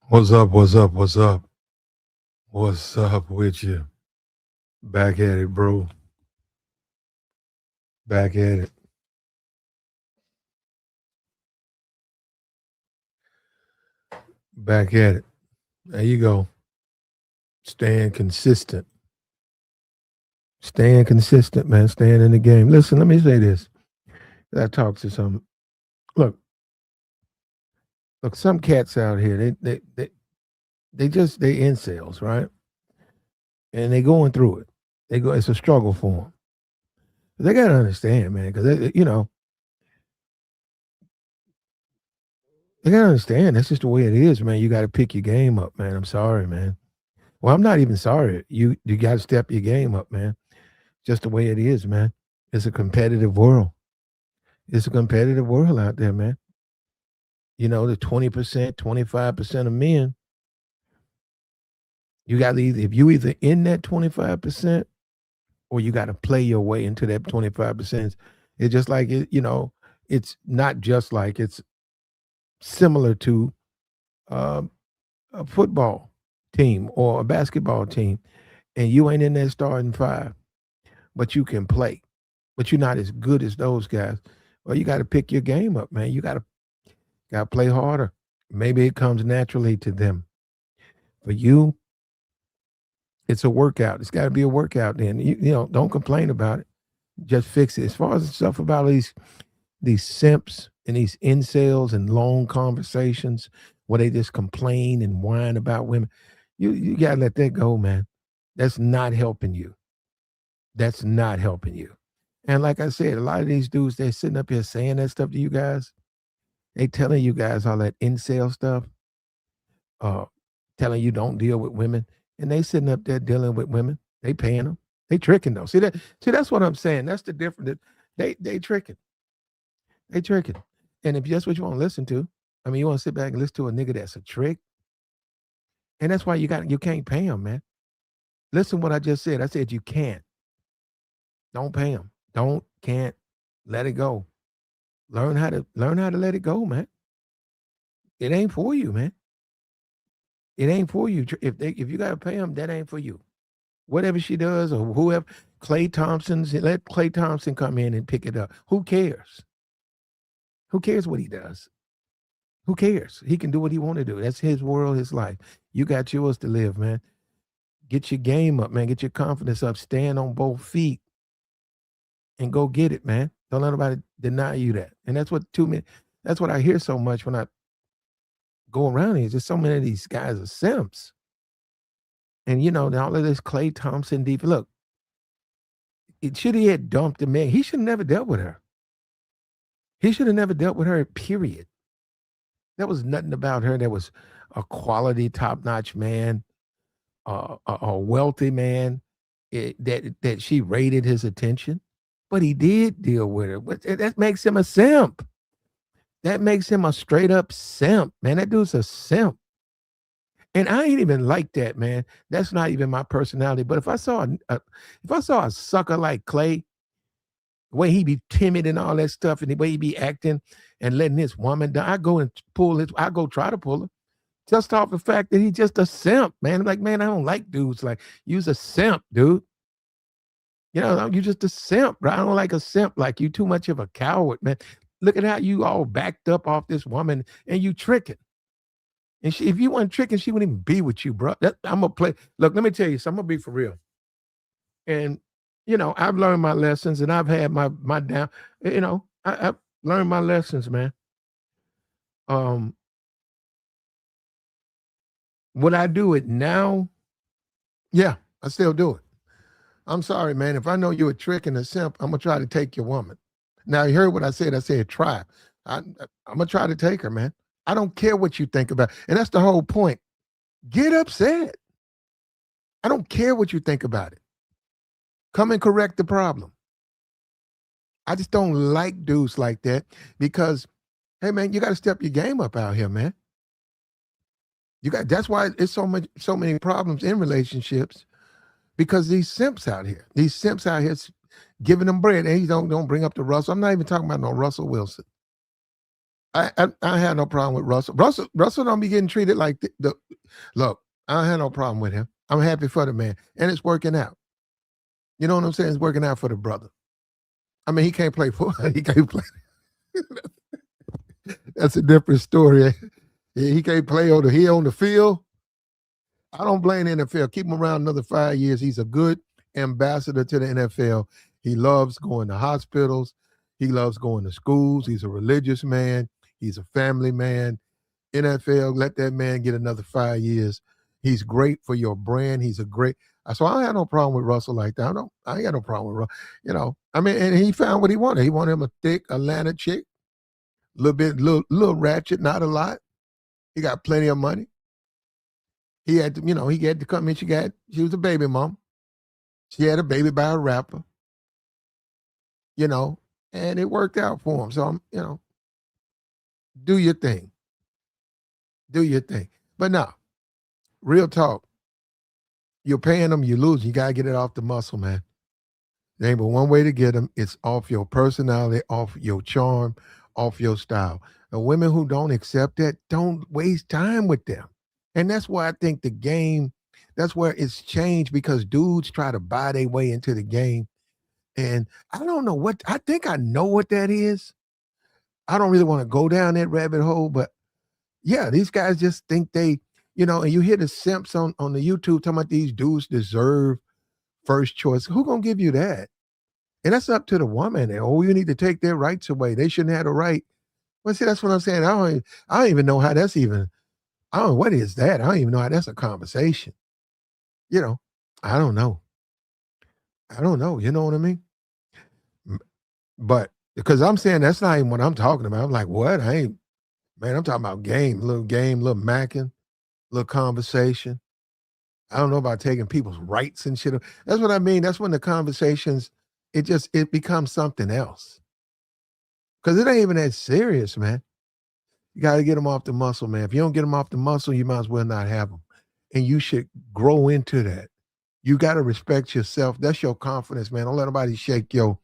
What's up? What's up? What's up? What's up with you? Back at it, bro. Back at it. Back at it. There you go. Staying consistent. Staying consistent, man. Staying in the game. Listen, let me say this. I talked to some. Look, look. Some cats out here. They incels, right? And they going through it. They go. It's a struggle for them. They gotta understand, man, because they gotta understand. That's just the way it is, man. You got to pick your game up, man. I'm sorry, man. Well, I'm not even sorry. You got to step your game up, man. Just the way it is, man. It's a competitive world. It's a competitive world out there, man. The 20%, 25% of men, you got to either, if you either in that 25% or you got to play your way into that 25%. It's just like it's not just like it's similar to um, a football team or a basketball team, and you ain't in that starting five, but you can play, but you're not as good as those guys. Well, you got to pick your game up, man. You got to play harder. Maybe it comes naturally to them. For you, it's a workout. It's got to be a workout. Then don't complain about it. Just fix it. As far as the stuff about these simps and these incels and long conversations where they just complain and whine about women, you gotta let that go, man. That's not helping you. That's not helping you. And like I said, a lot of these dudes, they're sitting up here saying that stuff to you guys. They telling you guys all that incel stuff, uh, telling you don't deal with women, and they sitting up there dealing with women. They paying them. They tricking though. See that? See, that's what I'm saying. That's the difference. They tricking. They tricking. And if that's what you want to listen to, I mean, you want to sit back and listen to a nigga that's a trick, and that's why you can't pay him, man. Listen what I just said. I said you can't. Don't pay him. Can't let it go. Learn how to let it go, man. It ain't for you, man. It ain't for you. If you gotta pay him, that ain't for you. Whatever she does or whoever, let Clay Thompson come in and pick it up. Who cares? Who cares what he does? Who cares? He can do what he want to do. That's his world, his life. You got yours to live, man. Get your game up, man. Get your confidence up. Stand on both feet and go get it, man. Don't let nobody deny you that. And that's what I hear so much when I go around here. Just so many of these guys are simps. And all of this Clay Thompson deep. Look, it should he had dumped the man. He should have never dealt with her. He should have never dealt with her, period. There was nothing about her that was a quality, top-notch man, a wealthy man that she rated his attention. But he did deal with her. That makes him a simp. That makes him a straight up simp, man. That dude's a simp. And I ain't even like that, man. That's not even my personality. But if I saw a sucker like Clay, the way he be timid and all that stuff, and the way he be acting and letting this woman down, I go try to pull her. Just off the fact that he's just a simp, man. I'm like, man, I don't like dudes like you's a simp, dude. You just a simp, bro. I don't like a simp like you. Too much of a coward, man. Look at how you all backed up off this woman and you tricking. And if you weren't tricking, she wouldn't even be with you, bro. I'm gonna play. Look, let me tell you something. I'm gonna be for real. And I've learned my lessons, and I've had my down. I've learned my lessons, man. Um, would I do it now? Yeah, I still do it. I'm sorry, man. If I know you're a trick and a simp, I'm gonna try to take your woman. Now you heard what I said. I said try. I'm gonna try to take her, man. I don't care what you think about, and that's the whole point. Get upset. I don't care what you think about it. Come and correct the problem. I just don't like dudes like that because, hey man, you got to step your game up out here, man. That's why it's so many problems in relationships because these simps out here giving them bread. And he don't bring up the Russell. I'm not even talking about no Russell Wilson. I had no problem with Russell. Russell don't be getting treated like the look. I had no problem with him. I'm happy for the man, and it's working out. You know what I'm saying? It's working out for the brother. I mean, he can't play football. He can't play. That's a different story. He can't play on the field. I don't blame the NFL. Keep him around another 5 years. He's a good ambassador to the NFL. He loves going to hospitals. He loves going to schools. He's a religious man. He's a family man. NFL, let that man get another 5 years. He's great for your brand. He's a great. So I had no problem with Russell like that. I ain't got no problem with Russell. I mean, and he found what he wanted. He wanted him a thick Atlanta chick, little ratchet, not a lot. He got plenty of money. He had to come in. She was a baby mom. She had a baby by a rapper, and it worked out for him. So do your thing. Do your thing. But now, real talk. You're paying them, you lose. You gotta get it off the muscle, man. There ain't but one way to get them. It's off your personality, off your charm, off your style. The women who don't accept that, don't waste time with them. And that's why I think the game, that's where it's changed because dudes try to buy their way into the game. And I don't know I think I know what that is. I don't really want to go down that rabbit hole, but yeah, these guys just think and you hear the simps on the YouTube talking about these dudes deserve first choice. Who gonna give you that? And that's up to the woman. Oh, you need to take their rights away. They shouldn't have a right. Well, see, that's what I'm saying. I don't even know how that's even. I don't know what is that. I don't even know how that's a conversation. I don't know. I don't know. You know what I mean? But because I'm saying that's not even what I'm talking about. I'm like, what? Man, I'm talking about game, little macking, little conversation. I don't know about taking people's rights and shit. That's what I mean. That's when the conversations, it becomes something else. Because it ain't even that serious, man. You got to get them off the muscle, man. If you don't get them off the muscle, you might as well not have them. And you should grow into that. You got to respect yourself. That's your confidence, man. Don't let nobody shake your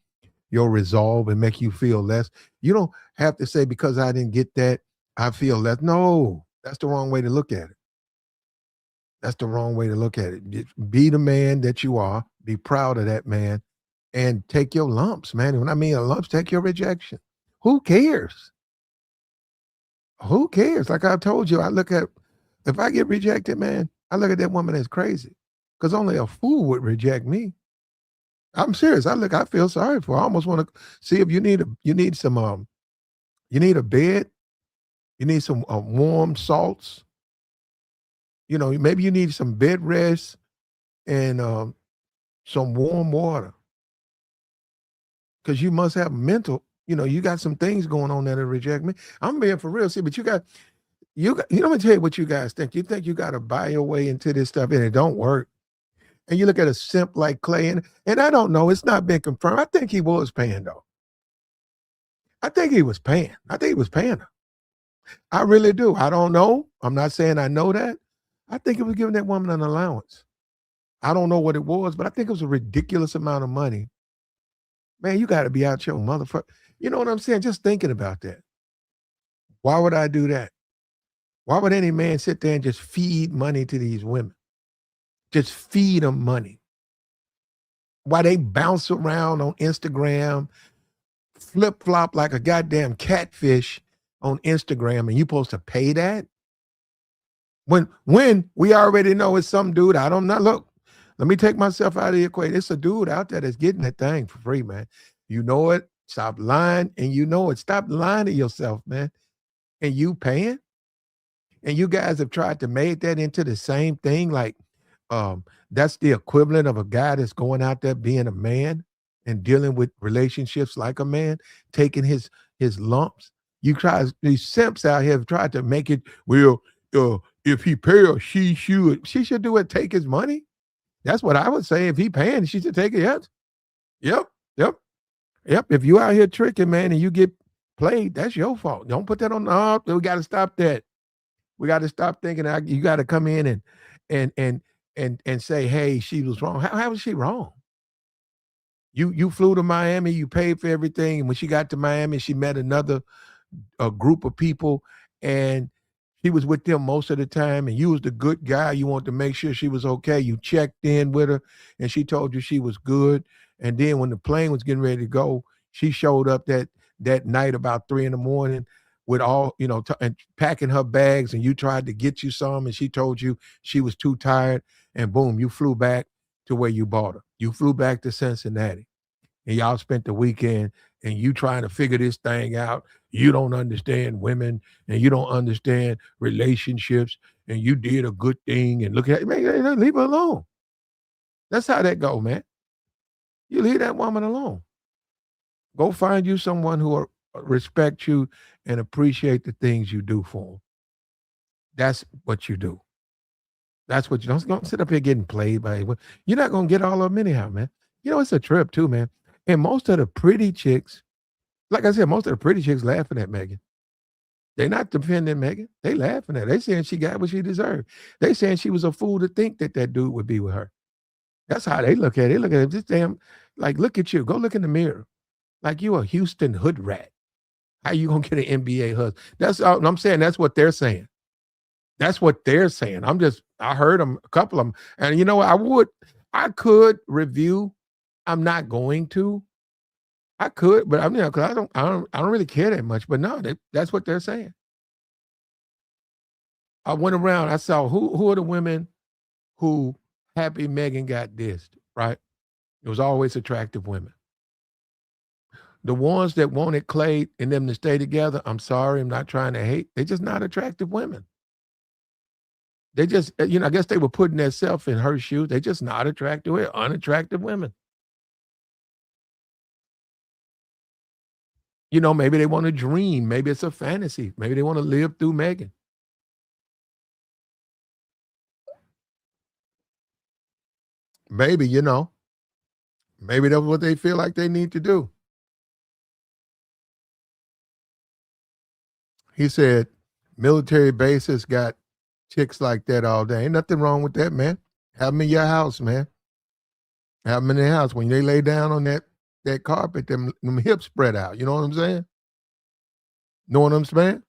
resolve and make you feel less. You don't have to say, because I didn't get that, I feel less. No, that's the wrong way to look at it. That's the wrong way to look at it. Be the man that you are. Be proud of that man. And take your lumps, man. When I mean lumps, take your rejection. Who cares? Who cares? Like I told you, if I get rejected, man, I look at that woman as crazy. Because only a fool would reject me. I'm serious. I feel sorry for her. I almost want to see if you need a bed. You need some warm salts. Maybe you need some bed rest and some warm water. Because you must have mental, you got some things going on that reject me. I'm being for real. See, but let me tell you what you guys think. You think you got to buy your way into this stuff and it don't work. And you look at a simp like Clay, and I don't know, it's not been confirmed. I think he was paying, though. I think he was paying. I think he was paying her. I really do. I don't know. I'm not saying I know that. I think he was giving that woman an allowance. I don't know what it was, but I think it was a ridiculous amount of money. Man, you got to be out your motherfucker. You know what I'm saying? Just thinking about that. Why would I do that? Why would any man sit there and just feed money to these women? Just feed them money. Why they bounce around on Instagram, flip flop like a goddamn catfish on Instagram, and you supposed to pay that? When we already know it's some dude, I don't know. Look, let me take myself out of the equation. It's a dude out there that's getting that thing for free, man. You know it. Stop lying, and you know it. Stop lying to yourself, man. And you paying? And you guys have tried to make that into the same thing, like that's the equivalent of a guy that's going out there being a man and dealing with relationships like a man, taking his lumps. These simps out here have tried to make it, well, if he pay her, she should do it, take his money. That's what I would say. If he paying, she should take it. Yep. If you out here tricking, man, and you get played, that's your fault. Don't put that on. We got to stop that. We got to stop thinking you got to come in and and say, "Hey, she was wrong." How was she wrong? You flew to Miami, you paid for everything, and when she got to Miami, she met another a group of people, and he was with them most of the time, and you was the good guy. You wanted to make sure she was okay. You checked in with her, and she told you she was good. And then when the plane was getting ready to go, she showed up that night about 3 in the morning with all and packing her bags. And you tried to get you some, and she told you she was too tired. And boom, you flew back to where you bought her. You flew back to Cincinnati and y'all spent the weekend and you trying to figure this thing out. You don't understand women and you don't understand relationships and you did a good thing and look at it, man, leave her alone. That's how that go, man. You leave that woman alone. Go find you someone who will respect you and appreciate the things you do for them. That's what you do. That's what you don't sit up here getting played by. You're not gonna get all of them anyhow, man. It's a trip too, man. And most of the pretty chicks, like I said, most of the pretty chicks laughing at Megan. They not defending Megan. They laughing at her. They saying she got what she deserved. They saying she was a fool to think that dude would be with her. That's how they look at it. They look at it. This damn, like, look at you. Go look in the mirror. Like you a Houston hood rat. How you gonna get an NBA husband? That's all I'm saying. That's what they're saying. That's what they're saying. I heard them, a couple of them. And you know what? I could review. I'm not going to. I could, but because I don't really care that much. But no, that's what they're saying. I went around. I saw who are the women who happy Megan got dissed. Right? It was always attractive women. The ones that wanted Clay and them to stay together. I'm sorry, I'm not trying to hate. They're just not attractive women. They just, I guess they were putting themselves in her shoes. They're just not attractive. They're unattractive women. Maybe they want to dream. Maybe it's a fantasy. Maybe they want to live through Megan. Maybe, maybe that's what they feel like they need to do. He said, military bases got chicks like that all day. Ain't nothing wrong with that, man. Have them in your house, man. Have them in their house. When they lay down on that carpet, them hips spread out. You know what I'm saying? Know what I'm saying?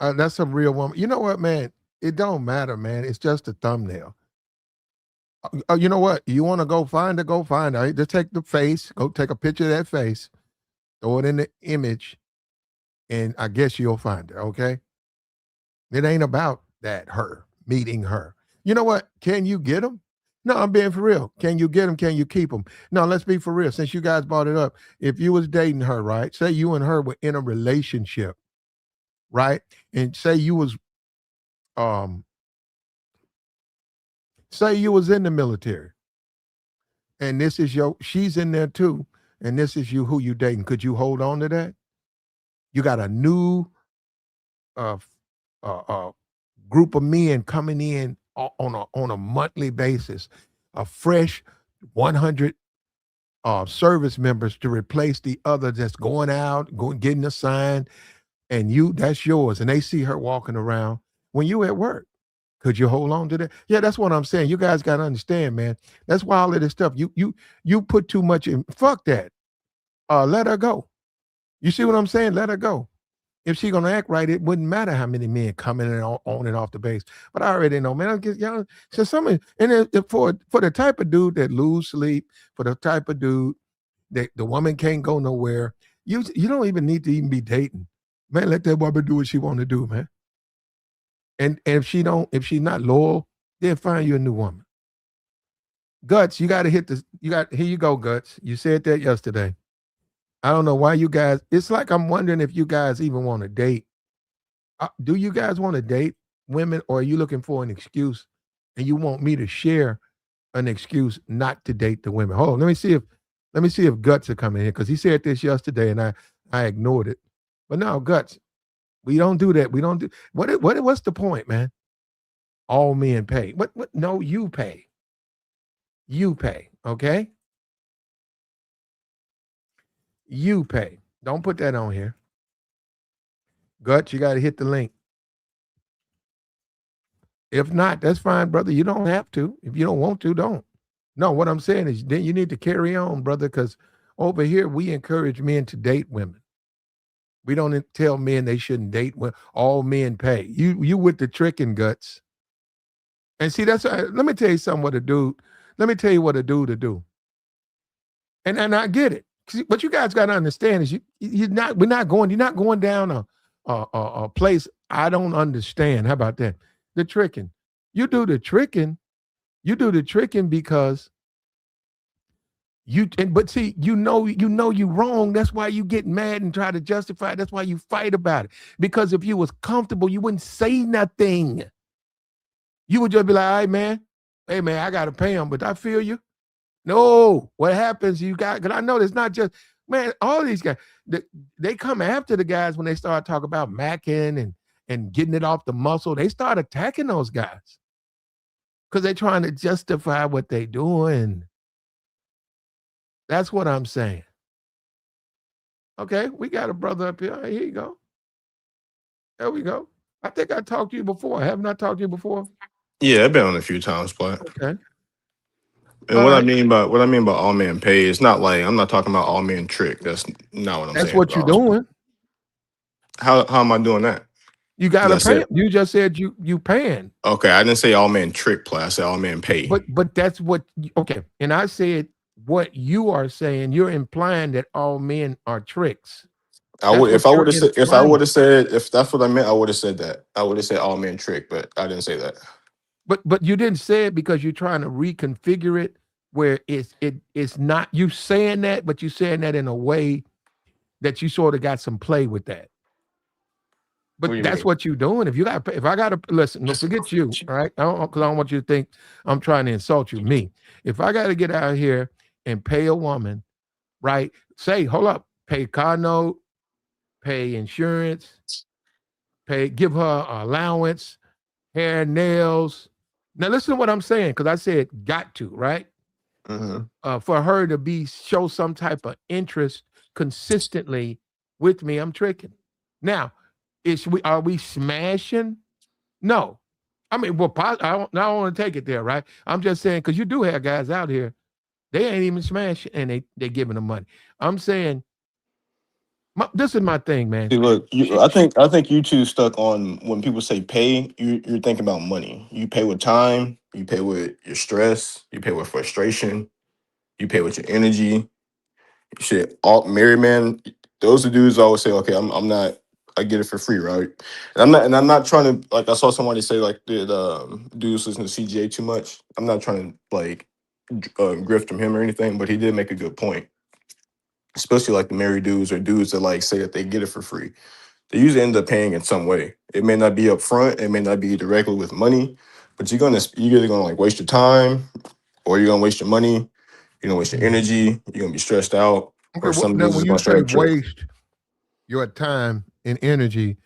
That's a real woman. You know what, man? It don't matter, man. It's just a thumbnail. You know what? You want to go find her? Go find her. Just take the face. Go take a picture of that face. Throw it in the image, and I guess you'll find her. Okay. It ain't about that her meeting her. You know what? Can you get them? No, I'm being for real. Can you get them? Can you keep them? No, let's be for real. Since you guys brought it up, if you was dating her, right? Say you and her were in a relationship, right? And um say you was in the military, and she's in there too, and this is who you dating. Could you hold on to that? You got a new uh, uh, uh, group of men coming in on a monthly basis, a fresh 100 service members to replace the other that's going out, going getting assigned, and that's yours. And they see her walking around when you at work. Could you hold on to that? Yeah, that's what I'm saying. You guys got to understand, man. That's why all of this stuff. You put too much in. Fuck that. Let her go. You see what I'm saying? Let her go. If she gonna act right, it wouldn't matter how many men coming in on and off the base. But I already know, man. I get y'all. So for the type of dude that lose sleep, for the type of dude that the woman can't go nowhere, you don't even need to even be dating, man. Let that woman do what she want to do, man. And if she's not loyal, then find you a new woman. Guts, you got to hit this. Here you go, Guts. You said that yesterday. I don't know why you guys. It's like I'm wondering if you guys even want to date. Do you guys want to date women, or are you looking for an excuse, and you want me to share an excuse not to date the women? Hold on, let me see if Guts are coming here because he said this yesterday, and I ignored it. But no, Guts, we don't do that. We don't do what's the point, man? All men pay. What? No, you pay. You pay. Okay, you pay. Don't put that on here. Guts, you got to hit the link. If not, that's fine, brother. You don't have to. If you don't want to, don't. No, what I'm saying is then you need to carry on, brother, because over here we encourage men to date women. We don't tell men they shouldn't date when all men pay. You with the tricking guts. And see, that's let me tell you something what a dude, let me tell you what a dude to do. And I get it. What you guys got to understand is you're not going down a place I don't understand. How about that? The tricking. You do the tricking, you do the tricking because but see, you wrong. That's why you get mad and try to justify it. That's why you fight about it. Because if you was comfortable, you wouldn't say nothing. You would just be like, all right, man, hey man, I gotta pay him, but I feel you. No, what happens? You got because I know it's not just man. All these guys, they come after the guys when they start talking about macking and getting it off the muscle. They start attacking those guys because they're trying to justify what they're doing. That's what I'm saying. Okay, we got a brother up here. All right, here you go. There we go. I think I talked to you before. Haven't I talked to you before? Yeah, I've been on a few times, but Okay. and All what I right. mean by all men pay, it's not like I'm not talking about all men trick. That's not what I'm That's saying at what you're all. doing. How am I doing that? You Because gotta I pay said him. You just said you paying. okay, I didn't say all men trick play. I said all men pay. But that's what okay. And I said what you are saying, you're implying that all men are tricks. I That's would what if I you're would have said if I implying. would have said if that's what I meant, I would have said that. I would have said all men trick, but I didn't say that. But you didn't say it because you're trying to reconfigure it where it's not you saying that, but you're saying that in a way that you sort of got some play with that. What But do you that's mean? what you're doing. If I got to listen, no, forget you, all right? Because I don't want you to think I'm trying to insult you. Me, if I got to get out here and pay a woman, right? Say, hold up, pay car note, pay insurance, give her allowance, hair, nails. Now listen to what I'm saying, because I said got to, right? Hmm. For her to be show some type of interest consistently with me, I'm tricking. Now, are we smashing? No. I mean, well, I don't want to take it there, right? I'm just saying because you do have guys out here, they ain't even smashing and they giving them money. I'm saying this is my thing, man. See, look, She, I she, think you two stuck on when people say pay. You're thinking about money. You pay with time. You pay with your stress. You pay with frustration. You pay with your energy. Shit, all married men. Those are dudes always say, "Okay, I'm not. I get it for free, right?" And I'm not trying to like. I saw somebody say like the dudes listen to CGA too much. I'm not trying to like grift from him or anything, but he did make a good point. Especially like the married dudes or dudes that like say that they get it for free, they usually end up paying in some way. It may not be up front, it may not be directly with money, but you're either gonna like waste your time or you're gonna waste your money, you're gonna waste your energy, you're gonna be stressed out, okay, or some now dudes when is you gonna say straight up trip. waste your time and energy,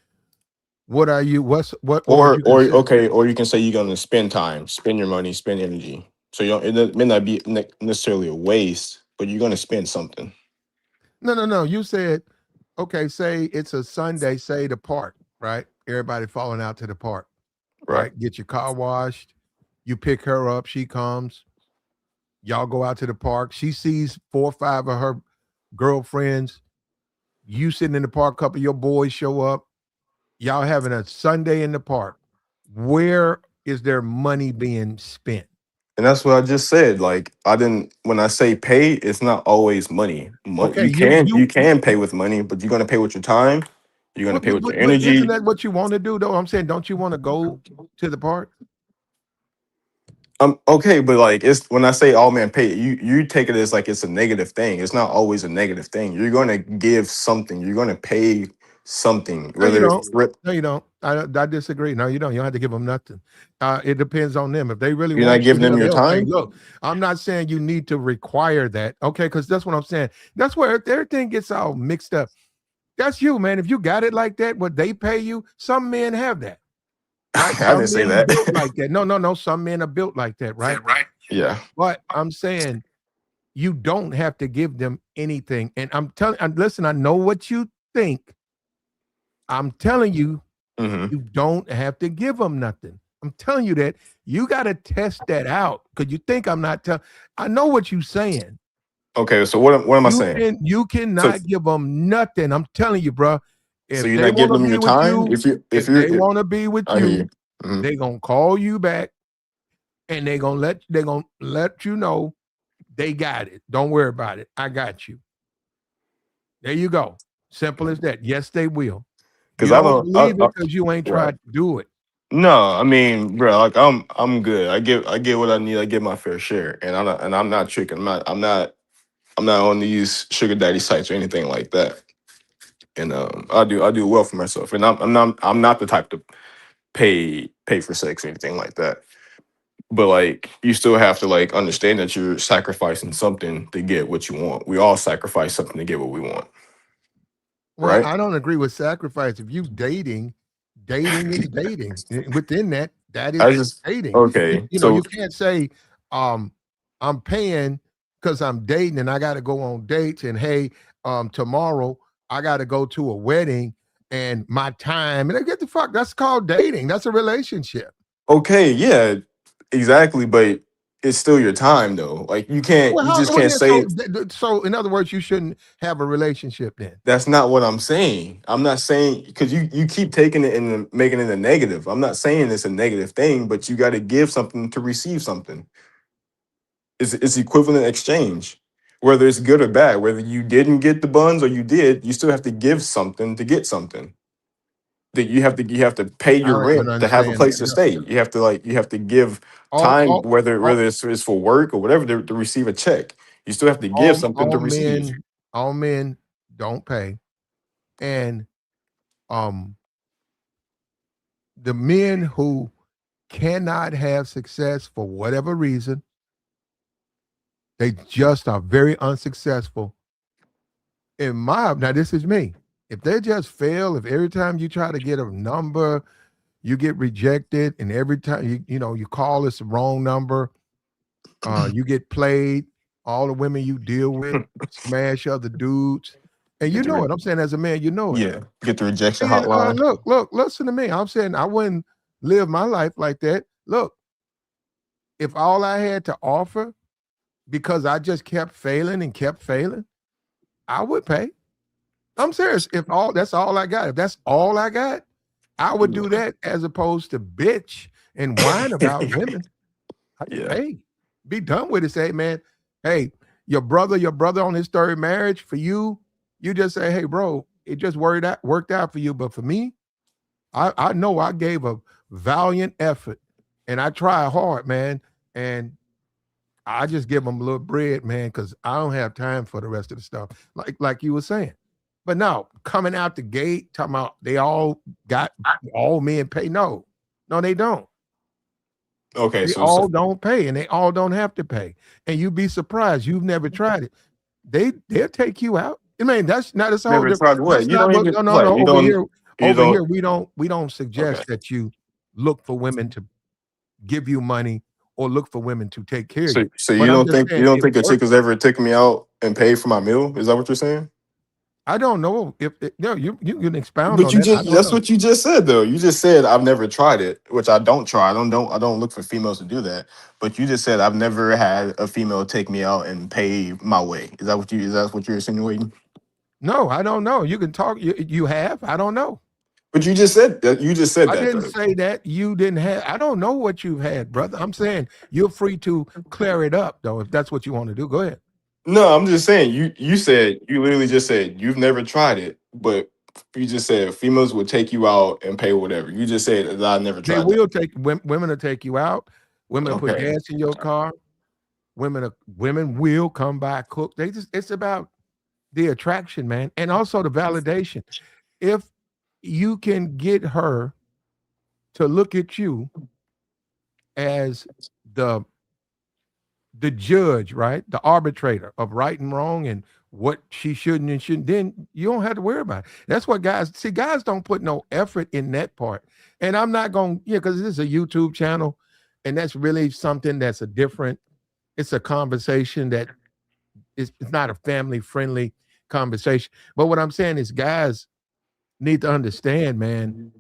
what are you? What would you Or consider? okay, or you can say you're gonna spend time, spend your money, spend energy. So it may not be necessarily a waste, but you're gonna spend something. No, no, no. You said, okay, say it's a Sunday, say the park, right? Everybody falling out to the park, Right. right? Get your car washed. You pick her up. She comes. Y'all go out to the park. She sees 4 or 5 of her girlfriends. You sitting in the park. A couple of your boys show up. Y'all having a Sunday in the park. Where is their money being spent? And that's what I just said. Like I didn't when I say pay, it's not always money. Okay, You can pay with money, but you're gonna pay with your time. You're gonna pay with your but isn't energy. that what you want to do though? I'm saying, don't you want to go to the park? Okay, but like it's when I say all man pay, you take it as like it's a negative thing. It's not always a negative thing. You're gonna give something. You're gonna pay something, No, you whether don't. it's No, you don't. I disagree. No, you don't. You don't have to give them nothing. It depends on them. If they really you're not want you, giving them your they'll say, time. "Look, I'm not saying you need to require that." Okay, because that's what I'm saying. That's where everything gets all mixed up. That's you, man. If you got it like that, what they pay you, some men have that, right? I didn't Some say men that. built like that. No, no, no. Some men are built like that, right? Yeah. But I'm saying you don't have to give them anything. And I'm telling, listen, I know what you think. I'm telling you, Hmm. you don't have to give them nothing. I'm telling you that you got to test that out because you think I'm not telling. I know what you're saying. Okay, so what am I saying? You So cannot give them nothing. I'm telling you, bro. so If you're they not want giving to them be your with time? you, If if you're they want to be with I hear you, you. Mhm. they gonna call you back and they gonna let you know they got it. Don't worry about it. I got you. There you go. Simple as that. Yes, they will. Cause You I don't don't believe it because you ain't right. tried to do it. No, I mean, bro, like I'm good. I get what I need. I get my fair share, and I'm not tricking. I'm not on these sugar daddy sites or anything like that. And I do well for myself, and I'm not the type to pay for sex or anything like that. But like, you still have to like understand that you're sacrificing something to get what you want. We all sacrifice something to get what we want, Well, right? I don't agree with sacrifice. If you dating, dating is dating. Within that, that I is just dating. okay. You know, So you can't say, um, I'm paying because I'm dating and I got to go on dates. And hey, tomorrow I got to go to a wedding and my time. And I get the fuck. That's called dating. That's a relationship. okay, yeah, exactly. But it's still your time though. Like Well, you how? just Well, can't then, so say so in other words, you shouldn't have a relationship then. that's not what I'm saying. I'm not saying because you keep taking it and making it a negative. I'm not saying it's a negative thing, but you got to give something to receive something. It's equivalent exchange. Whether it's good or bad, whether you didn't get the buns or you did, you still have to give something to get something. That you have to pay I your don't even rent to have a understand. place to stay. You have to give All, time, all, whether it's for work or whatever, to receive a check. You still have to give something to receive. all men don't pay, and um, the men who cannot have success for whatever reason, they just are very unsuccessful. In my now, this is me. If they just fail, if every time you try to get a number, you get rejected, and every time you know you call this the wrong number, you get played. All the women you deal with smash other dudes, and you Get the know it. I'm saying as a man, you know it. yeah, get the rejection Then hotline. look, listen to me. I'm saying I wouldn't live my life like that. Look, if all I had to offer because I just kept failing and kept failing, I would pay. I'm serious. If all that's all I got, if that's all I got, I would do that as opposed to bitch and whine about women. I Yeah. pay. Be done with it. Say, man, hey, your brother on his third marriage, for you, you just say, hey, bro, it just worked out for you. But for me, I know I gave a valiant effort and I tried hard, man. And I just give them a little bread, man, because I don't have time for the rest of the stuff. Like you were saying. But no, coming out the gate, talking about they all got all men pay. No, no, they don't. Okay. They So all don't pay and they all don't have to pay. And you'd be surprised. You've never tried it. They'll take you out. I mean, that's not that's a whole never different tried what? that's You not don't what even no no what? no You over here don't we don't okay. suggest that you look for women to give you money or look for women to take care of you. So But I'm just you saying don't it think a chick works. has ever taken me out and paid for my meal? Is that what you're saying? I don't know if no, you can expound But on that. I don't that's know. what you just said though. You just said I've never tried it, which I don't try. I don't look for females to do that. But you just said I've never had a female take me out and pay my way. Is that what you're insinuating? No, I don't know. You can talk. You have. I don't know. But you just said I that didn't though. say that you didn't have. I don't know what you've had, brother. I'm saying you're free to clear it up, though, if that's what you want to do. Go ahead. No, I'm just saying you said you literally just said you've never tried it, but you just said females would take you out and pay whatever. You just said that I never They tried that. will take women to take you out. Women put Okay. gas in your car. Women will come by cook. They just it's about the attraction, man, and also the validation. If you can get her to look at you as the the judge, right? The arbitrator of right and wrong and what she shouldn't and shouldn't, then you don't have to worry about it. That's what guys see. Guys don't put no effort in that part. And I'm not going, yeah, because this is a YouTube channel, and that's really something that's a different, it's a conversation that is it's not a family friendly conversation. But what I'm saying is guys need to understand, man,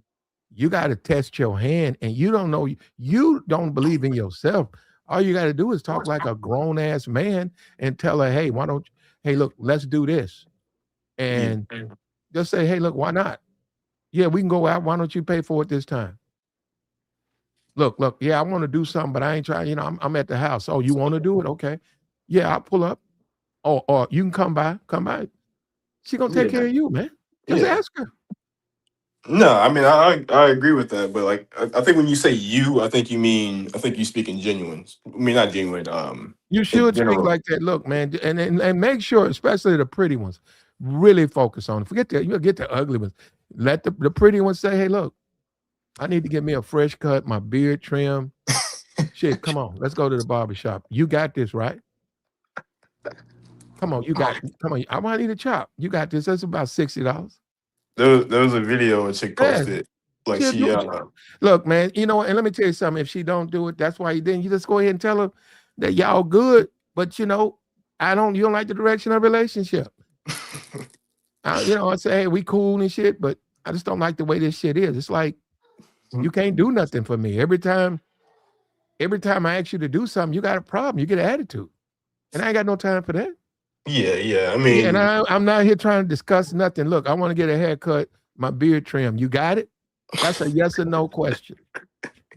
You got to test your hand, and you don't know, you don't believe in yourself. All you got to do is talk like a grown ass man and tell her, hey, why don't, hey, look, let's do this. Yeah. And just say, hey, look, why not? Yeah, we can go out. Why don't you pay for it this time? Look, yeah, I want to do something, but I ain't trying, I'm at the house. Oh, you want to do it? Okay. Yeah, I'll pull up. Or you can come by. She gonna take care Yeah. of you, man. Just Yeah. ask her. No, I mean I agree with that, but like I think when you say you, I think you speak in genuine. I mean not genuine. You In should speak general. like that. Look, man, and make sure, especially the pretty ones, really focus on it. Forget that. You get the ugly ones. Let the pretty ones say, hey, look, I need to get me a fresh cut, my beard trim. Shit, come on, let's go to the barber shop. You got this, right? Come on, come on. I might need a chop. You got this. That's about $60. There was a video a chick Yeah, posted like she'll she do it. Look, man, you know what? And let me tell you something. If she don't do it, that's why you didn't. You just go ahead and tell her that y'all good, but you don't like the direction of relationship. I say, hey, we cool and shit, but I just don't like the way this shit is. It's like you can't do nothing for me. Every time I ask you to do something, you got a problem. You get an attitude. And I ain't got no time for that. yeah. I Yeah, and mean I'm not here trying to discuss nothing. Look, I want to get a haircut, my beard trim. You got it? That's a yes or no question.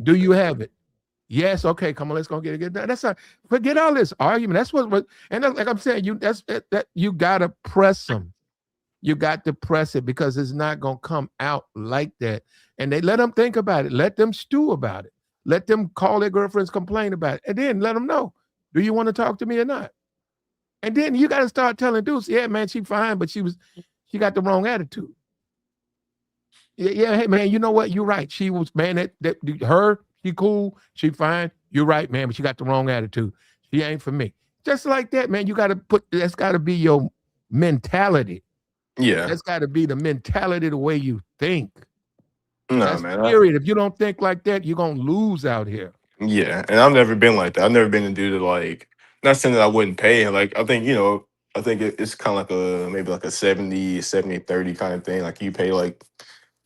Do you have it? Yes. Okay. Come on. Let's go get it done. That's not. Forget all this argument. That's what. And like I'm saying, that you gotta press them. You got to press it because it's not gonna come out like that. And they let them think about it. Let them stew about it. Let them call their girlfriends, complain about it, and then let them know. Do you want to talk to me or not? And then you got to start telling dudes, yeah, man, she fine, but she got the wrong attitude. Yeah, hey man, you know what? You're right. She was man she cool, she fine. You're right, man, but she got the wrong attitude. She ain't for me. Just like that, man. You got to that's got to be your mentality. yeah. That's got to be the mentality, the way you think. No, That's man. period. If you don't think like that, you're gonna lose out here. Yeah, and I've never been like that. I've never been a dude to like. Not saying that I wouldn't pay. Like I think I think it's kind of like a maybe like a 70-30 kind of thing. Like you pay like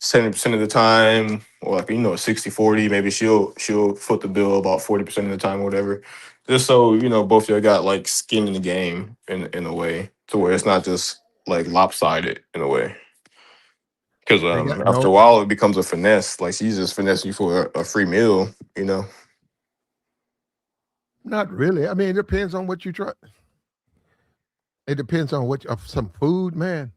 70% of the time, or like 60-40. Maybe she'll foot the bill about 40% of the time, or whatever. Just so both of you got like skin in the game in a way, to where it's not just like lopsided in a way. Because They got after a no, while, it becomes a finesse. Like she's just finessing you for a free meal. not really. I mean, it depends on what you try. It depends on what some food, man.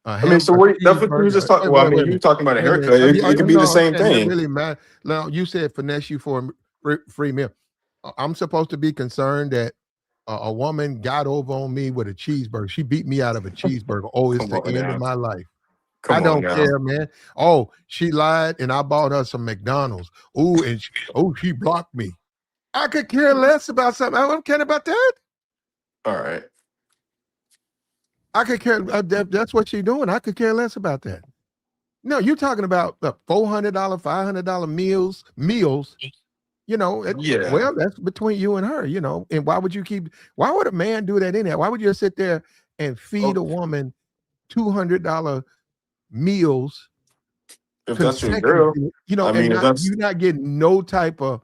I mean, so A what? That's what you were just cheeseburger. talking. Well, I mean, Wait a you were minute. talking about a Wait a minute. haircut. It could be the No, I'm same saying that thing. really matter. Now you said finesse you for a free meal. I'm supposed to be concerned that a woman got over on me with a cheeseburger. She beat me out of a cheeseburger. Oh, it's Come the on end of now. my life. I Come on don't now. care, man. Oh, she lied and I bought her some McDonald's. Oh, she blocked me. I could care less about something. I don't care about that. All right. I could care. That's what she's doing. I could care less about that. No, you're talking about the $400, $500 meals. Yeah. Well, that's between you and her. And why would you keep? Why would a man do that in there? Why would you sit there and feed Oh, a woman $200 meals if that's your girl, consecutively? I And mean, if not that's you not getting no type of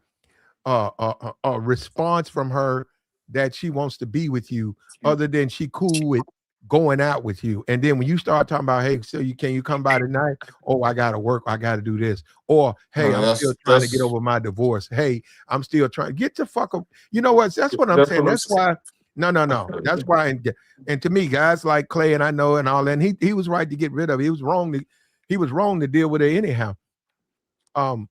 response from her that she wants to be with you, other than she cool with going out with you. And then when you start talking about, hey, so you come by tonight? Oh, I gotta work. I gotta do this. Or hey, I'm still trying to get over my divorce. Hey, I'm still trying to get the fuck up. You know what? That's what I'm that's saying. what I'm That's saying. why. No, no, no. That's why. And to me, guys like Clay and I know and all that. And he was right to get rid of it. He was wrong to deal with it anyhow. Um,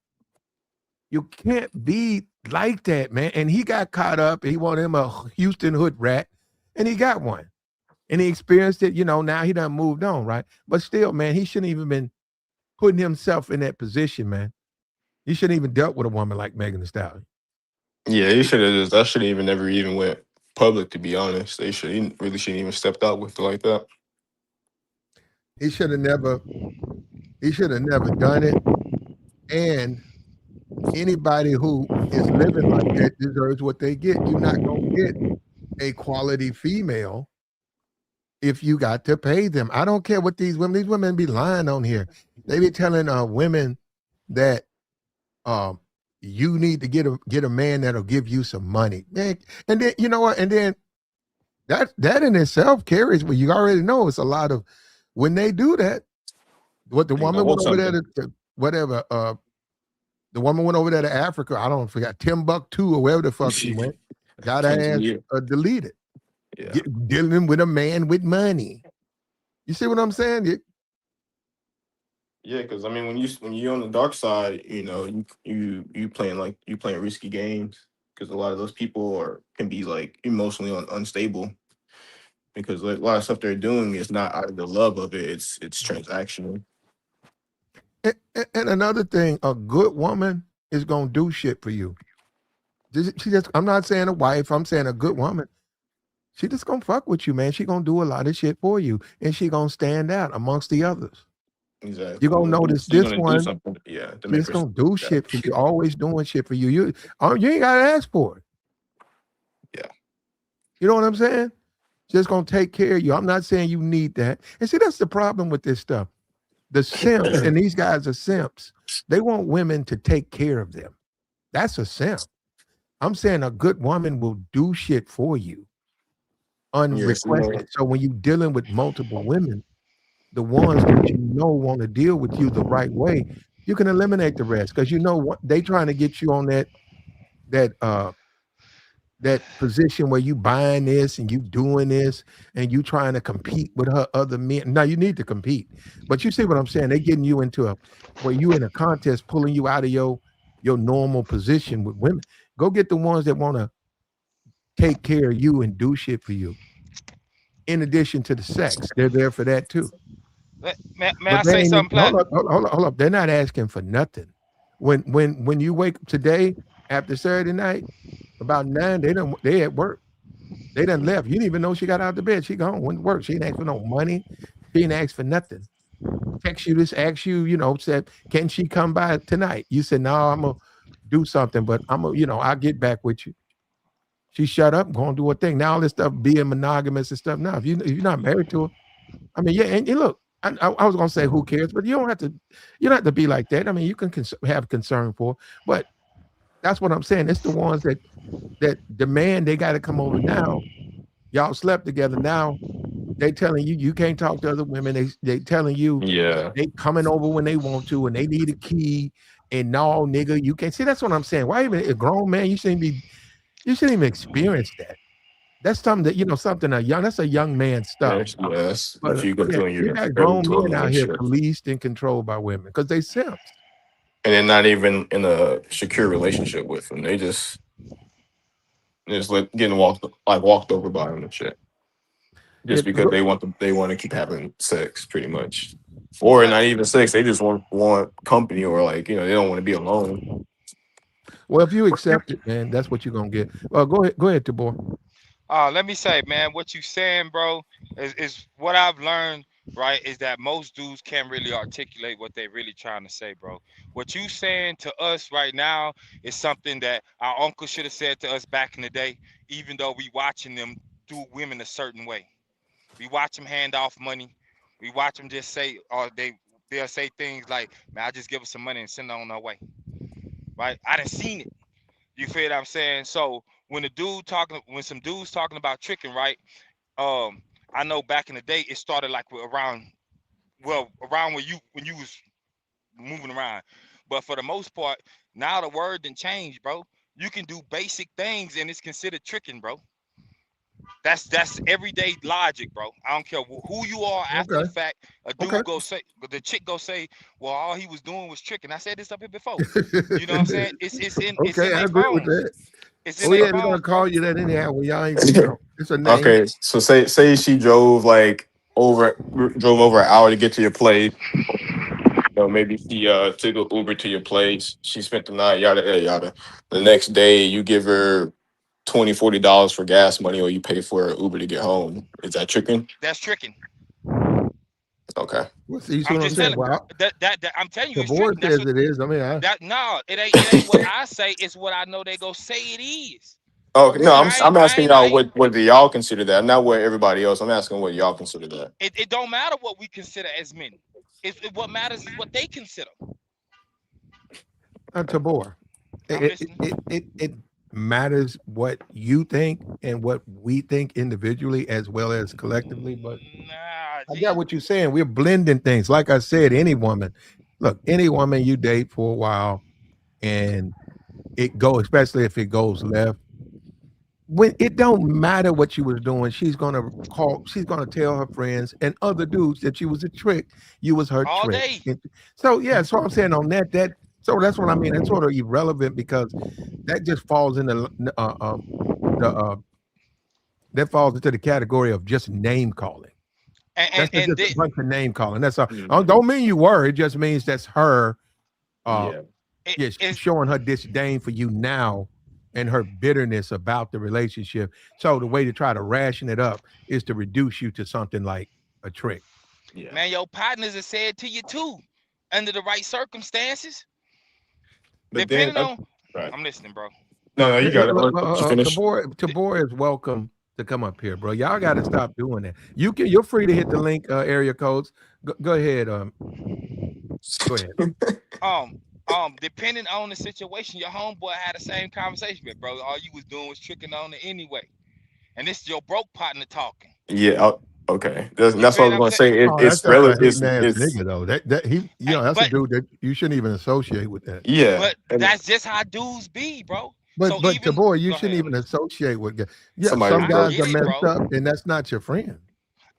you can't be like that, man. And he got caught up. He wanted him a Houston hood rat, and he got one. And he experienced it. Now he done moved on, right? But still, man, he shouldn't even been putting himself in that position, man. He shouldn't even dealt with a woman like Megan Thee Stallion. Yeah, he should have just. That should even never even went public. To be honest, he really shouldn't even stepped out with it like that. He should have never. He should have never done it. And anybody who is living like that deserves what they get. You're not gonna get a quality female if you got to pay them. I don't care what these women be lying on here. They be telling women that um you need to get a man that'll give you some money. Man, and then you know what? And then that in itself carries, well, you already know it's a lot of when they do that, what the You gonna woman went want over there something. to whatever, the woman went over there to Africa, I don't forget Timbuktu or wherever the fuck she went, got her ass Tanzania. deleted. Yeah. Dealing with a man with money. You see what I'm saying? Yeah, because I mean, when you're on the dark side, you playing like you playing risky games because a lot of those people are can be like emotionally unstable because like, a lot of stuff they're doing is not out of the love of it. It's transactional. And another thing, a good woman is gonna do shit for you. I'm not saying a wife. I'm saying a good woman. She just gonna fuck with you, man. She gonna do a lot of shit for you, and she gonna stand out amongst the others. You Exactly. gonna notice You're this gonna do one. something. Yeah, to She make just her. gonna do Yeah. shit for you. Always doing shit for you. You ain't gotta ask for it. Yeah. You know what I'm saying? Just gonna take care of you. I'm not saying you need that. And see, that's the problem with this stuff. The simps, and these guys are simps. They want women to take care of them. That's a simp. I'm saying a good woman will do shit for you Yes. You know. unrequested. So when you're dealing with multiple women, the ones that you know want to deal with you the right way, you can eliminate the rest because you know what they trying to get you on that that position where you buying this and you doing this and you trying to compete with her other men. Now you need to compete, but you see what I'm saying? They getting you into a where you in a contest, pulling you out of your normal position with women. Go get the ones that want to take care of you and do shit for you. In addition to the sex, they're there for that too. May But I they say ain't something, hold Platinum? up, hold up. They're not asking for nothing. When you wake up today after Saturday night, about 9, they at work. They done left. You didn't even know she got out of the bed. She gone, went to work. She ain't asked for no money. She ain't asked for nothing. Text you this, ask you, said, can she come by tonight? You said, no, I'm gonna do something, but I'll get back with you. She shut up, going to do her thing. Now all this stuff being monogamous and stuff. Now, if you're not married to her, I mean, yeah, and look, I was gonna say who cares, but you don't have to be like that. I mean, you can have concern for, but that's what I'm saying. It's the ones that demand they got to come over now. Y'all slept together now. They telling you you can't talk to other women. They telling you Yeah. they coming over when they want to and they need a key. And no, nigga, you can't see. That's what I'm saying. Why even a grown man? You shouldn't even experience that. That's something something a young. That's a young man stuff. Yes. Yes. But If you go yeah, to in you your got early grown men 20s out and here shit, policed and controlled by women because they simps. and they're not even in a secure relationship with them. They just getting walked over by them and shit. Just It, because they want to keep having sex, pretty much, or Well, not even sex. They just want company, or like they don't want to be alone. well, if you accept it, man, that's what you're gonna get. Well, go ahead, Tabor. let me say, man, what you saying, bro, is what I've learned, right? Is that most dudes can't really articulate what they really trying to say, bro. What you saying to us right now is something that our uncle should have said to us back in the day, even though we watching them do women a certain way. We watch them hand off money. We watch them just say, or they'll say things like, "Man, I just give her some money and send her on her way." Right? I done seen it. You feel what I'm saying? So when some dudes talking about tricking, right? Um, I know back in the day it started like around when you was moving around, but for the most part, now the word didn't change, bro. You can do basic things and it's considered tricking, bro. That's everyday logic, bro. I don't care who you are after the Okay. fact. A Okay. dude go say, the chick go say, "Well, all he was doing was tricking." I said this up here before. You know what I'm saying? It's in Okay, I their agree with phones. that. It's in Oh their yeah, they're gonna phones, call bro. you that anyhow. Well, y'all ain't, it's a name. Okay, so say she drove over an hour to get to your place. Maybe she took an Uber to your place. She spent the night, yada yada yada. The next day, you give her $20-$40 for gas money, or you pay for an Uber to get home. Is that tricking? That's tricking. Okay. Well, see, you see I'm what I'm just saying? telling Well, that I'm telling you the it's board tricking. That's says what it is. I mean, that no, it ain't what I say. It's what I know they go say it is. Okay. No, I'm I ain't I'm I asking ain't I y'all ain't what do y'all consider that? Not what everybody else. I'm asking what y'all consider that. it don't matter what we consider as men. What matters is what they consider. Tabor, I'm it matters what you think and what we think individually as well as collectively. But listening. Nah, I got G. what you're saying. We're blending things. Like I said, any woman, look, any woman you date for a while and it go, especially if it goes left, when it don't matter what you was doing, she's gonna tell her friends and other dudes that you was a trick, you was her All trick. day. So yeah, so I'm saying on that so that's what I mean. It's sort of irrelevant because that just falls in the that falls into the category of just name calling. And and, That's and just a they, bunch of name calling. That's all. Mhm. Don't mean you were. It just means that's her. Uh, Yeah. it, yes, it's showing her disdain for you now and her bitterness about the relationship. So the way to try to ration it up is to reduce you to something like a trick. Yeah. man, your partners are said to you too, under the right circumstances. But then, Depending on, right. I'm listening, bro. No, no, you got it. Look, Let you finish. Tabor is welcome to come up here, bro. Y'all got to stop doing that. You're free to hit the link area codes. Go ahead. Go ahead. Depending on the situation, your homeboy had the same conversation, but bro, all you was doing was tricking on it anyway. And this is your broke partner talking. Yeah. Okay. You That's what feel I what was I'm gonna saying? say. Oh, that's It's just a relative. hating ass It's nigga though. That he, that's a But dude that you shouldn't even associate with that. yeah. but And that's just how dudes be, bro. So But even Tabor, you go shouldn't ahead, I'm even listening. associate with guys. Yeah, somebody's some I guys broke. get are it, messed bro. up, and that's not your friend.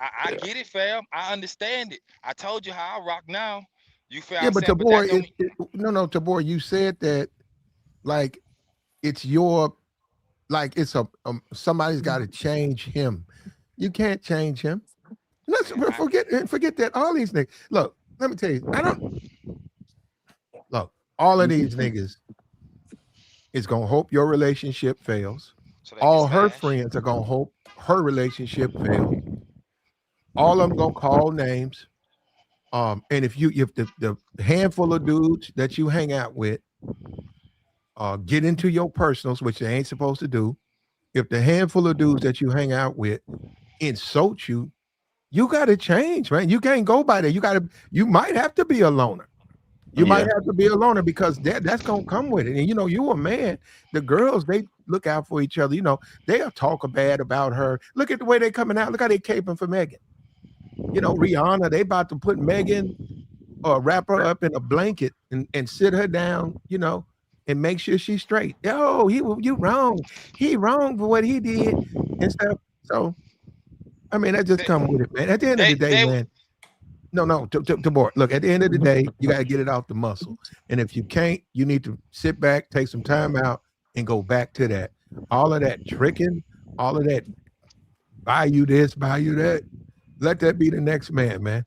I Yeah. get it, fam. I understand it. I told you how I rock now. You feel what Yeah, I'm but saying? But Tabor, that don't mean no, Tabor, you said that like it's your like it's a somebody's got to change him. You can't change him. Let's man, forget that. All these niggas. Look, let me tell you. I don't look. All of these niggas is gonna hope your relationship fails. so they can All her smash. friends are gonna hope her relationship fails. All of them gonna call names. And if the handful of dudes that you hang out with get into your personals, which they ain't supposed to do, if the handful of dudes that you hang out with insult you, you got to change, man. You can't go by that. You might have to be a loner. You might Yeah. have to be a loner because that's gonna come with it. And you a man. The girls, they look out for each other. They'll talk bad about her. Look at the way they coming out. Look how they caping for Megan. Rihanna, they about to put Megan or wrap her up in a blanket and sit her down, and make sure she's straight. Oh, you wrong. He wrong for what he did and stuff. So I mean, that just They come with it, man. At the end of the day, they man. No, to board. Look, at the end of the day, you got to get it off the muscle. And if you can't, you need to sit back, take some time out, and go back to that. All of that tricking, all of that buy you this, buy you that. Let that be the next man, man.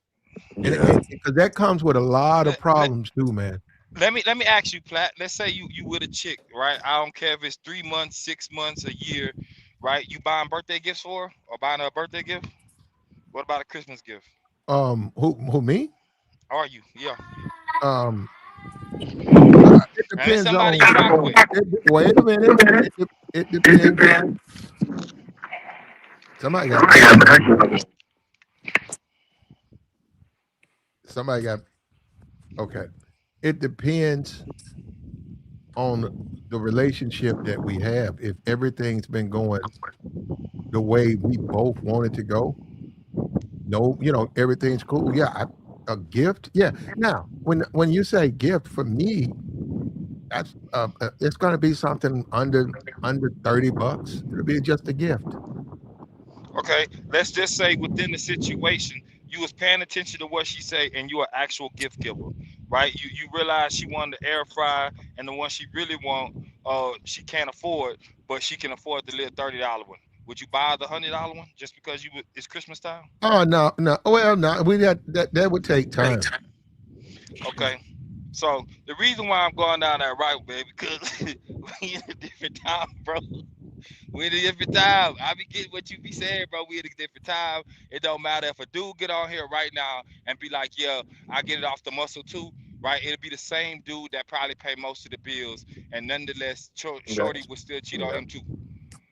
And Yeah. because that comes with a lot of let, let, problems too, man. let me ask you, Plat. Let's say you with a chick, right? I don't care if it's 3 months, 6 months, a year, right? You buying birthday gifts for her or buying her a birthday gift? What about a Christmas gift? Who me? Are you? Yeah. Um, it And it's depends somebody on. you rock with. Wait a minute. It depends. Somebody got somebody got okay. It depends on the relationship that we have. If everything's been going the way we both want it to go, no, everything's cool. Yeah, a gift. Yeah. Now, when you say gift for me, that's it's going to be something under $30. It'll be just a gift. Okay. Let's just say within the situation, you was paying attention to what she say, and you an actual gift giver, right? You realize she wanted the air fryer, and the one she really want, she can't afford, but she can afford the little $30 one. Would you buy the $100 one just because it's Christmas time? Oh no, no. Well, no. We got that would take time. Okay. So the reason why I'm going down that route, baby, because we in a different time, bro. We in a different time. I be getting what you be saying, bro. We in a different time. It don't matter if a dude get on here right now and be like, yeah, I get it off the muscle too, right? It'll be the same dude that probably pay most of the bills, and nonetheless, Shorty Gotcha. would still cheat on Yeah. him too.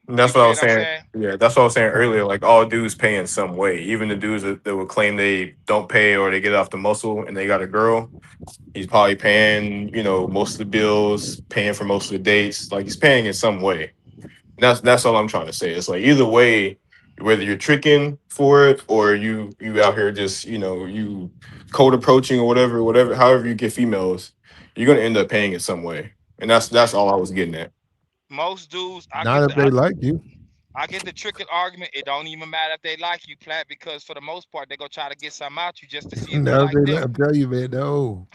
And You that's what I feel was what I'm saying. saying? Yeah, that's what I was saying earlier. Like all dudes pay in some way. Even the dudes that would claim they don't pay or they get off the muscle and they got a girl, he's probably paying, most of the bills, paying for most of the dates. Like he's paying in some way. That's all I'm trying to say. It's like either way, whether you're tricking for it or you out here just, you cold approaching or whatever, however you get females, you're gonna end up paying in some way. And that's all I was getting at. Most dudes, Not if they like you. I get the tricking argument. It don't even matter if they like you, Plat, because for the most part, they gonna try to get something out you just to see if you Not if like they them. like. I'm telling you, man. No,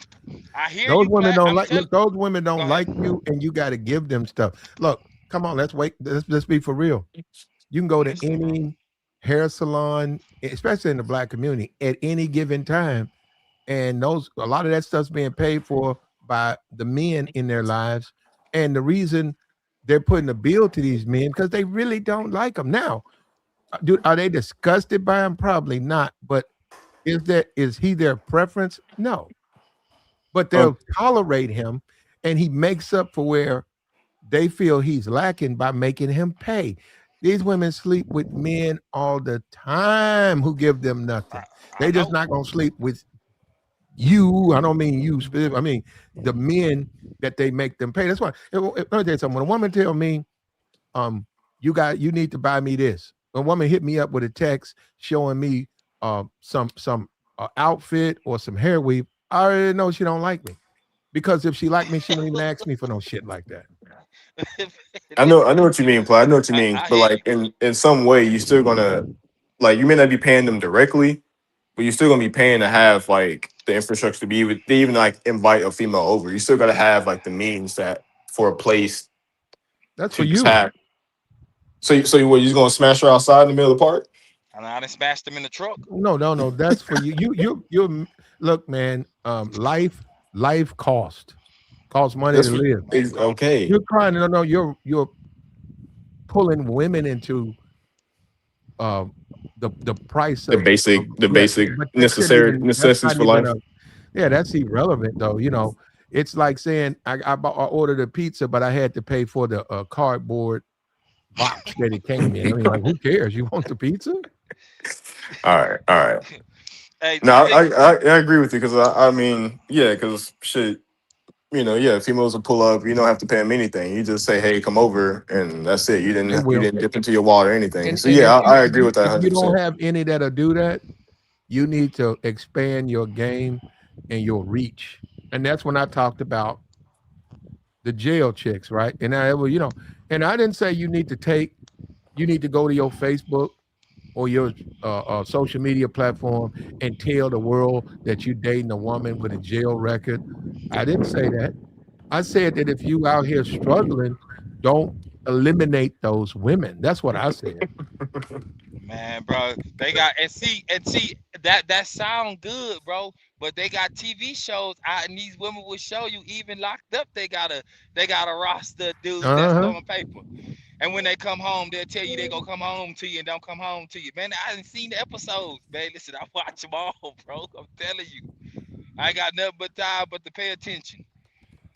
I hear those you, women Plat. don't I'm like. telling. Look, those women Go don't ahead. like you, and you got to give them stuff. Look, come on. Let's wait. Let's be for real. You can I'm go to listening, bro. any hair salon, especially in the black community, at any given time, and those a lot of that stuff's being paid for by the men in their lives, and the reason they're putting a bill to these men because they really don't like them. Now, dude, are they disgusted by him? Probably not. But is he their preference? No. But Um, they'll tolerate him, and he makes up for where they feel he's lacking by making him pay. These women sleep with men all the time who give them I, nothing. I They just know. not gonna sleep with you. I don't mean you specific. I mean the men that they make them pay. That's why. Let me tell you something. When a woman tell me, you need to buy me this. A woman hit me up with a text showing me some outfit or some hair weave. I already know she don't like me because if she liked me, she wouldn't even ask me for no shit like that. I know what you mean, Ply. I know what you mean. I But hear you. like in some way, you still gonna like you may not be paying them directly, but you're still gonna be paying to have like the infrastructure to be with they even like invite a female over. You still gotta have like the means that for a place That's for to just you. have. So you what, you just gonna smash her outside in the middle of the park? And I done smashed them in the truck. No, no, no. That's for you. You look, man. Life costs money That's to what live. is okay. You're trying to no. You're pulling women into um the price of The yeah. basic But that shouldn't necessary even. That's necessities not for even life. a. Yeah, that's irrelevant though. It's like saying I ordered a pizza, but I had to pay for the cardboard box that it came in. I mean, like, who cares? You want the pizza? All right. Hey, No, I think I agree with you because I mean, yeah, because shit, yeah, females will pull up. You don't have to pay them anything. You just say, "Hey, come over," and that's it. They You will. didn't dip into your wallet or anything. And So and yeah, if you I if agree you with that if you don't 100%. have any that'll do that, you need to expand your game and your reach. And that's when I talked about the jail chicks, right? And I well, and I didn't say you need to go to your Facebook or your social media platform and tell the world that you're dating a woman with a jail record. I didn't say that. I said that if you out here struggling, don't eliminate those women. That's what I said. man, bro, they got and see that sound good, bro. But they got TV shows out, and these women will show you even locked up. They got a roster of dudes that's Uh-huh. on paper. And when they come home, they'll tell you they gonna come home to you and don't come home to you. Man, I haven't seen the episodes, man. Listen, I watch them all, bro. I'm telling you, I ain't got nothing but time but to pay attention.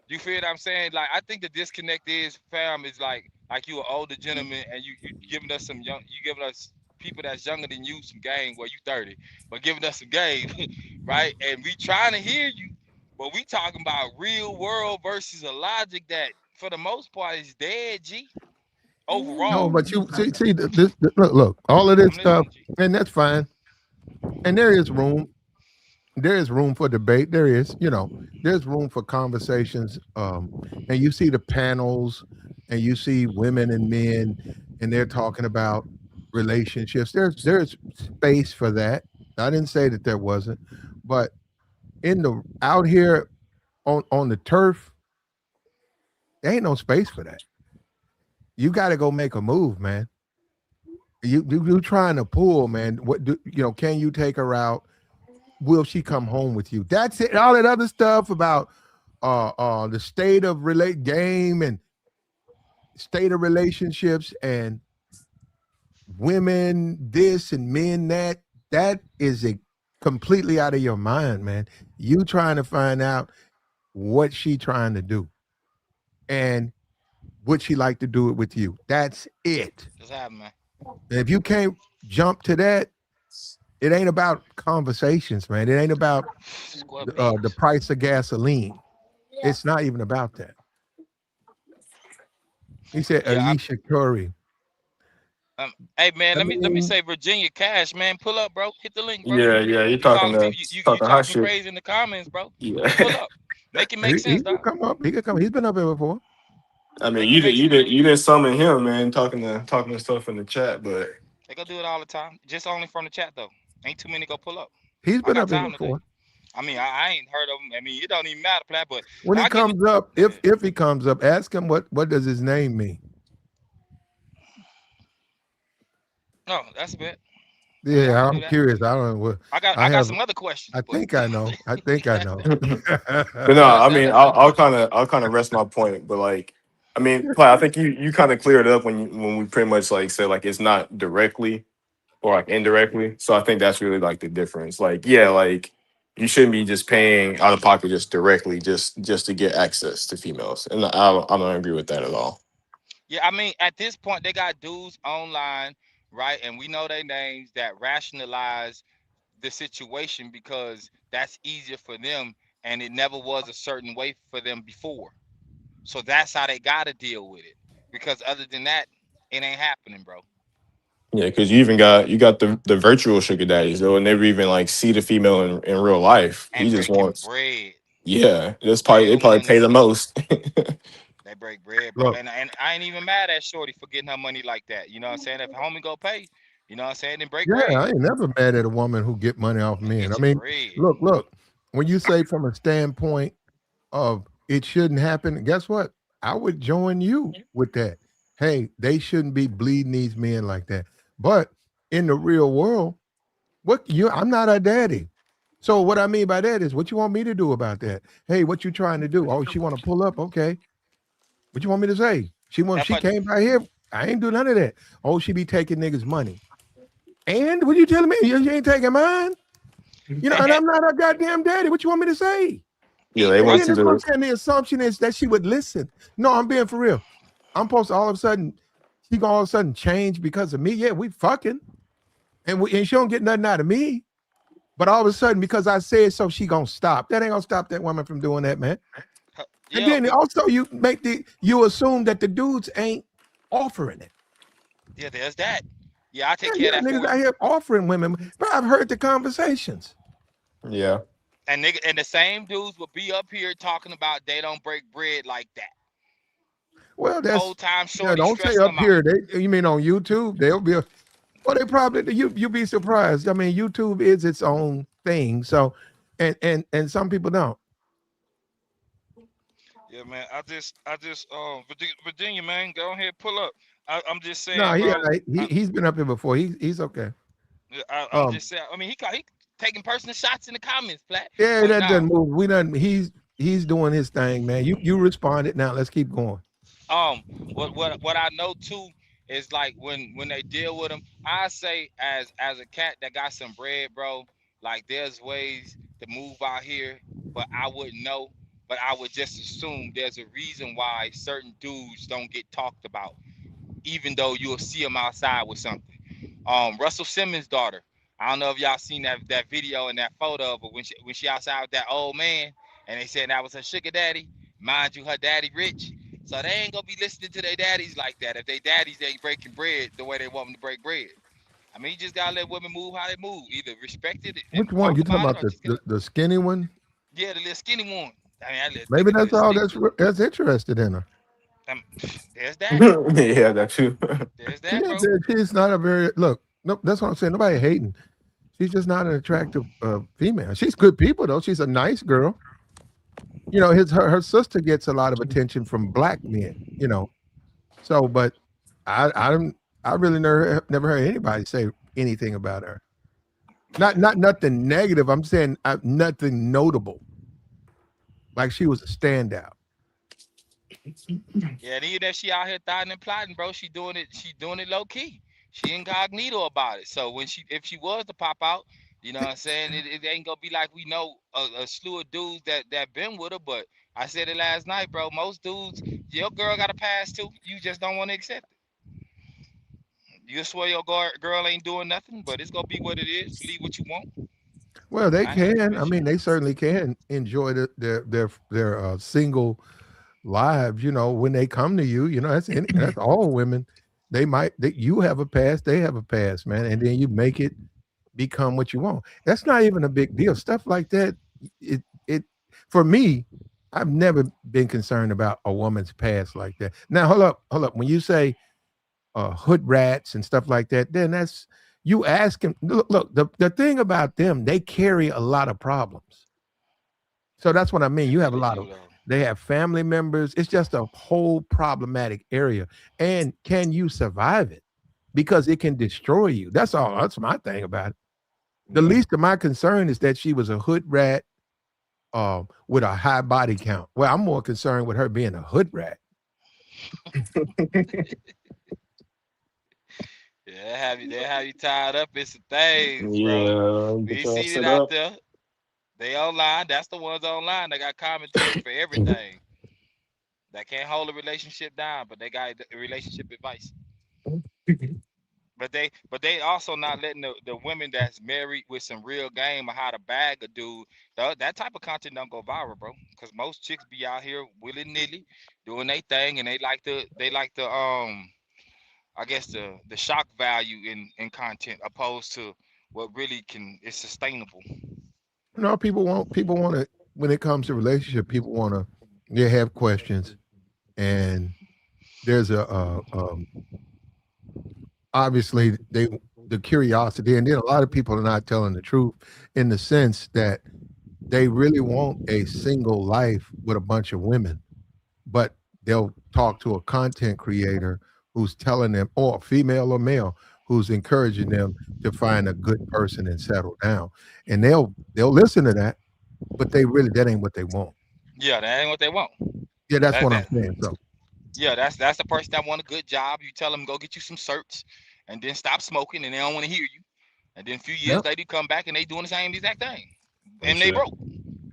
You feel what I'm saying? Like I think the disconnect is, fam, is like you an older gentleman and you giving us you giving us people that's younger than you some game. Well, you 30, but giving us some game, right? And we trying to hear you, but we talking about real world versus a logic that for the most part is dead. G No, overall, but you see look, all of this I'm stuff, listening. G. and that's fine. And there is room for debate. There's room for conversations. And you see the panels, and you see women and men, and they're talking about relationships. There's space for that. I didn't say that there wasn't, but in the out here on the turf, there ain't no space for that. You got to go make a move, man. You trying to pull, man. Can you take her out? Will she come home with you? That's it. All that other stuff about the state of relate game and state of relationships and women this and men that, that is a completely out of your mind, man. You trying to find out what she trying to do. And would she like to do it with you? That's it. Just happen, man. And if you can't jump to that, it ain't about conversations, man. It ain't about Square the pegs. price of gasoline. It's not even about that. He said Yeah. Alicia Curry. Hey man, I let me mean, say Virginia Cash, man. Pull up, bro. Hit the link, bro. Yeah, yeah, you You talking talking to you talking hot talking shit. crazy in the comments, bro. Pull Yeah. up. Make it make he sense, could dog. come up. He could come. He's been up here before. I mean, Make it make sense. you didn't summon him, man. Talking to stuff in the chat, but They go do it all the time. Just only from the chat though. Ain't too many go pull up. He's I been got up here time today. before. I mean, I ain't heard of him. I mean, it don't even matter, Plat, but When he I give it. comes up, Go ahead. if he comes up, ask him what does his name mean. No, that's a bit. I mean, I Yeah, can do I'm that. curious. I don't know what I I got have. some other questions, I but think I know. I think I know. but no, that, I that mean, that's a good question. I'll kind of rest my point, but like, I mean, Pla, I think you kind of cleared it up when we pretty much like said like it's not directly or like indirectly. So I think that's really like the difference. Like, yeah, like you shouldn't be just paying out of pocket just directly just to get access to females, and I don't agree with that at all. Yeah, I mean, at this point, they got dudes online, right? And we know their names that rationalize the situation because that's easier for them, and it never was a certain way for them before. So that's how they got to deal with it. Because other than that, it ain't happening, bro. Yeah, because you got the virtual sugar daddies. They'll never even like see the female in real life. He And just breaking wants, bread, yeah. That's probably they real probably pay money. the most. They break bread, bro. Look, And I ain't even mad at Shorty for getting her money like that. You know what I'm saying? If homie go pay, you know what I'm saying? Then break yeah, bread I ain't never mad at a woman who get money off and men. I get your mean, bread. look. When you say from a standpoint of it shouldn't happen, guess what? I would join you with that. Hey, they shouldn't be bleeding these men like that. But in the real world, I'm not a daddy. So what I mean by that is what you want me to do about that? Hey, what you trying to do? Oh, she want to pull up. Okay. What you want me to say? That She part, came by here. I ain't do none of that. Oh, she be taking niggas' money. And what you telling me? You ain't taking mine? You know, and and I'm not a goddamn daddy. What you want me to say? Yeah, they And want then you if I'm to. saying the assumption is that she would listen. No, I'm being for real. I'm supposed to all of a sudden, she gonna all of a sudden change because of me. Yeah, we fucking. And she don't get nothing out of me. But all of a sudden, because I said so, she gonna stop. That ain't gonna stop that woman from doing that, man. And yeah, then also you assume that the dudes ain't offering it. yeah, there's that. Yeah, I take Yeah, care of yeah, that niggas for out you. here offering women, but I've heard the conversations. Yeah, And nigga, and the same dudes will be up here talking about they don't break bread like that. Well, Whole that's time yeah. Shorty Don't say stressing up them out. here. You mean on YouTube? They'll be. Well, they probably you be surprised. I mean, YouTube is its own thing. So, and some people don't. Yeah, man. Virginia, man, go ahead, pull up. I'm just No, saying, bro. he's been up here before. He's okay. I'm Um, just saying. I mean, he taking personal shots in the comments, flat. yeah, But that nah. doesn't move. We done. He's doing his thing, man. You responded. Now let's keep going. Um, what I know too is like when they deal with them, I say as a cat that got some bread, bro. Like there's ways to move out here, but I wouldn't know. But I would just assume there's a reason why certain dudes don't get talked about, even though you'll see them outside with something. Russell Simmons' daughter. I don't know if y'all seen that video and that photo of her when she outside with that old man, and they said that was her sugar daddy. Mind you, her daddy rich, so they ain't gonna be listening to their daddies like that. If they daddies ain't breaking bread the way they want them to break bread, I mean, you just gotta let women move how they move. Either respect it and Which one? talk You talking about it, about or just get the skinny one? yeah, the little skinny one. I mean, that little Maybe thick that's little all stick. that's interested in her. Um, there's that. yeah, that too. There's She that, ain't, bro. she's not a very look. Nope, that's what I'm saying. Nobody hating. She's just not an attractive female. She's good people though. She's a nice girl. You know, her sister gets a lot of attention from black men. You know, so but I don't. I really never heard anybody say anything about her. Yeah. Not nothing negative. I'm saying nothing notable. Like she was a standout. Yeah, and even if she out here thotting and plotting, bro, she doing it. She doing it low key. She incognito about it. So when if she was to pop out, you know what I'm saying, it ain't gonna be like we know a slew of dudes that been with her, but I said it last night, bro. Most dudes, your girl got a pass too. You just don't want to accept it. You swear your girl ain't doing nothing, but it's gonna be what it is. Believe what you want. Well, they I ain't in a can. I mean, relationship. they certainly can enjoy their single lives. When they come to you, that's all women. You have a past, they have a past, man, and then you make it become what you want. That's not even a big deal. Stuff like that, it for me, I've never been concerned about a woman's past like that. Now, hold up. When you say hood rats and stuff like that, then that's you ask him. Look, the thing about them, they carry a lot of problems. So that's what I mean. They You have a really lot do of though. they have family members. It's just a whole problematic area. And can you survive it? Because it can destroy you. That's all. That's my thing about it. The Yeah. least of my concern is that she was a hood rat with a high body count. Well, I'm more concerned with her being a hood rat. Yeah, they have you tied up in some things, bro. Yeah, get We y'all seen it set out up. there. They online. That's the ones online. They got commentary for everything. That can't hold a relationship down, but they got relationship advice. But they also not letting the women that's married with some real game or how to bag a dude. That type of content don't go viral, bro. Because most chicks be out here willy nilly doing their thing, and they like the I guess the shock value in content opposed to what really can is sustainable. People want to when it comes to relationship, people want to they have questions and there's obviously the curiosity and then a lot of people are not telling the truth in the sense that they really want a single life with a bunch of women, but they'll talk to a content creator who's telling them, or female or male, who's encouraging them to find a good person and settle down. And they'll listen to that, but they really that ain't what they want. Yeah, that ain't what they want. Yeah, that's That what I'm that saying. So yeah, that's the person that want a good job. You tell them go get you some certs, and then stop smoking, and they don't want to hear you. And then a few yeah, years later, you come back and they doing the same exact thing, That's and they it. broke.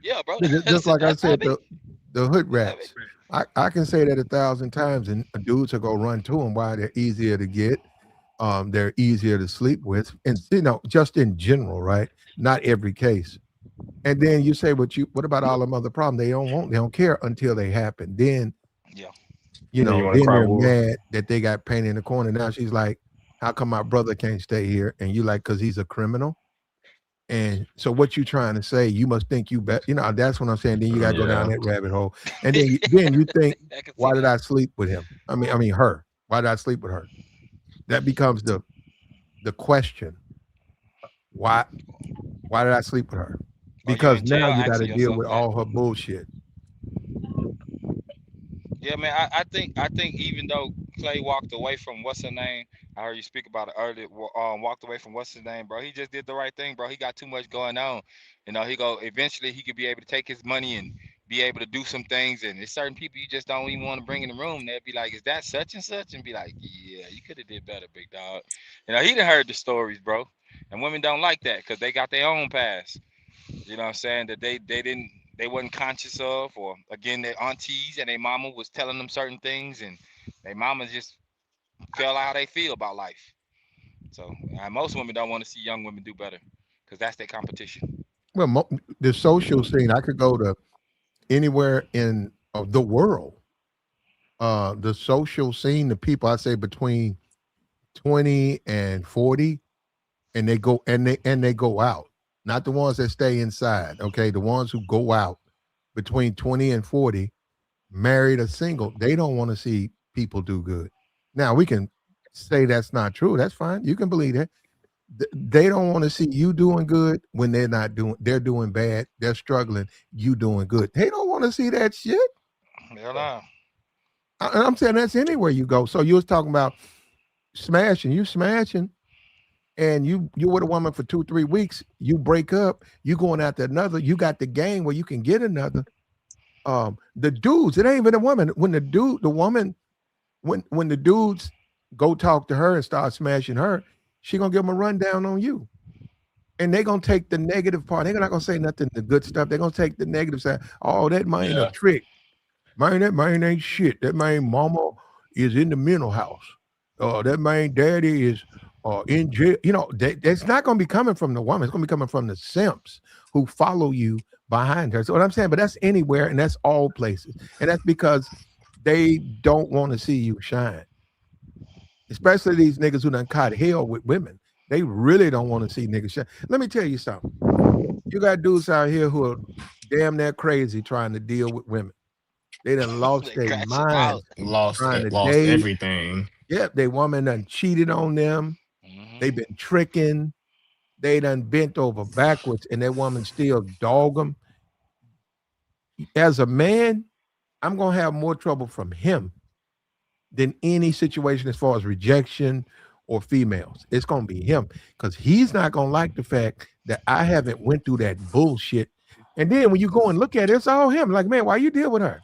Yeah, bro. just like I That's how it said, be. the hood Yeah, rats. I can say that 1,000 times, and dudes will go run to them. Why? They're easier to get. They're easier to sleep with, and just in general, right? Not every case. And then you say, "But what about all them other problems? They don't care until they happen. Then yeah, Then you want to then cry they're wolf. mad that they got painted in the corner. Now she's like, how come my brother can't stay here? And you like, because he's a criminal. And so what you trying to say? You must think you bet. That's what I'm saying. Then you got to go down Yeah. that rabbit hole, and then you think, I can see why did that. I sleep with him? I mean her. Why did I sleep with her? That becomes the question. Why why did I sleep with her? Are you Because in now jail you got to asking deal yourself with that? all her bullshit. Yeah, man. I think even though Clay walked away from what's her name, I heard you speak about it earlier. Walked away from what's his name, bro. He just did the right thing, bro. He got too much going on. He go eventually he could be able to take his money and be able to do some things. And there's certain people you just don't even want to bring in the room. They'd be like, "Is that such and such?" And be like, "Yeah, you could have did better, big dog." He done heard the stories, bro. And women don't like that because they got their own past. You know what I'm saying? That they wasn't conscious of, or again their aunties and their mama was telling them certain things, and their mama just felt how they feel about life. So most women don't want to see young women do better because that's their competition. Well, the social scene. I could go to anywhere in the world. The social scene, the people I say between 20 and 40, and they go out. Not the ones that stay inside, okay? The ones who go out between 20 and 40, married or single, they don't want to see people do good. Now, we can say that's not true. That's fine. You can believe that. They don't want to see you doing good when they're doing bad, they're struggling, you doing good. They don't want to see that shit. Hell no. I'm saying that's anywhere you go. So you was talking about smashing, and you with a woman for 2 3 weeks, you break up, you going after another, you got the game where you can get another. The dudes, it ain't even a woman. When the woman, when the dudes go talk to her and start smashing her, she gonna give them a rundown on you. and they're gonna take the negative part. They're not gonna say nothing the good stuff. They're gonna take the negative side. Oh, that man a Yeah. trick. Man, that man ain't shit. That man mama is in the mental house. That man daddy is in jail. You know, that's not gonna be coming from the woman. It's gonna be coming from the simps who follow you behind her. So what I'm saying, but that's anywhere and that's all places. And that's because they don't want to see you shine. Especially these niggas who done caught hell with women. They really don't want to see niggas shine. Let me tell you something. You got dudes out here who are damn near crazy trying to deal with women. They done lost They their crashing out. minds Lost trying it, to lost date. everything. Yep, they woman done cheated on them. They Hmm. been tricking. They done bent over backwards, and that woman still dog them. As a man, I'm gonna have more trouble from him than any situation as far as rejection or females. It's gonna be him because he's not gonna like the fact that I haven't went through that bullshit. And then when you go and look at it, it's all him. Like, man, why you deal with her?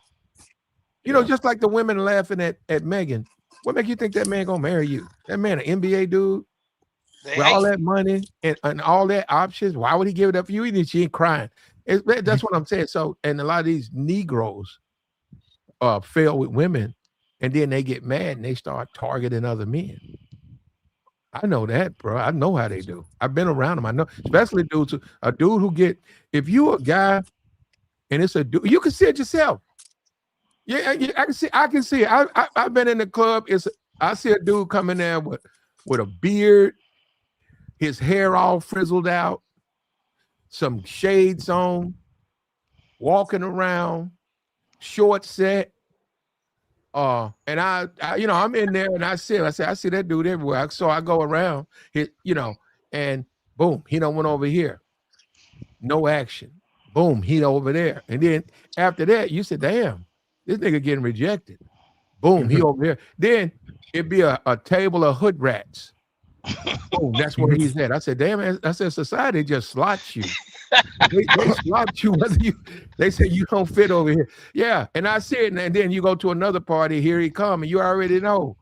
You know, Yeah. just like the women laughing at Megan. What make you think that man gonna marry you? That man, an NBA dude They with all hate. that money and all that options. Why would he give it up for you? Even she ain't crying. That's what I'm saying. So, and a lot of these Negroes fail with women, and then they get mad and they start targeting other men. I know that, bro. I know how they do. I've been around them. I know, especially dudes. A dude who get if you a guy and it's a dude, you can see it yourself. Yeah, I can see. I can see it. I've been in the club. I see a dude coming there with a beard, his hair all frizzled out, some shades on, walking around, short set. And I'm in there and I see that dude everywhere. So I go around, and boom, he don't went over here. No action. Boom, he over there. And then after that, you said, damn, this nigga getting rejected. Boom, he over here. Then it'd be a table of hood rats. Boom, that's where he's at. I said, damn, man. I said, society just slots you. They slot you whether you they say you don't fit over here. Yeah. And I see it, and then you go to another party, here he come, and you already know.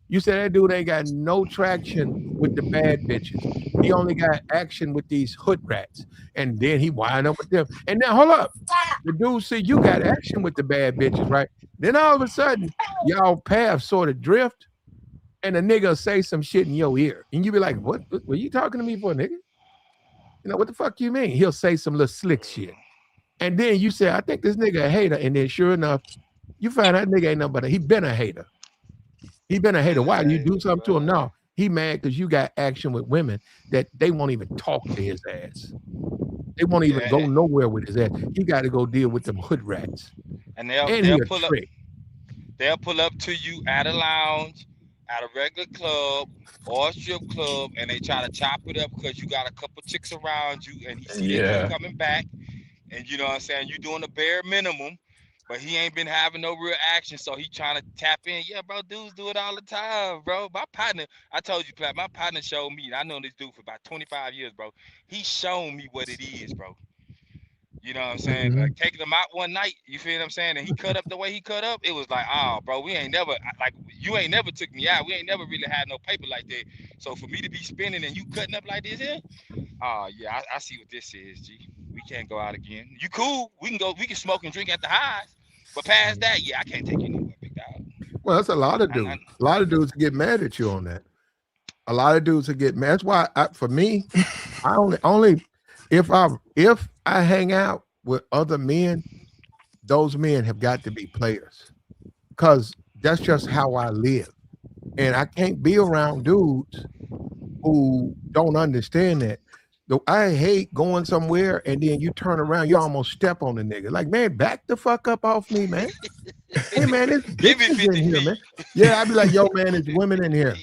You said that dude ain't got no traction with the bad bitches. He only got action with these hood rats. And then he wind up with them. And now hold up. The dude see you got action with the bad bitches, right? Then all of a sudden, y'all paths sort of drift, and a nigga say some shit in your ear. And you be like, what were you talking to me for, nigga? You know, what the fuck you mean? He'll say some little slick shit. And then you say, I think this nigga a hater. And then sure enough, you find that nigga ain't nothing but he been a hater. He been a hater. Why? Do you do something to him? No. He mad because you got action with women that they won't even talk to his ass. They won't even Yeah, go nowhere with his ass. He got to go deal with them hood rats. and And he they'll a pull up. trick. They'll pull up to you at a lounge, at a regular club or a strip club, and they try to chop it up because you got a couple chicks around you, and he see that you Yeah. coming back, and you know what I'm saying, you doing the bare minimum, but he ain't been having no real action, so he trying to tap in. Yeah, bro, dudes do it all the time, bro. My partner, I told you, Clap, my partner showed me. I know this dude for about 25 years, bro. He shown me what it is, bro. You know what I'm saying? Mhm. Like taking him out one night, you feel what I'm saying? And he cut up the way he cut up. It was like, oh, bro, we ain't never like you ain't never took me out. We ain't never really had no paper like that. So for me to be spinning and you cutting up like this here, oh yeah, I see what this is, G. We can't go out again. You cool? We can go. We can smoke and drink at the highs, but past that, yeah, I can't take you nowhere, big dog. Well, that's a lot of I, dudes. A lot of dudes get mad at you on that. A lot of dudes that get mad. That's why for me, I only if I hang out with other men, those men have got to be players. Because that's just how I live. And I can't be around dudes who don't understand that. Though I hate going somewhere and then you turn around, you almost step on the nigga. Like, man, back the fuck up off me, man. Hey man, it's give me bitches in 50 here, feet. man. Yeah, I'd be like, yo, man, it's women in here.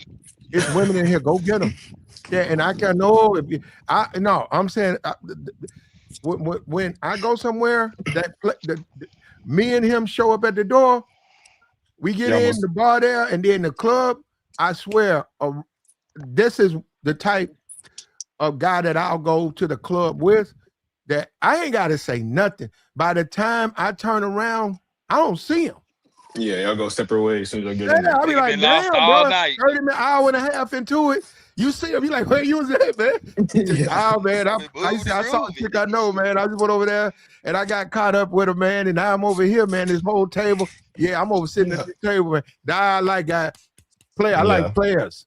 It's women in here. Go get them. Yeah, and I can know if you, I no, I'm saying when I go somewhere me and him show up at the door, we get You in almost the bar there, and then the club. I swear, this is the type of guy that I'll go to the club with. That I ain't got to say nothing. By the time I turn around, I don't see him. yeah, y'all go separate ways as soon as I get Yeah, in there. I'll be Nigga like, been lost damn, all bro, night. 30 minutes, hour and a half into it. You see him, you like, where you was at, man? He said, Yeah. oh man, Moving and I saw a grooving. chick I know, man. I just went over there and I got caught up with her, man. And now I'm over here, man. This whole table. Yeah, I'm over sitting at Yeah. this table, man. Now I like I like Yeah. players.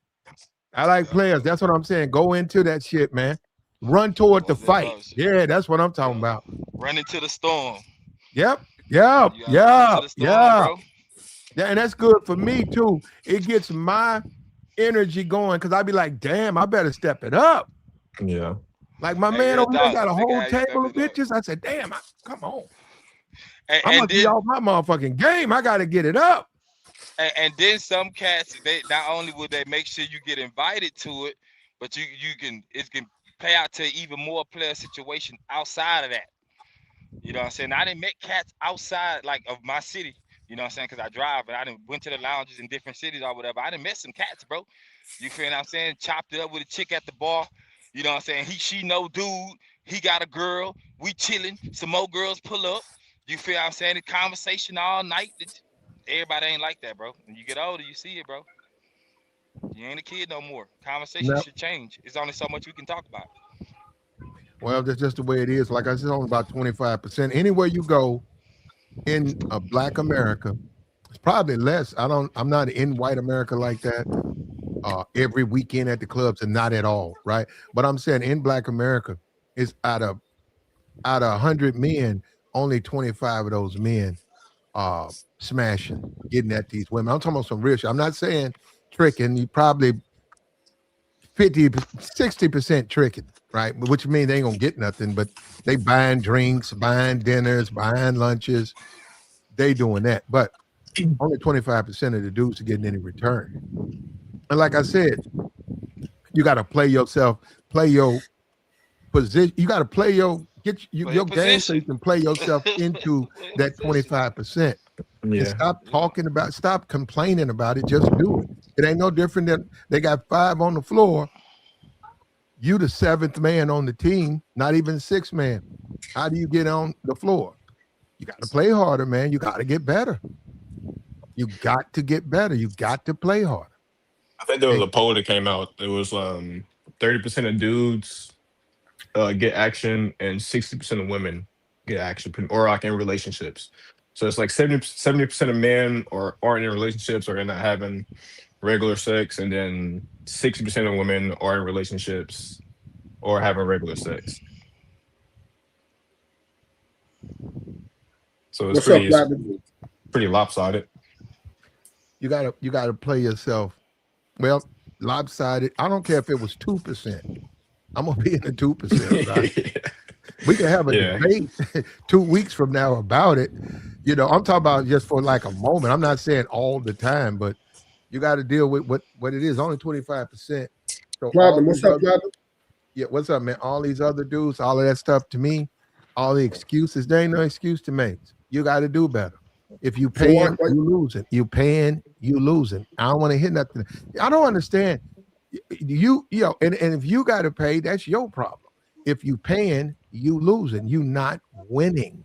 I like Yeah, players. That's what I'm saying. Go into that shit, man. Run toward the was that fight. Yeah, that's what I'm talking yeah. about. Run into the storm. Yep. Yep. You gotta run into Yep. the storm, Yeah. bro. Yeah, and that's good for me too. It gets my energy going because I'd be like, damn, I better step it up. Yeah. Like my Hey, man real over there talk. got a They can whole have you step table of it up. bitches. I said, damn, come on. And, I and must be then off my motherfucking game. I got to get it up. and then some cats, they not only will they make sure you get invited to it, but you can it can play out to even more player situation outside of that. You know what I'm saying? I didn't met cats outside like of my city. You know what I'm saying? Because I drive and I didn't went to the lounges in different cities or whatever. I didn't met some cats, bro. You feel what I'm saying? Chopped it up with a chick at the bar. You know what I'm saying? She no dude. He got a girl. We chilling. Some more girls pull up. You feel what I'm saying? The conversation all night. Everybody ain't like that, bro. When you get older, you see it, bro. You ain't a kid no more. Conversation No, should change. It's only so much we can talk about. well, that's just the way it is. Like I said, only about 25%. Anywhere you go in a black America, it's probably less. I'm not in white America like that. Every weekend at the clubs and not at all, right? But I'm saying in black America, it's out of 100 men, only 25 of those men smashing, getting at these women. I'm talking about some real shit. I'm not saying tricking. You probably 50, 60% tricking, right? Which means they ain't gonna get nothing, but they buying drinks, buying dinners, buying lunches. They doing that. But only 25% of the dudes are getting any return. And like I said, you got to play yourself, play your position. You got to play Play your your game so you position. can play yourself into Play your that position. 25%. And Yeah. Yeah. stop complaining about it. Just do it. It ain't no different than they got five on the floor. You the seventh man on the team, not even sixth man. How do you get on the floor? You got to play harder, man. You got to get better. You got to get better. You got to play harder. I think there was And a poll that came out. It was 30% of dudes get action and 60% of women get action or like in relationships. So it's like 70% of men aren't in relationships or they're not having regular sex, and then 60% of women are in relationships or having regular sex. So What's up, it's Platinum? pretty lopsided. you gotta play yourself. Well, lopsided. I don't care if it was 2%. I'm gonna be in the 2%, right? We can have a Yeah. debate 2 weeks from now about it. I'm talking about just for like a moment. I'm not saying all the time, but you got to deal with what it is. Only 25%. So all Platinum, these what's up, other Platinum? yeah, what's up, man? All these other dudes, all of that stuff to me, all the excuses, there ain't no excuse to make. You got to do better. If you So paying, you losing. You paying, you losing. I don't want to hit nothing. I don't understand. And if you got to pay, that's your problem. If you paying, you losing. You not winning.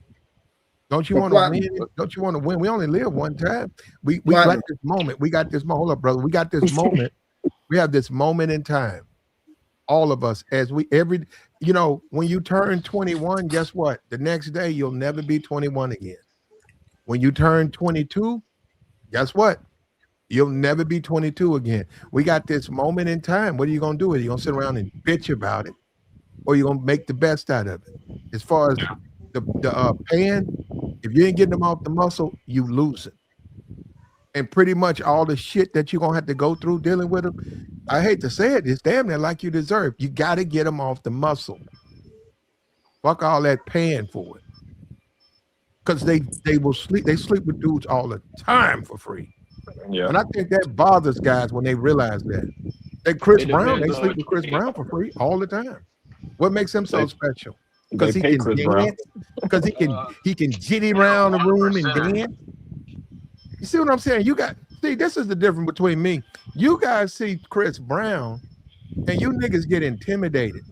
Don't you so want to Platinum, win? Don't you want to win? We only live one time. We got Platinum. this moment. We got this moment. Hold up, brother. We got this moment. We have this moment in time. All of us, as we when you turn 21, guess what? The next day you'll never be 21 again. When you turn 22, guess what? You'll never be 22 again. We got this moment in time. What are you gonna do with it? You gonna sit around and bitch about it, or you gonna make the best out of it? As far as Yeah. the pain, if you ain't getting them off the muscle, you lose it. And pretty much all the shit that you're gonna have to go through dealing with them, I hate to say it, it's damn near like you deserve. You got to get them off the muscle. Fuck all that paying for it. Because they will sleep. They sleep with dudes all the time for free. Yeah. And I think that bothers guys when they realize that. That Chris It Brown, depends they on sleep with Chris Brown for free all the time. What makes him so they special? they Because he pay can Chris Brown. dance, because he can jitty around the room and dance. You see what I'm saying? This is the difference between me. You guys see Chris Brown and you niggas get intimidated.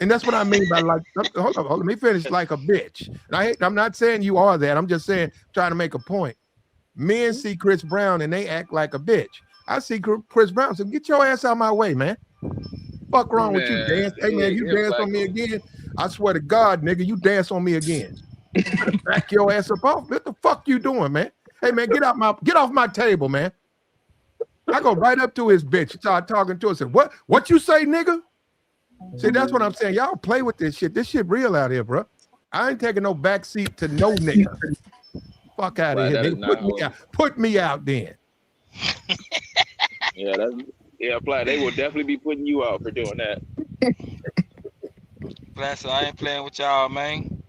And that's what I mean by like, hold on, let me finish like a bitch. And I'm not saying you are that. I'm just saying, trying to make a point. Men see Chris Brown and they act like a bitch. I see Chris Brown. So get your ass out of my way, man. Fuck wrong with you, Man, dance? Hey man, you dance on me again. I swear to God, nigga, you dance on me again. Back your ass up off. What the fuck you doing, man? Hey man, get off my table, man. I go right up to his bitch, start talking to her. Said, what you say, nigga? See, that's what I'm saying. Y'all play with this shit. This shit real out here, bro. I ain't taking no backseat to no nigga. Fuck out of here, nigga. Put me out then. Flat. They will definitely be putting you out for doing that. Flat, so I ain't playing with y'all, man.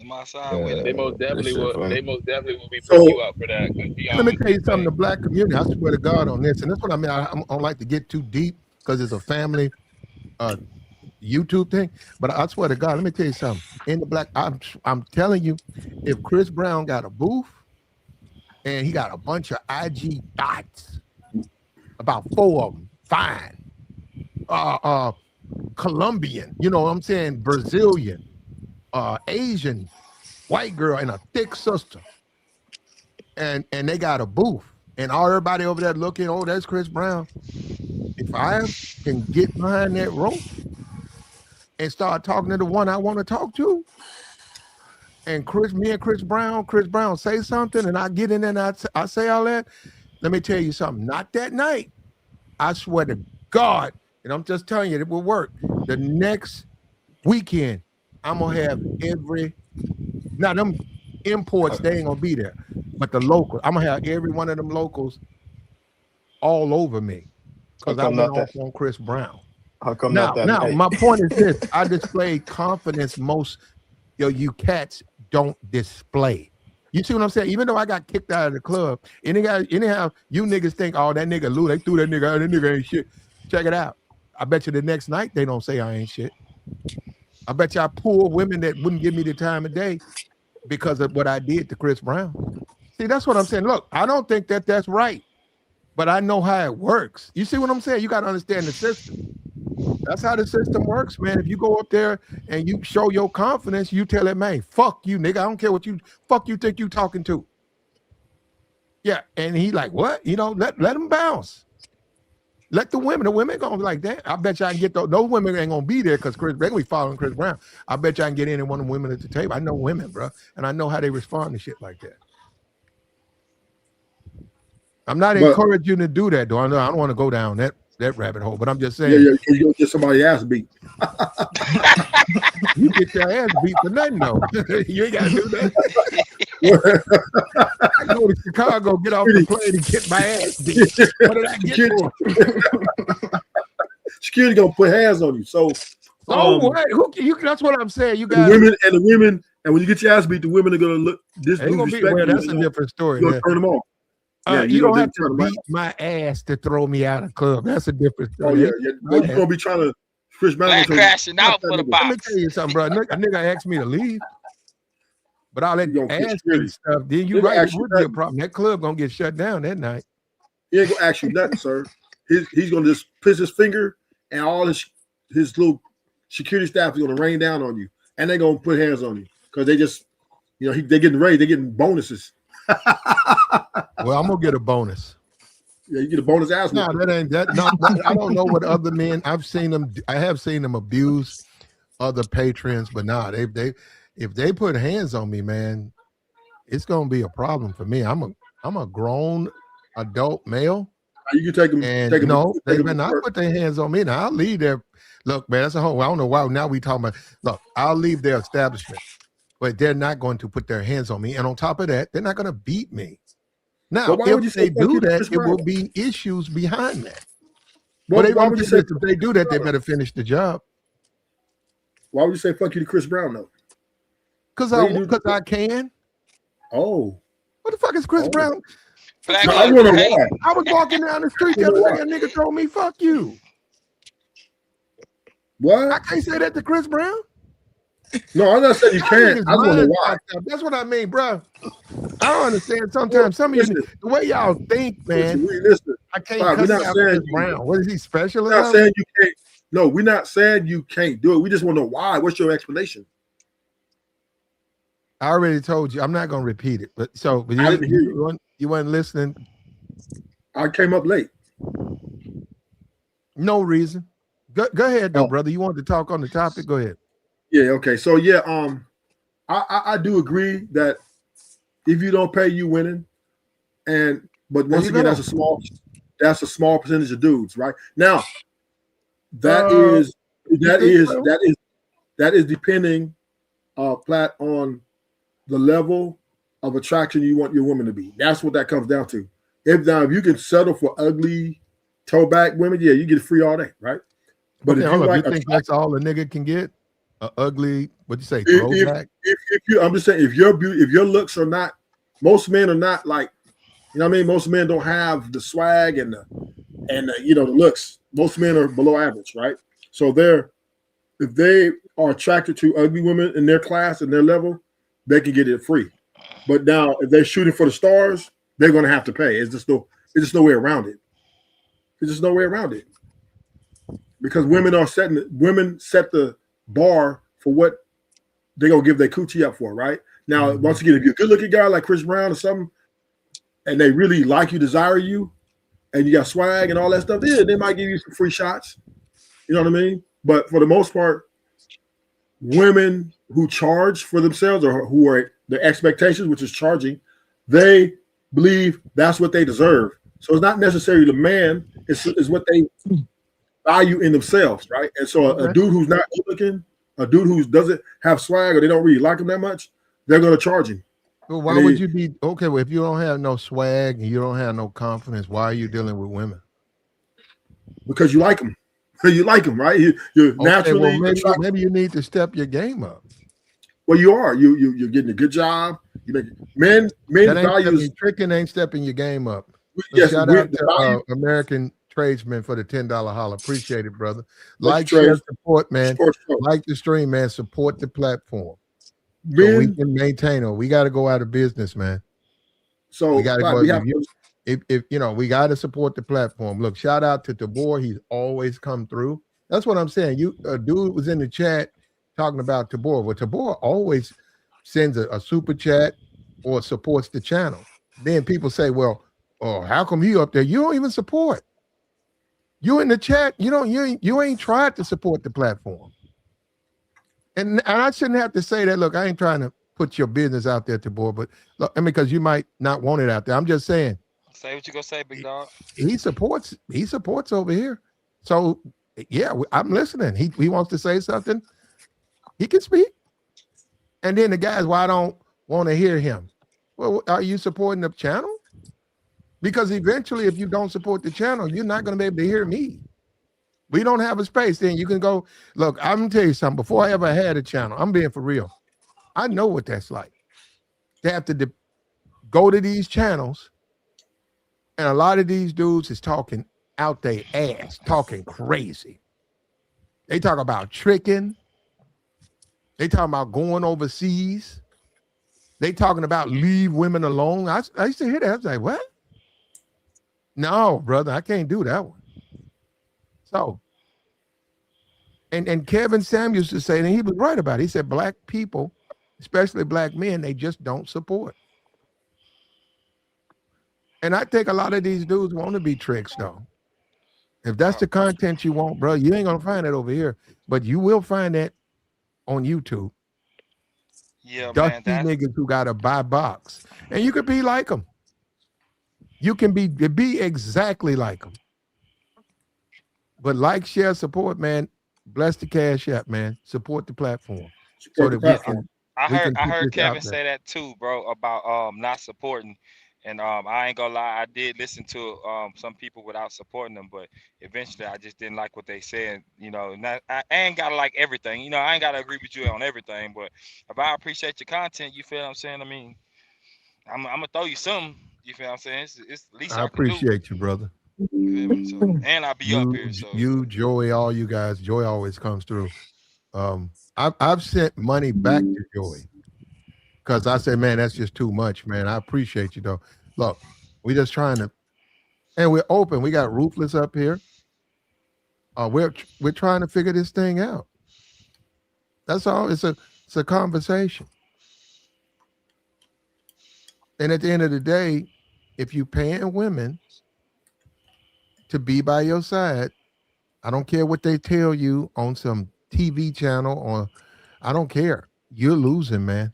I'm outside with it. They most definitely will. funny. They most definitely will be putting you out for that. Let me tell you something. The black community, I swear to God on this, and that's what I mean. I don't like to get too deep because it's a family YouTube thing. But I swear to God, let me tell you something. In the black, I'm telling you, if Chris Brown got a booth and he got a bunch of IG dots, about 4 of them, fine. Colombian, you know what I'm saying? Brazilian, Asian, white girl, and a thick sister. And they got a booth. And everybody over there looking, oh, that's Chris Brown. If I can get behind that rope and start talking to the one I want to talk to, and me and Chris Brown say something, and I get in there and I say all that, let me tell you something. Not that night. I swear to God, and I'm just telling you, it will work. The next weekend, I'm going to have now them imports, they ain't going to be there, but the locals, I'm going to have every one of them locals all over me because I went off on Chris Brown. How come Now, not that night? my point is this. I displayed confidence most you cats don't display. You see what I'm saying? Even though I got kicked out of the club, anyhow, you niggas think, oh, that nigga Lou, they threw that nigga out, that nigga ain't shit. Check it out. I bet you the next night they don't say I ain't shit. I bet you I pull women that wouldn't give me the time of day because of what I did to Chris Brown. See, that's what I'm saying. Look, I don't think that that's right, but I know how it works. You see what I'm saying? You got to understand the system. That's how the system works, man. If you go up there and you show your confidence, you tell it, man, fuck you, nigga. I don't care what you think you talking to. Yeah, and he like, what? You know, let him bounce. Let the women gonna be like that. I bet you I can get those women ain't gonna be there because they're gonna be following Chris Brown. I bet you I can get any one of the women at the table. I know women, bro, and I know how they respond to shit like that. I'm not encouraging you to do that, though. I don't want to go down that rabbit hole, but I'm just saying. Yeah, because you'll get somebody's ass beat. You get your ass beat for nothing, though. You ain't got to do that. I go to Chicago, get off the plane, and get my ass beat. What did I get for? Security gonna put hands on you. So what? That's what I'm saying. You got the women, and when you get your ass beat, the women are gonna look disrespect. That's a different story. You're gonna turn them off. You don't have to beat my ass to throw me out of club. That's a different story. Oh yeah. You're gonna be trying to Chris Brown crashing out for the box. Let me tell you something, bro. A nigga asked me to leave, but I'll let you ask me stuff. Then you right, it would be a problem. That club gonna get shut down that night. He ain't gonna ask you nothing, sir. He's gonna just piss his finger, and all his little security staff is gonna rain down on you, and they're gonna put hands on you because they just, they're getting raised, they're getting bonuses. Well, I'm gonna get a bonus. Yeah, you get a bonus ass. No, that ain't that. No, I don't know what other men. I have seen them abuse other patrons, but if they put hands on me, man, it's gonna be a problem for me. I'm a grown adult male. You can take them, and they better not put their hands on me. Now I'll leave their look, man. That's a whole. I don't know why. Now we talking about. Look, I'll leave their establishment, but they're not going to put their hands on me. And on top of that, they're not going to beat me. Now, if they do that, it will be issues behind that. Well, why would you say if they do that, they better finish the job? Why would you say fuck you to Chris Brown though? Because I can. Oh, what the fuck is Chris Brown? I want to why. I was walking down the street the other day, a nigga told me fuck you. What? I can't say that to Chris Brown. No, I'm not saying you can't. I don't know why. That's what I mean, bro. I don't understand. Sometimes some of you, the way y'all think, man. Listen, I can't cut out Chris Brown. What is he special? We're not saying you can't. No, we're not saying you can't do it. We just want to know why. What's your explanation? I already told you. I'm not going to repeat it. But I didn't hear you weren't listening. I came up late. No reason. Go ahead though, Oh, brother. You wanted to talk on the topic? Go ahead. yeah, okay. So yeah, I do agree that if you don't pay, you winning. And but There once you again, go. that's a small percentage of dudes, right? Now that Uh, is you that think is so? that is that is depending flat on the level of attraction you want your woman to be. That's what that comes down to. If you can settle for ugly toe back women, yeah, you get free all day, right? But Okay, if hold you up. You like think that's all a nigga can get? A ugly, what you say, if throwback? if you, I'm just saying, if your looks are not, most men are not like, you know what I mean. Most men don't have the swag and the looks. Most men are below average, right? So if they are attracted to ugly women in their class and their level, they can get it free. But now if they're shooting for the stars, they're going to have to pay. It's just no way around it. There's just no way around it because women set the bar for what they're gonna give their coochie up for, right? Now, Mhm. once again, if you're a good looking guy like Chris Brown or something, and they really like you, desire you, and you got swag and all that stuff, yeah, they might give you some free shots. You know what I mean? But for the most part, women who charge for themselves or who are the expectations, which is charging, they believe that's what they deserve. So it's not necessarily the man; it's what they value in themselves, right? And so a Okay. dude who's not good looking, a dude who doesn't have swag or they don't really like him that much, they're going to charge him. Well, And why would you be okay? Well, if you don't have no swag and you don't have no confidence, why are you dealing with women? because you like them, you like them, right? You're Okay, well, naturally attracted. maybe you need to step your game up. Well, you are. You're getting a good job. You make men That ain't values. stepping tricking, ain't stepping your game up. But Yes, shout out the to value. American Tradesman for the $10 holler. Appreciate it, brother. Thank you, Like, share, Trey. support, man. Sports show. Like the stream, man. Support the platform so we Men. can maintain it. We got to go out of business, man. We So got to Platt, go. we have to. If you know, we got to support the platform. Look, shout out to Tabor. He's always come through. That's what I'm saying. You, a dude was in the chat talking about Tabor. Well, Tabor always sends a super chat or supports the channel. Then people say, well, oh, how come you up there? You don't even support. You in the chat, you ain't tried to support the platform. And I shouldn't have to say that. Look, I ain't trying to put your business out there, Tabor, but look, I mean, because you might not want it out there. I'm just saying Say what you gonna say, big he, dog. he supports over here. So yeah, I'm listening. He wants to say something. He can speak. And then the guys, well, I don't want to hear him. Well, are you supporting the channel? Because eventually, if you don't support the channel, you're not going to be able to hear me. We don't have a space. Then you can go, look, I'm going to tell you something. Before I ever had a channel, I'm being for real. I know what that's like. They have to go to these channels, and a lot of these dudes is talking out their ass, talking crazy. They talk about tricking. They talking about going overseas. They talking about leave women alone. I used to hear that. I was like, what? No, brother, I can't do that one. So, and Kevin Samuels used to say, and he was right about it. He said, black people, especially black men, they just don't support. And I think a lot of these dudes want to be tricks, though. If that's Uh, the content you want, bro, you ain't gonna find it over here, but you will find that on YouTube. yeah, man. Dusty That's niggas who got a buy box, and you could be like them. You can be exactly like them. But like, share, support, man. Bless the cash app, man. Support the platform so Support the that we platform. can I we heard can I put heard this Kevin out there. say that too, bro, about not supporting. And I ain't gonna lie, I did listen to some people without supporting them, but eventually I just didn't like what they said. You know, not, I ain't gotta like everything. You know, I ain't gotta agree with you on everything, but if I appreciate your content, you feel what I'm saying? I mean, I'm gonna throw you some. You feel what I'm saying? It's the least I I can do. appreciate you, brother. You feel me? So, and I'll be up here. So, Joey, all you guys. Joey always comes through. I've sent money back to Joey because I said, man, that's just too much, man. I appreciate you though. Look, we just trying to, and we're open. We got Ruthless up here. We're trying to figure this thing out. That's all. It's a conversation. And at the end of the day, if you paying women, to be by your side. I don't care what they tell you on some TV channel or I don't care. You're losing, man.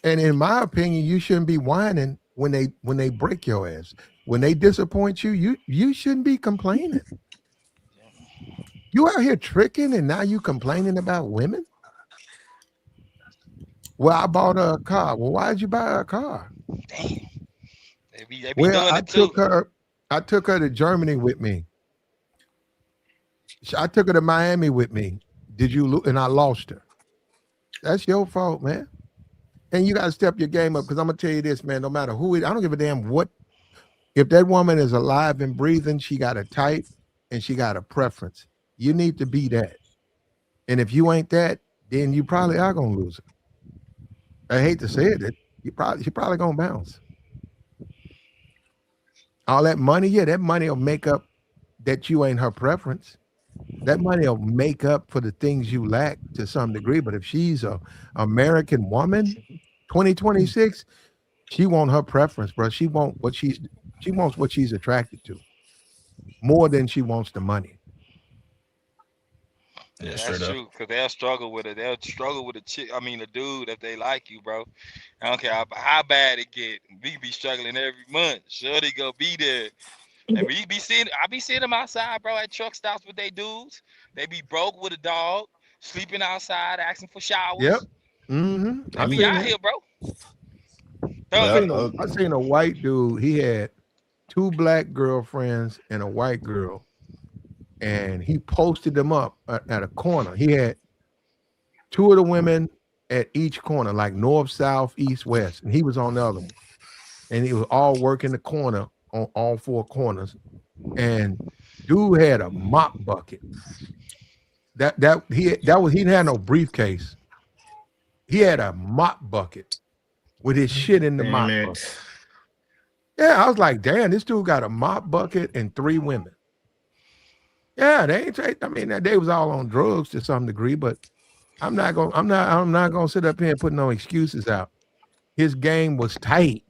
And in my opinion, you shouldn't be whining when they break your ass. When they disappoint you, you shouldn't be complaining. You out here tricking and now you complaining about women? Well, I bought her a car. Well, why did you buy her a car? Damn, they be Well, doing I it too. took her. I took her to Germany with me. I took her to Miami with me. Did you? And I lost her. That's your fault, man. And you got to step your game up because I'm gonna tell you this, man. No matter who it, I don't give a damn what. If that woman is alive and breathing, she got a type and she got a preference. You need to be that. And if you ain't that, then you probably are gonna lose her. I hate to say it, she probably gonna bounce. All that money, yeah, that money will make up that you ain't her preference. That money will make up for the things you lack to some degree. But if she's a American woman, 2026, she want her preference, bro. She wants what she's attracted to more than she wants the money. Yeah, Yeah, straight that's up. true. Cause they'll struggle with it. They'll struggle with a chick. I mean, a dude if they like you, bro. I don't care how bad it get. We be struggling every month. Shorty go be there, and we be seeing. I be seeing them outside, bro, at truck stops with they dudes. They be broke with a dog, sleeping outside, asking for Yep. showers. They I be seen out that. here, bro, I Yeah, thugging seen it. a white dude. He had two black girlfriends and a white girl, and he posted them up at a corner. He had two of the women at each corner, like north, south, east, west, and he was on the other one. And he was all working the corner on all four corners. And dude had a mop bucket. He didn't have no briefcase. He had a mop bucket with his shit in the damn mop bucket. it. Yeah, I was like, damn, this dude got a mop bucket and three women. Yeah, they ain't. I mean, they was all on drugs to some degree, but I'm not gonna sit up here and put no excuses out. His game was tight.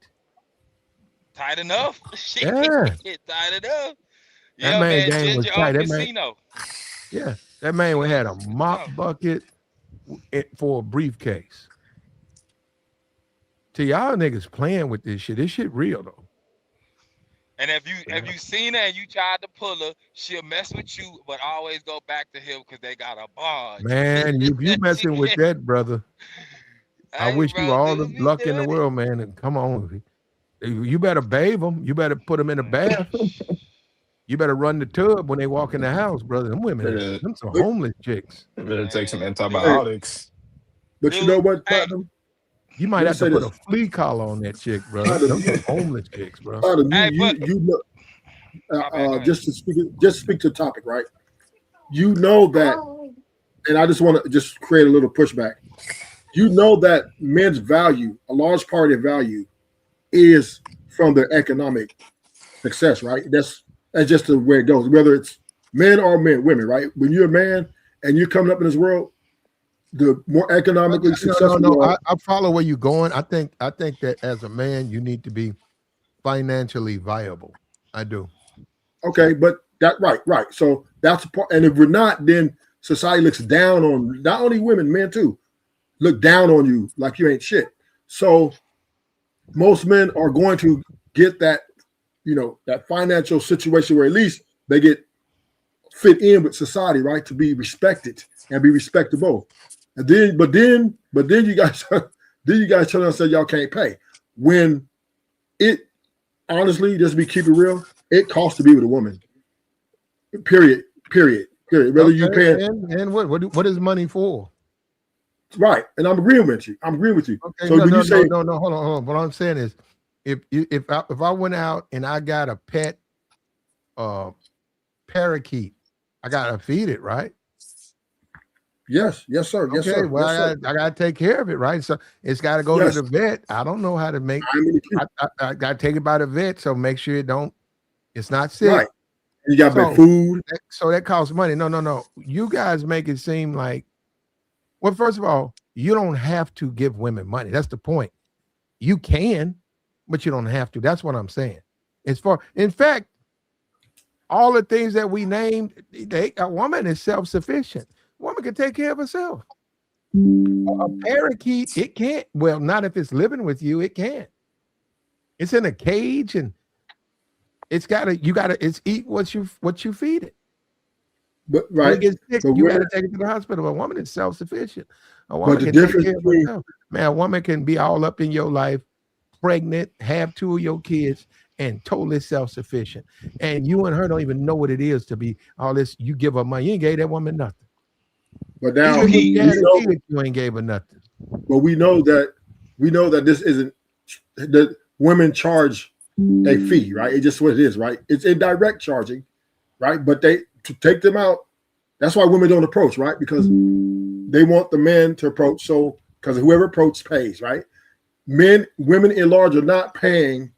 Tight enough. Shit, Yeah, tight enough. that Yeah, man man. game was Ginger tight. off casino. Yeah, that man Ginger off had a mop casino. bucket for a briefcase. To y'all niggas playing with this shit. This shit real though. And if you seen her and you tried to pull her, she'll mess with you, but always go back to him because they got a bond. Man, you She messing with can't- that, brother. I Hey, wish you bro, all the dudes be luck in the doing it. world, man. And come on, you better bathe them. You better put them in a Mm. bath. You better run the tub when they walk in the house, brother. Them women is Better, them some But, homeless chicks. better take some Man, hey, antibiotics. but you know dude, what, hey, Platinum? You might Let me have to say put this, a flea collar on that chick, bro. Platinum. Them some homeless chicks, bro. Platinum, hey, but you know, my bad. Go ahead. just to speak to the topic, right? You know that, and I just want to just create a little pushback. You know that men's value, a large part of their value, is from their economic success, right? That's just the way it goes. Whether it's women, right? When you're a man and you're coming up in this world, the more economically successful No. you are. I follow where you're going. I think that as a man, you need to be financially viable. I do. Okay, but that right. So that's a part. And if we're not, then society looks down on not only women, men too. Look down on you like you ain't shit. So most men are going to get that, that financial situation where at least they get fit in with society, right? To be respected and be respectable. And then you guys, then you guys turn around and say y'all can't pay. When it honestly, just be keep it real, it costs to be with a woman. Period. Period. Period. Whether you Okay, pay and what is money for? right, and I'm agreeing with you. I'm agreeing with you. Okay, So no, when no, you no, say no, no. Hold on, hold on. What I'm saying is, if I went out and I got a pet uh parakeet, I gotta feed it, right? yes, yes, sir, yes, Okay, sir, well, yes, sir, I gotta take care of it, right? So it's got to go to yes, the vet. I don't know how to make. I'm in the queue. I got to take it by the vet, so make sure it's not sick. Right. You got better So food. that costs money. No, no, no. You guys make it seem like, well, first of all, you don't have to give women money. That's the point. You can, but you don't have to. That's what I'm saying. In fact, all the things that we named, a woman is self-sufficient. A woman can take care of herself. A parakeet, it can't. Well, not if it's living with you, it can't. It's in a cage and it's eat what you feed it. But When it right, gets sick, but you where, got to take it to the hospital. A woman is self-sufficient. A but woman the can take difference care of between herself. Man, a woman can be all up in your life, pregnant, have 2 of your kids, and totally self-sufficient. And you and her don't even know what it is to be all this. You give her money. You ain't gave that woman nothing. but It's now some Even heat. your we know, guarantee you ain't gave her nothing. but we know that this isn't the women charge a fee, right? It's just what it is, right? It's indirect charging, right? But they to take them out. That's why women don't approach, right? Because they want the men to approach. So because whoever approaches pays, right? Women in large are not paying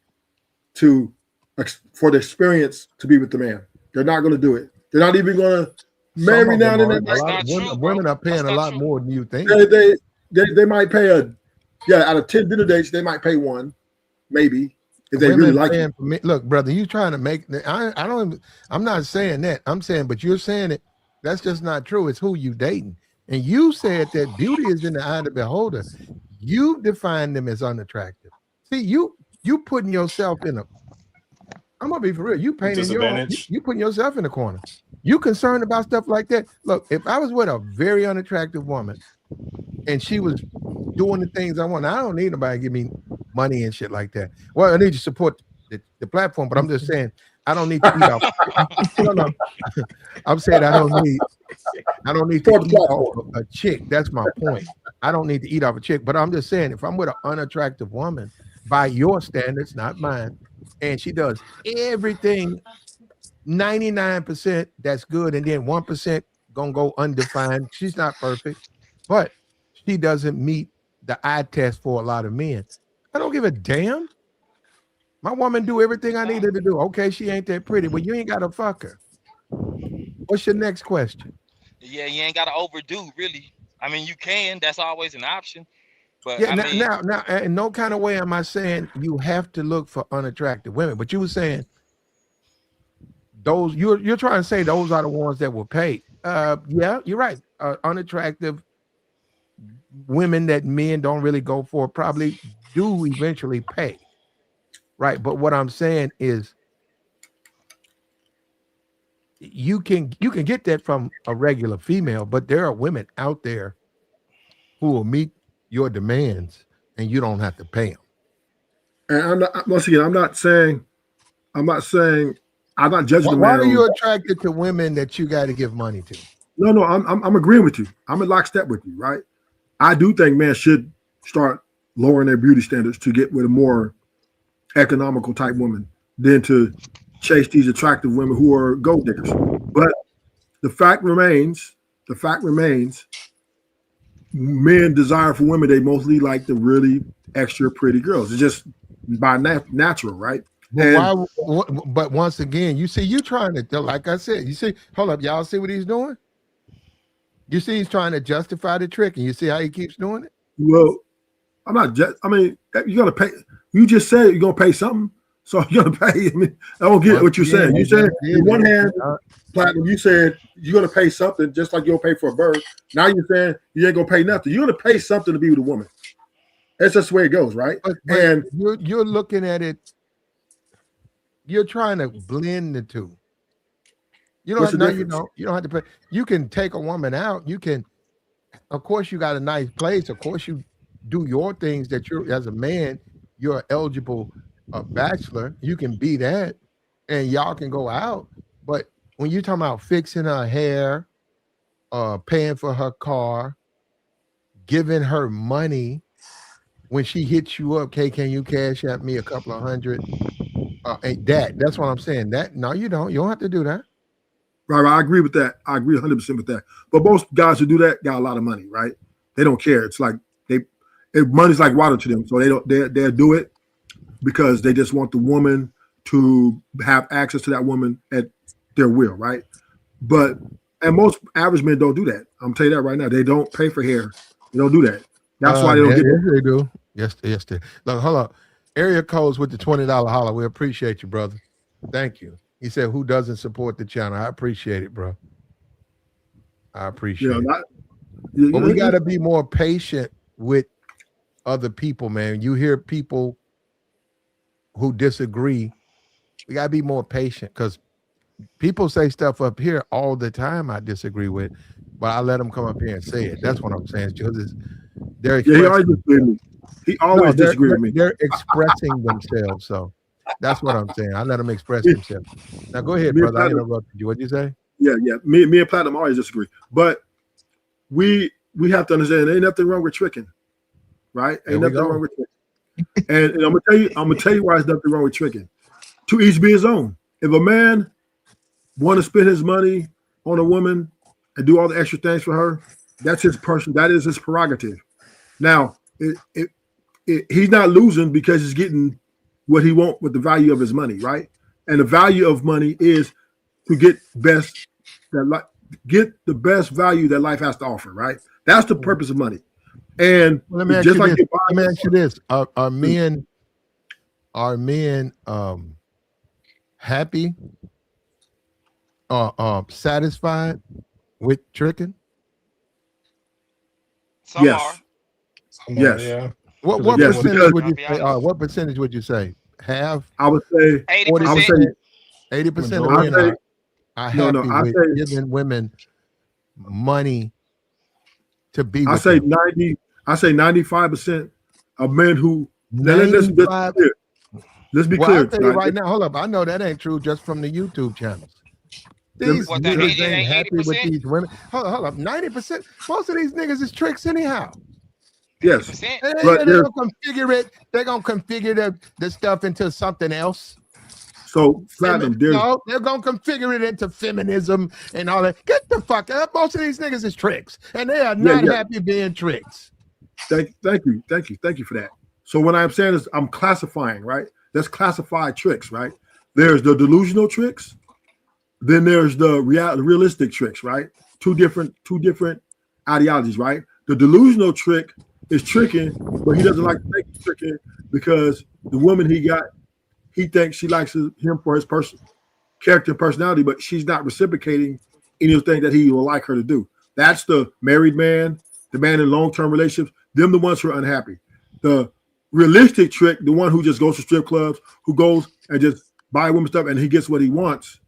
to for the experience to be with the man. They're not going to do it. They're not even going to. Some Maybe of now them and then are. they A That's lot of not true, women bro. are That's paying a not lot true. more than you think. they might pay out of 10 dinner dates they might pay one, maybe, if they really Women like you. paying for me. Look, brother, you trying to make. I don't. I'm not saying that. I'm saying, but you're saying it. That's just not true. It's who you dating, and you said that beauty is in the eye of the beholder. You define them as unattractive. See, you putting yourself in a. I'm gonna be for real. You painting your own. Disadvantage. You putting yourself in the corner. You concerned about stuff like that. Look, if I was with a very unattractive woman and she was doing the things I want, I don't need nobody to give me money and shit like that. Well, I need to support the platform, but I'm just saying I don't need to eat off. No, no. I'm saying I don't need to For the eat off platform. a chick. That's my point. I don't need to eat off a chick, but I'm just saying if I'm with an unattractive woman by your standards, not mine, and she does everything 99% that's good, and then 1% gonna go undefined. She's not perfect, but she doesn't meet the eye test for a lot of men. I don't give a damn. My woman do everything I need her to do. Okay, she ain't that pretty, but you ain't gotta fuck her. What's your next question? Yeah, you ain't gotta overdo, really. I mean, you can. That's always an option. But Yeah, I mean, now, in no kind of way am I saying you have to look for unattractive women, but you were saying those you're trying to say those are the ones that will pay. Yeah, you're right. Unattractive women that men don't really go for probably do eventually pay. Right. But what I'm saying is you can get that from a regular female, but there are women out there who will meet your demands and you don't have to pay them. And I'm not once again. I'm not saying. I'm not judging the Why man are on. you attracted to women that you got to give money to? No. I'm agreeing with you. I'm in lockstep with you. Right. I do think men should start lowering their beauty standards to get with a more economical type woman than to chase these attractive women who are gold diggers. But the fact remains, the fact remains, men desire for women, they mostly like the really extra pretty girls. It's just by natural, right? But And but once again, you see, you trying to, like I said, you see, hold up, y'all see what he's doing? You see, he's trying to justify the trick, and you see how he keeps doing it? well, I'm not just, I mean, you're gonna pay. You just said you're gonna pay something, so you're gonna pay. I mean, I don't get Once what you're again, saying. You you said just in did one it. hand, platinum. You said you're gonna pay something just like you'll pay for a bird. Now you're saying you ain't gonna pay nothing. You're gonna pay something to be with a woman. That's just the way it goes, right? But And you're looking at it, you're trying to blend the two. You don't what's have, the no, you difference? don't. You don't have to pay. You can take a woman out. You can, of course, you got a nice place. Of course, you do your things that you're as a man. You're an eligible bachelor. You can be that, and y'all can go out. But when you're talking about fixing her hair, paying for her car, giving her money when she hits you up, okay, can you cash at me a couple of hundred? Ain't that's what I'm saying. That no, you don't. You don't have to do that. Right, I agree with that. I agree 100% with that. But most guys who do that got a lot of money, right? They don't care. It's like money's like water to them, so they'll do it because they just want the woman to have access to that woman at their will, right? But and most average men don't do that. I'm telling you that right now. They don't pay for hair. They don't do that. That's why they don't Yeah, get yes, it. they do. Yes, they. Look, hold up. Area codes with the $20 holler. We appreciate you, brother. Thank you. He said, "Who doesn't support the channel?" I appreciate it, bro. I You know, appreciate it. not But we got to be more patient with other people, man. You hear people who disagree. We got to be more patient because people say stuff up here all the time I disagree with, but I let them come up here and say it. That's what I'm saying. Because they're yeah, he always expressing disagree with themselves. me. He No, always disagree with me. they're expressing themselves. So that's what I'm saying. I let them express Me, themselves. Now go ahead, me and brother. I Platinum, interrupted you. What'd you say? yeah. Me and Platinum always disagree. But we have to understand there ain't nothing wrong with tricking, right? There Ain't we nothing wrong go. with tricking. And I'm gonna tell you why there's nothing wrong with tricking. To each be his own. If a man want to spend his money on a woman and do all the extra things for her, that's his person. That is his prerogative. Now, he's not losing because he's getting what he wants with the value of his money, right? And the value of money is to get the best value that life has to offer, right? That's the purpose of money. And Well, let me it's ask just you like this. you Let me ask you this. Are buy. men happy or satisfied with tricking? Some are. Yes, Some are, yes, yeah. What Because they what get yes. what percentage Because would I'll you be say? honest. What percentage would you say? Half, I would say, forty I would 80%. say, percent, 80% of I majority. men say, are no. happy with giving women money to be I with say them. 90. I say 95% of men who now let's be 95. clear. Let's be Well, I'll clear. tell you Now, right now. Hold up. I know that ain't true just from the YouTube channels. let me, These What, that let me, eight, niggas it ain't ain't happy with 80%? these women. Hold up. 90%. Most of these niggas is tricks anyhow. yes, 80%. And but they're there's gonna configure it. They're gonna configure the stuff into something else. so Platinum. There's No, they're gonna configure it into feminism and all that. Get the fuck out. Most of these niggas is tricks, and they are yeah, not yeah. happy being tricks. Thank you for that. So what I'm saying is I'm classifying, right? Let's classify tricks, right? There's the delusional tricks, then there's the realistic tricks, right? Two different ideologies, right? The delusional trick is tricking, but he doesn't like to think he's tricking because the woman he got, he thinks she likes him for his person character and personality, but she's not reciprocating anything that he will like her to do. That's the married man, the man in long-term relationships, them the ones who are unhappy. The realistic trick, the one who just goes to strip clubs, who goes and just buy women stuff and he gets what he wants.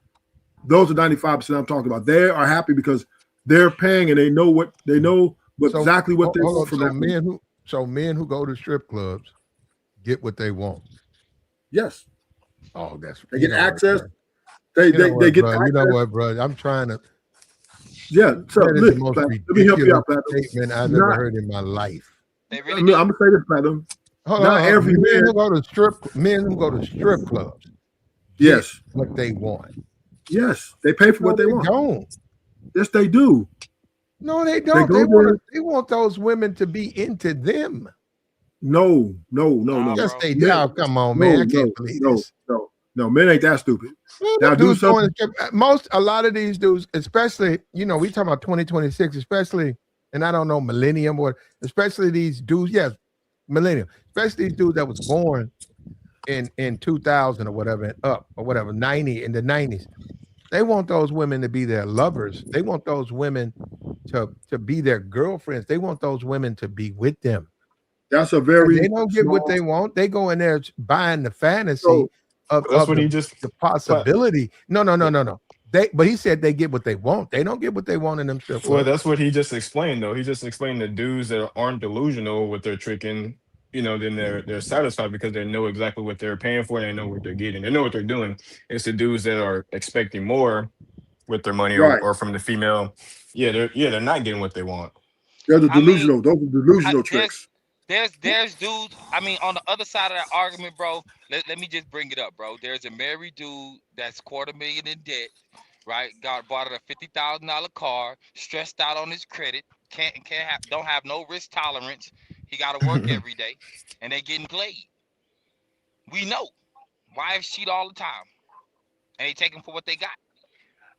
Those are 95% I'm talking about. They are happy because they're paying and they know So exactly what they hold want on. from that woman. So men who go to strip clubs get what they want. Yes. Oh, that's They you get know what, access. bro. They You know they, they what, get bro. You know access. what, bro. I'm trying to. Yeah. So That is the listen, most Platinum, let me help you ridiculous out, Platinum. statement I've ever Not heard in my life. They really I'm do. gonna say this, Platinum. Hold on, Not hold on. every man. Men who go to strip clubs get Yes, what they want. yes, they pay for No, what they they want. don't. Yes, they do. No, they They don't. go there. They want those women to be into them. No. Nah, Yes, bro. they do. Men, Oh, come on, man. no, I can't no, believe no, this. no, no. Men ain't that stupid. Man, Now them do dudes going something. to strip. A lot of these dudes, especially, we talking about 2026, especially, and I don't know, millennium or especially these dudes, yes, millennium, especially these dudes that was born in 2000 or whatever, and up or whatever, 90 in the 90s. They want those women to be their lovers. They want those women to be their girlfriends. They want those women to be with them. That's a And they very don't get what small. they want. They go in there buying the fantasy So of, That's of what the, he just. the Pla- possibility. No. But he said they get what they want. They don't get what they want in them strip Well, clubs. that's what he just explained, though. He just explained the dudes that aren't delusional with their tricking. Then they're satisfied because they know exactly what they're paying for. They know what they're getting. They know what they're doing. It's the dudes that are expecting more with their money, right, or from the female. They're not getting what they want. they're the I mean, delusional. Those are delusional there's tricks. there's dudes. I mean, on the other side of that argument, bro. Let me just bring it up, bro. There's a married dude that's $250,000 in debt, right? Got bought a $50,000 car, stressed out on his credit, can't have don't have no risk tolerance. He got to work every day, and they getting played. We know wives cheat all the time, and they take them for what they got.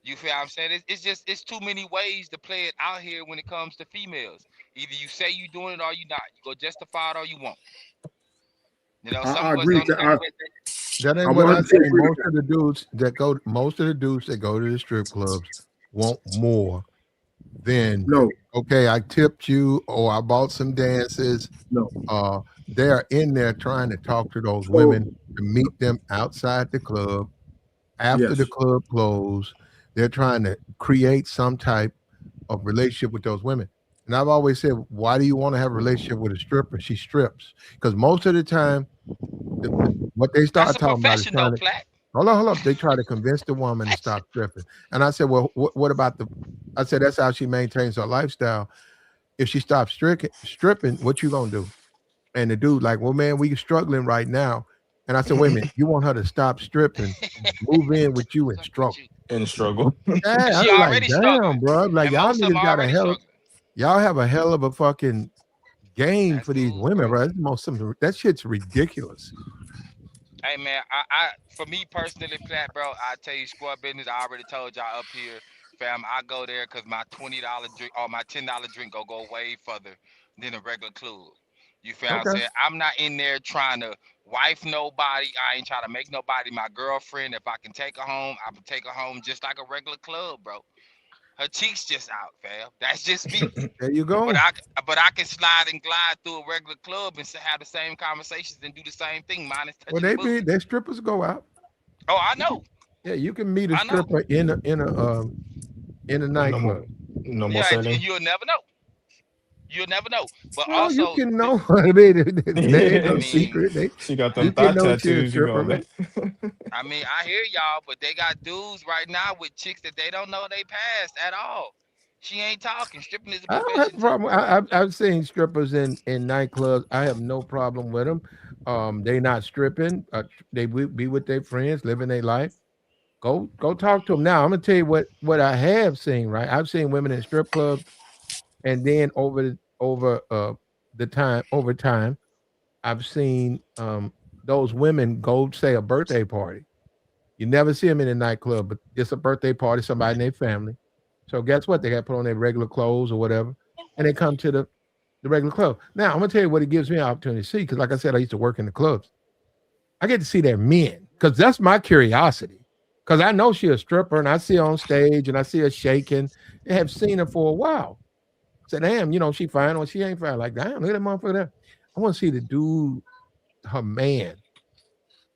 You feel what I'm saying? It's just it's too many ways to play it out here when it comes to females. Either you say you doing it or you not. You go justify it or you won't. I Some of us agree don't with know that. what. That ain't I'm what I 100% say. agree with Most of the dudes that go to the strip clubs want more than, that. No, okay, I tipped you or I bought some dances. no. Uh, they're in there trying to talk to those So women to meet them outside the club after the yes. club closed. They're trying to create some type of relationship with those women. And I've always said, why do you want to have a relationship with a stripper? She strips. Because most of the time, what they That's start a talking about is profession though, trying to Plat. hold up. They try to convince the woman to That's stop stripping. And I said, well, what about the? I said that's how she maintains her lifestyle. If she stops stripping, what you gonna do? And the dude like, well, man, we struggling right now. And I said, wait a minute, you want her to stop stripping, move in with you and fuck with struggle? you. In struggle. Yeah, And I she was like, already struggling, damn, bro. Like and y'all most of them niggas got a already hell. struggling. Y'all have a hell of a fucking game That's for these dudes, women, bro. bro. It's most something that shit's ridiculous. Hey man, I for me personally, Plat, bro, I tell you squad business. I already told y'all up here, fam. I go there because my $20 drink or my $10 drink go way further than a regular club. You feel what I'm Okay. saying? I'm not in there trying to wife nobody. I ain't trying to make nobody my girlfriend. If I can take her home, I can take her home just like a regular club, bro. Her cheeks just out, fam. That's just me. There you But go. I can slide and glide through a regular club and have the same conversations and do the same thing, minus Well, touching the booty. their strippers go out. Oh, I You can, know. yeah, you can meet a I know. stripper in a No more, nightclub. no more Yeah, and setting. you'll never know. You'll never know. But Well, you also, can know. I mean, that ain't I no mean, secret. She got You them can thigh know she a tattoos. You stripper, going man. there? I hear y'all, but they got dudes right now with chicks that they don't know they passed at all. She ain't talking. Stripping is a I don't have profession a too, problem. bro. I've seen strippers in nightclubs. I have no problem with them. They not stripping. They be with their friends, living their life. Go talk to them. Now I'm gonna tell you what I have seen. Right, I've seen women in strip clubs, and then over time, I've seen those women go say a birthday party. You never see them in a nightclub, but it's a birthday party, somebody in their family. So guess what? They got to put on their regular clothes or whatever, and they come to the regular club. Now I'm gonna tell you what it gives me an opportunity to see, because like I said, I used to work in the clubs. I get to see their men, because that's my curiosity. Because I know she's a stripper, and I see her on stage, and I see her shaking. I have seen her for a while. I said, damn, she fine or she ain't fine. Like, damn, look at that motherfucker there. I want to see the dude, her man.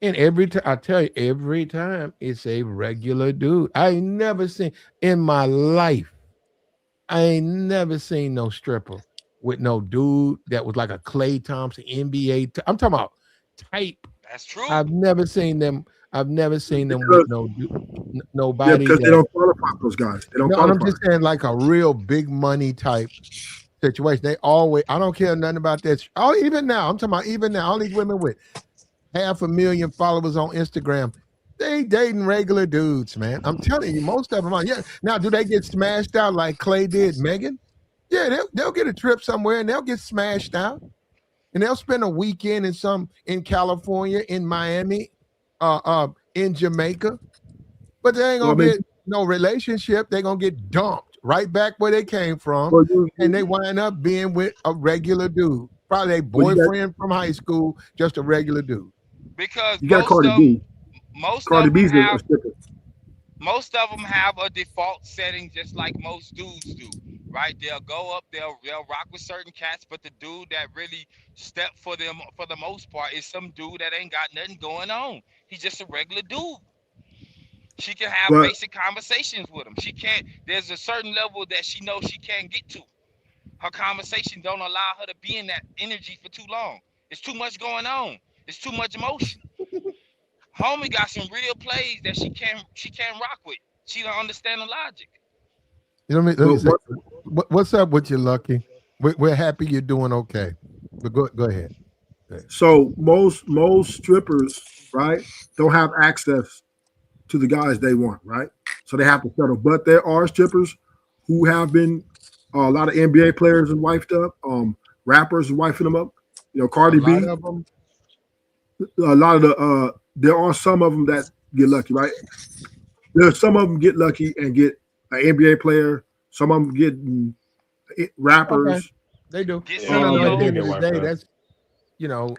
And every time I tell you, every time it's a regular dude. I ain't never seen in my life. I ain't never seen no stripper with no dude that was like a Clay Thompson NBA. I'm talking about type. That's true. I've never seen them. I've never seen them with Because yeah, nobody because they that. don't qualify for those guys. They don't No, and I'm qualify. just saying like a real big money type situation. They always. I don't care nothing about that. Oh, even now, I'm talking about even now. All these women with 500,000 followers on Instagram. They dating regular dudes, man. I'm telling you, most of them are. Yeah. Now, do they get smashed out like Clay did Megan? Yeah, they'll get a trip somewhere and they'll get smashed out. And they'll spend a weekend in California, in Miami, in Jamaica. But they ain't Well, I gonna mean, get no relationship. They're gonna get dumped right back where they came from. well, And they wind up being with a regular dude. Probably a you got boyfriend from high school, just a regular dude. Because you got Cardi B. most Cardi of them B's a have stripper. most of them have a default setting just like most dudes do, right? They'll go up, they'll rock with certain cats, but the dude that really step for them for the most part is some dude that ain't got nothing going on. He's just a regular dude. She can have But basic conversations with him. She can't. There's a certain level that she knows she can't get to. Her conversation don't allow her to be in that energy for too long. It's too much going on. It's too much emotion. Homie got some real plays that she can't rock with. She don't understand the logic. Let me but say, what? what's up with you, Lucky? We're happy you're doing okay. But go ahead. Go ahead. So most strippers, right, don't have access to the guys they want, right? So they have to settle. But there are strippers who have been a lot of NBA players and wifed up, rappers and wifing them up. A Cardi lot B. of them. A lot of the there are some of them that get lucky, right? There's some of them get lucky and get an NBA player. Some of them get Okay, rappers. they do. Get No, no, Yeah, no. At they the do CEO. end of get the wiped day, up. that's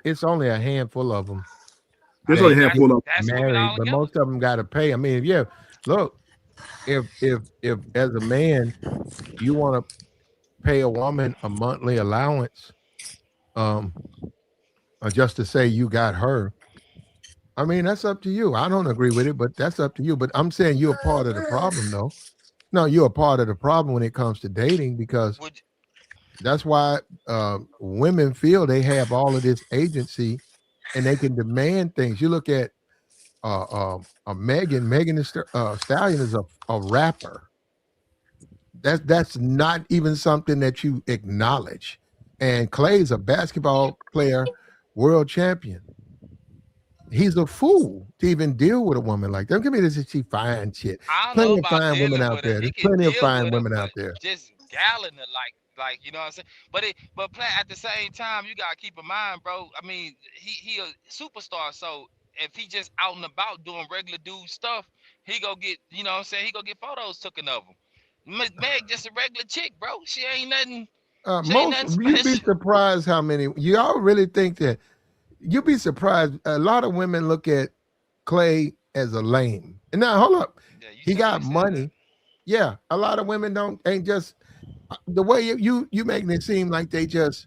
it's only a handful of them. There's only a that handful of That's women married, all but together. most of them got to pay. I mean, yeah, look, if as a man you want to pay a woman a monthly allowance, um, just to say you got her, I mean that's up to you. I don't agree with it, but that's up to you. But I'm saying you're a part of the problem, though. No, you're a part of the problem when it comes to dating because Would that's why women feel they have all of this agency and they can demand things. You look at Megan Stallion is a rapper. That's not even something that you acknowledge. And Clay's a basketball player, world champion. He's a fool to even deal with a woman like that. Don't give me this is she fine shit. I There's don't know plenty of about fine women dealing out with her. there. He There's can plenty of deal fine with her, women but out there. just galling her like you know what I'm saying. But at the same time, you gotta keep in mind, bro. I mean, he a superstar, so if he just out and about doing regular dude stuff, he go get you know what I'm saying. He go get photos taken of him. Meg just a regular chick, bro. She ain't nothing. She ain't Most nothing you'd be special. surprised how many y'all really think that you'd be surprised. A lot of women look at Clay as a lame. And now hold up. Yeah, He got you said that. money. Yeah. A lot of women don't ain't just the way you making it seem like they just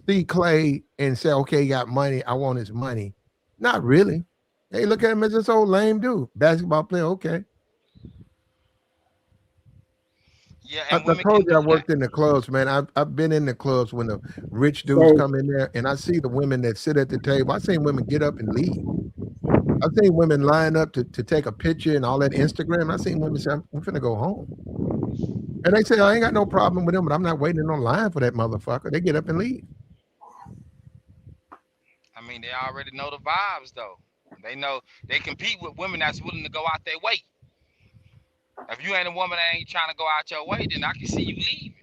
see Clay and say, okay, he got money. I want his money. Not really. They look at him as this old lame dude. Basketball player, okay. Yeah, I and women told can you I do that. worked in the clubs, man. I've been in the clubs when the rich dudes so come in there, and I see the women that sit at the table. I seen women get up and leave. I've seen women line up to take a picture and all that Instagram. I seen women say, "I'm finna go home," and they say, "I ain't got no problem with them, but I'm not waiting on line for that motherfucker." They get up and leave. I mean, they already know the vibes though. They know they compete with women that's willing to go out their way. If you ain't a woman that ain't trying to go out your way, then I can see you leaving.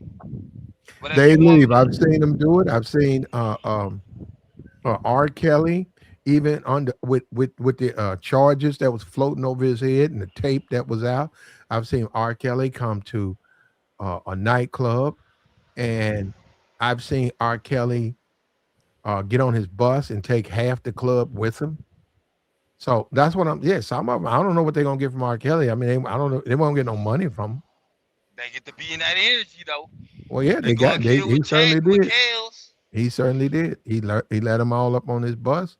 But if They you want, leave. I've seen them do it. I've seen R. Kelly even on the with the charges that was floating over his head and the tape that was out. I've seen R. Kelly come to a nightclub, and I've seen R. Kelly get on his bus and take half the club with him. So that's what I'm. Yeah, some of them. I don't know what they're gonna get from R. Kelly. I mean, I don't know. They won't get no money from him. they get to be in that energy though. Well, yeah, You they going got. They kill he with certainly Check with did. Kels. He certainly did. He let them all up on his bus,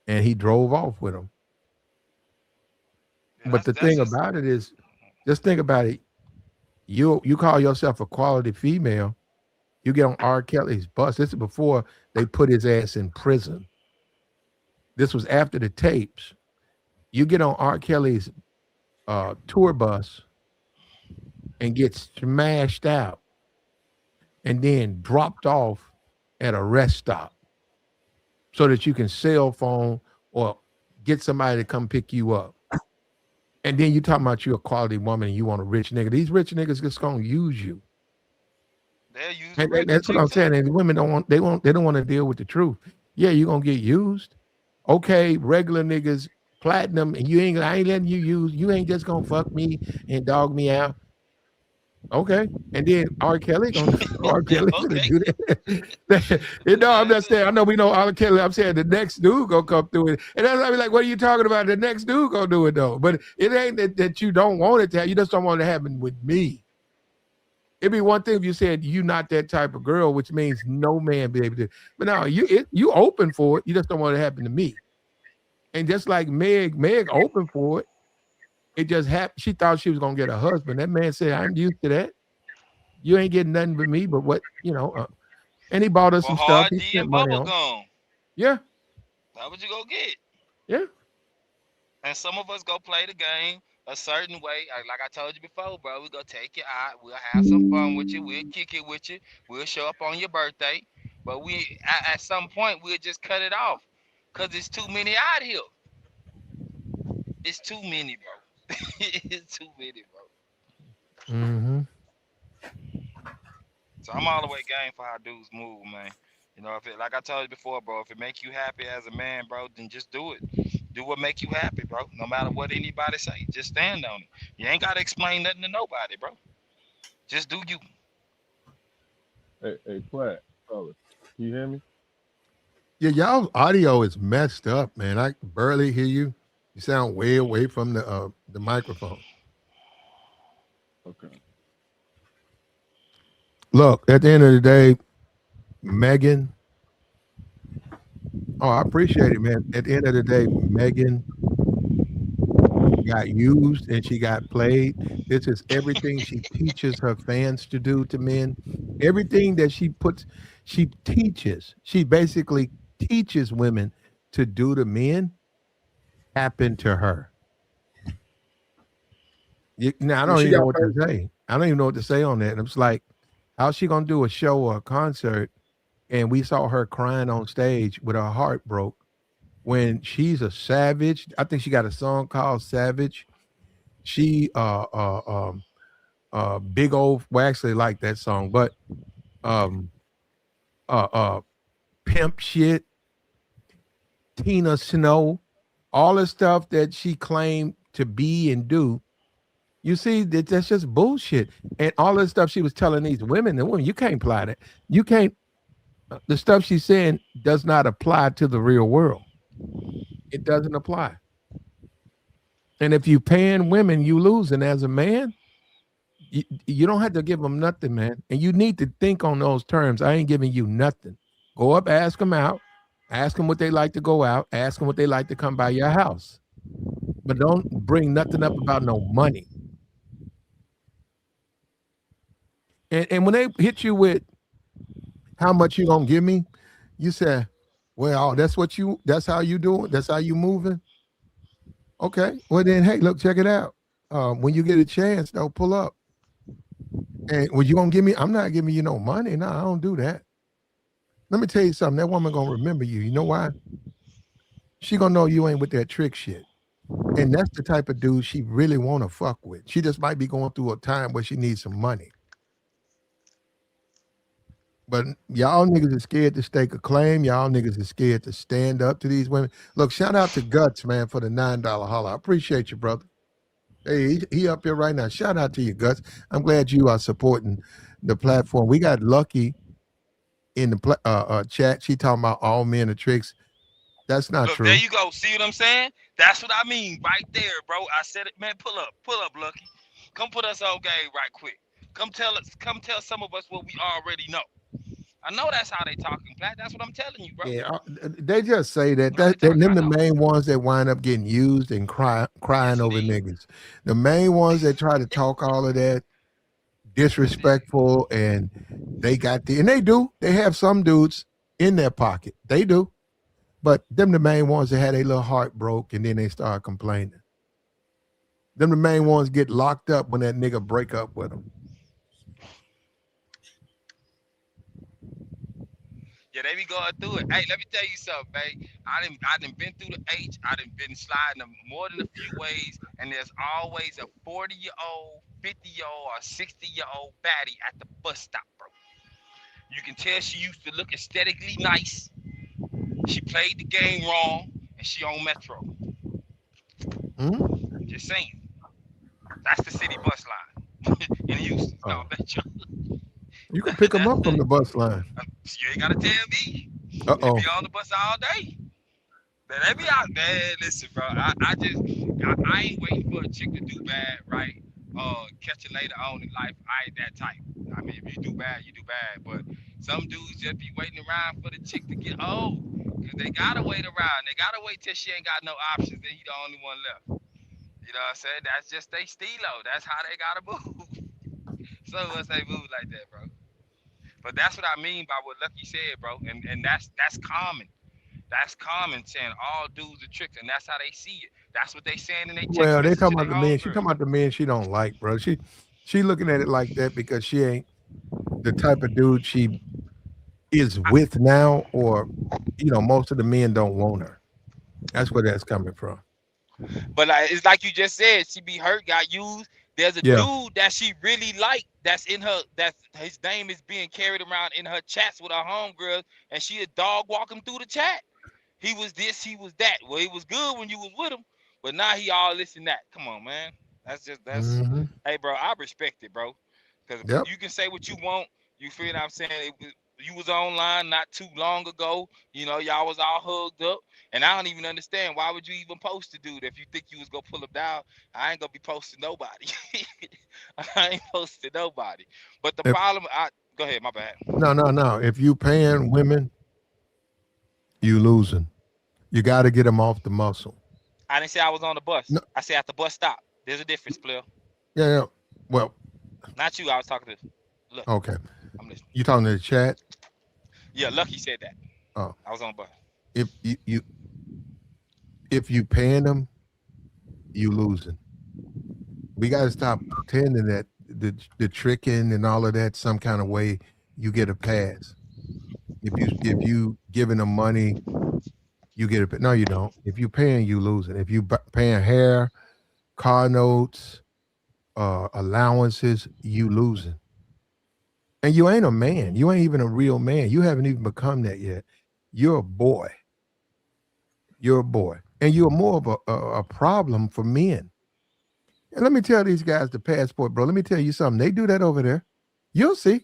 and he drove off with them. Yeah, But the that's thing just about it is, just think about it. You call yourself a quality female. You get on R. Kelly's bus. This is before they put his ass in prison. This was after the tapes. You get on R. Kelly's tour bus and get smashed out and then dropped off at a rest stop so that you can cell phone or get somebody to come pick you up. And then you talking about you a quality woman and you want a rich nigga. These rich niggas just gonna use you. they'll use a And regular that's what chick I'm too. saying. And women they don't want to deal with the truth. Yeah, you're gonna get used. Okay, regular niggas, platinum, and I ain't letting you use, you ain't just gonna fuck me and dog me out. Okay. And then R. Kelly gonna R. Kelly gonna Okay. do that. I'm not saying I know we know R. Kelly. I'm saying the next dude gonna come through it. And that's why I be like, what are you talking about? The next dude gonna do it though. But it ain't that you don't want it to happen. You just don't want it to happen with me. It'd be one thing if you said you not that type of girl, which means no man be able to. But no, you open for it. You just don't want it to happen to me. And just like Meg open for it. It just happened. She thought she was gonna get a husband. That man said, "I'm used to that. You ain't getting nothing but me, but what you know." And he bought us For some stuff. hard He D spent and money bubble on. gum. Yeah, That's what you go get. yeah. And some of us go play the game a certain way. Like I told you before, bro, we go take you out. We'll have some fun with you. We'll kick it with you. We'll show up on your birthday. But at some point we'll just cut it off. Cause it's too many out here. It's too many, bro. It's too many, bro. Mm-hmm. So I'm all the way game for how dudes move, man. You know, if it like I told you before, bro, if it make you happy as a man, bro, then just do it. Do what make you happy, bro. No matter what anybody say, just stand on it. You ain't gotta explain nothing to nobody, bro. Just do you. Hey, Platt, fellas, can you hear me? Yeah, y'all audio is messed up, man. I barely hear you. You sound way away from the microphone. Okay. Look, at the end of the day, Megan. Oh, I appreciate it, man. At the end of the day, Megan got used and she got played. This is everything she teaches her fans to do to men. Everything that she teaches, she basically teaches women to do to men happened to her. Now I Yeah, don't she even know got what to paid. say. I don't even know what to say on that. And I'm just like, how's she gonna do a show or a concert? And we saw her crying on stage with her heart broke when she's a savage. I think she got a song called Savage. She big old, well, actually like that song, but um uh uh pimp shit, Tina Snow, all the stuff that she claimed to be and do. You see, that's just bullshit. And all the stuff she was telling these women, and women, you can't apply that. You can't. The stuff she's saying does not apply to the real world. It doesn't apply. And if you paying women, you losing as a man. You don't have to give them nothing, man. And you need to think on those terms. I ain't giving you nothing. Go up, ask them out, ask them what they like to go out, ask them what they like to come by your house. But don't bring nothing up about no money. And when they hit you with how much you gonna give me, you say, well, that's how you doing, that's how you moving. Okay. Well then, hey, look, check it out. When you get a chance, they'll pull up. And well, you gonna give me? I'm not giving you no money. No, I don't do that. Let me tell you something. That woman gonna remember you. You know why? She gonna know you ain't with that trick shit. And that's the type of dude she really wanna fuck with. She just might be going through a time where she needs some money. But y'all niggas are scared to stake a claim. Y'all niggas are scared to stand up to these women. Look, shout out to Guts, man, for the $9 holler. I appreciate you, brother. Hey, he up here right now. Shout out to you, Guts. I'm glad you are supporting the platform. We got Lucky in the chat. She talking about all men are tricks. That's not Look, there true. you go. See what I'm saying? That's what I mean right there, bro. I said it, man. Pull up, Lucky. Come put us on game right quick. Come tell some of us what we already know. I know that's how they talking, Black. That's what I'm telling you, bro. Yeah, they just say that. That's how they That talking. them I the know. main ones that wind up getting used and crying Yes, over indeed. niggas. The main ones that try to talk all of that Yes, indeed. disrespectful and and they do. They have some dudes in their pocket. They do. But them the main ones that had a little heart broke and then they start complaining. Them the main ones get locked up when that nigga break up with them. Yeah, they be going through it. Hey, let me tell you something, man. I done been through the H. I done been sliding them more than a few ways, and there's always a 40-year-old, 50-year-old, or 60-year-old baddie at the bus stop, bro. You can tell she used to look aesthetically nice. She played the game wrong, and she on Metro. Hmm. Just saying. That's the city bus line in Houston. It's called Oh, Metro. you can pick them up from the bus line. You ain't gotta tell me. Uh They oh. be on the bus all day. Man, they be out, man. Listen, bro. I ain't waiting for a chick to do bad, right? Catch it later on in life. I ain't that type. I mean, if you do bad, you do bad. But some dudes just be waiting around for the chick to get old, cause they gotta wait around. They gotta wait till she ain't got no options. Then you the only one left. You know what I'm saying? That's just they stilo. That's how they gotta move. Some of us ain't move like that, bro. But that's what I mean by what Lucky said, bro. And that's common. That's common saying all dudes are tricks, and that's how they see it. That's what they saying in their text Well, they message talking to their about the men. She homegirl. talking about the men she don't like, bro. She looking at it like that because she ain't the type of dude she is with now, or most of the men don't want her. That's where that's coming from. But like, it's like you just said, she be hurt, got used. There's a Yeah. dude that she really like that's in her, that's his name is being carried around in her chats with her homegirls, and she a dog walking through the chat. He was this, he was that. Well, he was good when you was with him, but now he all this and that. Come on, man. That's Hmm. hey bro, I respect it, bro. Cause Yep. you can say what you want. You feel what I'm saying? You was online not too long ago. You know, y'all was all hugged up. And I don't even understand why would you even post the dude if you think you was gonna pull him down. I ain't gonna be posting nobody. I ain't posting nobody. But the If problem, I go ahead, my bad. no. If you paying women, you losing. You got to get them off the muscle. I didn't say I was on the bus. No, I said at the bus stop. There's a difference, player. yeah, yeah. Well, Not you. I was talking to Lucky. okay. I'm listening. You talking to the chat? Yeah, Lucky said that. Oh, I was on the bus. if you paying them, you losing. We got to stop pretending that the tricking and all of that some kind of way you get a pass. If you giving them money, you get a no. You don't. If you paying, you losing. If you paying hair, car notes, allowances, you losing. And you ain't a man. You ain't even a real man. You haven't even become that yet. You're a boy. You're a boy, and you're more of a problem for men. And let me tell these guys the passport, bro. Let me tell you something. They do that over there. You'll see.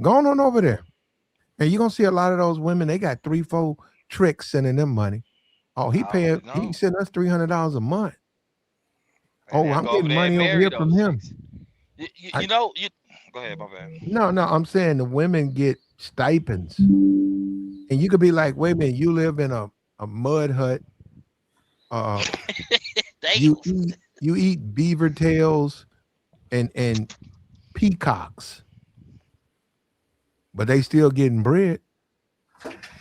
Going on over there. And you're gonna see a lot of those women, they got 3, 4 tricks sending them money. Oh, I already he know. sent us $300 a month. And Oh, they'll I'm go over getting there and money over marry here from those him. chicks. I, You know, you go ahead, my bad. no, I'm saying the women get stipends. And you could be like, wait a minute, you live in a mud hut. Uh, Damn. you eat beaver tails and peacocks, but they still getting bread.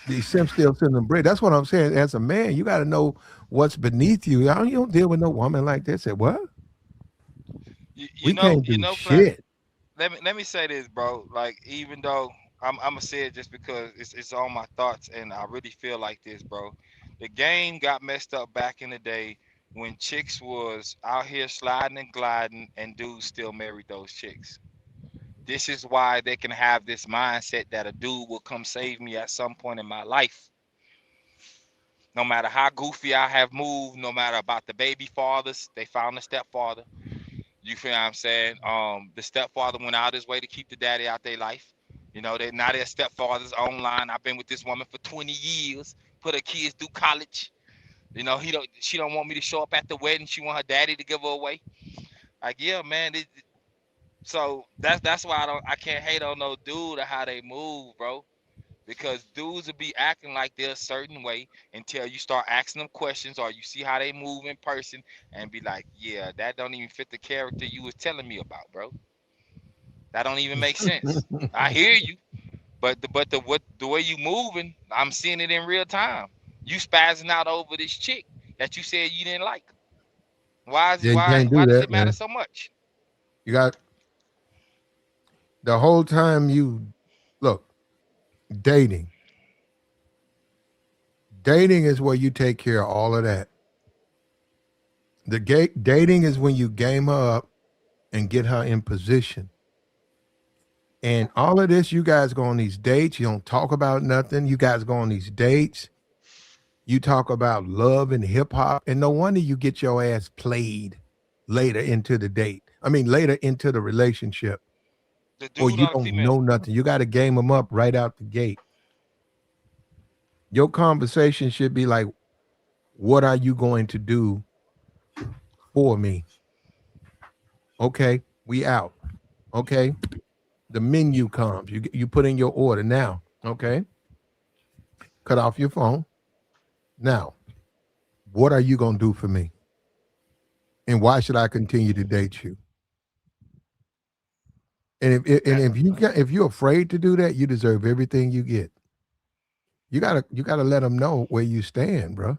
The simp still sending them bread. That's what I'm saying. As a man, you got to know what's beneath you. You don't deal with no woman like this. Say what? We can't You do know, Flat. shit. Let me say this, bro. Like, even though I'm gonna say it just because it's on my thoughts, and I really feel like this, bro. The game got messed up back in the day when chicks was out here sliding and gliding, and dudes still married those chicks. This is why they can have this mindset that a dude will come save me at some point in my life. No matter how goofy I have moved, no matter about the baby fathers, they found a stepfather. You feel what I'm saying? The stepfather went out his way to keep the daddy out their life. You know, they now their stepfathers online. I've been with this woman for 20 years, put her kids through college. You know, she don't want me to show up at the wedding. She want her daddy to give her away. Like, yeah, man. So that's why I can't hate on no dude or how they move, bro. Because dudes will be acting like they're a certain way until you start asking them questions or you see how they move in person and be like, yeah, that don't even fit the character you was telling me about, bro. That don't even make sense. I hear you, but the way you moving, I'm seeing it in real time. You spazzing out over this chick that you said you didn't like. Why is it Yeah, you can't do why does that, it matter man. so much? You got the whole time you look, dating. Dating is where you take care of all of that. Dating is when you game her up and get her in position. And all of this, you guys go on these dates. You don't talk about nothing. You guys go on these dates. You talk about love and hip hop. And no wonder you get your ass played later into the date. I mean, later into the relationship, The or dude you or the don't female? know nothing. You got to game them up right out the gate. Your conversation should be like, what are you going to do for me? Okay, we out. Okay, the menu comes. You put in your order now. Okay, cut off your phone. Now, what are you going to do for me? And why should I continue to date you? And That if you're afraid to do that, you deserve everything you get. You gotta let them know where you stand, bro.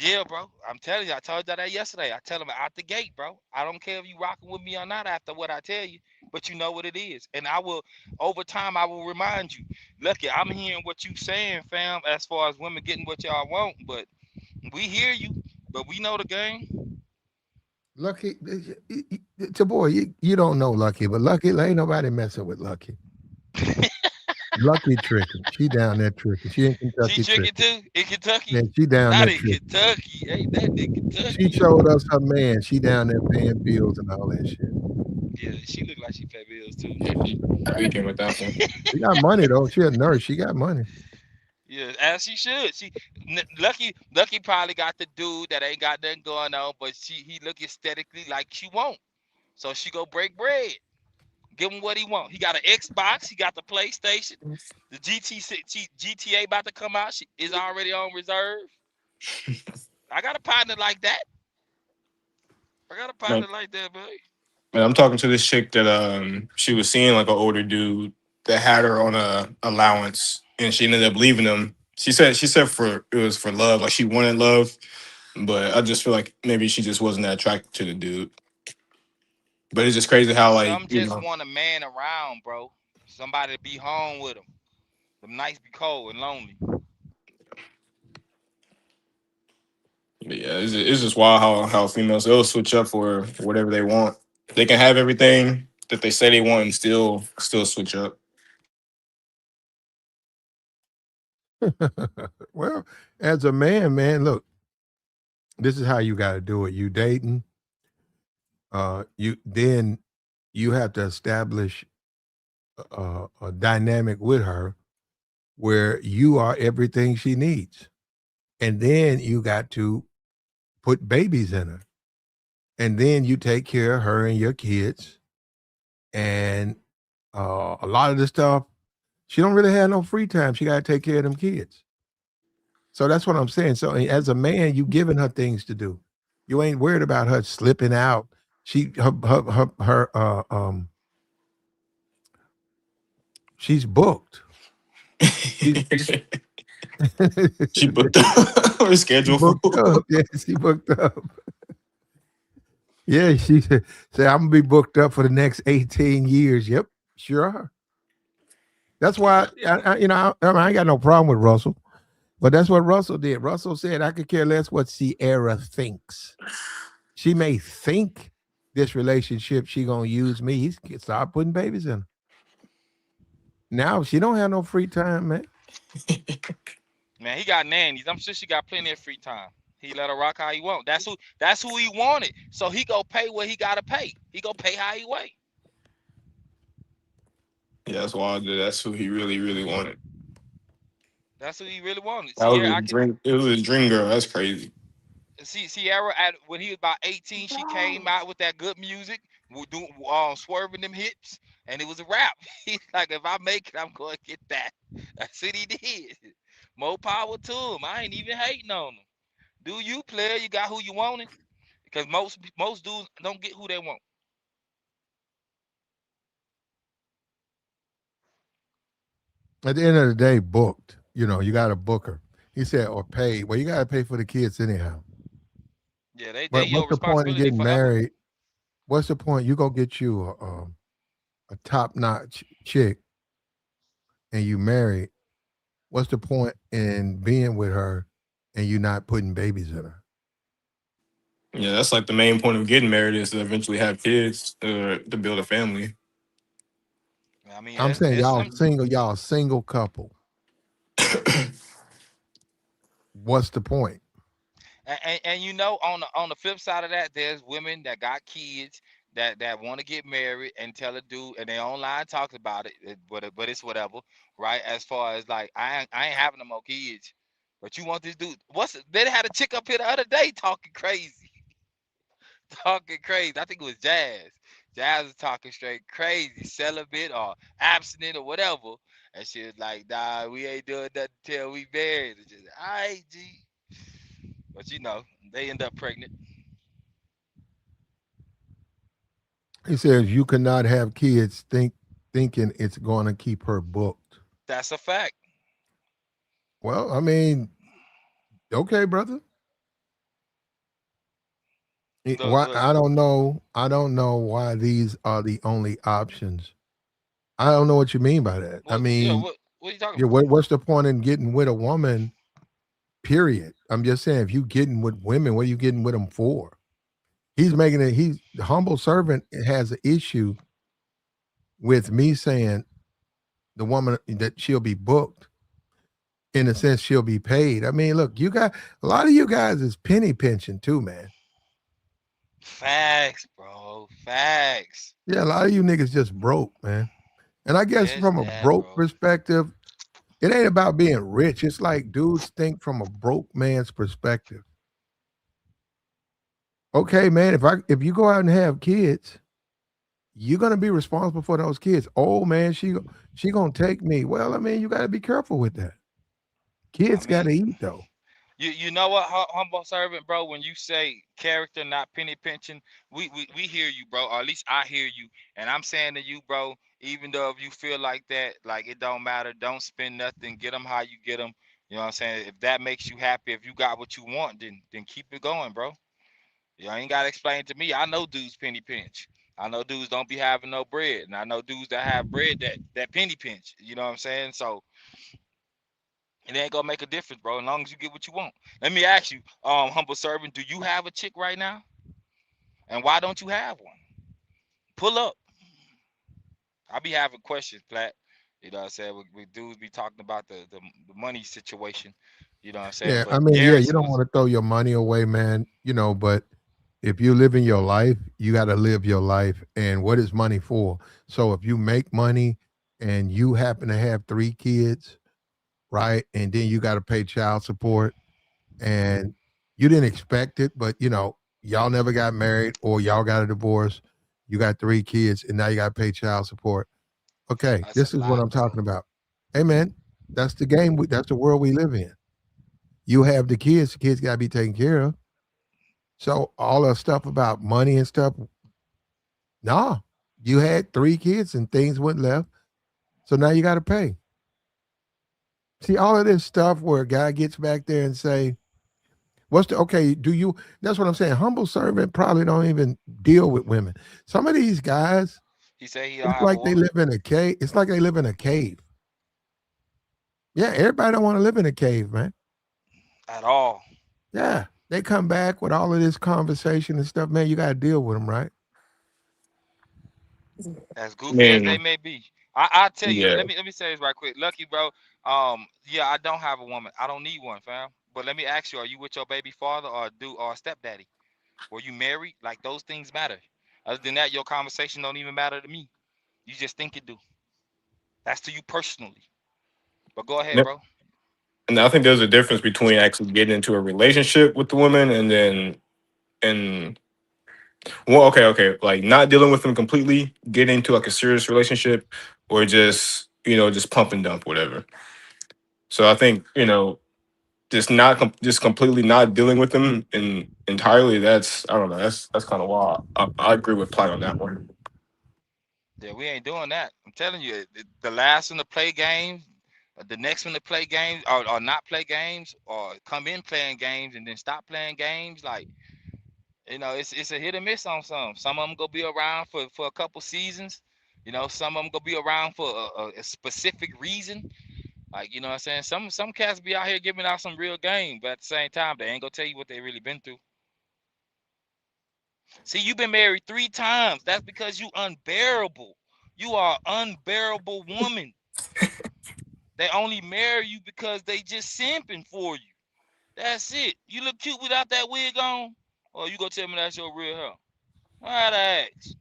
Yeah, bro. I'm telling you, I told you that yesterday. I tell them out the gate, bro. I don't care if you rocking with me or not after what I tell you, but you know what it is. And I will, over time, I will remind you. Lucky, I'm hearing what you saying, fam, as far as women getting what y'all want, but we hear you, but we know the game. Lucky, it's a boy. You don't know Lucky, but Lucky, ain't nobody messing with Lucky. Lucky tricking. She down there tricking. She in She Kentucky tricking tricking. too in Kentucky? Man, she down Not there in tricking. Kentucky. Ain't that in She Kentucky? showed us her man. She down there paying bills and all that shit. Yeah, she look like she pay bills too. Yeah, I weekend with that one. She got money though. She a nurse. She got money. Yeah, as she should. Lucky probably got the dude that ain't got nothing going on, but he look aesthetically like she won't. So she go break bread. Give him what he want. He got an Xbox. He got the PlayStation. The GTA about to come out. She is already on reserve. I got a partner like that. I got a Man, partner like that, boy. man, I'm talking to this chick that she was seeing like an older dude that had her on a allowance, and she ended up leaving him. She said for it was for love, like she wanted love, but I just feel like maybe she just wasn't that attracted to the dude. But it's just crazy how like Some just want a man around, bro. Somebody to be home with them. Them nights be cold and lonely. yeah, it's just wild how females they'll switch up for whatever they want. They can have everything that they say they want and still switch up. Well, as a man, man, look, this is how you got to do it. You dating, you then you have to establish a dynamic with her where you are everything she needs, and then you got to put babies in her, and then you take care of her and your kids, and a lot of the stuff she don't really have no free time. She got to take care of them kids. So that's what I'm saying. So as a man, you giving her things to do. You ain't worried about her slipping out. Her she's booked. She's She booked her she schedule booked full. up. Yeah, she booked up. Yeah, she said, I'm gonna be booked up for the next 18 years. Yep, sure are. That's why I ain't got no problem with Russell, but that's what Russell did. Russell said, I could care less what Sierra thinks. She may think this relationship she gonna use me. He's start putting babies in her. Now she don't have no free time, man. Man, he got nannies. I'm sure she got plenty of free time. He let her rock how he want. That's who he wanted. So he go pay what he gotta pay. He go pay how he weigh. Yeah, that's why that's who he really wanted. That's who he really wanted. That was Sierra, his I can dream. It was his dream girl. That's crazy. see Sierra at when he was about 18, she came out with that good music, swerving them hips, and it was a rap. He's like, if I make it, I'm going to get that. That's what he did. More power to him. I ain't even hating on him. Do you, player? You got who you wanted? Because most dudes don't get who they want. At the end of the day, booked. You got to book her. He said, or pay. Well, you got to pay for the kids anyhow. Yeah, they But your what's the point in responsibility getting forever. married? What's the point? You go get you a top notch chick and you married. What's the point in being with her and you not putting babies in her? Yeah, that's like the main point of getting married is to eventually have kids to build a family. I mean, I'm saying there's some, y'all single couple. What's the point? and on the flip side of that, there's women that got kids that want to get married and tell a dude, and they online talks about it, but it's whatever, right? As far as like, I ain't having no more kids, but you want this dude? They had a chick up here the other day talking crazy, talking crazy. I think it was Jazz. Jazz was talking straight crazy, celibate or abstinent or whatever, and she was like, "Nah, we ain't doing nothing till we married." And just, all right, G. But they end up pregnant. He says you cannot have kids thinking it's going to keep her booked. That's a fact. Well, I mean, okay, brother. Look, Why look, I don't know. I don't know why these are the only options. I don't know what you mean by that. I what? Yeah, mean, what are you talking yeah, about? what's the point in getting with a woman? Period. I'm just saying, if you getting with women, what are you getting with them for? He's making it. He's the humble servant has an issue with me saying the woman that she'll be booked in a sense she'll be paid. I mean, look, you got a lot of you guys is penny pinching too, man. Facts, bro. Facts. Yeah, a lot of you niggas just broke, man. And I guess Just from a that, broke bro. perspective, it ain't about being rich. It's like dudes think from a broke man's perspective. Okay, man, if you go out and have kids, you're gonna be responsible for those kids. Oh man, she gonna take me. Well, I mean, you gotta be careful with that. I Kids mean, gotta eat though. you know what, humble servant, bro. When you say character, not penny pinching, we hear you, bro. Or at least I hear you. And I'm saying to you, bro, even though if you feel like that, like it don't matter, don't spend nothing. Get them how you get them. You know what I'm saying? If that makes you happy, if you got what you want, then keep it going, bro. You ain't gotta explain to me. I know dudes penny pinch. I know dudes don't be having no bread, and I know dudes that have bread that penny pinch. You know what I'm saying? So it ain't gonna make a difference, bro. As long as you get what you want. Let me ask you, humble servant, do you have a chick right now? And why don't you have one? Pull up. I be having questions, Plat. You know what I'm saying? We dudes be talking about the money situation. You know what I'm saying? Yeah, I But mean, yeah, you Darius don't was want to throw your money away, man. But if you're living your life, you got to live your life. And what is money for? So if you make money and you happen to have 3 kids, right, and then you got to pay child support, and you didn't expect it, but y'all never got married or y'all got a divorce. You got 3 kids, and now you got to pay child support. Okay, that's a this is what lot, I'm bro. talking about. Hey, man, that's the game. That's the world we live in. You have the kids got to be taken care of. So all the stuff about money and stuff, nah. You had 3 kids and things went left. So now you got to pay. See, all of this stuff where a guy gets back there and say, okay, do you, that's what I'm saying. Humble servant probably don't even deal with women. Some of these guys, He said he don't it's have a like they woman live in a cave. It's like they live in a cave. Yeah, everybody don't want to live in a cave, man. at all. Yeah. They come back with all of this conversation and stuff, man. You got to deal with them, right? As I goofy as they mean, may be. I tell you, yeah. let me say this right quick. Lucky, bro. Yeah, I don't have a woman. I don't need one, fam. But let me ask you, are you with your baby father or stepdaddy? Were you married? Like those things matter. Other than that, your conversation don't even matter to me. You just think it do. That's to you personally. But go ahead, bro. And I think there's a difference between actually getting into a relationship with the woman and well, okay, like not dealing with them completely, getting into like a serious relationship, or just just pump and dump, whatever. So I think just not just completely not dealing with them entirely. That's I don't know. That's kind of wild. I agree with Ply on that one. Yeah, we ain't doing that. I'm telling you, the last one to play games, the next one to play games, or not play games, or come in playing games and then stop playing games. Like, it's a hit or miss on some. Some of them gonna be around for a couple seasons. Some of them gonna be around for a specific reason. Like, you know what I'm saying? Some cats be out here giving out some real game, but at the same time, they ain't gonna tell you what they really been through. See, you've been married 3 times. That's because you unbearable. You are unbearable woman. They only marry you because they just simping for you. That's it. You look cute without that wig on, or you gonna tell me that's your real hair? All right, ask.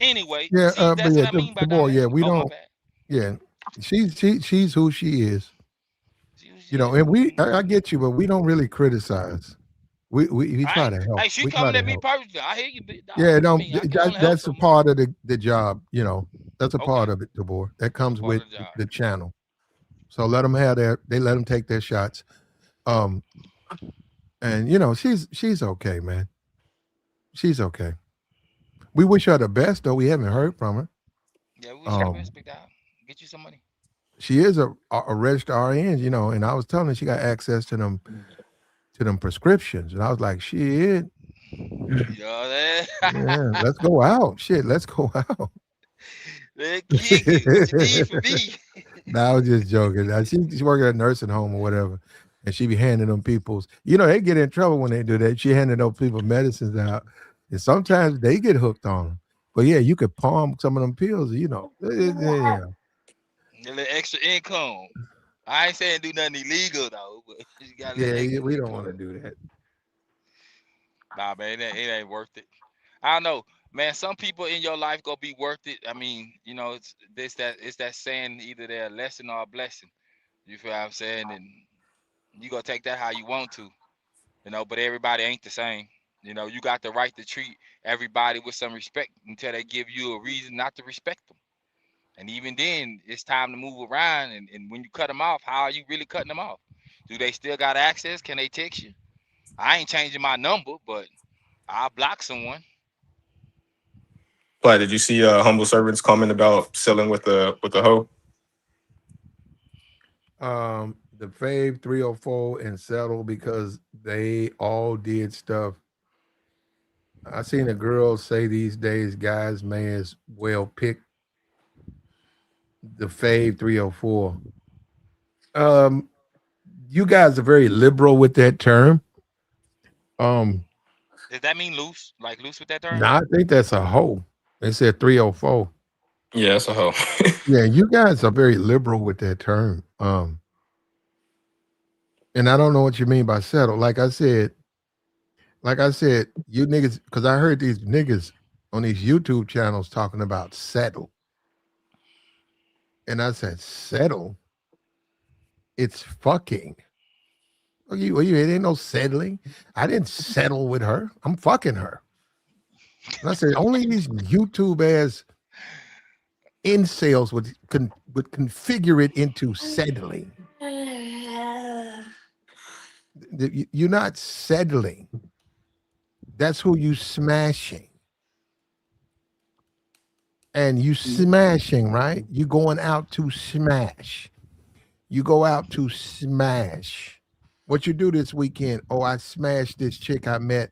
Anyway, Yeah, see, but that's yeah, what I mean the by boy, yeah, dynamic. we Oh, my don't. bad. Yeah, she's who she is, See who she is. and I get you, but we don't really criticize. We I try ain't, to help. hey, she We try coming to at me help. personally. I hear you, big dog. Yeah, I don't mean, I can only help that's so a much. part of the job. That's a part Okay, of it, the boy. That comes part with of the job. the channel. So let them have they let them take their shots. Um, and she's okay, man. She's okay. We wish her the best, though. We haven't heard from her. Yeah, we wish you the Um, best, big dog. Get you some money. she is a registered RN, and I was telling her she got access to them prescriptions, and I was like, shit, You know what I'm saying? yeah, let's go out. Shit, let's go out. Let's kick it. What you need from me? No, I was just joking. She's working at a nursing home or whatever, and she be handing them people's. They get in trouble when they do that. She handing those people medicines out, and sometimes they get hooked on them. But yeah, you could palm some of them pills. Yeah, A little extra income. I ain't saying do nothing illegal though, but you got a little yeah, extra we don't want to income. do that. Nah, man, it ain't worth it. I don't know, man. Some people in your life gonna be worth it. I mean, it's that saying, either they're a lesson or a blessing. You feel what I'm saying? And you gonna take that how you want to, but everybody ain't the same. You got the right to treat everybody with some respect until they give you a reason not to respect them. And even then, it's time to move around. And when you cut them off, how are you really cutting them off? Do they still got access? Can they text you? I ain't changing my number, but I'll block someone. But did you see humble servants comment about selling with a hoe? The Fave 304 and Settle because they all did stuff. I seen a girl say these days guys may as well pick the Fave 304. Um, you guys are very liberal with that term. Um, Does that mean loose? Like loose with that term? now I think that's a hoe. They said 304. Yeah, it's a hoe. Yeah, you guys are very liberal with that term. And I don't know what you mean by settle. Like I said, you niggas, because I heard these niggas on these YouTube channels talking about settle. And I said, settle? It's fucking. It ain't no settling. I didn't settle with her. I'm fucking her. And I said, only these YouTube ass incels would configure it into settling. You're not settling. That's who you smashing. And you smashing, right? You going out to smash. You go out to smash. What you do this weekend? Oh, I smashed this chick I met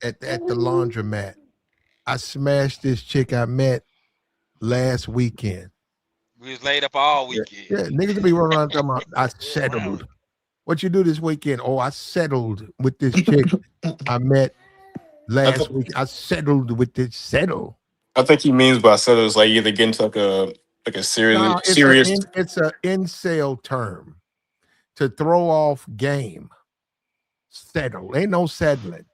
at the laundromat. I smashed this chick I met last weekend. We was laid up all Yeah, weekend. yeah. Niggas will be running around talking about I settled. What you do this weekend? Oh, I settled with this chick I met I, last th- week. I settled with this settle. I think he means by settle is like either get into like a No, serious. it's a incel term to throw off game. Settle. Ain't no settling.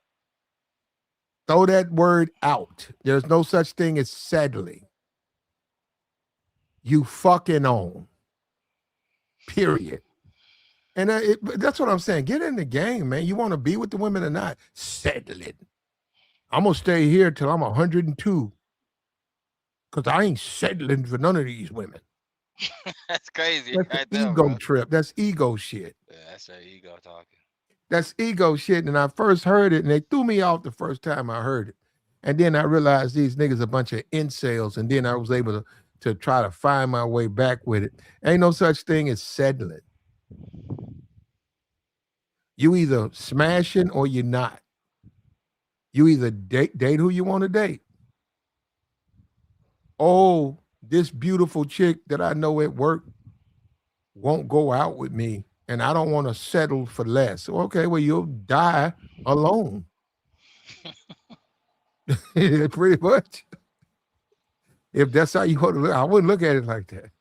Throw that word out. There's no such thing as settling. You fucking own. Period. And that's what I'm saying. Get in the game, man. You want to be with the women or not? Settle it. I'm gonna stay here till I'm 102 because I ain't settling for none of these women. That's crazy That's an right there, ego bro. trip. That's ego shit. Yeah, that's that ego talking. That's ego shit. And I first heard it, and they threw me off the first time I heard it. And then I realized these niggas a bunch of incels, and then I was able to try to find my way back with it. Ain't no such thing as settling. You either smashing or you're not. You either date who you want to date. Oh, this beautiful chick that I know at work won't go out with me, and I don't want to settle for less. Okay, well, you'll die alone. Pretty much. If that's how you want to look, I wouldn't look at it like that.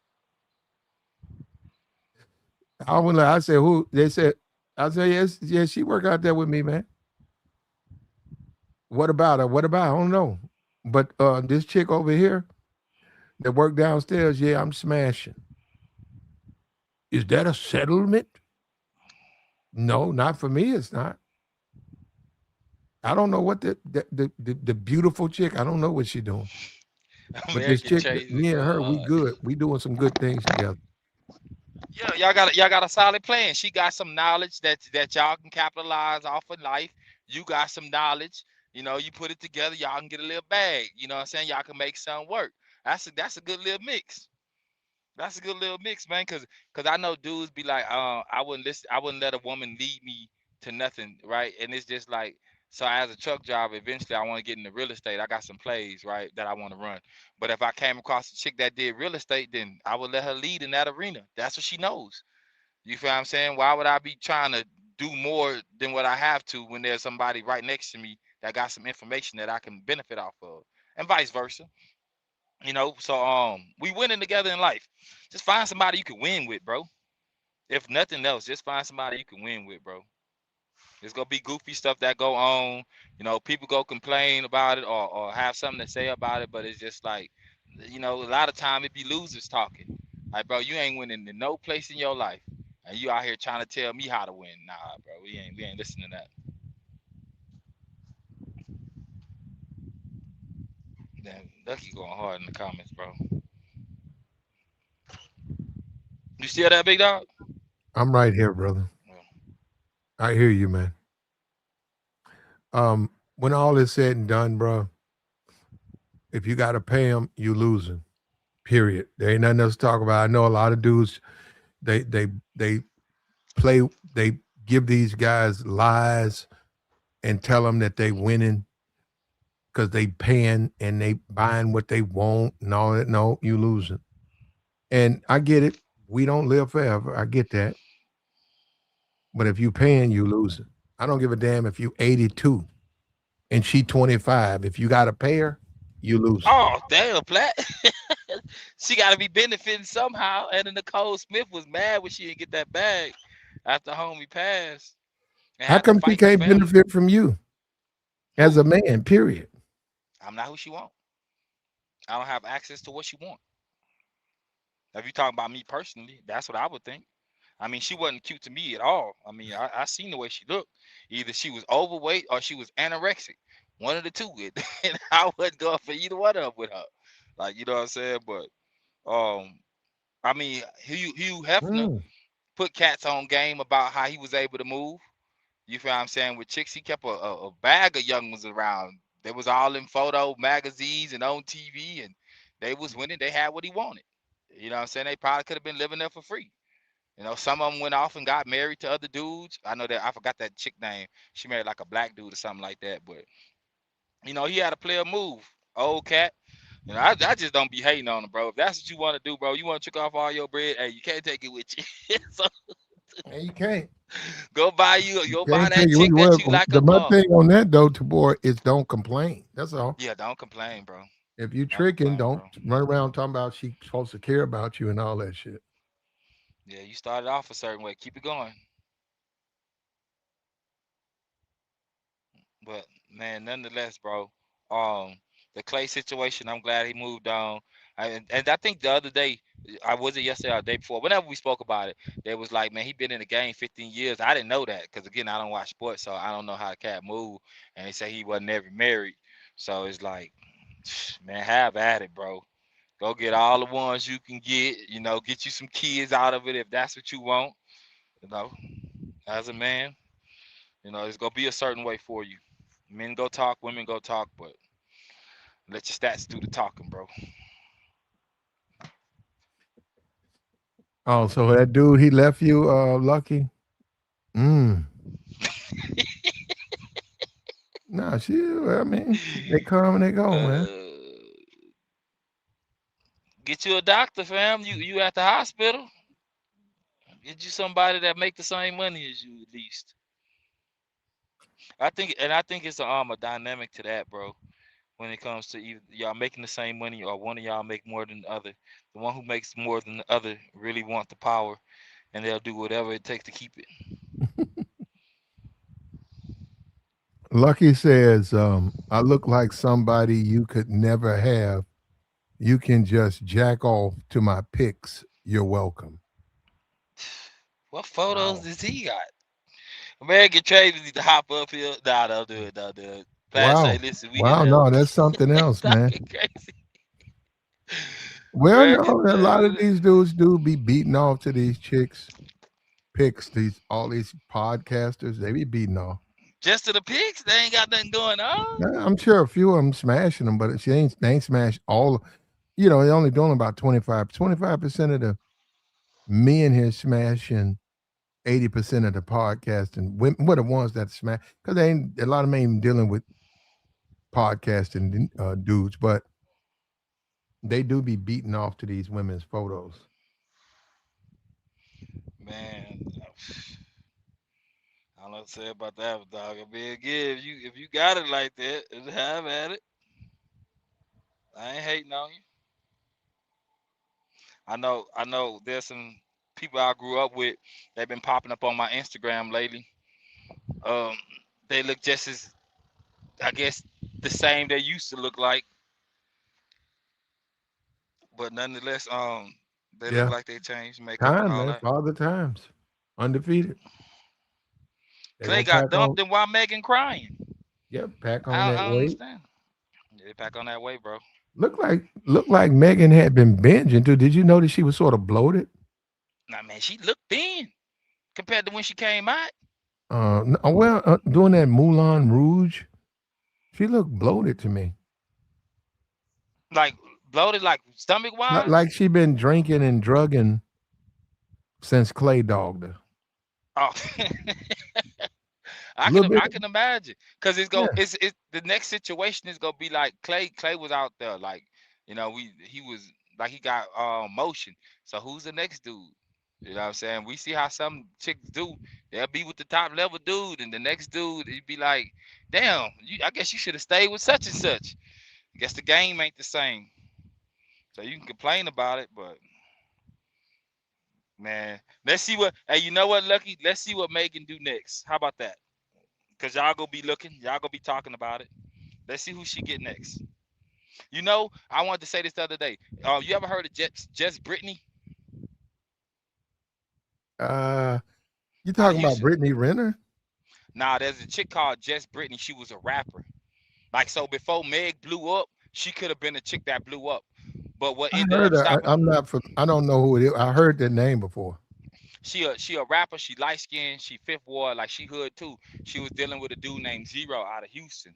I wouldn't. I said, who? They said, I said, yes, yes, she work out there with me, man. What about her? What about? I don't know. But this chick over here that work downstairs, yeah, I'm smashing. Is that a settlement? No, not for me. It's not. I don't know what the beautiful chick. I don't know what she doing. But this American chick, chase is me and her, going we on. good. We doing some good things together. Yeah, y'all got a solid plan. She got some knowledge that y'all can capitalize off of life. You got some knowledge. You put it together, y'all can get a little bag. You know what I'm saying? Y'all can make something work. That's a good little mix. That's a good little mix, man. Cause I know dudes be like, I wouldn't listen. I wouldn't let a woman lead me to nothing, right? And it's just like, so as a truck driver, eventually I want to get into real estate. I got some plays, right, that I want to run. But if I came across a chick that did real estate, then I would let her lead in that arena. That's what she knows. You feel what I'm saying? Why would I be trying to do more than what I have to when there's somebody right next to me that got some information that I can benefit off of, and vice versa. So we winning together in life. Just find somebody you can win with, bro. If nothing else, just find somebody you can win with, bro. There's gonna be goofy stuff that go on. People go complain about it or have something to say about it, but it's just like, a lot of time it be losers talking. Like, bro, you ain't winning in no place in your life, and you out here trying to tell me how to win. Nah, bro, we ain't listening to that. Damn, Ducky going hard in the comments, bro. You still that big dog? I'm right here, brother. Well, I hear you, man. When all is said and done, bro, if you got to pay them, you losing. Period. There ain't nothing else to talk about. I know a lot of dudes. They play. They give these guys lies and tell them that they winning because they paying and they buying what they want and all that. No, you losing. And I get it. We don't live forever. I get that. But if you paying, you losing. I don't give a damn if you 82 and she 25. If you got to pay her, you losing. oh damn, Plat. She got to be benefiting somehow. And then Nicole Smith was mad when she didn't get that bag after homie passed and How had to come she fight the can't family. benefit from you as Who? a man? Period. I'm not who she want. I don't have access to what she want. If you talking about me personally, that's what I would think. I mean, she wasn't cute to me at all. I mean, I seen the way she looked. Either she was overweight or she was anorexic. One of the two. And I wouldn't go for either one of them with her. Like, you know what I'm saying? But I mean, Hugh Hefner Mm. put cats on game about how he was able to move. You feel what I'm saying? With chicks, he kept a bag of young ones around. They was all in photo magazines and on TV, and they was winning. They had what he wanted. You know what I'm saying? They probably could have been living there for free. Some of them went off and got married to other dudes. I know that I forgot that chick name. She married like a black dude or something like that. But he had to play a move. Old cat. I just don't be hating on him, bro. If that's what you want to do, bro, you want to trick off all your bread. Hey, you can't take it with you. So Yeah, you can't. You go buy can't take that it. chick that you Well, like the her my car. thing on that though, Tabor, is don't complain. That's all. Yeah, don't complain, bro. If you Don't tricking, complain, don't bro. run around talking about she's supposed to care about you and all that shit. Yeah, you started off a certain way. Keep it going. But man, nonetheless, bro, the Clay situation, I'm glad he moved on. And I think the other day, I was it yesterday or the day before, whenever we spoke about it, they was like, man, he been in the game 15 years. I didn't know that because again, I don't watch sports, so I don't know how the cat move. And they say he wasn't ever married, so it's like, man, have at it, bro. Go get all the ones you can get. Get you some kids out of it if that's what you want. You know, as a man, it's gonna be a certain way for you. Men go talk, women go talk, but let your stats do the talking, bro. Oh, so that dude he left you, Lucky? Mm. Nah, she. I mean, they come and they go, man. Uh, get you a doctor, fam. You at the hospital. Get you somebody that make the same money as you at least. I think it's a dynamic to that, bro. When it comes to either y'all making the same money or one of y'all make more than the other, the one who makes more than the other really want the power, and they'll do whatever it takes to keep it. Lucky says, I look like somebody you could never have. You can just jack off to my pics. You're welcome. What photos Wow. does he got? American traders need to hop up here. Nah, don't do it. Don't do it. Plan say, Wow. listen, we here to Wow. help. No, that's something else, man. Talking crazy. Well, no, American a lot of traders. these dudes do be beating off to these chicks, picks, these all these podcasters, they be beating off. Just to the pigs, they ain't got nothing going on. Yeah, I'm sure a few of them smashing them, but they ain't smashed all. They're only doing about 25% of the men here smashing 80% of the podcasting. Women, what the ones that smash, because they ain't, a lot of them ain't even dealing with podcasting dudes, but they do be beating off to these women's photos. Man, I don't know what to say about that, dog. I mean, again, if you got it like that, just have at it. I ain't hating on you. I know. There's some people I grew up with. They've been popping up on my Instagram lately. Um, they look just as, I guess, the same they used to look like, but nonetheless, they look Yeah. like they changed makeup and Time, all man. that. Father times. Undefeated. They're Clay gonna got pack on. dumped and while Megan crying. Yep, pack on I that don't weight. understand. Yeah, back on that way, bro. Look like Megan had been binging too. Did you notice she was sort of bloated? Nah, man, she looked thin compared to when she came out. Doing that Moulin Rouge, she looked bloated to me. Like bloated, like stomach wise. Like she been drinking and drugging since Clay dogged her. Oh, A little bit. I can imagine, cause Yeah. it's the next situation is gonna be like Clay. Clay was out there, like, he was like, he got motion. So who's the next dude? You know what I'm saying? We see how some chicks do. They'll be with the top level dude, and the next dude, he'd be like, damn, I guess you should have stayed with such and such. I guess the game ain't the same. So you can complain about it, but man, let's see what. Hey, you know what, Lucky? Let's see what Megan do next. How about that? Cause y'all gonna be looking, y'all gonna be talking about it. Let's see who she get next. I wanted to say this the other day. You ever heard of Jess Brittany Uh, you out of talking about Houston? Brittany Renner? Nah, there's a chick called Jess Brittany. She was a rapper. Like, so before Meg blew up, she could have been a chick that blew up. But what I ended heard. up stopping, I'm not. I don't know who it is. I heard that name before. she a rapper. She light skinned. She fifth ward. Like, she hood too. She was dealing with a dude named Zero out of Houston,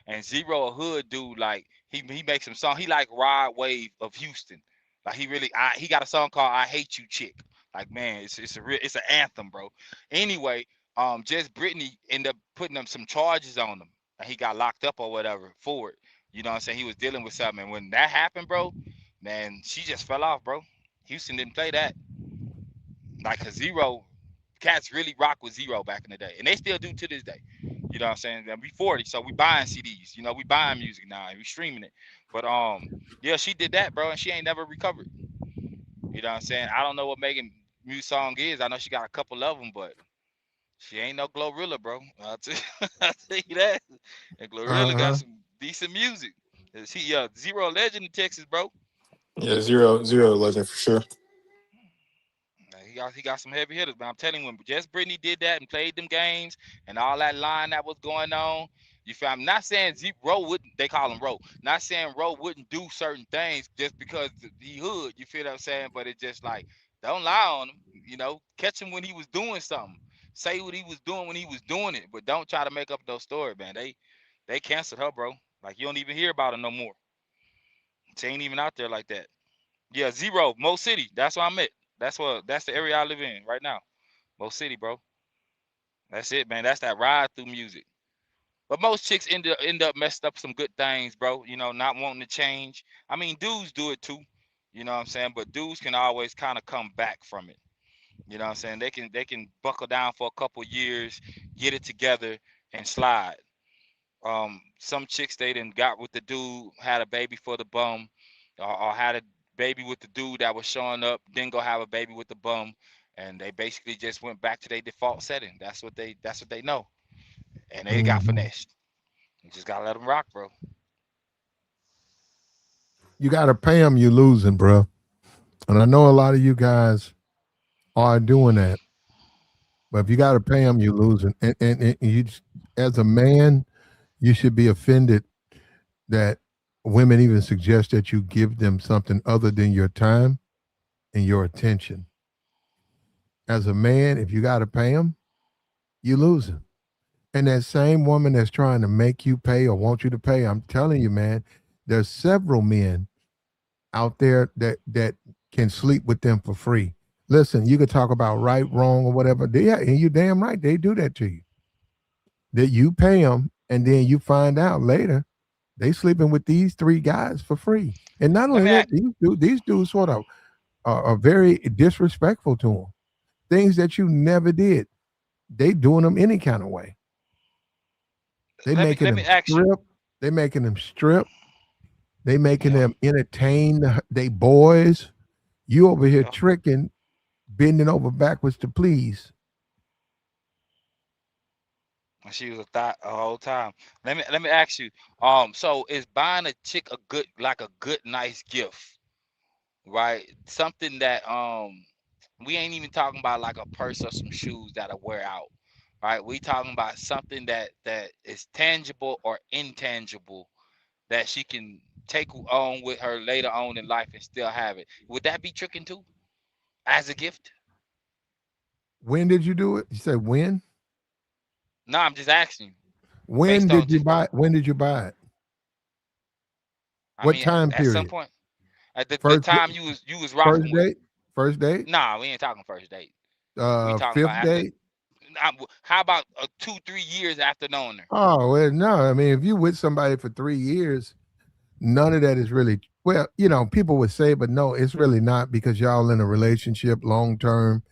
and Zero a hood dude. Like, he makes some song. He like Rod Wave of Houston. Like, he got a song called "I Hate You Chick." Like, man, it's an anthem, bro. Anyway, Jess Brittany ended up putting them some charges on him, and he got locked up or whatever for it. You know what I'm saying? He was dealing with something, and when that happened, bro, man, she just fell off, bro. Houston didn't play that. Like, a Zero, cats really rock with Zero back in the day, and they still do to this day. You know what I'm saying? And we 40, so we buying CDs. We buying music now and we streaming it. But yeah, she did that, bro, and she ain't never recovered. You know what I'm saying? I don't know what Megan music song is. I know she got a couple of them, but she ain't no Glorilla, bro. I'll tell you that. And Uh Glorilla got huh. some decent music. Zero legend in Texas, bro. Yeah, zero legend for sure. He got some heavy hitters, but I'm telling you, when Jess Brittany did that and played them games and all that line that was going on, you feel I'm not saying Roe wouldn't, they call him Roe. Not saying Roe wouldn't do certain things just because he hood, you feel what I'm saying? But it's just like, don't lie on him, catch him when he was doing something. Say what he was doing when he was doing it, but don't try to make up those stories, man. They canceled her, bro. Like, you don't even hear about her no more. She ain't even out there like that. Yeah, Zero, Mo City. That's where I'm at. That's the area I live in right now. Mo City, bro. That's it, man. That's that ride through music. But most chicks end up messed up some good things, bro. Not wanting to change. I mean, dudes do it too. You know what I'm saying? But dudes can always kind of come back from it. You know what I'm saying? They can buckle down for a couple years, get it together, and slide. Some chicks they done got with the dude, had a baby for the bum, or had a baby with the dude that was showing up, then go have a baby with the bum, and they basically just went back to their default setting. That's what they know, and they got Hmm. finessed. You just gotta let them rock, bro. You got to pay them. You losing, bro. And I know a lot of you guys are doing that. But if you got to pay them, you're losing. And as a man, you should be offended that women even suggest that you give them something other than your time and your attention. As a man, if you got to pay them, you're losing. And that same woman that's trying to make you pay or want you to pay, I'm telling you, man, there's several men out there that can sleep with them for free. Listen, you could talk about right, wrong, or whatever. Yeah, and you damn right they do that to you. That you pay them, and then you find out later they sleeping with these three guys for free. And not Let only me ask, that, these dudes sort of are very disrespectful to them. Things that you never did, they doing them any kind of way. They let me making let them me ask you. strip. They making them strip. They making Yeah, them entertain they boys. You over here yeah. tricking, bending over backwards to please. She was a thought the whole time. Let me ask you. So is buying a chick a good like a good nice gift, right? Something that we ain't even talking about like a purse or some shoes that'll wear out, right? We talking about something that is tangible or intangible that she can take on with her later on in life and still have it. Would that be tricking too as a gift? When did you do it? You said when? No, I'm just asking you When based on did you just buy? When did you buy it? I What mean time at some period? point at the First time you was first rocking with. date? First date? Nah, we ain't talking first date. We talking about Fifth after. date? How about 2 3 years after knowing her? Oh well, no. I mean, if you with somebody for 3 years, none of that is really well. People would say, but no, it's really not because y'all in a relationship long term,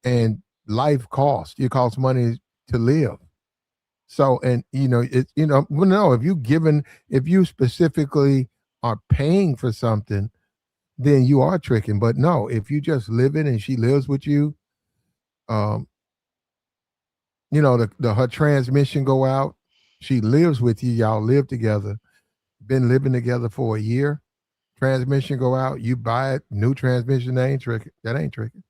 and life costs. It costs money to live. So, and well, no, if you specifically are paying for something, then you are tricking. But no, if you just live in and she lives with you, um, the her transmission go out, she lives with you, y'all live together, been living together for a year, transmission go out, you buy it, new transmission, that ain't tricking. That ain't tricking.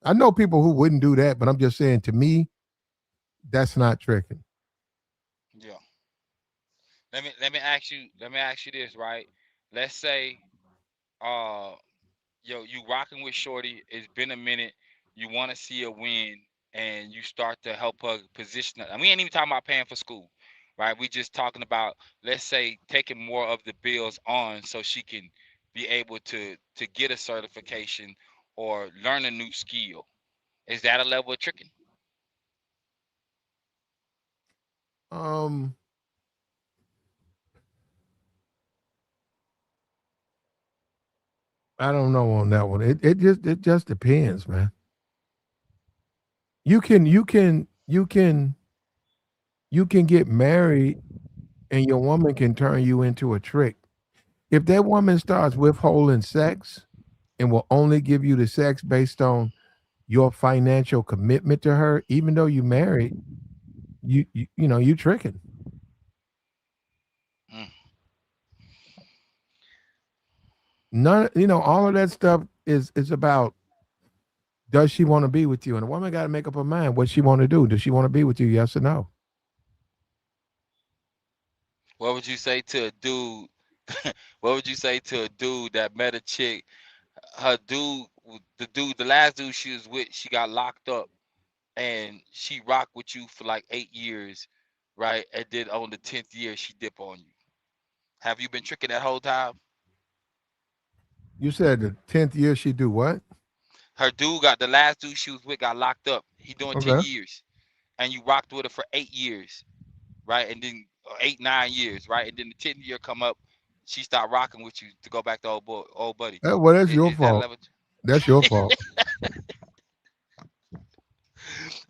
I know people who wouldn't do that, but I'm just saying to me, that's not tricking. Yeah. Let me ask you this, right? Let's say uh you rocking with Shorty, it's been a minute, you want to see her win, and you start to help her position her. And we ain't even talking about paying for school, right? We just talking about, let's say, taking more of the bills on so she can be able to get a certification or learn a new skill. Is that a level of tricking? Um, I don't know on that one. It just depends, man. You can get married and your woman can turn you into a trick. If that woman starts withholding sex and will only give you the sex based on your financial commitment to her, even though you married, you tricking. Mm, None, all of that stuff is about, does she want to be with you? And a woman got to make up her mind what she want to do. Does she want to be with you? Yes or no? what would you say to a dude? What would you say to a dude that met a chick? Her dude, the last dude she was with, she got locked up, and she rocked with you for like 8 years, right? And then on the 10th year, she dip on you. Have you been tricking that whole time? You said the 10th year she do what? Her dude got the last dude she was with got locked up. He doing ten Okay. years, and you rocked with her for 8 years, right? And then 8 9 years, right? And then the 10th year come up, she start rocking with you to go back to old buddy. Well, that's your Is that a fault. level? That's your fault.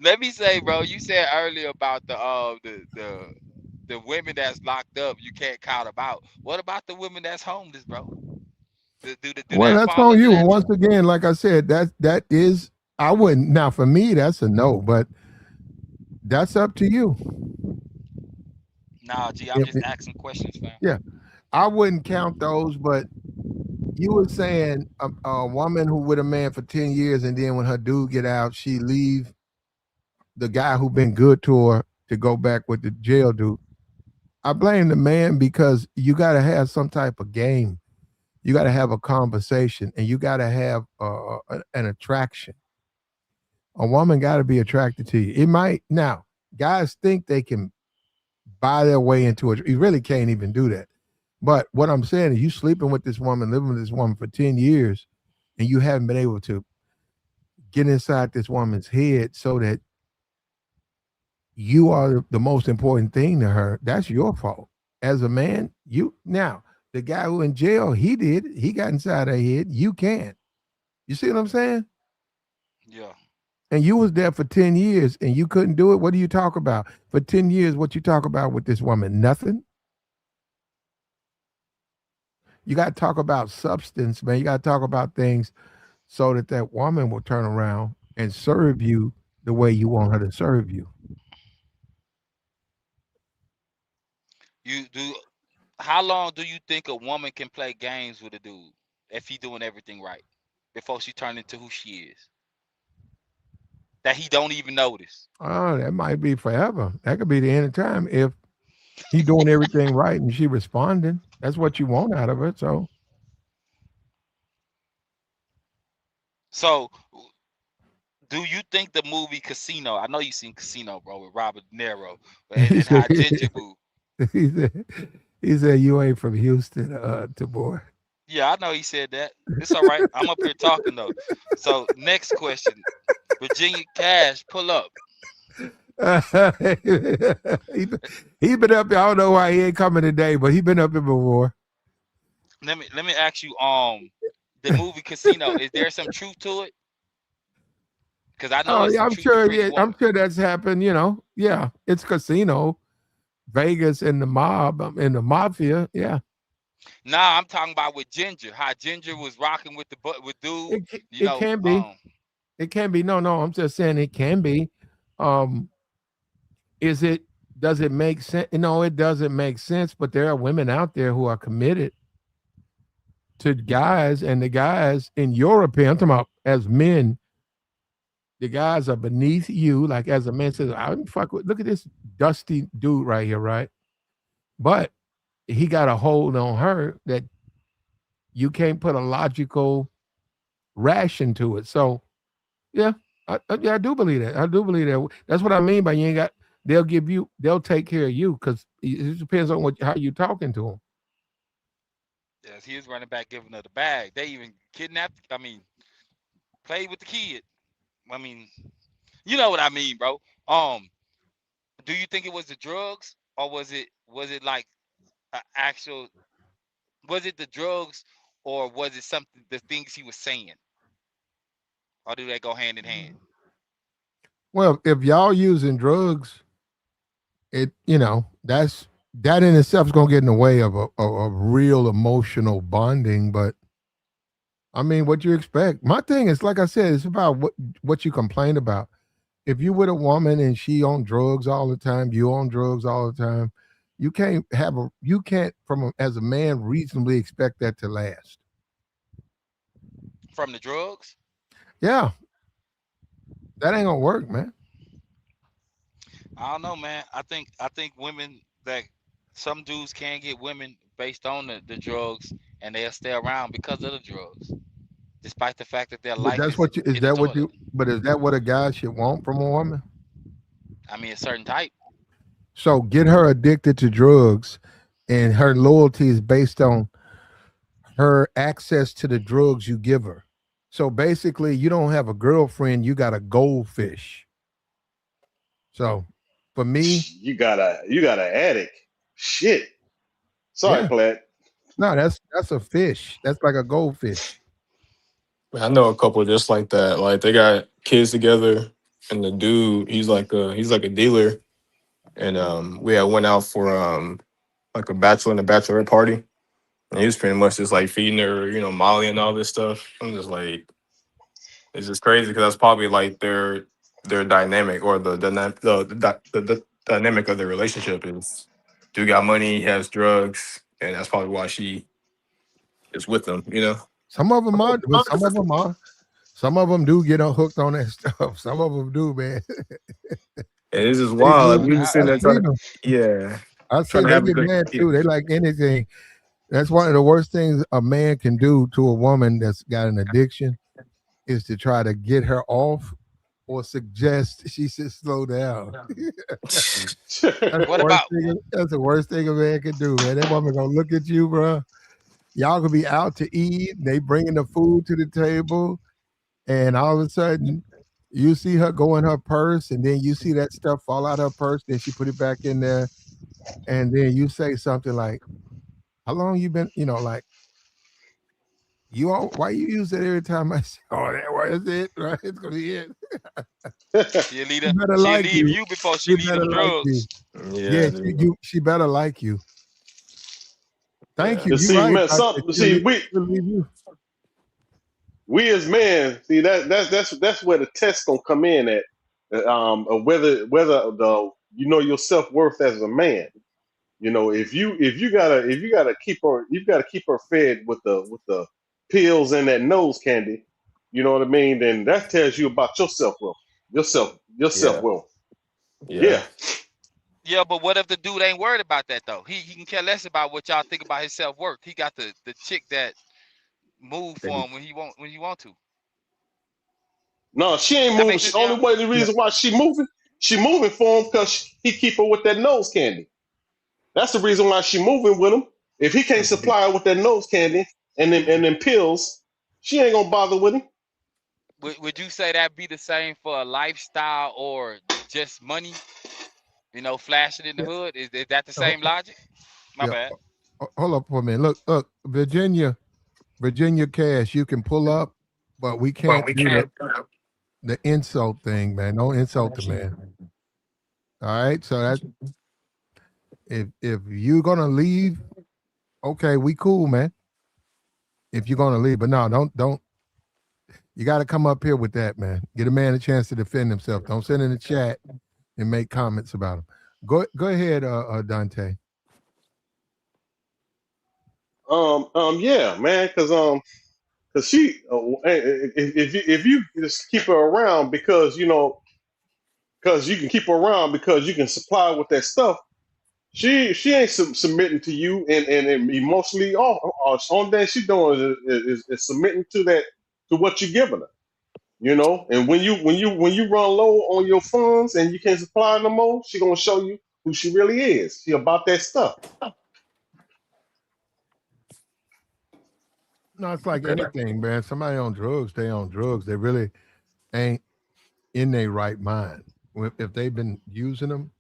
Let me say, bro, you said earlier about the women that's locked up, you can't count them out. What about the women that's homeless, bro? Do Well, that that's fall on under you. And that too? once again, like I said, that is, I wouldn't, now for me that's a no, but that's up to you. Nah, G, I'm If just asking questions, fam. Yeah, I wouldn't count those, but you were saying a woman who with a man for 10 years and then when her dude get out, she leave the guy who been good to her to go back with the jail dude. I blame the man because you got to have some type of game. You got to have a conversation and you got to have an attraction. A woman got to be attracted to you. It might, now, guys think they can buy their way into it. You really can't even do that. But what I'm saying is, you sleeping with this woman, living with this woman for 10 years, and you haven't been able to get inside this woman's head so that you are the most important thing to her. That's your fault. As a man, now, the guy who in jail, he got inside her head. You can't. You see what I'm saying? Yeah. And you was there for 10 years and you couldn't do it. What do you talk about? For 10 years, what you talk about with this woman? Nothing. You got to talk about substance, man. You got to talk about things so that that woman will turn around and serve you the way you want her to serve you. You do. How long do you think a woman can play games with a dude if he doing everything right before she turn into who she is that he don't even notice? Oh, that might be forever. That could be the end of time if he doing everything right and she responding. That's what you want out of her. So So, do you think the movie Casino? I know you seen Casino, bro, with Robert De Niro he and said, how Ginger moved. he said, he said you ain't from Houston, to boy. Yeah, I know he said that. It's all right. I'm up here talking though. So next question, Virginia Cash, pull up. he, he been up there. I don't know why he ain't coming today, but he been up there before. Let me ask you, the movie Casino, is there some truth to it? Because I know Oh it's yeah, some I'm truth to sure. Pretty Yeah, I'm Woman. sure that's happened. Yeah, it's casino, Vegas, and the mob, and the mafia. Yeah, Nah, I'm talking about with Ginger, how Ginger was rocking with with dude, you it know, can be. It can be. No, no. I'm just saying it can be. Um, is it? Does it make sense? No, it doesn't make sense. But there are women out there who are committed to guys, and the guys, in your opinion, I'm talking about as men, the guys are beneath you. Like as a man says, I wouldn't fuck with. Look at this dusty dude right here, right? But he got a hold on her that you can't put a logical ration to it. So yeah, yeah, I do believe that. I do believe that. That's what I mean by you ain't got. They'll take care of you because it depends on how you talking to them. yes, he was running back giving her the bag. They even kidnapped, I mean, played with the kid. I mean, you know what I mean, bro. Do you think it was the drugs or was it like a actual was it the drugs or was it something the things he was saying? Or do they go hand in hand? Well, if y'all using drugs, that in itself is gonna get in the way of a real emotional bonding. But I mean, what you expect? My thing is, like I said, it's about what you complain about. If you with a woman and she on drugs all the time, you on drugs all the time, you can't as a man reasonably expect that to last. From the drugs? Yeah, that ain't gonna work, man. I don't know, man. I think women that some dudes can get women based on the drugs and they'll stay around because of the drugs, despite the fact that their But life that's is what you is in the that what toilet. you but is that what a guy should want from a woman? I mean, a certain type. So get her addicted to drugs, and her loyalty is based on her access to the drugs you give her. So basically, you don't have a girlfriend, you got a goldfish. So for me, You got an addict. Shit. Sorry, yeah, Platt. no, that's a fish. That's like a goldfish. Man, I know a couple just like that. Like they got kids together, and the dude, he's like a dealer, and we had went out for like a bachelor and a bachelorette party, and he was pretty much just like feeding her, Molly and all this stuff. I'm just like, it's just crazy because that's probably like their dynamic or the dynamic of their relationship is dude got money, he has drugs, and that's probably why she is with him. Some of them are, but some of them are. Some of them do get hooked on that stuff. Some of them do, man. And it's just They wild. do. Like we just sitting I've there seen them. yeah, I trying see to they have a get good. mad Yeah. too. They like anything. That's one of the worst things a man can do to a woman that's got an addiction is to try to get her off or suggest she should slow down. That's the What worst about thing. That's the worst thing a man can do, man. That woman gonna look at you, bro. Y'all could be out to eat. And they bringing the food to the table, and all of a sudden, you see her go in her purse, and then you see that stuff fall out her purse. Then she put it back in there, and then you say something like, "How long you been?" Like you all. Why you use it every time I say, "Oh, that was it." Right? It's gonna be it. she'll leave She better she'll like leave you. you before she She leave better them like you. drugs. Yeah, Yeah, dude. she better like you. Thank Yeah. you. You You're see, right. man, see, She'll leave you. we as men, see that's where the test gonna come in at, of whether the your self worth as a man. You know, if you gotta keep her fed with the pills and that nose candy. You know what I mean? Then that tells you about your self worth, your self Yeah, worth. yeah. Yeah. Yeah, but what if the dude ain't worried about that though? He can care less about what y'all think about his self worth. He got the chick that move for him when he want to. No, she ain't That moving. makes sense, Only y'all. way the Yeah. reason why she moving for him because he keep her with that nose candy. That's the reason why she moving with him. If he can't supply her with that nose candy and them pills, she ain't gonna bother with him. Would you say that be the same for a lifestyle or just money? You know, flashing in the Yeah. hood. Is that the ho- same logic? My yeah. bad. Hold up for a minute. Look, Virginia Cash, you can pull up, but we Well, can't we do can't. the insult thing, man. Don't insult the man. All right. So that if you're gonna leave, okay, we cool, man. If you're gonna leave, but no, don't. You got to come up here with that, man. Get a man a chance to defend himself. Don't send in the chat and make comments about him. Go ahead, Dante. Yeah, man, cause she, if you just keep her around because because you can keep her around because you can supply her with that stuff. She ain't submitting to you and emotionally. All only thing she doing is submitting to that to what you're giving her. You know, and when you run low on your funds and you can't supply no more, she gonna show you who she really is. She about that stuff. No, it's like Okay. anything, man. Somebody on drugs, they on drugs. They really ain't in their right mind. If they've been using them,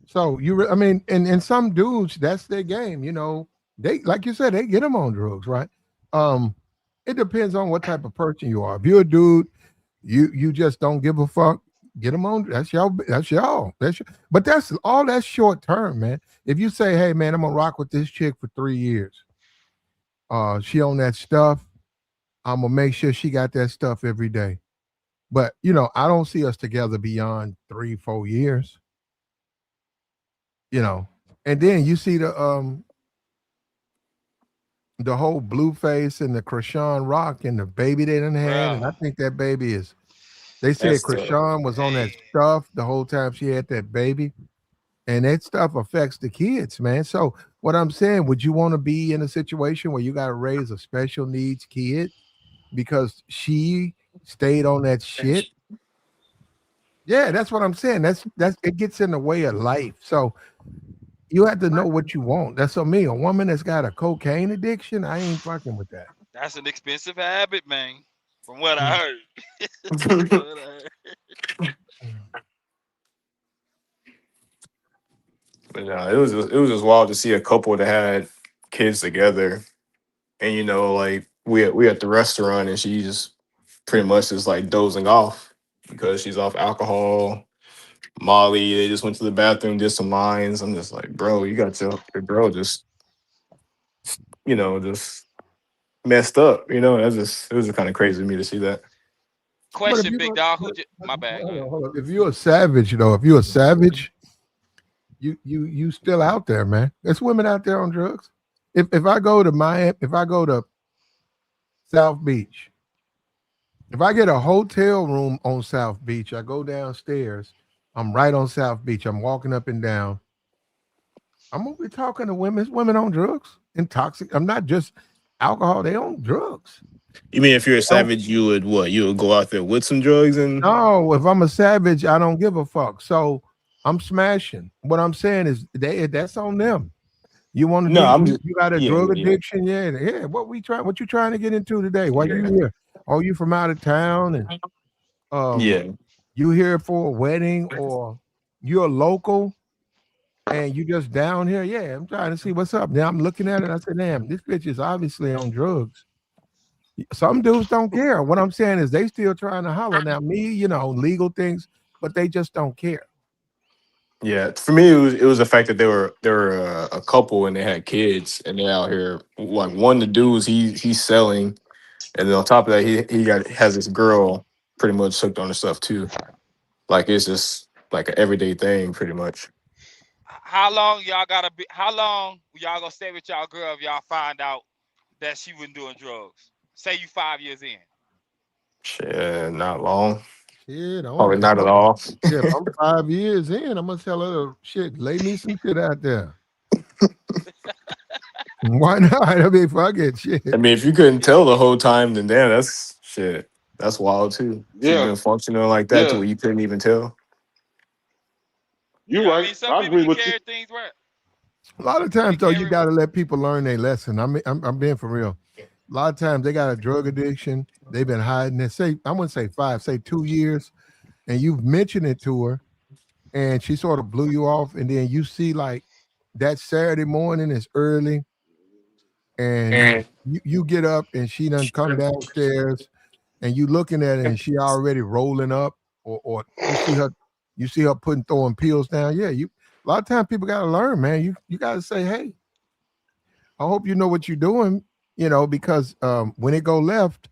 so I mean, and some dudes, that's their game. You know, they like you said, they get them on drugs, right? Um, it depends on what type of person you are. If you're a dude, you just don't give a fuck. Get them on. That's y'all. That's y'all. But that's all. That's short term, man. If you say, hey, man, I'm gonna rock with this chick for 3 years. She on that stuff. I'm gonna make sure she got that stuff every day. But I don't see us together beyond 3, 4 years. You know, and then you see the whole Blueface and the Krishan Rock and the baby they done had, Bruh. and I think that baby is. They said That's tough. Krishan was on that Hey, stuff the whole time she had that baby, and that stuff affects the kids, man. So what I'm saying, would you want to be in a situation where you got to raise a special needs kid because she stayed on that shit? Yeah, that's what I'm saying. That's it gets in the way of life. So you have to know what you want. That's what me. A woman that's got a cocaine addiction, I ain't fucking with that. that's an expensive habit, man. From what I Mm. heard. From what I heard. But it was just wild to see a couple that had kids together, and like we at the restaurant, and she's pretty much just like dozing off because she's off alcohol, Molly. They just went to the bathroom, did some lines. I'm just like, bro, you got your girl just messed up. It was just kind of crazy to me to see that. But if Question, you big dog. My bad. Go ahead. hold on. If you're a savage, if you're a savage, you still out there, man. There's women out there on drugs. If I go to Miami, if I go to South Beach, if I get a hotel room on South Beach, I go downstairs. I'm right on South Beach. I'm walking up and down. I'm gonna be talking to women. It's women on drugs, intoxic. I'm not just alcohol. They on drugs. You mean if you're a They don't. savage, you would what? You would go out there with some drugs and No, if I'm a savage, I don't give a fuck. So I'm smashing. What I'm saying is, that's on them. You want to no, do? I'm You, just you got a yeah, drug yeah, addiction? Yeah, yeah. What you trying to get into today? Why yeah, you here? Oh, you from out of town, and um, yeah, you here for a wedding, or you're local and you just down here? Yeah, I'm trying to see what's up. Now I'm looking at it. I said, damn, this bitch is obviously on drugs. Some dudes don't care. What I'm saying is they still trying to holler. Now, me, legal things, but they just don't care. yeah. For me, it was the fact that they were a couple and they had kids and they're out here. Like one of the dudes, he's selling, and then on top of that, he has this girl pretty much hooked on the stuff too. Like it's just like an everyday thing, pretty much. How long y'all gotta be? How long y'all gonna stay with y'all girl if y'all find out that she wasn't doing drugs? Say you 5 years in. Shit, not long. Shit, Probably not at I'm, all. shit, I'm 5 years in. I'm gonna tell her to shit, lay me some shit out there. Why not? I mean, fuck it, I shit. mean, if you couldn't tell the whole time, then damn, that's shit. That's wild too. If you've Yeah, been functioning like that to yeah, where you couldn't even tell. you're Yeah, I right. mean, some I people agree can with you. carry things right. A lot of They times though, you carry what? gotta let people learn their lesson. I mean, I'm being for real. A lot of times they got a drug addiction. They've been hiding it. Say, I wouldn't say 5, say 2 years, and you've mentioned it to her, and she sort of blew you off, and then you see like that Saturday morning is early, and you get up and she done come downstairs, and you looking at it and she already rolling up, or you see her throwing pills down. Yeah, you a lot of times people gotta learn, man. You gotta say, hey, I hope you know what you're doing, because when it go left,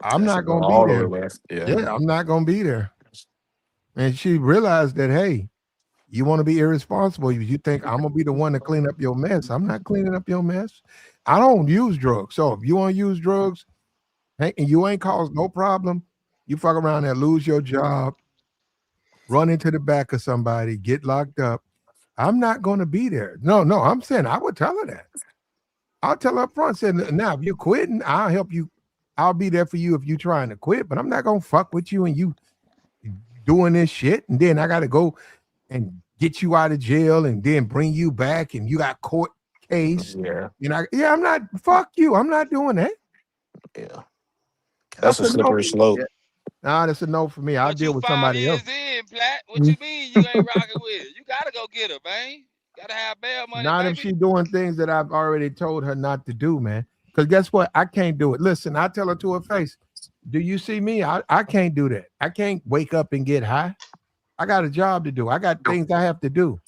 I'm That's not go gonna be all the way there. left. Yeah. Yeah, I'm not gonna be there. And she realized that, hey, you want to be irresponsible. You think I'm gonna be the one to clean up your mess. I'm not cleaning up your mess. I don't use drugs. So if you want to use drugs, hey, and you ain't caused no problem, you fuck around and lose your job, run into the back of somebody, get locked up. I'm not gonna be there. No, no, I'm saying I would tell her that. I'll tell her up front, saying, now if you're quitting, I'll help you. I'll be there for you if you're trying to quit, but I'm not gonna fuck with you and you doing this shit. And then I gotta go and get you out of jail and then bring you back and you got court case. Yeah. Yeah, I'm not, fuck you. I'm not doing that. Yeah. That's That's a a no. slippery slope. Yeah. Nah, that's a no for me. I'll But deal you with five somebody else. years in, Plat. What you mean you ain't rocking with it? You gotta go get her, man. Gotta have bail money, Not if baby. she doing things that I've already told her not to do, man. Because guess what? I can't do it. Listen, I tell her to her face, do you see me? I can't do that. I can't wake up and get high. I got a job to do. I got things I have to do.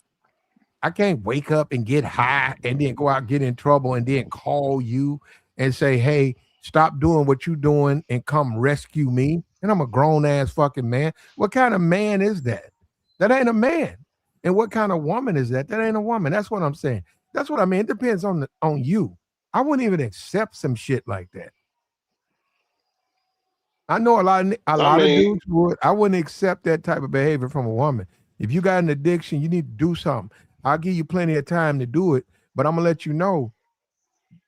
I can't wake up and get high and then go out and get in trouble and then call you and say, hey, stop doing what you're doing and come rescue me. And I'm a grown ass fucking man. What kind of man is that? That ain't a man. And what kind of woman is that? That ain't a woman. That's what I'm saying. That's what I mean. It depends on you. I wouldn't even accept some shit like that. I know a I lot of mean, dudes would. I wouldn't accept that type of behavior from a woman. If you got an addiction, you need to do something. I'll give you plenty of time to do it, but I'm gonna let you know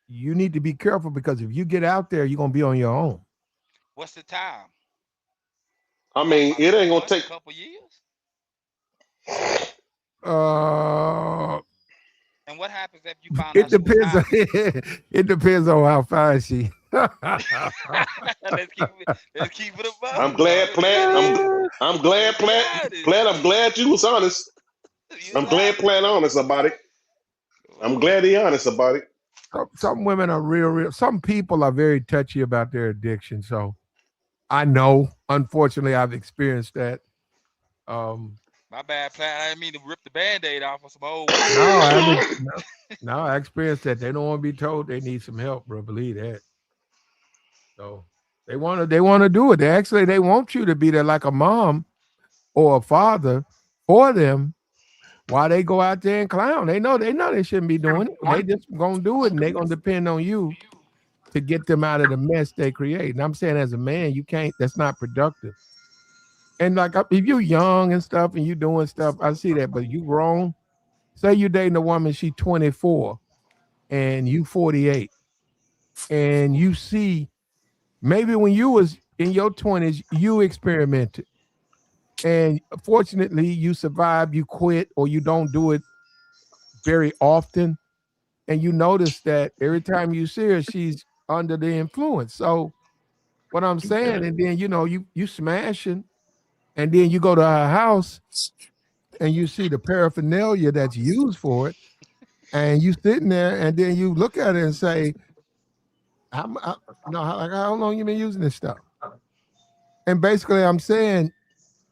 you need to be careful because if you get out there, you're gonna be on your own. What's the time? I We talking mean, about a it few ain't gonna months, a take. couple years? Uh, And what happens if you found it out she was depends. high? It depends on how fine she. let's keep it. Let's keep it above, I'm glad, bro. Be Plant. honest. I'm glad, Let's be Plant. honest. Plant. I'm glad you was honest. You was I'm glad honest. Plant honest about it. Come I'm on. glad he honest about it. Some women are real. Some people are very touchy about their addiction. So I know. Unfortunately, I've experienced that. Um, My bad, Plat. I didn't mean to rip the band-aid off of some old wounds, no, I man. haven't. No, I experienced that. They don't want to be told they need some help, bro. Believe that. So they want to do it. They want you to be there like a mom or a father for them while they go out there and clown. They know they shouldn't be doing it. They just gonna do it and they gonna depend on you to get them out of the mess they create. And I'm saying as a man, you can't, that's not productive. And like if you young and stuff and you doing stuff, I see that, but you grown, say you dating a woman, she 24 and you 48, and you see maybe when you was in your 20s, you experimented. And fortunately, you survive, you quit, or you don't do it very often. And you notice that every time you see her, she's under the influence. So what I'm Yeah. saying, and then you smashing, and then you go to her house and you see the paraphernalia that's used for it, and you sitting there, and then you look at it and say, how long you been using this stuff? And basically, I'm saying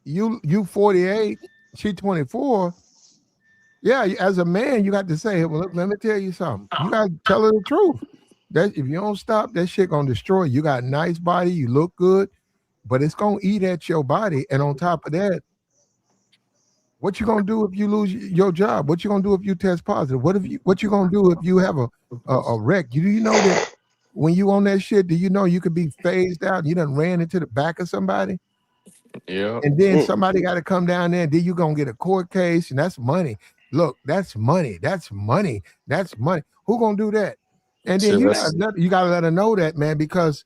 you 48, she 24. Yeah, as a man, you got to say, well, let me tell you something. You got to tell her the truth. That if you don't stop, that shit gonna destroy you. You got a nice body, you look good, but it's gonna eat at your body. And on top of that, What you gonna do if you lose your job? What you gonna do if you test positive? What you gonna do if you have a wreck? Do you know that when you on that shit, do you know you could be phased out? You done ran into the back of somebody, Yeah. and then Mm. somebody got to come down there, and then you gonna get a court case, and that's money. Look, that's money. That's money. That's money. Who gonna do that? And then So that's you gotta let her know that, man, because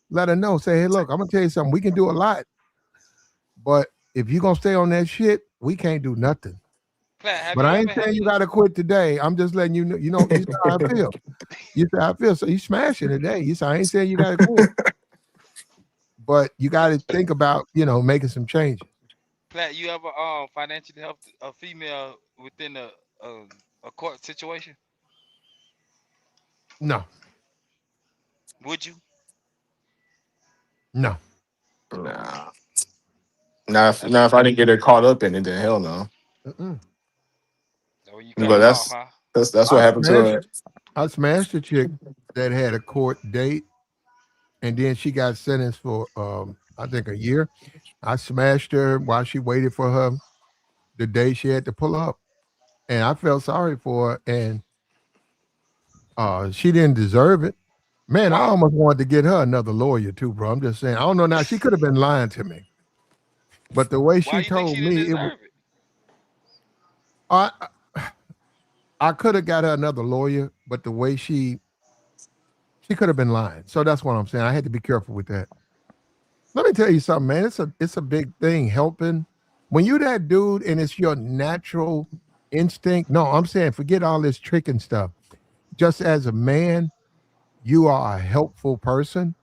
let her know. Say, hey, look, I'm gonna tell you something. We can do a lot, but if you gonna stay on that shit, we can't do nothing. Plat, have But you I ever ain't had saying you to? got to quit today. I'm just letting you know. You say how I feel. You say how I feel. So you smashing today. You say I ain't saying you got to quit, but you got to think about making some changes. Plat, you ever financially helped a female within a, a court situation? No, Would you? no. nah. Now, That's if I didn't get her caught up in it, then hell no. Mm-mm. where you cut But them off, huh? that's I what happened to smashed. her. I smashed a chick that had a court date, and then she got sentenced for I think a year. I smashed her while she waited for the day she had to pull up, and I felt sorry for her, and she didn't deserve it. Man, I Why? almost wanted to get her another lawyer too, bro. I'm just saying. I don't know now. She could have been lying to me, but the way Why she you think she told didn't me, it was. deserve it? I I could have got her another lawyer, but the way she could have been lying. So that's what I'm saying. I had to be careful with that. Let me tell you something, man. It's a big thing helping. When you that dude and it's your natural instinct. No, I'm saying forget all this tricking stuff. Just as a man, you are a helpful person,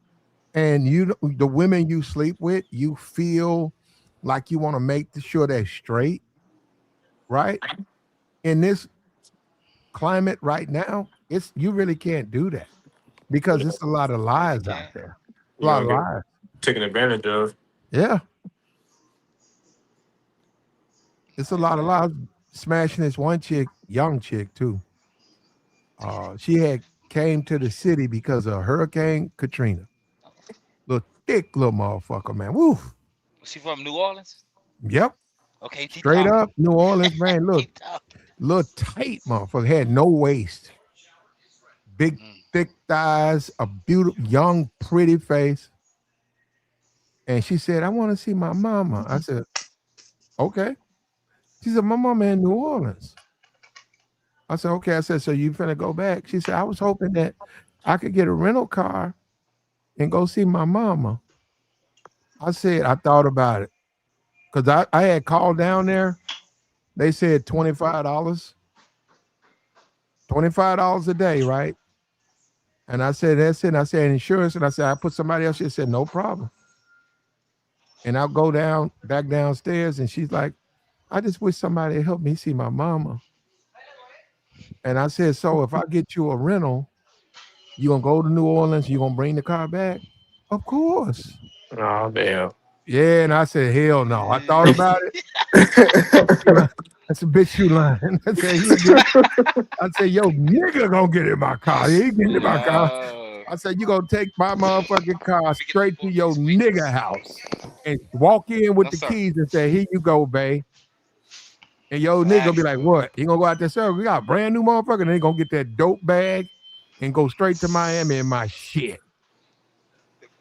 and the women you sleep with, you feel like you want to make sure they're straight, right? In this climate right now, it's you really can't do that because it's a lot of You really lies out can. there. A You're lot of gonna get lies. taken advantage of. Yeah, it's a Hey lot of man, lies. Smashing this one chick, young chick too. She had came to the city because of Hurricane Katrina. Little thick little motherfucker, man. Woo. was she from New Orleans? Yep. Okay, keep Straight talking. up New Orleans, man. Look, Keep talking. little tight motherfucker. Had no waist. Big, Mm. thick thighs, a beautiful, young, pretty face. And she said, I want to see my mama. I said, okay. She said, my mama in New Orleans. I said, okay. I said, so you finna go back? She said, I was hoping that I could get a rental car and go see my mama. I said, I thought about it. Because I had called down there. They said $25, $25 a day, right? And I said, that's it. And I said, insurance. And I said, I put somebody else. She said, no problem. And I'll go back downstairs. And she's like, I just wish somebody would help me see my mama. And I said, so if I get you a rental, you gonna go to New Orleans, you gonna bring the car back? Of course. Oh damn. Yeah, and I said, hell no. I thought about it. You lying. I said, bitch, you lying. I said, I said, yo, nigga gonna get in my car. He ain't getting in my car. Yo, I said, you gonna take my motherfucking car straight to your nigga house and walk in with no the sir. keys and say, here you go, babe. And yo, nigga gonna be Facts, like, bro. what? He gonna go out there, sir, we got a brand new motherfucker. And they gonna get that dope bag and go straight to Miami in my shit.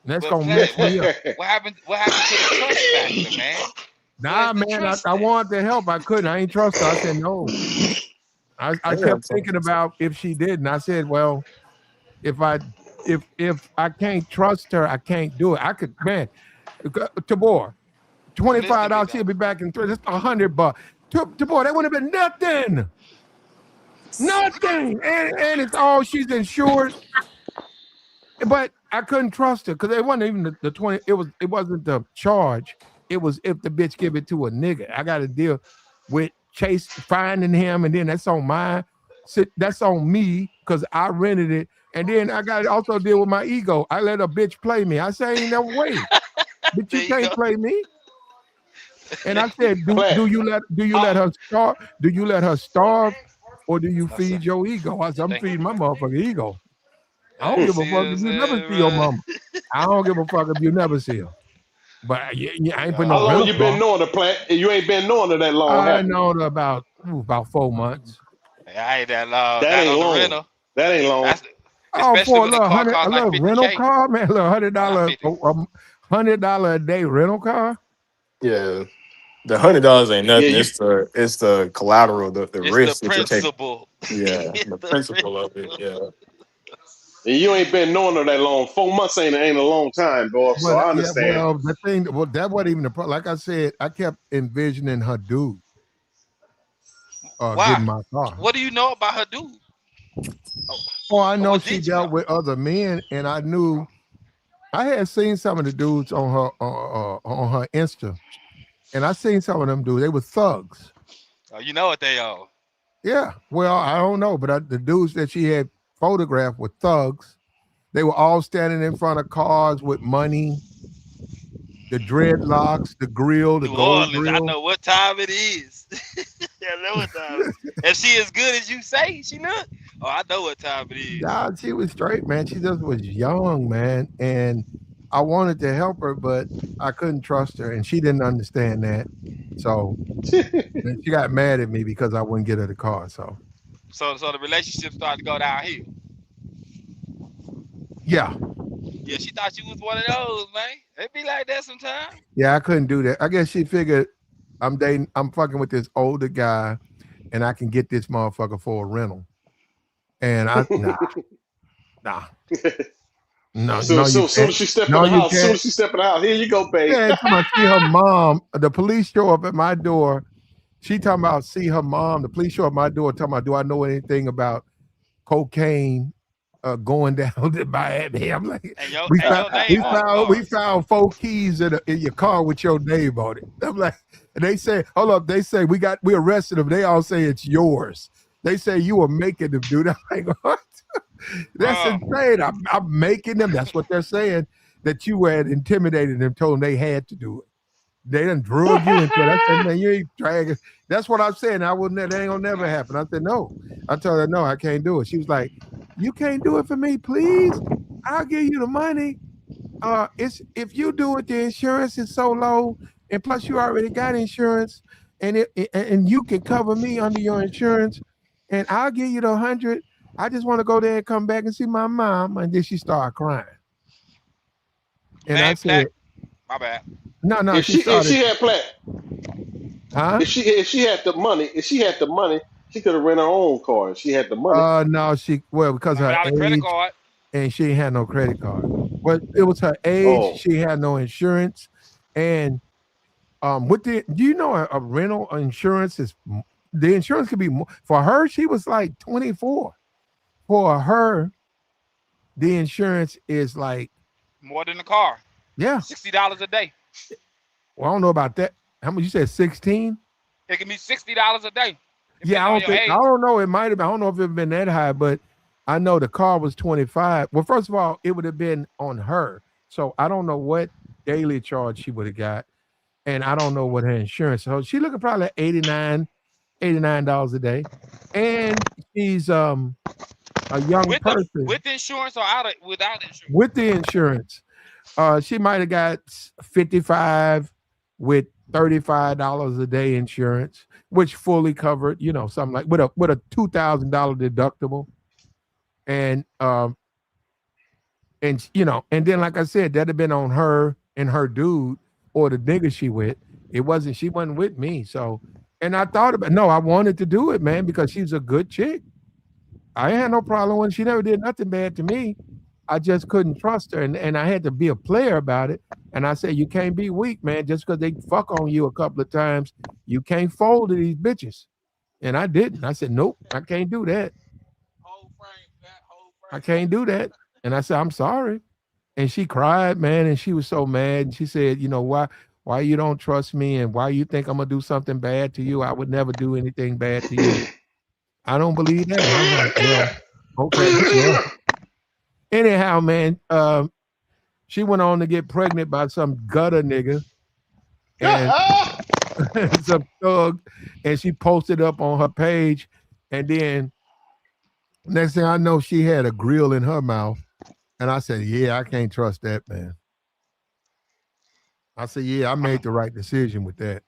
And that's But gonna Plat, mess me up. what happened? What happened to the trust factor, man? Nah, Where's the man, trust I at? wanted to help. I couldn't. I ain't trust her. I said no. I kept thinking about if she did, and I said, well, if I if I can't trust her, I can't do it. I could, man, Tabor, I'm listening, big $25. She'll dog. be back in three. That's $100. Tabor, that would have been nothing. Nothing. And it's all she's insured. But I couldn't trust her because it wasn't even the 20. It wasn't the charge. It was if the bitch give it to a nigga. I got to deal with Chase finding him, and then that's on my that's on me because I rented it. And then I got to also deal with my ego. I let a bitch play me. I say ain't no way. But you There you can't go. play me. And I said, Plant. do you let Oh, her starve? Do you let her starve? Or do you no sir. feed your ego? I said, I'm Thank you. feeding my motherfucking ego. I don't You give a see fuck what I'm if you never saying, see your bro? mama. I don't give a fuck if you never see her. But I ain't put How no long Oh, rental you been car. knowing the plant? You ain't been knowing her that long, I have you? know her about 4 months. I ain't that long. That Not ain't on the long. rental. That ain't long. That's Oh, especially for when the car a costs like little rental 50K. car, man, a little hundred Nah, dollar, 50. $100 a day rental car. Yeah. The $100 ain't Yeah, nothing. you. It's the collateral, the It's the risk that you take. principle. Yeah, It's the the principle of it. principle. Yeah. And you ain't been knowing her that long. 4 months ain't a long time, boy. So But I yeah, understand. well, the thing, well, that wasn't even the problem. Like I said, I kept envisioning her dude Why? getting my car. What do you know about her dude? Oh, Well, I or know what she did you dealt know? with other men, and I knew I had seen some of the dudes on her Insta, and I seen some of them dudes. They were thugs. Oh, you know what they are. Yeah. Well, I don't know, but the dudes that she had photographed were thugs. They were all standing in front of cars with money, the dreadlocks, the grill, the New gold Orleans. I grill. know what time it is. I know what time it is. If she as good as you say she look, oh, I know what time it is. Nah, she was straight, man. She just was young, man. And I wanted to help her, but I couldn't trust her. And she didn't understand that. So and she got mad at me because I wouldn't get her the car. So So the relationship started to go downhill. yeah. Yeah, she thought you was one of those, man. It be like that sometimes. Yeah, I couldn't do that. I guess she figured I'm fucking with this older guy and I can get this motherfucker for a rental. And nah, no, you Soon can't. as she step in No, the you house, can't. here you go, babe. Yeah, talking about see her mom. The police show up at my door. She talking about see her mom. The police show up at my door talking about do I know anything about cocaine going down to Miami? I'm like, And your we and found your name on the we car. found 4 keys in your car with your name on it. I'm like, and they say, hold up, they say we arrested them. They all say it's yours. They say you were making them do that. I'm like, what? That's Bro, insane. I'm making them. That's what they're saying. That you had intimidated them, told them they had to do it. They done drug you into it. I said, man, you ain't dragging. That's what I'm saying. I wouldn't. That ain't gonna never happen. I said, no. I told her, no, I can't do it. She was like, you can't do it for me, please. I'll give you the money. It's if you do it, the insurance is so low, and plus you already got insurance, and and you can cover me under your insurance, and I'll give you the 100. I just want to go there and come back and see my mom, and then she started crying, and I man, said, Black. My bad. no, no, if she she started, had plat, huh? if she had the money, she could have rented her own car. If she had the money. No, well, because Not her without a credit age, card. and she ain't had no credit card. But it was her age. Oh, She had no insurance, and with the do you know a rental insurance is the insurance could be more for her. She was like 24. For her, the insurance is like More than the car. yeah. $60 a day. Well, I don't know about that. How much you said 16? It can be $60 a day, Yeah, depending I on don't your think I age. don't know. It might have been. I don't know if it been that high, but I know the car was 25. Well, first of all, it would have been on her. So I don't know what daily charge she would have got. And I don't know what her insurance. So she looking probably at $89 a day. And she's a young person With insurance or out of without insurance. with the insurance. She might have got 55 with $35 a day insurance, which fully covered, something like with a $2,000 deductible. And and then like I said, that'd have been on her and her dude or the nigga she with. She wasn't with me. So and I thought about no, I wanted to do it, man, because she's a good chick. I had no problem when she never did nothing bad to me. I just couldn't trust her, and I had to be a player about it. And I said, you can't be weak, man. Just because they fuck on you a couple of times, you can't fold to these bitches. And I didn't. I said, nope, I can't do that. Whole frame, that whole I frame. can't do that. And I said, I'm sorry. And she cried, man, and she was so mad. And she said, why you don't trust me, and why you think I'm gonna do something bad to you? I would never do anything bad to you. I don't believe that. And I'm like, well, okay, well. Anyhow, man, she went on to get pregnant by some gutter nigga and some thug, and she posted up on her page. And then next thing I know, she had a grill in her mouth. And I said, yeah, I can't trust that, man. I said, yeah, I I know made the right decision with that.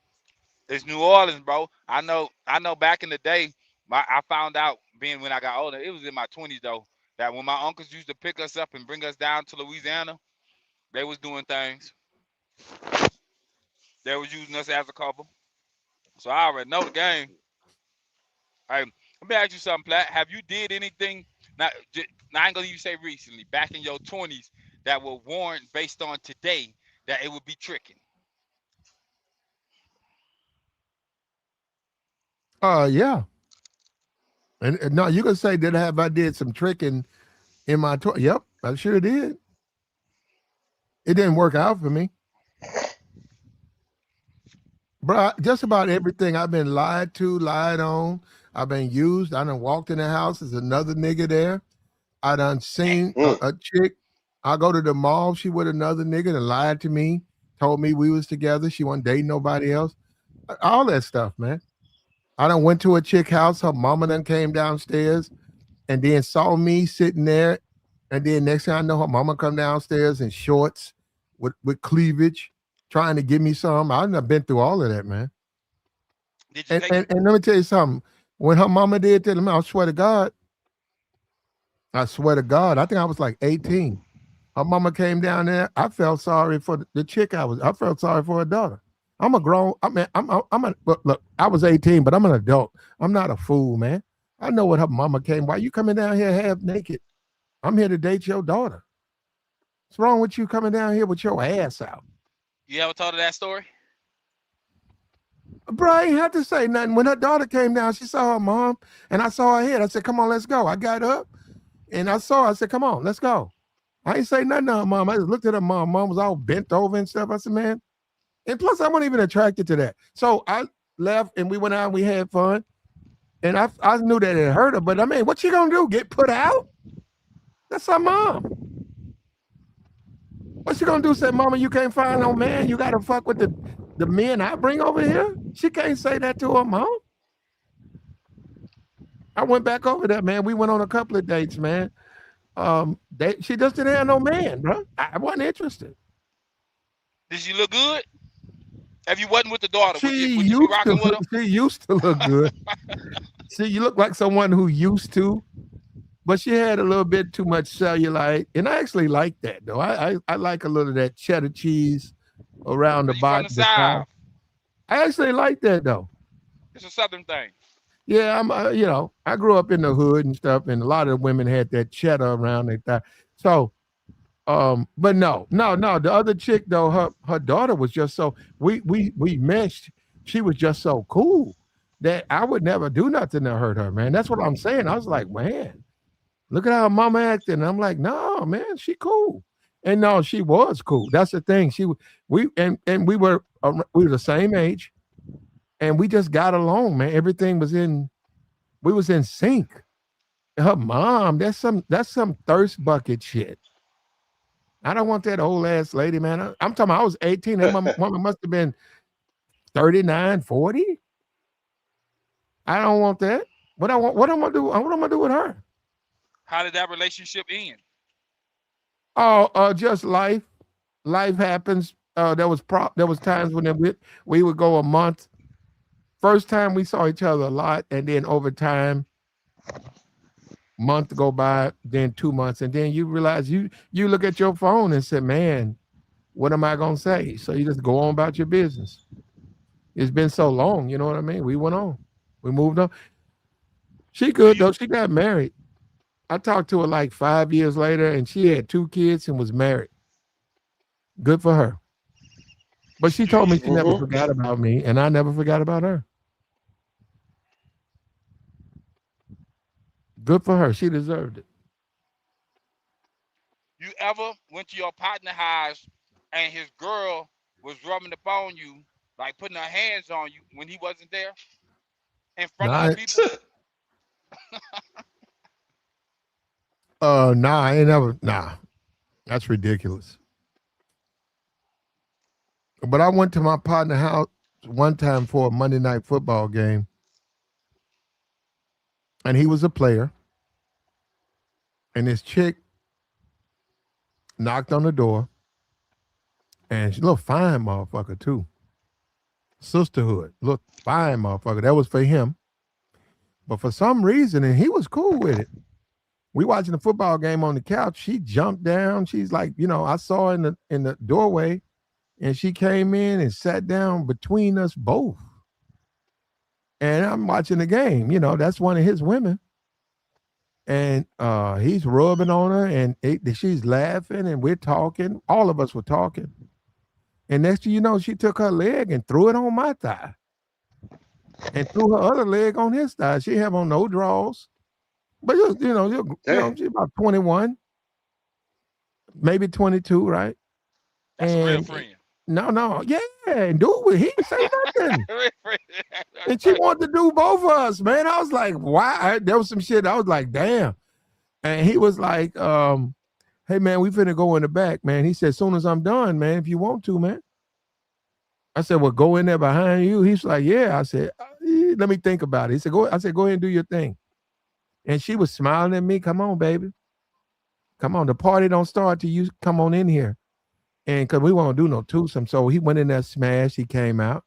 it's New Orleans, bro. I know. Back in the day, I found out being when I got older. It was in my 20s though. That when my uncles used to pick us up and bring us down to Louisiana, they was doing things. They was using us as a couple. So I already know the game. Hey, let me ask you something, Platt. Have you did anything? Now, now I ain't gonna even say recently. Back in your 20s, that will warrant based on today that it would be tricking. Yeah. And no, you can say that have I did some tricking in my Yep, I sure did. It didn't work out for me. Bro, just about everything I've been lied to, lied on. I've been used. I done walked in the house. There's another nigga there. I done seen Mm. a chick. I go to the mall. She with another nigga that lied to me, told me we was together. She wasn't dating nobody else. All that stuff, man. I done went to a chick house. Her mama done came downstairs and then saw me sitting there. And then next thing I know, her mama come downstairs in shorts with cleavage, trying to give me some. I done been through all of that, man. Did you And, take and it? and let me tell you something. When her mama did that, I swear to God, I think I was like 18. Her mama came down there. I felt sorry for the chick I felt sorry for her daughter. I'm a grown, I mean, look, I was 18, but I'm an adult. I'm not a fool, man. I know what her mama came. Why you coming down here half naked? I'm here to date your daughter. What's wrong with you coming down here with your ass out? You ever told her that story? Bro, I ain't have to say nothing. When her daughter came down, she saw her mom and I saw her head. I said, come on, let's go. I got up and I saw her. I said, come on, let's go. I ain't say nothing to her mom. I just looked at her mom. Mom was all bent over and stuff. I said, man. And plus, I wasn't even attracted to that. So I left and we went out and we had fun. And I knew that it hurt her. But I mean, what you gonna do? Get put out? That's her mom. What she gonna do? Say, mama, you can't find no man. You gotta fuck with the men I bring over here. She can't say that to her mom. I went back over there, man. We went on a couple of dates, man. She just didn't have no man, bro. I wasn't interested. Did she look good? If you wasn't with the daughter, would you She would you be used to rocking with her? she used to look good. See, you look like someone who used to, but she had a little bit too much cellulite, and I actually like that though. I like a little of that cheddar cheese around So the you from body, the the thigh. south? I actually like that though. It's a southern thing. Yeah, I grew up in the hood and stuff, and a lot of the women had that cheddar around their thigh. So, but no, the other chick though, her daughter was just so we meshed. She was just so cool that I would never do nothing to hurt her, man. That's what I'm saying. I was like, man, look at how mama acting. I'm like, no, man, she cool. And no, she was cool. That's the thing. We we were the same age, and we just got along, man. Everything was we was in sync. Her mom, that's some thirst bucket shit. I don't want that old ass lady, man. I'm talking about I was 18. That woman must have been 39, 40. I don't want that. What am I do? What am I gonna do with her? How did that relationship end? Oh, just life. Life happens. There was times when we would go a month. First time we saw each other a lot, and then over time, month go by, then 2 months, and then you realize you look at your phone and say, "Man, what am I gonna say?" So you just go on about your business. It's been so long, you know what I mean? We went on, we moved on. She Do good you though. She got married. I talked to her like 5 years later, and she had 2 kids and was married. Good for her. But she do told me you she never Mm-hmm. forgot about me, and I never forgot about her. Good for her. She deserved it. you ever went to your partner house and his girl was rubbing upon you, like putting her hands on you when he wasn't there in front of the Nah, people? nah, I ain't never. Nah, that's ridiculous. But I went to my partner house one time for a Monday night football game, and he was a player. And this chick knocked on the door, and she's a little fine motherfucker too. Sisterhood, look fine motherfucker. That was for him, but for some reason, and he was cool with it. We watching the football game on the couch. She jumped down. She's like, I saw her in the doorway, and she came in and sat down between us both. And I'm watching the game. That's one of his women, and he's rubbing on her, and she's laughing, and we're talking. All of us were talking, and next thing you know, she took her leg and threw it on my thigh, and threw her other leg on his thigh. She have on no drawers, but Damn. she's about 21, maybe 22, right? That's a real And friend. no, yeah, and dude, he didn't say nothing. Real friend. And she wanted to do both of us, man. I was like, why? There was some shit. I was like, damn. And he was like, hey, man, we finna go in the back, man. He said, as soon as I'm done, man, if you want to, man. I said, well, go in there behind you. He's like, yeah. I said, let me think about it. He said, go. I said, go ahead and do your thing. And she was smiling at me. Come on, baby. Come on. The party don't start till you come on in here. And because we won't do no twosome. So he went in there, smashed. He came out.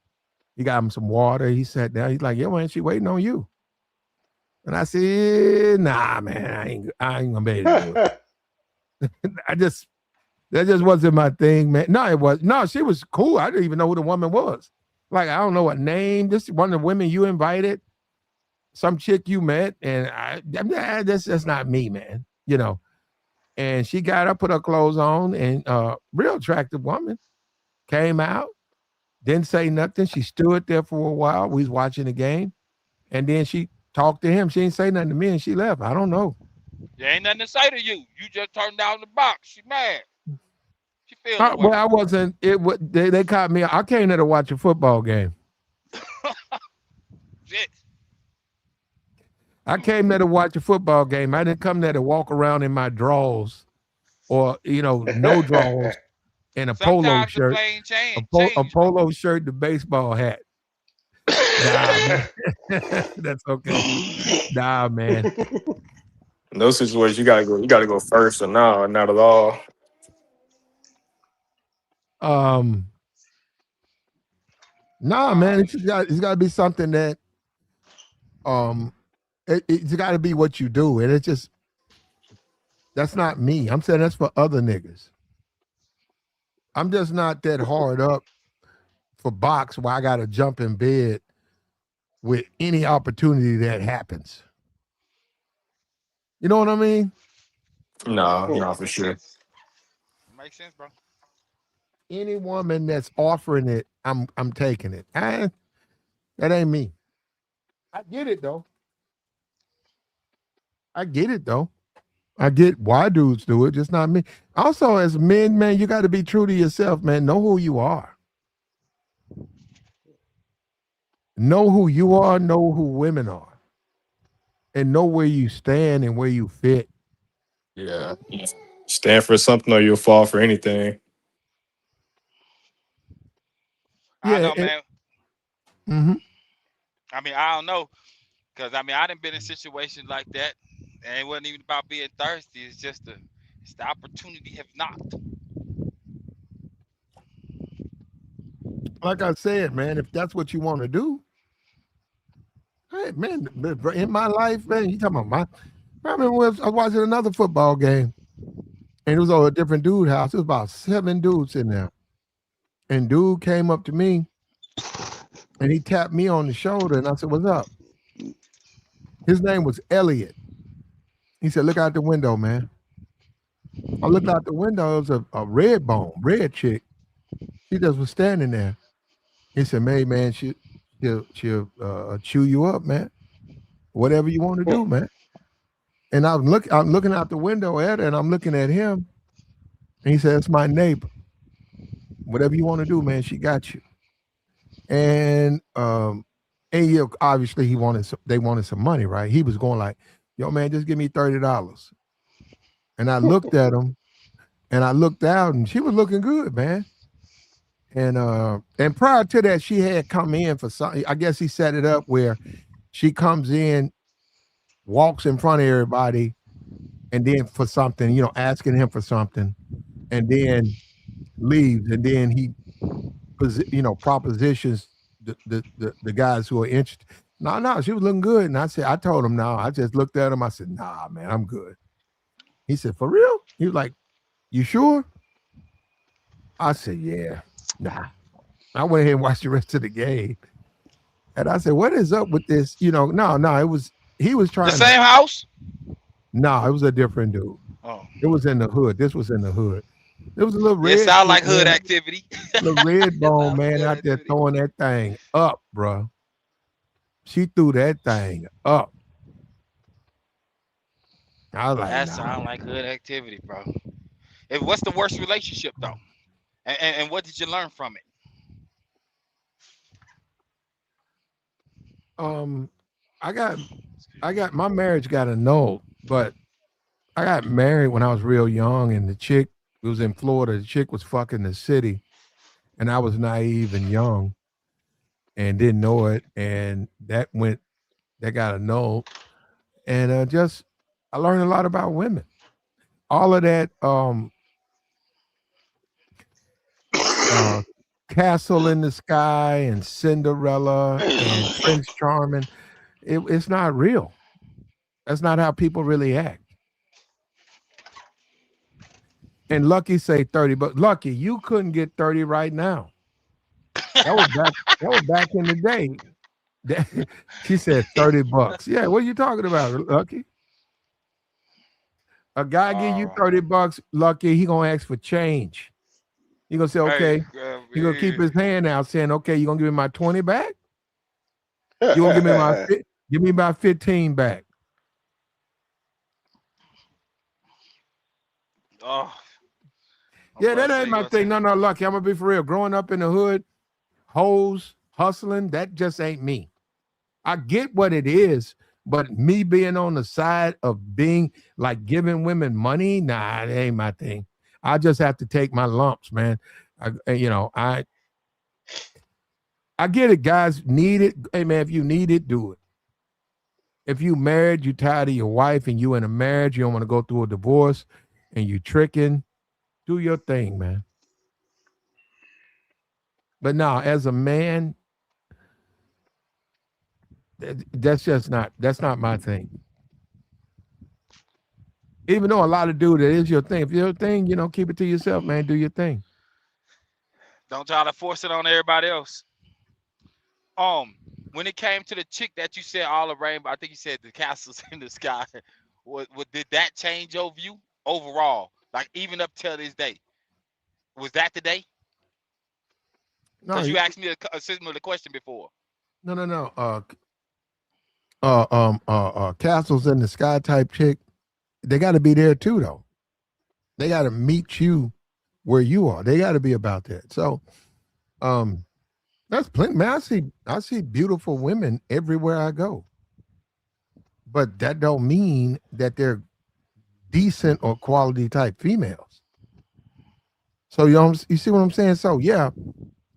He got him some water. He sat down. He's like, yeah, man, she waiting on you. And I said, nah, man, I ain't gonna be able to do it. That just wasn't my thing, man. No, it was. No, she was cool. I didn't even know who the woman was. Like, I don't know what name. This is one of the women you invited, some chick you met, and that's not me, man. And she got up, put her clothes on, and real attractive woman came out, didn't say nothing. She stood there for a while. We was watching the game, and then she talked to him. She didn't say nothing to me, and she left. I don't know. There ain't nothing to say to you. You just turned down the box. She mad. She feel the way. Well, I wasn't. They caught me. I came there to watch a football game. Shit. I came there to watch a football game. I didn't come there to walk around in my drawers or no drawers and a polo Sometimes the shirt, plane a change, bro. polo shirt, the baseball hat. Nah, man. That's okay. Nah, man. In those situations, you gotta go. You gotta go first, or no, not at all. Nah, man. It's got to be something that um, it's got to be what you do, and that's not me. I'm saying that's for other niggas. I'm just not that hard up for box where I got to jump in bed with any opportunity that happens. You know what I mean? No, Yeah, no, it for makes sure. sense. It makes sense, bro. Any woman that's offering it, I'm taking it. That ain't me. I get it though. I get it though. I get why dudes do it, just not me. Also, as men, man, you got to be true to yourself, man. Know who you are. Know who you are. Know who women are, and know where you stand and where you fit. Yeah. Stand for something or you'll fall for anything. I Yeah. know, man. Mm-hmm. I mean, I don't know, cause I mean, I done been in situations like that, and it wasn't even about being thirsty. It's the opportunity have not. Like I said, man, if that's what you want to do, hey, man, in my life, man, you talking about I remember I was watching another football game, and it was on a different dude house. It was about 7 dudes in there, and dude came up to me, and he tapped me on the shoulder, and I said, "What's up?" His name was Elliot. He said, "Look out the window, man." I looked out the window. It was a red chick. She just was standing there. He said, "Hey, man, she'll chew you up, man. Whatever you want to do, man." And I'm looking out the window at her, and I'm looking at him. And he said, "It's my neighbor. Whatever you want to do, man, she got you." And obviously they wanted some money, right? He was going like, "Yo, man, just give me $30." And I looked at him, and I looked out, and she was looking good, man. And prior to that, she had come in for something. I guess he set it up where she comes in, walks in front of everybody, and then for something, asking him for something, and then leaves, and then he, propositions the guys who are interested. No, no, she was looking good, and I told him no. I just looked at him. I said, nah, man, I'm good. He said, for real? He was like, you sure? I said, yeah, nah. I went ahead and watched the rest of the game, and I said, what is up with this? No, he was The trying to. same house? No, it was a different dude. Oh, It was in the hood. This was in the hood. There was a little it red sound chick, like hood man. activity. Little red It bone sound like man hood out there activity. throwing that thing up, bro. She threw that thing up. I was like, That nah. sound like hood activity, bro. What's the worst relationship though? And what did you learn from it? Um, I got my marriage got annulled, but I got married when I was real young, and the chick was in Florida. The chick was fucking the city, and I was naive and young and didn't know it, and that got annulled, and just I learned a lot about women. All of that uh, Castle in the Sky and Cinderella and Prince Charming, it's not real. That's not how people really act. And Lucky say 30, but Lucky, you couldn't get 30 right now. That was back in the day. She said $30. Yeah, what are you talking about, Lucky? A guy give you Oh, $30, Lucky, he gonna ask for change. He gonna say, hey, okay. He gonna keep his hand out saying, okay, you gonna give me my 20 back? You gonna give me my 15 back. oh, I'm Yeah, about that to ain't say you my gonna say. thing. No, no, Lucky. I'm gonna be for real. Growing up in the hood, hoes, hustling, that just ain't me. I get what it is, but me being on the side of being like giving women money, nah, that ain't my thing. I just have to take my lumps, man. I get it, guys. Need it. Hey man, if you need it, do it. If you married, you tired of your wife and you in a marriage, you don't want to go through a divorce and you tricking, do your thing, man. But now, as a man, that's not my thing. Even though a lot of dudes, it is your thing. If your thing, keep it to yourself, man. Do your thing. Don't try to force it on everybody else. When it came to the chick that you said all the rainbow, I think you said the castles in the sky. What did that change your view overall? Like even up till this day, was that the day? No, Because you asked me a similar question before. no, no, no. Castles in the sky type chick. They got to be there too, though. They got to meet you where you are. They got to be about that. So, um, that's plenty. Man, I see beautiful women everywhere I go, but that don't mean that they're decent or quality type females. So you see what I'm saying? So yeah,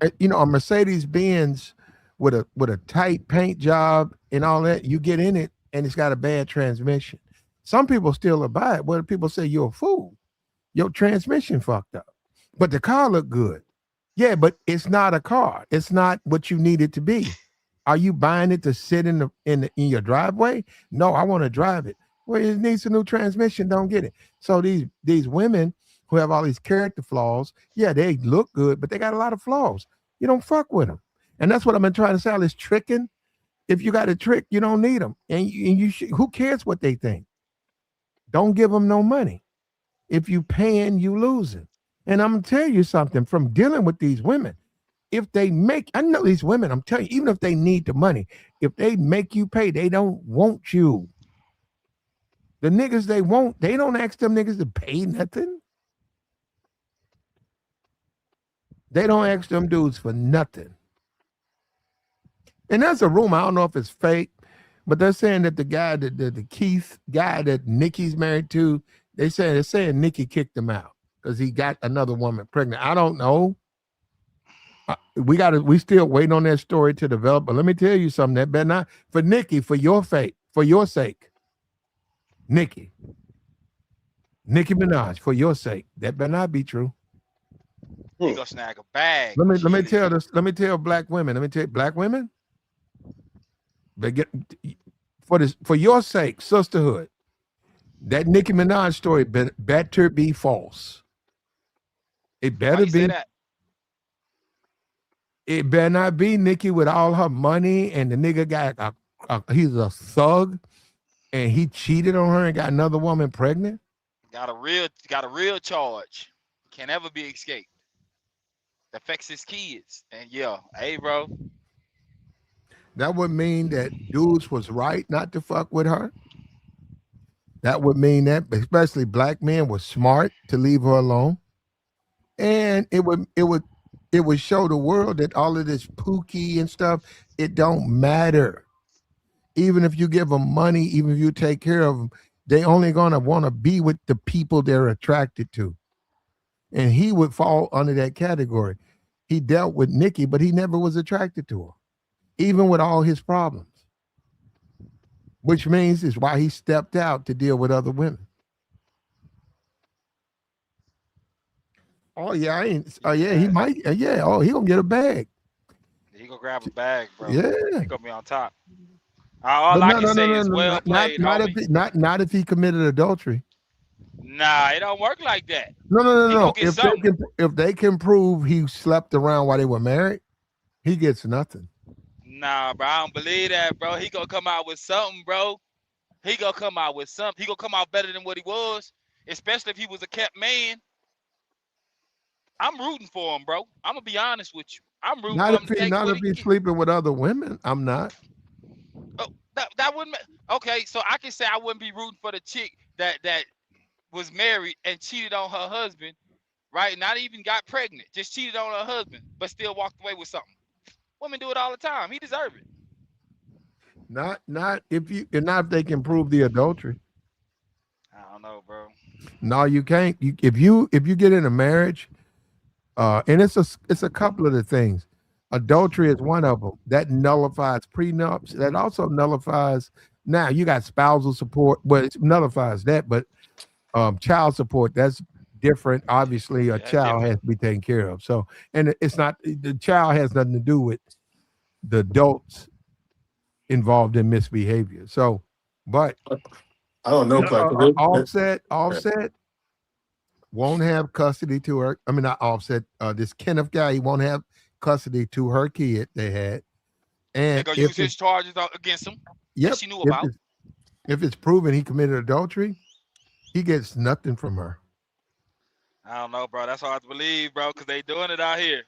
a Mercedes Benz with a tight paint job and all that, you get in it and it's got a bad transmission. Some people still will buy it. Where people say you're a fool, your transmission fucked up, but the car look good. Yeah, but it's not a car. It's not what you need it to be. Are you buying it to sit in your driveway? No, I want to drive it. Well, it needs a new transmission. Don't get it. So these women who have all these character flaws, yeah, they look good, but they got a lot of flaws. You don't fuck with them, and that's what I've been trying to sell is tricking. If you got a trick, you don't need them, who cares what they think? Don't give them no money. If you paying, you losing. And I'm gonna tell you something from dealing with these women. If they make, I know these women, I'm telling you, even if they need the money, if they make you pay, they don't want you. The niggas they want, they don't ask them niggas to pay nothing. They don't ask them dudes for nothing. And that's a rumor. I don't know if it's fake, but they're saying that the guy, the Keith guy that Nikki's married to, they're saying Nikki kicked him out because he got another woman pregnant. I don't know. We still waiting on that story to develop. But let me tell you something. That better not for Nikki, for your sake, Nikki Minaj, for your sake, that better not be true. He Hmm. gonna snag a bag. Let me Shit, tell this. Let me tell black women. Let me tell black women. They get for your sake, sisterhood. That Nicki Minaj story better be false. It why better you say be. that? It better not be Nicki with all her money and the nigga got he's a thug and he cheated on her and got another woman pregnant. Got a real charge. Can never be escaped. Affects his kids. And yeah, hey bro. That would mean that dudes was right not to fuck with her. That would mean that especially black men were smart to leave her alone. And it would show the world that all of this pookie and stuff, it don't matter. Even if you give them money, even if you take care of them, they only gonna want to be with the people they're attracted to. And he would fall under that category. He dealt with Nikki, but he never was attracted to her, even with all his problems. Which means is why he stepped out to deal with other women. Oh yeah, I ain't. Oh yeah, he Yeah. might. Yeah. Oh, he gonna get a bag. He gonna grab a bag, bro. Yeah. He gonna be on top. All But I no, can no, no, say no, is no, well not played, not if homie. he, not if he committed adultery. Nah, it don't work like that. No, no, no, He no. gonna get something. If they can prove he slept around while they were married, he gets nothing. Nah, bro, I don't believe that, bro. He gonna come out with something, bro. He gonna come out with something. He gonna come out better than what he was, especially if he was a kept man. I'm rooting for him, bro. I'm gonna be honest with you. I'm rooting for him to take Not what if he he's get. sleeping with other women. I'm not. Oh, that wouldn't. Okay, so I can say I wouldn't be rooting for the chick that was married and cheated on her husband, right? Not even got pregnant, just cheated on her husband, but still walked away with something. Women do it all the time. He deserve it. Not if you not if they can prove the adultery. I don't know, bro. No, you can't. If you get in a marriage, and it's a couple of the things. Adultery is one of them. That nullifies prenups. That also nullifies. Now you got spousal support, but it nullifies that. But child support, that's different. Obviously, a Yeah, that's child different. has to be taken care of. So, and it's not the child has nothing to do with the adults involved in misbehavior. So, but I don't know, like, Offset won't have custody to her. I mean, not Offset. This Kenneth guy, he won't have custody to her kid they had. They And gonna use his charges against him that yep, she knew about. if it's proven he committed adultery, he gets nothing from her. I don't know, bro. That's hard to believe, bro, because they doing it out here.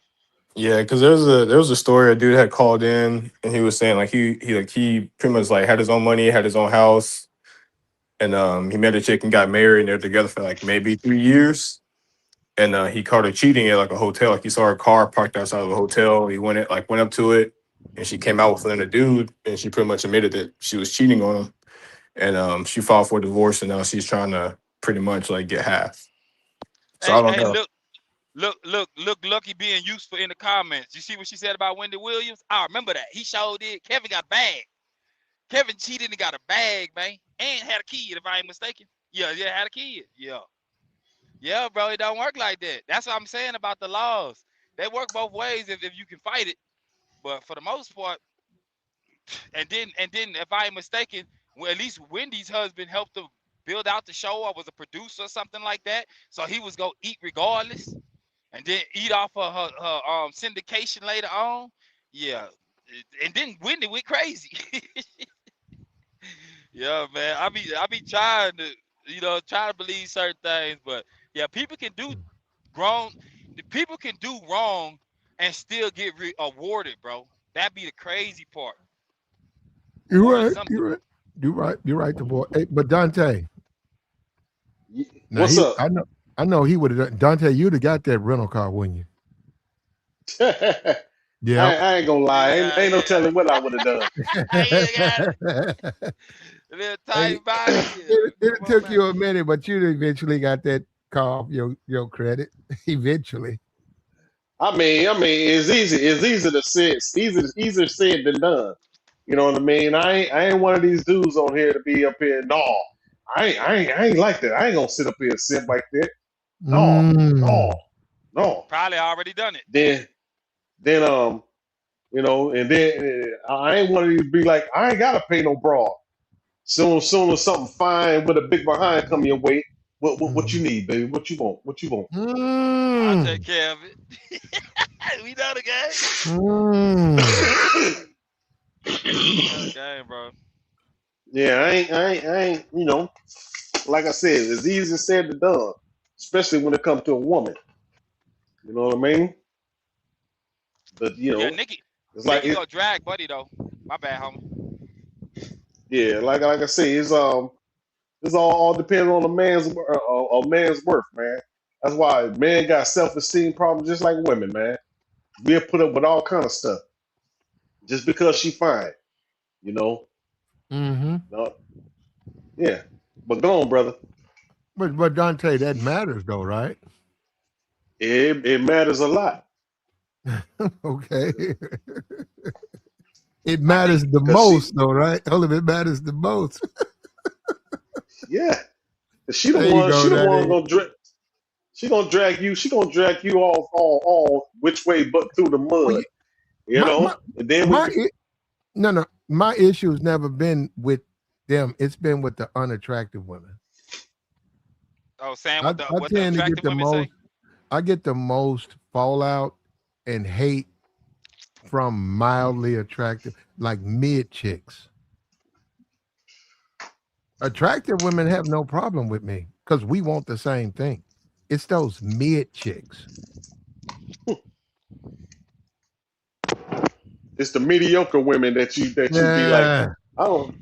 yeah, because there was a story a dude had called in and he was saying like he pretty much like had his own money, had his own house, and he met a chick and got married and they're together for like maybe 3 years. And he caught her cheating at like a hotel. Like he saw her car parked outside of a hotel. He went up to it, and she came out with another dude, and she pretty much admitted that she was cheating on him. And she filed for divorce, and now she's trying to pretty much like get half. So I Hey, don't hey, know. look, Lucky being useful in the comments. You see what she said about Wendy Williams? I remember that. He showed it. Kevin got a bag. Kevin cheated and got a bag, man. And had a kid, if I ain't mistaken. Yeah, had a kid. Yeah, bro, it don't work like that. That's what I'm saying about the laws. They work both ways if you can fight it. But for the most part, and then if I ain't mistaken, well, at least Wendy's husband helped to build out the show or was a producer or something like that. So he was gonna eat regardless and then eat off of her syndication later on. Yeah. And then Wendy went crazy. Yeah, man. I be trying to, trying to believe certain things, but yeah, grown people can do wrong and still get awarded, bro. That be the crazy part. You're Awarded right. something. You're right. You're right. You're right. The boy. Hey, but Dante, now What's up? I know he would have done. Dante, you'd have got that rental car, wouldn't you? I, Yeah. I ain't gonna lie. Yeah, Ain't no yeah. telling what I would have done. You got it. A little Hey, tight body. Yeah. it Come on took now. you a minute, but you eventually got that car off your credit. Eventually. It's easy. It's easy to say. It's easier said than done. You know what I mean? I ain't one of these dudes on here to be up here. No, I ain't like that. I ain't gonna sit up here and sit like that. No, no. Mm. No. Probably already done it. Then then and then I ain't want to be like I ain't gotta pay no broad. Soon as something fine with a big behind come your way, what you Mhm. need, baby? What you want? What you want? I'll take Mm. care of it. We know the game. Mm. We know the game, bro. Yeah, I ain't. Like I said, it's easier said than done, especially when it comes to a woman. You know what I mean? But Yeah, Nikki. it's like Nikki it. gonna drag Buddy though. My bad, homie. Yeah, like I say, it's all depends on a man's worth, man. That's why men got self esteem problems just like women, man. We'll put up with all kind of stuff just because she fine, you know. Hmm. No, yeah, but go on, brother. But Dante, that matters though, right? It matters a lot Okay. It I matters think the because most though, right? All of it matters the most. yeah, she the There you one, go, Dante. she gonna drag you, all which way but through the Well, mud, my my and then when my you, no, no. My issue's never been with them. It's been with the unattractive women. oh Sam I what the tend to get attractive the women say. most. I get the most fallout and hate from mildly attractive, like mid chicks. Attractive women have no problem with me because we want the same thing. It's those mid chicks. it's the mediocre women that you be like, Yeah, I don't.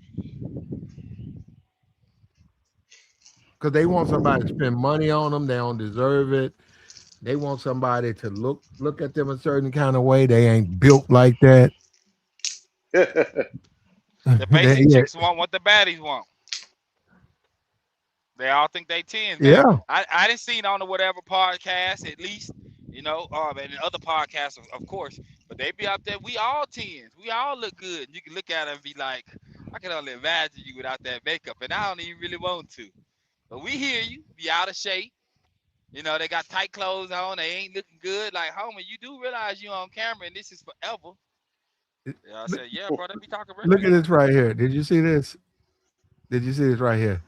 because they want somebody to spend money on them. They don't deserve it. They want somebody to look at them a certain kind of way. They ain't built like that. The They, basic yeah, chicks want what the baddies want. They all think they tens, man. yeah. I didn't see it on the whatever podcast, at least, and other podcasts, of course. But they be out there. We all tens. We all look good. You can look at them and be like, I can only imagine you without that makeup, and I don't even really want to. But we hear you. Be out of shape. They got tight clothes on. They ain't looking good. Like, homie, you do realize you on camera and this is forever. Yeah, I Look said, yeah, bro. They be talking look reckless, at bro. this right here. Did you see this? Did you see this right here?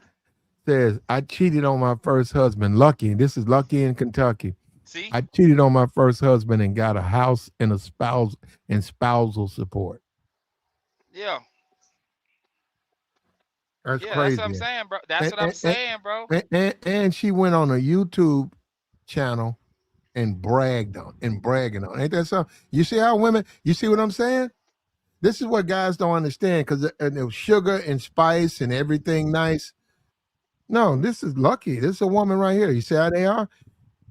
Says I cheated on my first husband, Lucky. This is Lucky in Kentucky. See? I cheated on my first husband and got a house and a spouse and spousal support. Yeah. That's Yeah, that's what crazy. I'm saying, bro. That's And, what I'm saying, bro. and she went on a YouTube channel and bragging on. Ain't that something? You see how women? You see what I'm saying? This is what guys don't understand because it was sugar and spice and everything nice. No, this is Lucky. This is a woman right here. You see how they are?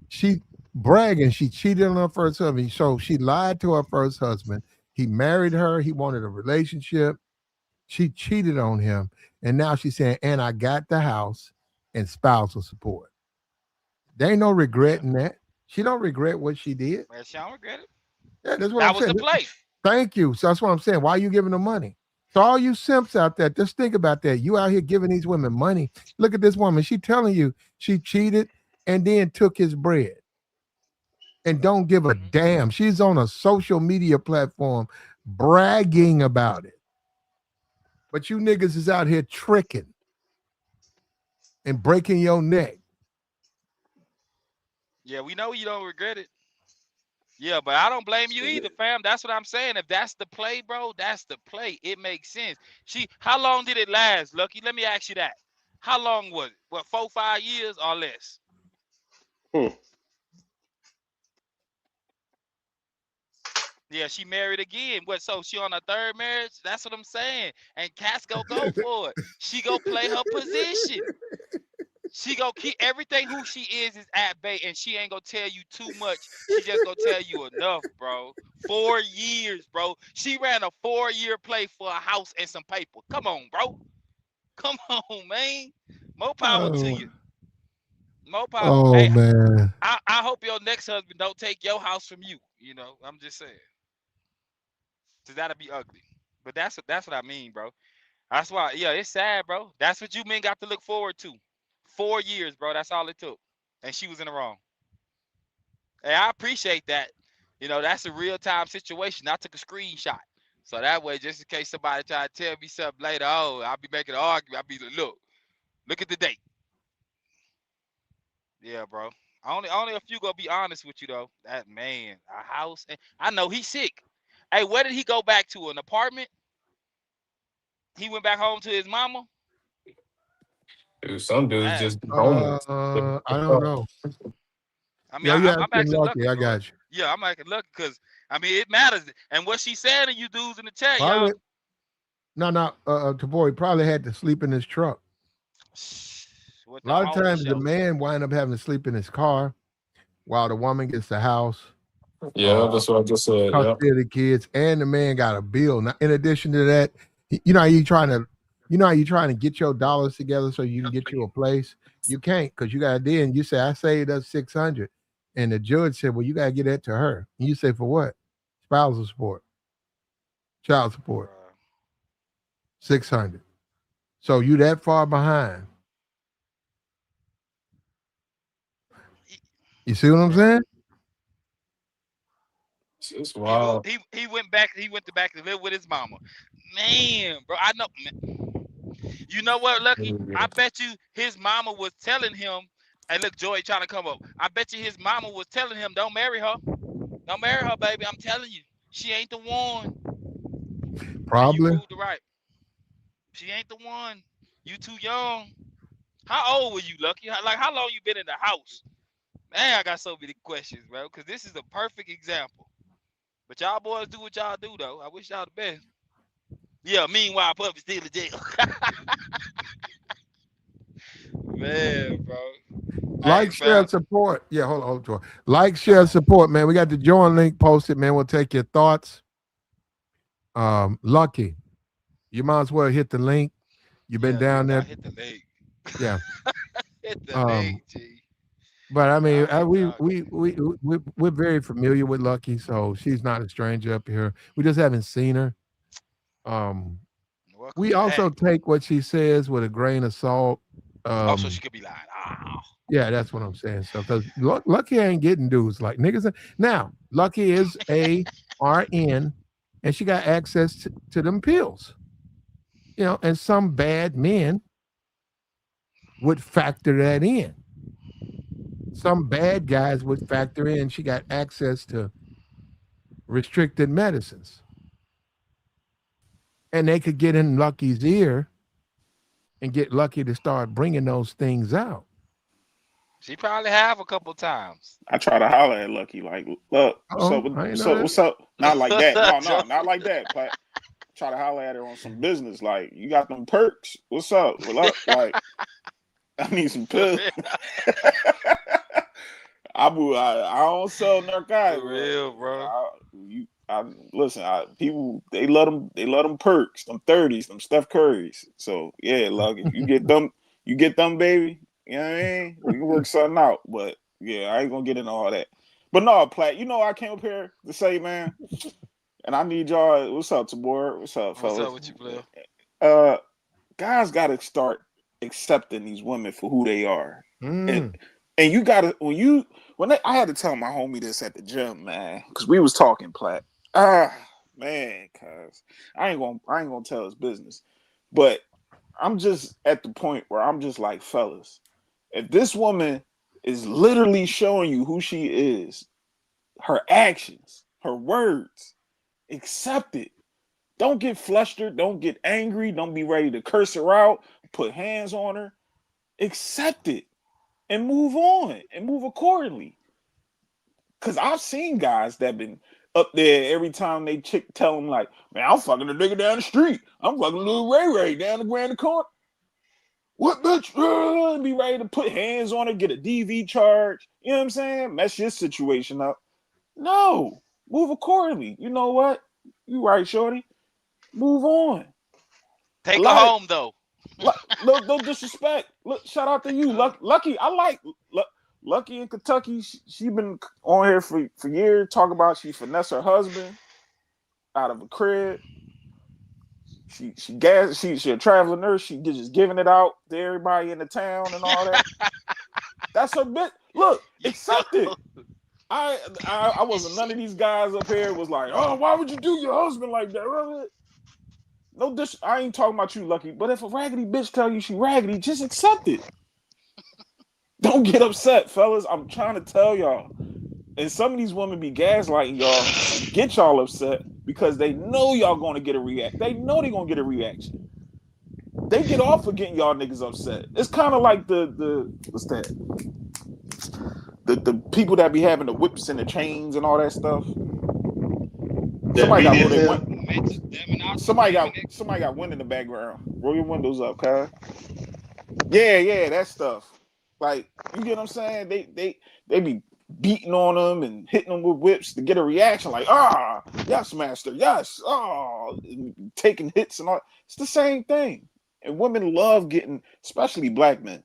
She bragging. She cheated on her first husband. So she lied to her first husband. He married her. He wanted a relationship. She cheated on him, and now she's saying, "And I got the house and spousal support." There ain't no regret Yeah. in that. She don't regret what she did. Man, she don't regret it. Yeah, that's what I'm That was saying. the play. Thank you. So that's what I'm saying. Why are you giving them money? So all you simps out there, just think about that. You out here giving these women money. Look at this woman. She telling you she cheated and then took his bread and don't give a Hmm. damn. She's on a social media platform bragging about it. But you niggas is out here tricking and breaking your neck. Yeah, we know you don't regret it. Yeah, but I don't blame you either, fam. That's what I'm saying. If that's the play, bro, that's the play. It makes sense. How long did it last, Lucky? Let me ask you that. How long was it? What, 4, 5 years or less? Hmm. Yeah, she married again. What? So she on her third marriage? That's what I'm saying. And Cass go for it. She go play her position. She go keep everything who she is at bay, and she ain't gonna tell you too much. She just gonna tell you enough, bro. 4 years, bro. She ran a 4-year play for a house and some paper. Come on, bro. Come on, man. More power to Oh, you. More power. oh Hey, man. I hope your next husband don't take your house from you. I'm just saying, cause that'll be ugly. But that's what I mean, bro. That's why, yeah, it's sad, bro. That's what you men got to look forward to. 4 years, bro. That's all it took, and she was in the wrong. Hey, I appreciate that. You know, that's a real time situation. I took a screenshot. So that way, just in case somebody try to tell me something later, oh, I'll be making an argument. I'll be like, look at the date. Yeah, bro. Only a few gonna be honest with you though. That man, a house. I know he's sick. Hey, where did he go back to? An apartment? He went back home to his mama. Dude, some dudes That just homeless. I don't know. I mean, Yeah, you I'm asking actually Lucky. lucky, I Joy. got you. Yeah, I'm actually lucky because I mean it matters. And what she said to you dudes in the chat, y'all. Probably no. Tabor probably had to sleep in his truck. With A the lot of homeless times, the shelter. man wind up having to sleep in his car while the woman gets the house, Yeah, uh, that's what I just said. Yeah. custody of the kids, and the man got a bill. Now, in addition to that, you know how you trying to get your dollars together so you can get you a place. You can't because you got a deal, and you say I saved us 600, and the judge said, well, you got to get that to her. And you say for what? Spousal support, child support, Bruh. 600. So you that far behind. You see what I'm Bruh. saying? It's He moved. wild. He went back. He went to back to live with his mama. Man, bro, I know. Man. You know what, Lucky? I bet you his mama was telling him. Hey, look, Joy trying to come up. I bet you his mama was telling him, "Don't marry her. Don't marry her, baby. I'm telling you, she ain't the one." And you Probably. proved it right. She ain't the one. You too young. How old were you, Lucky? Like, how long you been in the house? Man, I got so many questions, bro. Because this is a perfect example. But y'all boys do what y'all do, though. I wish y'all the best. Yeah. Meanwhile, Puppy still in jail. Man, bro. Hey, Like, share, fam. support. Yeah, hold on. Like, share, support, man. We got the join link posted, man. We'll take your thoughts. Lucky, you might as well hit the link. You've been Yeah, no down there. doubt. Hit the leg. Yeah. Hit the leg, Um, G. but I mean, I ain't doubt. we're very familiar with Lucky, so she's not a stranger up here. We just haven't seen her. Um, Welcome we back. also take what she says with a grain of salt. Also, she Um, could be lying. Ah, yeah, that's what I'm saying. So, because Lucky ain't getting dudes like niggas. Now, Lucky is a RN, and she got access to them pills. You know, and some bad men would factor that in. Some bad guys would factor in she got access to restricted medicines, and they could get in Lucky's ear and get Lucky to start bringing those things out. she probably have a couple times. I try to holler at Lucky, like, look, what's Oh, up? I ain't What's know up? that. What's up? Not like that. No, Joe, no, not like that. But try to holler at her on some business. Like, you got them perks. What's up? Well, look, like, I need some for pills. real, I don't sell narcotics, for but real, bro. I listen. People they love them perks, them 30s, them Steph Currys. So yeah, look, if you get them, baby. You know what I mean? We can work something out. But yeah, I ain't gonna get into all that. But no, Platt, you know I came up here to say, man, and I need y'all. What's up, Tabor? What's up, What's up fellas? with you, player? Uh, guys got to start accepting these women for who they are, and Mm. you got to I had to tell my homie this at the gym, man, because we was talking Platt. Man, cause I ain't gonna tell his business, but I'm just at the point where I'm just like, fellas, if this woman is literally showing you who she is, her actions, her words, accept it. Don't get flustered. Don't get angry. Don't be ready to curse her out, put hands on her. Accept it and move on and move accordingly. Because I've seen guys that been up there every time they chick tell them, like, man, I'm fucking a nigga down the street. I'm fucking little Ray Ray down the Grand Court. What bitch? Be ready to put hands on her, get a DV charge. You know what I'm saying? Mess your situation up. No, move accordingly. You know what? You right, shorty. Move on. A Take her lot of home though. no disrespect. Look, shout out to Take you, her home. Lucky. I like Lucky in Kentucky. She been on here for years. Talk about she finesse her husband out of a crib. She a traveling nurse. She just giving it out to everybody in the town and all that. That's her bit. Look, Yo, accept it. I wasn't. None of these guys up here was like, oh, why would you do your husband like that? No, I ain't talking about you, Lucky. But if a raggedy bitch tell you she raggedy, just accept it. Don't get upset, fellas. I'm trying to tell y'all. And some of these women be gaslighting y'all to get y'all upset because they know y'all going to get a react. They know they going to get a reaction. They get off of getting y'all niggas upset. It's kind of like the what's that? The people that be having the whips and the chains and all that stuff. That Somebody got roll their BDSM. somebody got wind in the background. Roll your windows up, Kyle. Yeah, that stuff. Like, you get what I'm saying? They be beating on them and hitting them with whips to get a reaction. Like, yes, master, yes, taking hits and all. It's the same thing. And women love getting, especially black men.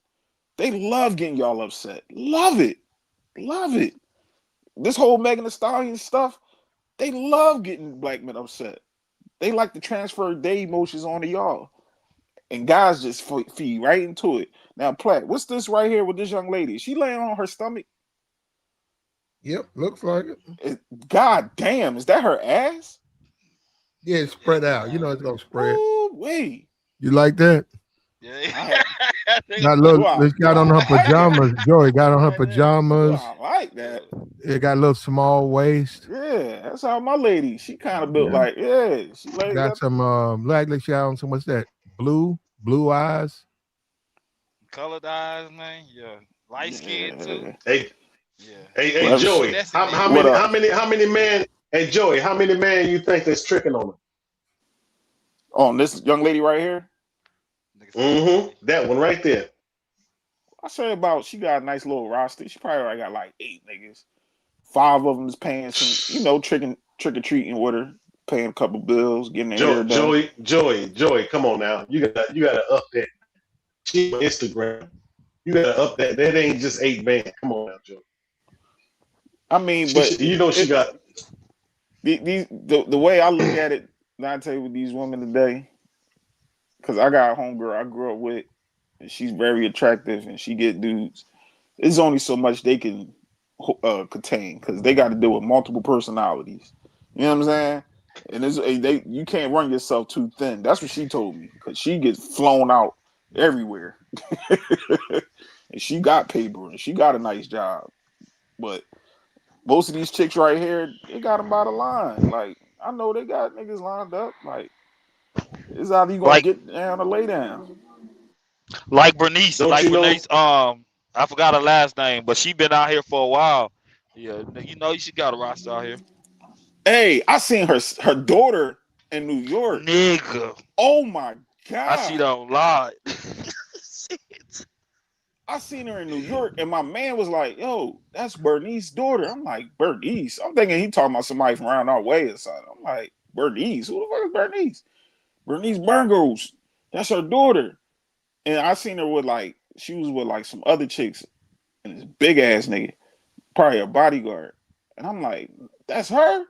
They love getting y'all upset. Love it. This whole Megan Thee Stallion stuff, they love getting black men upset. They like to transfer their emotions onto y'all. And guys just feed right into it. Now, Platt, what's this right here with this young lady? Is she laying on her stomach? Yep, looks like it. God damn, is that her ass? Yeah, it's spread out. You know it's gonna spread. Ooh, wait. You like that? Yeah. Got little. It's Do got on I her like pajamas. it? Joey got on her Do pajamas. I like that? It got a little small waist. Yeah, that's how my lady. She kind of built Yeah. like, yeah. She laid Got up. some like she got on some what's that? Blue eyes. Colored eyes, man. Yeah. Light skin too. Yeah. Hey, Yeah. hey, Whatever. Joey. Finessing How, it. how What many up? how many how many men? Hey, Joey. How many men you think that's tricking on On this young lady right here? Nigga her? said young lady. That one right there. I say about she got a nice little roster. She probably already got like 8 niggas. 5 of them is paying some, trick or treating with her, paying a couple bills, getting their hair done. Joey. Come on now. You gotta up that. She on Instagram. You gotta up that. That ain't just 8 men. Come on now, Joey. I mean, She, but she you know she got. the way I look at it, I tell you with these women today, because I got a homegirl I grew up with, and she's very attractive, and she get dudes. There's only so much they can contain because they got to deal with multiple personalities. You know what I'm saying? And you can't run yourself too thin. That's what she told me because she gets flown out everywhere, and she got paper and she got a nice job, but most of these chicks right here, they got them by the line. Like, I know they got niggas lined up. Like, it's either you gonna Like get down or lay down. Bernice. Don't Like you know? Bernice. I forgot her last name, but she been out here for a while. Yeah, she got a roster out here. Hey, I seen her daughter in New York. Nigga. Oh my I see god. that on live. I seen her in New York, and my man was like, "Yo, that's Bernice's daughter." I'm like, "Bernice?" I'm thinking he talking about somebody from around our way or something. I'm like, "Bernice? Who the fuck is Bernice?" Bernice Burgos. That's her daughter. And I seen her with she was with like some other chicks and this big ass nigga, probably a bodyguard. And I'm like, "That's her?"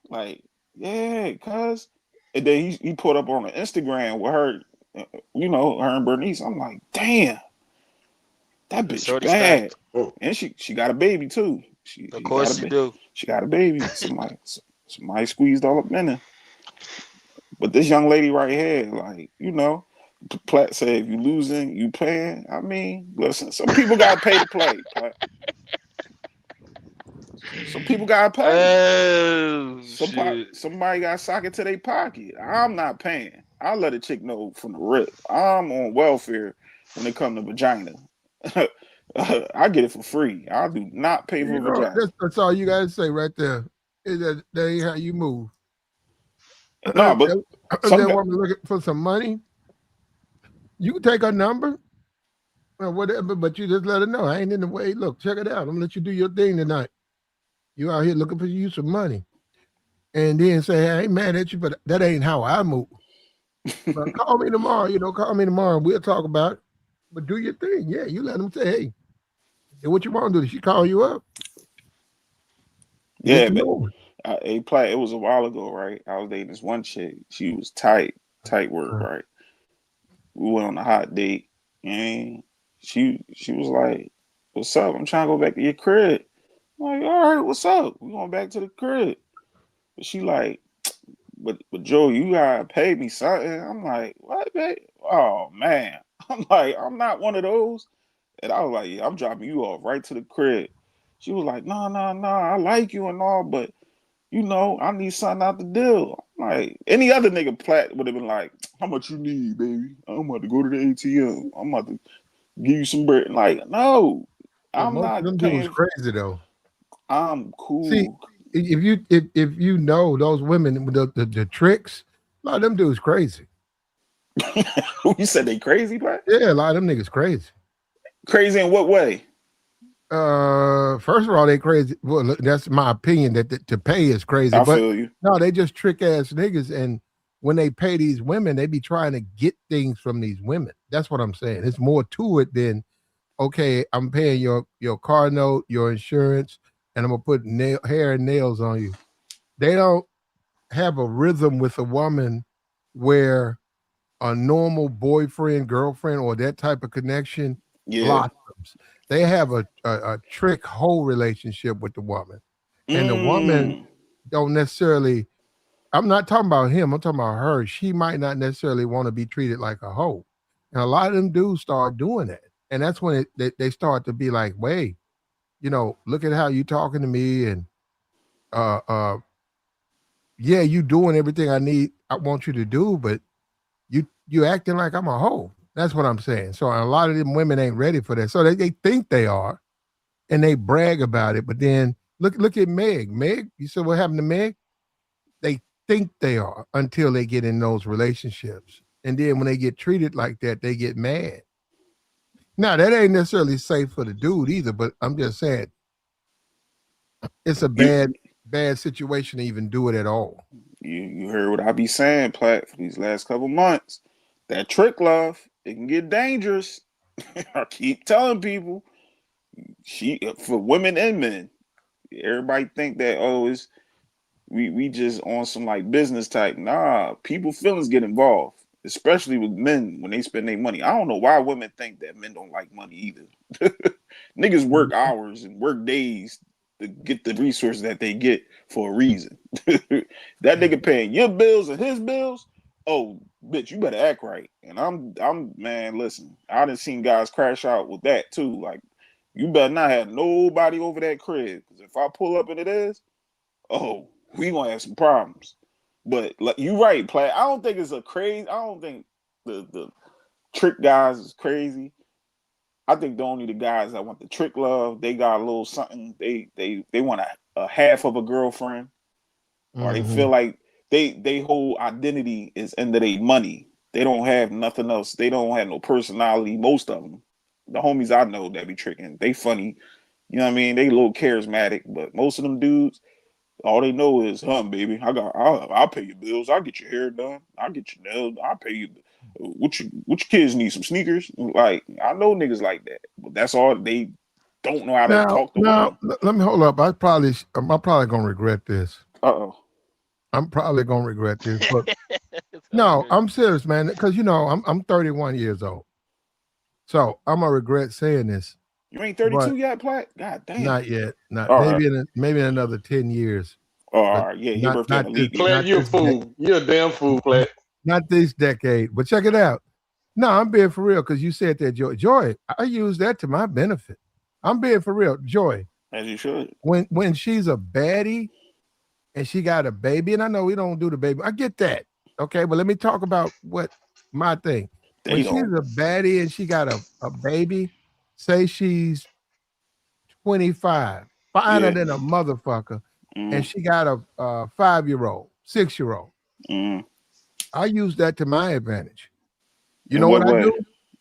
Like, yeah, cuz. And then he put up on the Instagram with her, her and Bernice. I'm like, damn, that bitch Shorty stacked. bad. And she got a baby too. She, Of she got a course you baby. do. She got a baby. Somebody squeezed all up in her. But this young lady right here, like, Platt said, if you losing, you playing. I mean, listen, some people got to pay to play. Platt. Some people got to pay. Oh shit. Somebody got to sock it to their pocket. I'm not paying. I'll let a chick know from the rip. I'm on welfare when it comes to vagina. I get it for free. I do not pay for vagina. That's all you gotta say right there. Is that ain't how you move. No, but That woman looking for some money. You can take her number or whatever, but you just let her know. I ain't in the way. Look, check it out. I'm gonna let you do your thing tonight. You out here looking for you some money. And then say, hey, I ain't mad at you, but that ain't how I move. But call me tomorrow, call me tomorrow. We'll talk about it. But do your thing. Yeah, you let them say, hey, what you want to do? Did she call you up? Yeah, but it was a while ago, right? I was dating this one chick. She was tight work, right? We went on a hot date, and she was like, "What's up? I'm trying to go back to your crib." I'm like, all right, what's up? We going back to the crib. But she like, but Joe, you gotta pay me something. I'm like, what, babe? Oh man. I'm like, I'm not one of those. And I was like, yeah, I'm dropping you off right to the crib. She was like, no, no, no, I like you and all, but I need something out the deal. I'm like, any other nigga Platt would have been like, how much you need, baby? I'm about to go to the ATM. I'm about to give you some bread. Like, no, Well, I'm most of not them dudes paying. crazy though. I'm See, cool. if you know those women with the tricks, a lot of them dudes crazy. You said they crazy, Platt? Yeah, a lot of them niggas crazy. Crazy in what way? First of all, they crazy. Well, look, that's my opinion that to pay is crazy. I But feel you. no, they just trick ass niggas. And when they pay these women, they be trying to get things from these women. That's what I'm saying. It's more to it than okay. I'm paying your car note, your insurance, and I'm gonna put hair and nails on you. They don't have a rhythm with a woman where a normal boyfriend, girlfriend, or that type of connection Yeah. blossoms. They have a trick whole relationship with the woman. And the woman Mm. don't necessarily, I'm not talking about him, I'm talking about her. She might not necessarily want to be treated like a hoe. And a lot of them dudes start doing that. And that's when they start to be like, wait, look at how you talking to me and uh uh yeah, you doing everything I want you to do, but you acting like I'm a hoe. That's what I'm saying. So a lot of them women ain't ready for that. So they think they are and they brag about it. But then look at Meg. Meg, you said what happened to Meg? They think they are until they get in those relationships. And then when they get treated like that, they get mad. Now that ain't necessarily safe for the dude either, but I'm just saying it's a You bad situation to even do it at all. you heard what I be saying, Platt, for these last couple months. That trick love, it can get dangerous. I keep telling people, for women and men. Everybody think that it's we just on some like business type. Nah, people feelings get involved, especially with men when they spend their money. I don't know why women think that men don't like money either. Niggas work hours and work days to get the resources that they get for a reason. That nigga paying your bills and his bills. Oh, bitch, you better act right. And I'm man, listen, I done seen guys crash out with that too. Like, you better not have nobody over that crib. Because if I pull up and it is, oh, we gonna have some problems. But like you right, Platt. I don't think it's a crazy. I don't think the trick guys is crazy. I think the guys that want the trick love, they got a little something. They want a half of a girlfriend, or they Mm-hmm. feel like they whole identity is under their money. They don't have nothing else. They don't have no personality. Most of them, the homies I know that be tricking, they funny. You know what I mean? They a little charismatic, but most of them dudes, all they know is, baby, I'll pay your bills. I'll get your hair done. I'll get your nails. I'll pay you. What your kids need? Some sneakers? Like, I know niggas like that, but that's all they don't know how to Now, talk to now, women. let me hold up. I'm probably gonna regret this. Uh-oh. I'm probably gonna regret this, but Oh, no, good. I'm serious, man. Because I'm 31 years old, so I'm gonna regret saying this, You ain't but 32 yet, Platt? God damn. not yet. Not All right. maybe in another 10 years, but All right. Yeah, your birthday on not the this leap year. Plat, not you're a this de- fool. You're a damn fool, Plat. not this decade. But check it out. No, I'm being for real because you said that, Joy. Joy, I use that to my benefit. I'm being for real, Joy. As you should. When she's a baddie and she got a baby, and I know we don't do the baby. I get that. Okay, but let me talk about what my thing. When They she's don't. a baddie and she got a baby, say she's 25, finer Yeah. than a motherfucker, and Mm, she got a 5-year-old, 6-year-old. mm. I use that to my advantage. You In know what what I way? do?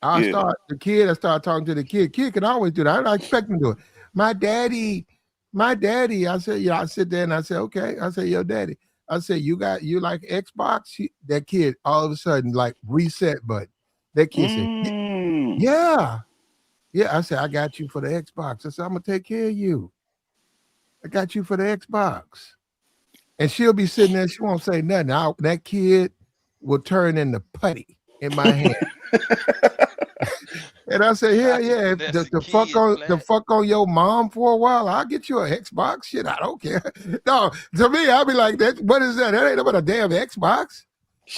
I Yeah. start talking to the kid. Kid can always do that. I don't expect him to do it. My daddy, I said, yeah, I sit there and I say, okay. I say, yo, daddy. I said, you like Xbox? That kid all of a sudden like reset button. That kid said, Mm. yeah. Yeah. I said, I got you for the Xbox. I said, I'm gonna take care of you. I got you for the Xbox. And she'll be sitting there, she won't say nothing. That kid will turn into putty in my hand. And I said, Not yeah, you the, finessing the fuck kids, on the Black. fuck on your mom for a while. I'll get you a Xbox. Shit, I don't care. No, to me, I'll be like, that. What is that? That ain't about a damn Xbox.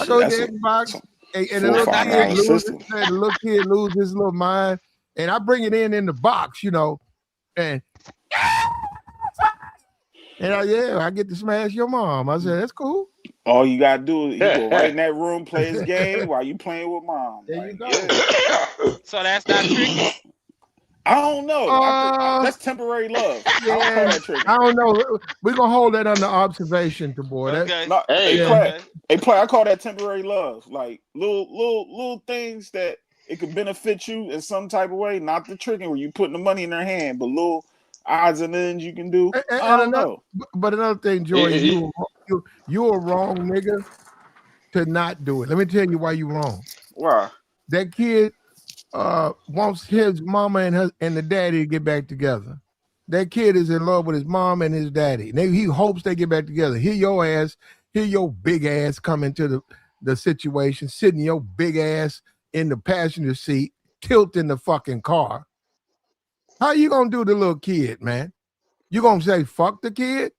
I Shit, go to that's the Xbox, some and the $4 or little I'm not $5 kid tricking. loses. system. The little kid loses his little mind, and I bring it in the box, and I get to smash your mom. I said, that's cool. All you gotta do is he go right in that room, play his game while you playing with mom. There you Like, go. yeah. So that's not tricking. I don't know. That's temporary love. I don't call Yeah, that tricking. I don't know. We're gonna hold that under observation, to boy. That Okay. No, hey, Hey, yeah. Platt. Okay. Hey, Platt, I call that temporary love. Like little things that it could benefit you in some type of way. Not the tricking where you putting the money in their hand, but little odds and ends you can do. I And don't know. another thing, Jordan, it, you a wrong nigga to not do it. Let me tell you why you wrong. Why? That kid wants his mama and the daddy to get back together. That kid is in love with his mom and his daddy. He hopes they get back together. Here your big ass come into the situation, sitting your big ass in the passenger seat, tilting the fucking car. How you gonna do the little kid, man? You gonna say fuck the kid?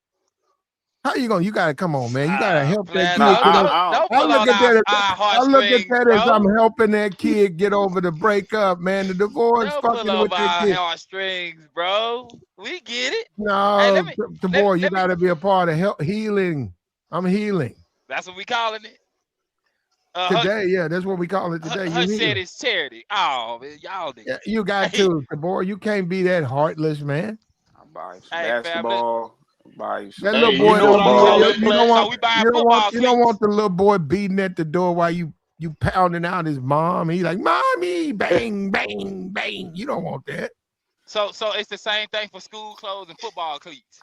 How you gonna? You gotta come on, man. You gotta help that Platt, kid Nah, get over. don't I pull look on at that. our I look at heartstrings, that as I'm bro. helping that kid get over the breakup, man. The divorce, Don't pull fucking on with that our kid. heartstrings, bro. We get it. Hey, No, the boy, you let me. gotta be a part of healing. I'm healing That's what we calling it. today. Yeah, that's what we call it today. You Hush said healing. it's charity. Oh, man, y'all Yeah, niggas. you got Hey, to, the boy. You can't be that heartless, man. I buy you some hey, family. basketball. Buy you That some little hey, you boy know what don't be. I call football. that, You don't Platt? want. So we buying football You don't want cleats. the little boy beating at the door while you pounding out his mom. And he like, mommy, bang, bang, bang. You don't want that. So it's the same thing for school clothes and football cleats.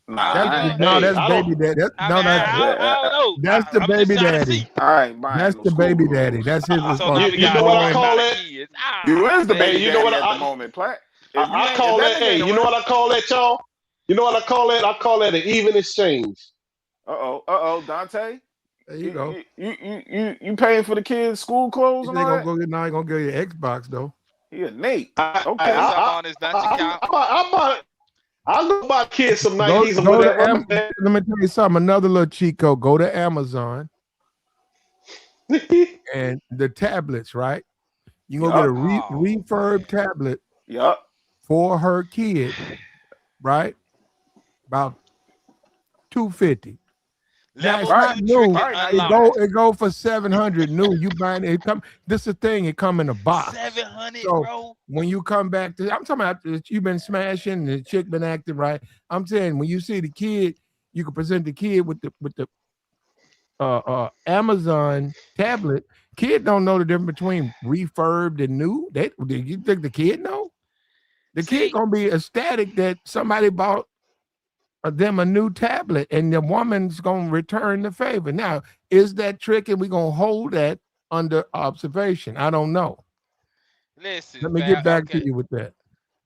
That's Nah, what we That's doing. no, Hey, that's I baby don't. daddy. I mean, I don't know. That's the I'm just baby trying to daddy. see. I ain't buying That's no the school baby daddy. clothes. That's his So now we You got know what I responsibility. worried call about the that? kids. You Ah, is the Hey, baby man. you know what daddy at the moment, Platt. If you I ain't, if call that that? nigga Hey, ain't you know what around, I call that, y'all? You know what I call that? I call that an even exchange. Dante, There you go. you paying for the kids' school clothes He and said he all gonna that? go get now. He gonna get your Xbox though. He a Nate. I, I, Put Okay. something I, on his lunch I, account. I go buy kids some Go Nikes and go to whatever. Am. Let me tell you something. Another little cheat code. Go to Amazon and the tablets. Right. You gonna get a Yup. Oh refurb man. tablet Yup. for her kid. Right. About $250. Now it's Level Probably, not 2 new. tricking probably not It even go unlocked. that. it go for 700 new. You buying it come. This is the thing. It come in a box. 700, So bro. when you come back to, I'm talking about you've been smashing, the chick been acting right. I'm saying when you see the kid, you can present the kid with the Amazon tablet. Kid don't know the difference between refurbed and new. Did you think the kid know? The kid See, gonna be ecstatic that somebody bought them a new tablet, and the woman's gonna return the favor. Now, is that trick, and we gonna hold that under observation? I don't know. listen, Let me fam. get back to Okay. you with that.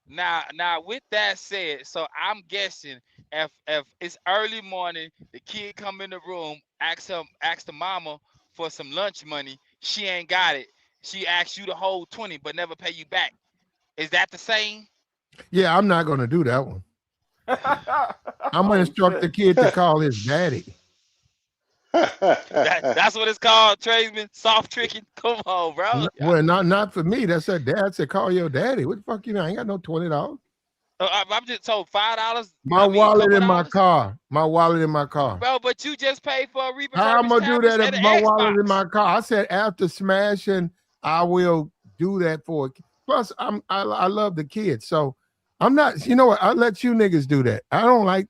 Now, with that said, so I'm guessing if it's early morning, the kid come in the room, ask the mama for some lunch money. She ain't got it. She asks you to hold 20, but never pay you back. Is that the same? Yeah, I'm not gonna do that one. I'm gonna Oh instruct the shit. kid to call his daddy. That's what it's called, tradesman. Soft tricking. Come on, bro. Well, not for me. That's her dad said, call your daddy. What the fuck, I ain't got no $20. I'm just told $5. My I mean, a wallet couple in my dollars, car. My wallet in my car. bro. But you just paid for a How I'm refurbished gonna do tablets that if and an my wallet in Xbox. my car? I said after smashing, I will do that for. Plus, I love the kids, so I'm not. You know what? I let you niggas do that. I don't like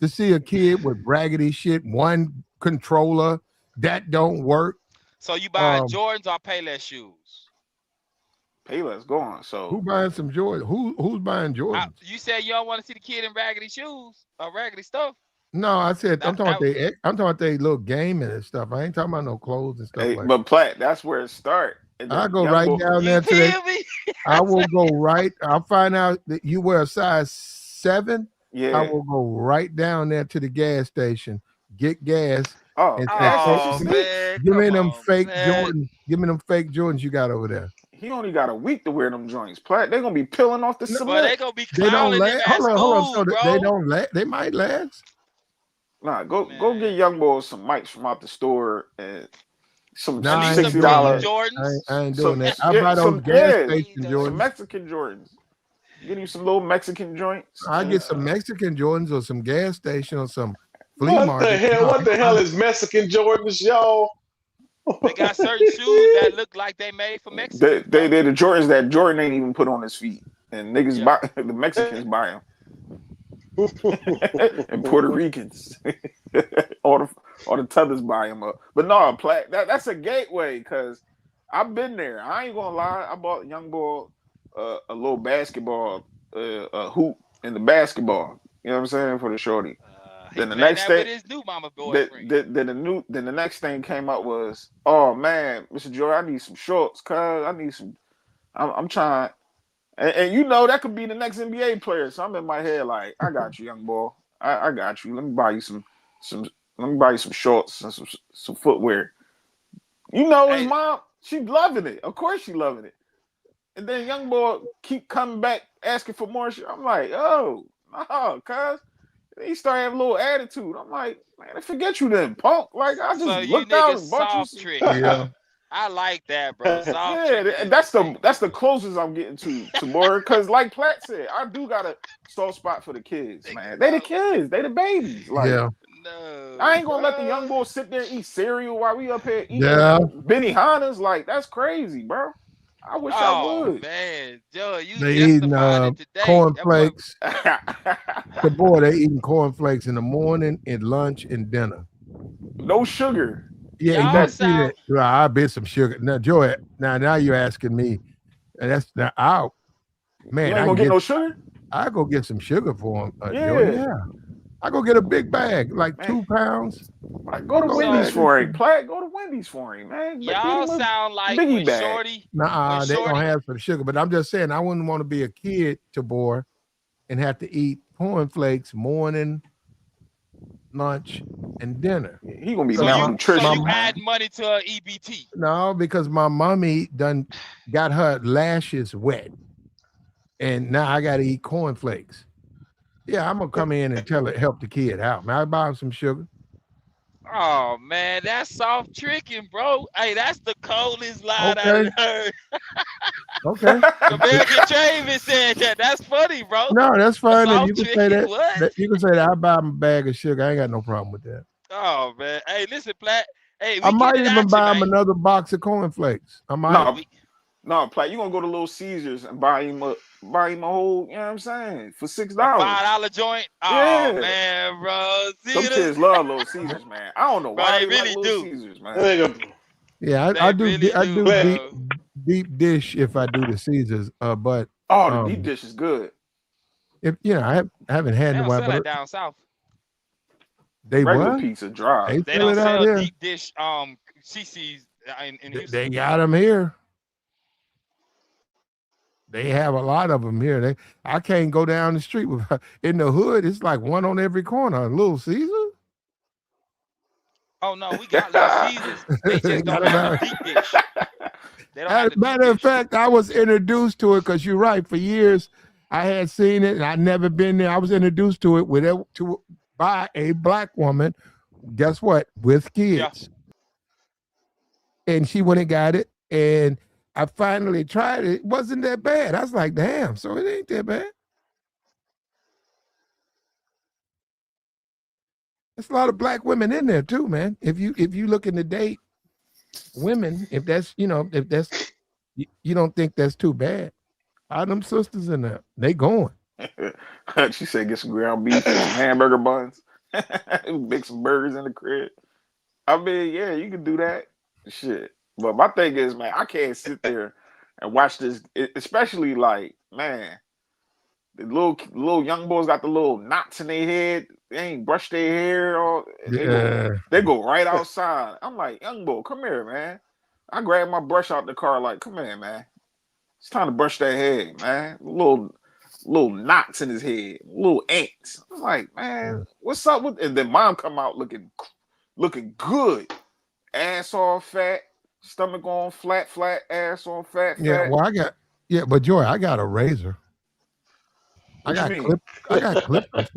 to see a kid with raggedy shit. One controller that don't work. So you buying Um, Jordans or Payless shoes? Payless gone. who So buying some Jordan? Who's buying Jordans? You said you don't want to see the kid in raggedy shoes or raggedy stuff. No, I said I'm That talking that about I'm talking about they little gaming and stuff. I ain't talking about no clothes and stuff hey, like but Platt, that's where it start. And that. I then go young right boy down you there to that. feel me? I will go right. I'll find out that you wear a size 7. I yeah. will go right down there to the gas station, get gas, Oh, and say, gas "Hey, station Oh sneaks. man, give me come them on, fake man. Jordan. Give me them fake Jordans you got over there." He only got a week to wear them joints. Platt, they gonna be peeling off the No, But they cement. gonna be they don't clowning him last. at Hold on. So school, they bro. don't last. They might last. Nah, go Man, get young boys some mics from out the store and some No, I some need I some ain't $60 doing team that. Jordans. I ain't doing some that. I yeah, buy those some gas yeah station Need some Jordans. Mexican Jordans. Get him some little Mexican joints. I get some Mexican Jordans or some gas station or some flea What the market. hell? No, What the hell is Mexican Jordans, y'all? They got certain shoes that look like they made for They Mexicans, bro. they're the Jordans that Jordan ain't even put on his feet, and niggas Yeah. buy the Mexicans buy them, and Puerto Ricans, all the tethers buy them up. But no, that's a gateway because I've been there. I ain't gonna lie. I bought young boy a little basketball a hoop in the basketball. You know what I'm saying for the shorty. He Then the playing next that with thing, his new mama then boyfriend. the next thing came up was, oh man, Mr. Joy, I need some shorts, cuz I need some. I'm trying. And you know that could be the next NBA player. So I'm in my head like, I got you, young boy. I got you. Let me buy you some. Let me buy you some shorts and some footwear. You know his Hey, mom. She loving it. Of course she loving it. And then young boy keep coming back asking for more shit. I'm like, oh no, cuz. He started having a little attitude. I'm like, man, I forget you then, punk. Like I so just you looked out niggas and bought you soft some. tricking. yeah, I like that, bro. Soft Yeah, tricking is the that's thing, that's man. the closest I'm getting to more. Cause like Platt said, I do got a soft spot for the kids, Think man. They the about kids, they the babies. Like yeah, no, I ain't gonna let the bro. young boys sit there and eat cereal while we up here eating yeah. Benihana's. Like that's crazy, bro. I wish I Oh would. man, Joe, you They eating justifying it today. That boy, cornflakes. The boy, they eating cornflakes in the morning, and lunch, and dinner. No sugar. Yeah, you y'all That see that? sound Well, I bet some sugar. Now, Joy. Now you're asking me, and that's now out. you Man, ain't I gonna can get get. no sugar? I go get some sugar for him, Joy. Yeah. Yeah, I go get a big bag, like Man, 2 pounds. like go to Go Wendy's so. bag of for him. sugar. Platt, go to Wendy's for him, man. But get Y'all him a sound like biggie bag. They gonna have some sugar, but I'm just saying I wouldn't want to be a kid, Tabor, and have to eat cornflakes morning, lunch, and dinner. He gonna be So Because you so my you malnutrition, add man. money to a EBT. no, because my mommy done got her lashes wet, and now I got to eat cornflakes. Yeah, I'm gonna come in and tell it help the kid out. Man, I buy him some sugar. Oh man, that's soft tricking, bro. Hey, that's the coldest line I Okay, done heard. okay. American Travis said that. That's funny, bro. No, that's A fine. If you soft can say tricking, that, what? you can say that I buy him a bag of sugar. I ain't got no problem with that. Oh man. Hey, listen, Platt. Hey, I we might getting it even at you, buy him man. another box of cornflakes. I might. No, We no, Platt, you gonna go to Little Caesars and buy him a whole, you know what I'm saying, for six a dollars. $5 joint. Oh Yeah. man, bro. Them See this? kids love Little Caesars, man. I don't know Bro, why they they like really Little do. Caesars, That man. nigga Yeah, They really I do, do Platt, bro. deep dish if I do the Caesars. But Oh, the deep dish is good. if I haven't had They in a don't while. sell that But down south. The they regular what? pizza dry. They They sell don't it out sell here. deep dish CC's in They Houston. got them here. They have a lot of them here. I can't go down the street with in the hood. It's like one on every corner. A Little Caesar. Oh no, we got Little Caesars. They They just got don't them have the out. deep dish. They don't have As the a deep matter of dish. fact, I was introduced to it because you're right. For years, I had seen it and I'd never been there. I was introduced to it by a black woman. Guess what? With Yeah. kids, and she went and got it. And I finally tried it. It wasn't that bad. I was like, damn. So it ain't that bad. There's a lot of black women in there too, man. If you looking to date women, if that's if that's you don't think that's too bad. All them sisters in there, they going. She said get some ground beef and some hamburger buns. Make some burgers in the crib. I mean, yeah, you can do that. Shit. But my thing is, man, I can't sit there and watch this, especially like, man, the little young boys got the little knots in their head. They ain't brushed their hair or Yeah. they go right outside. I'm like, young boy, come here, man. I grab my brush out the car, like, come here, man. It's time to brush that hair, man. Little knots in his head, little ants. I'm like, man, what's up with? And then mom come out looking good, ass all fat. stomach on flat, ass on fat. Yeah, well, but Joy, I got a razor. I What you got mean? I got clippers.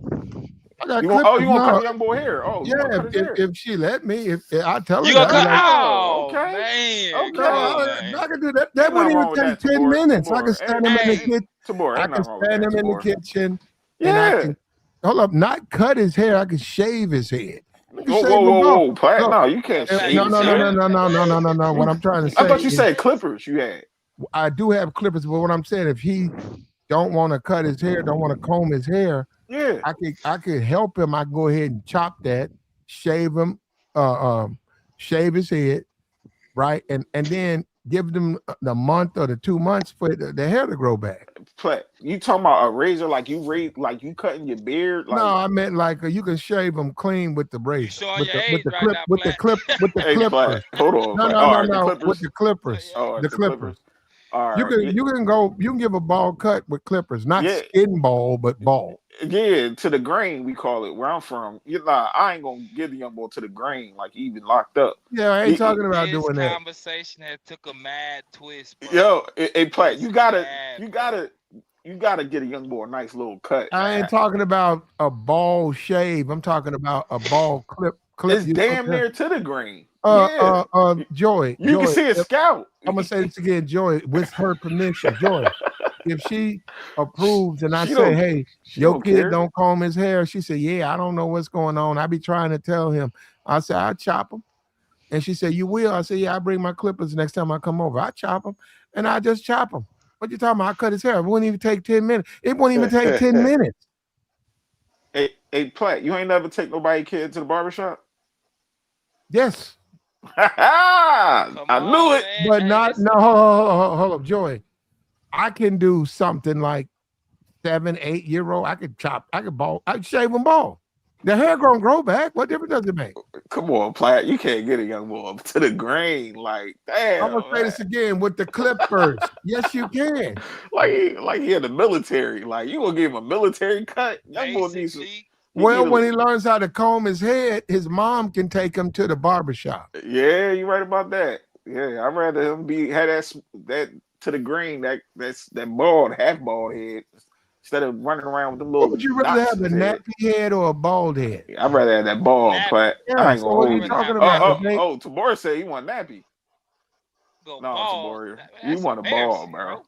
I got You want clippers. to cut No, the young boy hair? Oh, you yeah, want to cut his hair? if she let me, if I tell You her gonna that, I'd be cut? like, Oh, Oh okay. man, no, come Okay. on, I man. can do that. That Ain't wouldn't nothing even wrong with take that, 10 Tabor. minutes. I can Tabor. stand him in the Hey, kitchen. Tabor, I ain't can nothing wrong with stand that, him in the Tabor. kitchen, and I Yeah. can hold up, not cut his hair. I can shave his head. I can Whoa, shave whoa, him whoa, bald. whoa, Platt. Look, No, you can't Black, no, shave you his no, no, got no, hair. no, no, no, no, no, no. What You, I'm trying to I say thought you is, said clippers you had. I do have clippers, but what I'm saying, if he don't want to cut his hair, don't want to comb his hair, Yeah. I could help him. I can go ahead and chop that, shave him, shave his head, right, and then give them the month or the 2 months for the hair to grow back. Platt, you talking about a razor like you cutting your beard? No, Like, I meant like you can shave them clean with the you razor, showing your age right now, with the Black. clip, with the hey, clippers. Platt, hold on, No, Platt. no, All no, right, the no, with clippers. the clippers, Oh, the it's the clippers. clippers. All right. You can go, you can give a ball cut with clippers, not Yeah. skin ball, but ball. Yeah, to the grain, we call it where I'm from. You know, I ain't gonna give the young boy to the grain like he even locked up. Yeah, I ain't He, talking about This doing that. conversation has took a mad twist, bro. yo, hey, Platt, It's mad, you bro. gotta, you gotta get a young boy a nice little cut, I ain't man. talking about a ball shave. I'm talking about a ball clip. It's You know what damn I'm saying? near to the grain. Yeah, you can Joy. see his scalp. I'm gonna say this again, Joy, with her permission. Joy, if she approves and I She say, don't, hey, she your don't kid care. don't comb his hair, she said, yeah, I don't know what's going on. I be trying to tell him. I said, I chop him. And she said, you will? I said, yeah, I bring my clippers next time I come over. I chop him and I just chop him. What you talking about? I cut his hair. It wouldn't even take 10 minutes. It wouldn't even take 10 minutes. Hey, Platt, you ain't never take nobody kid to the barbershop? Yes. Come I knew on, it. man. But Hey, not, this no, hold up, Joy. I can do something like 7, 8 year old. I could chop, I could ball, I could shave them bald. The hair gonna grow back. What difference does it make? Come on, Platt. You can't get a young boy to the grain. Like, I'm gonna damn, say man. this again with the clippers. Yes, you can. Like he in the military. Like, you gonna give him a military cut? Young boy needs some. basically, He need Well, a. when he learns how to comb his head, his mom can take him to the barbershop. Yeah, you right about that. Yeah, I'd rather him had that to the grain, that bald, half bald head, instead of running around with the What little would you rather knots have, in a his head. nappy head or a bald head? I'd rather have that bald, nappy. Platt. I Yeah. ain't So gonna what are I'd you hold rather you. have talking a about? nappy. Tabor said he want nappy. Go No, bald. Tabor, Man, you that's want a bald, embarrassing, bro. bro.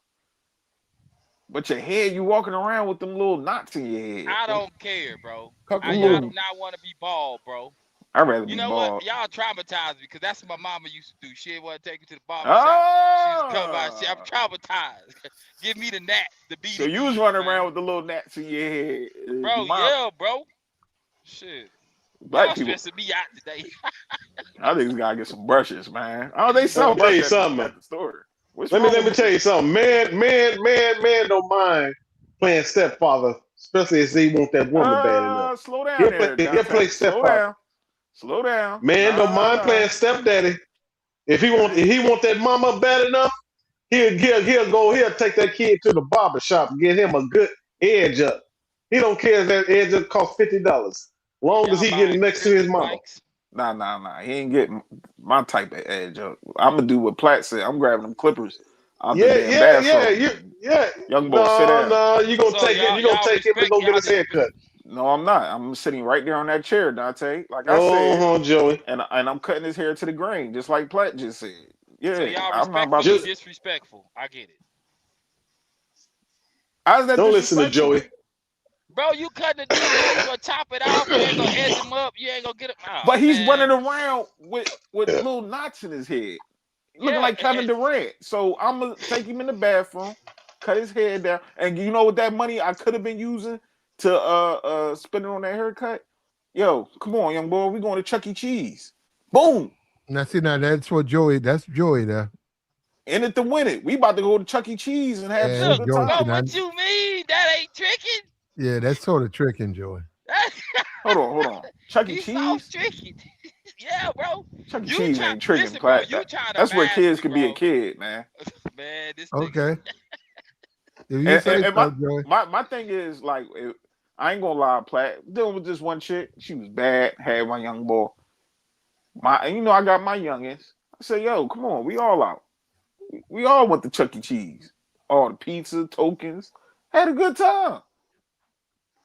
But your head, you walking around with them little knots in your head. I don't care, bro. Them I do little. not want to be bald, bro. I'd rather You be know what? bald. Y'all traumatized me because that's what my mama used to do. She didn't want to take me to the barber shop. She used to come by. I'm Ah, traumatized. Give me the gnat, the so you was BDE, running man. around with the little gnats in your head. Bro, My yeah, bro. Shit. black Y'all people, stressing me out today. I think we gotta get some brushes, man. Oh, they Let sell me tell you brushes something. at the store. What's Let me wrong let me with tell you something. Man don't mind playing stepfather, especially if they want that woman bad enough. slow down there, He'll Dante. play stepfather. Slow down. Man don't mind Nah. playing stepdaddy. If he want that mama bad enough, he'll take that kid to the barber shop and get him a good edge up. He don't care if that edge up costs $50. Long as Y'all he getting buying next to his Christmas mama. bikes? Nah. He ain't getting my type of edge up. I'm gonna do what Platt said. I'm grabbing them clippers out the damn bathroom. Yeah. Young boy, sit No, down. no, you gonna So take it. y'all You gonna y'all take him and respect go get y'all his hair cut. No, I'm not. I'm sitting right there on that chair, Dante. Like I said, Oh, Joey. and I'm cutting his hair to the grain, just like Platt just said. so Yeah, y'all I'm not about respectfully to. Just disrespectful. I get it. How's that don't listen to disrespectful? Joey. Bro, you cutting the dude hair, you gonna chop it off, you ain't gonna edge him up, you ain't gonna get him. But Oh he's running man. around with little knots in his head, looking Yeah, like Kevin Durant. So I'm gonna take him in the bathroom, cut his head down, and you know what that money I could have been using to spend it on that haircut? Yo, come on, young boy, we going to Chuck E. Cheese. Boom. Now, see, now that's Joey there. In it to win it. We about to go to Chuck E. Cheese and have Yeah, some that's look, good Joey. bro, See, time. now, what you mean? That ain't tricking? yeah, that's sort of tricking Joey. Hold on. Chuck E. He soft Cheese? tricking. Yeah, bro. Chuck E. You Cheese try ain't tricking, listen, bro, Platt. you trying to That's where mask kids me, can be a bro. kid, man. Man, this nigga. Okay. If you And, say and so, Joey. my thing is like I ain't gonna lie, Platt. Dealing with this one chick, she was bad. Had my young boy. I got my youngest. I said, yo, come on, we all out. We all went to Chuck E. Cheese. All the pizza, tokens. Had a good time.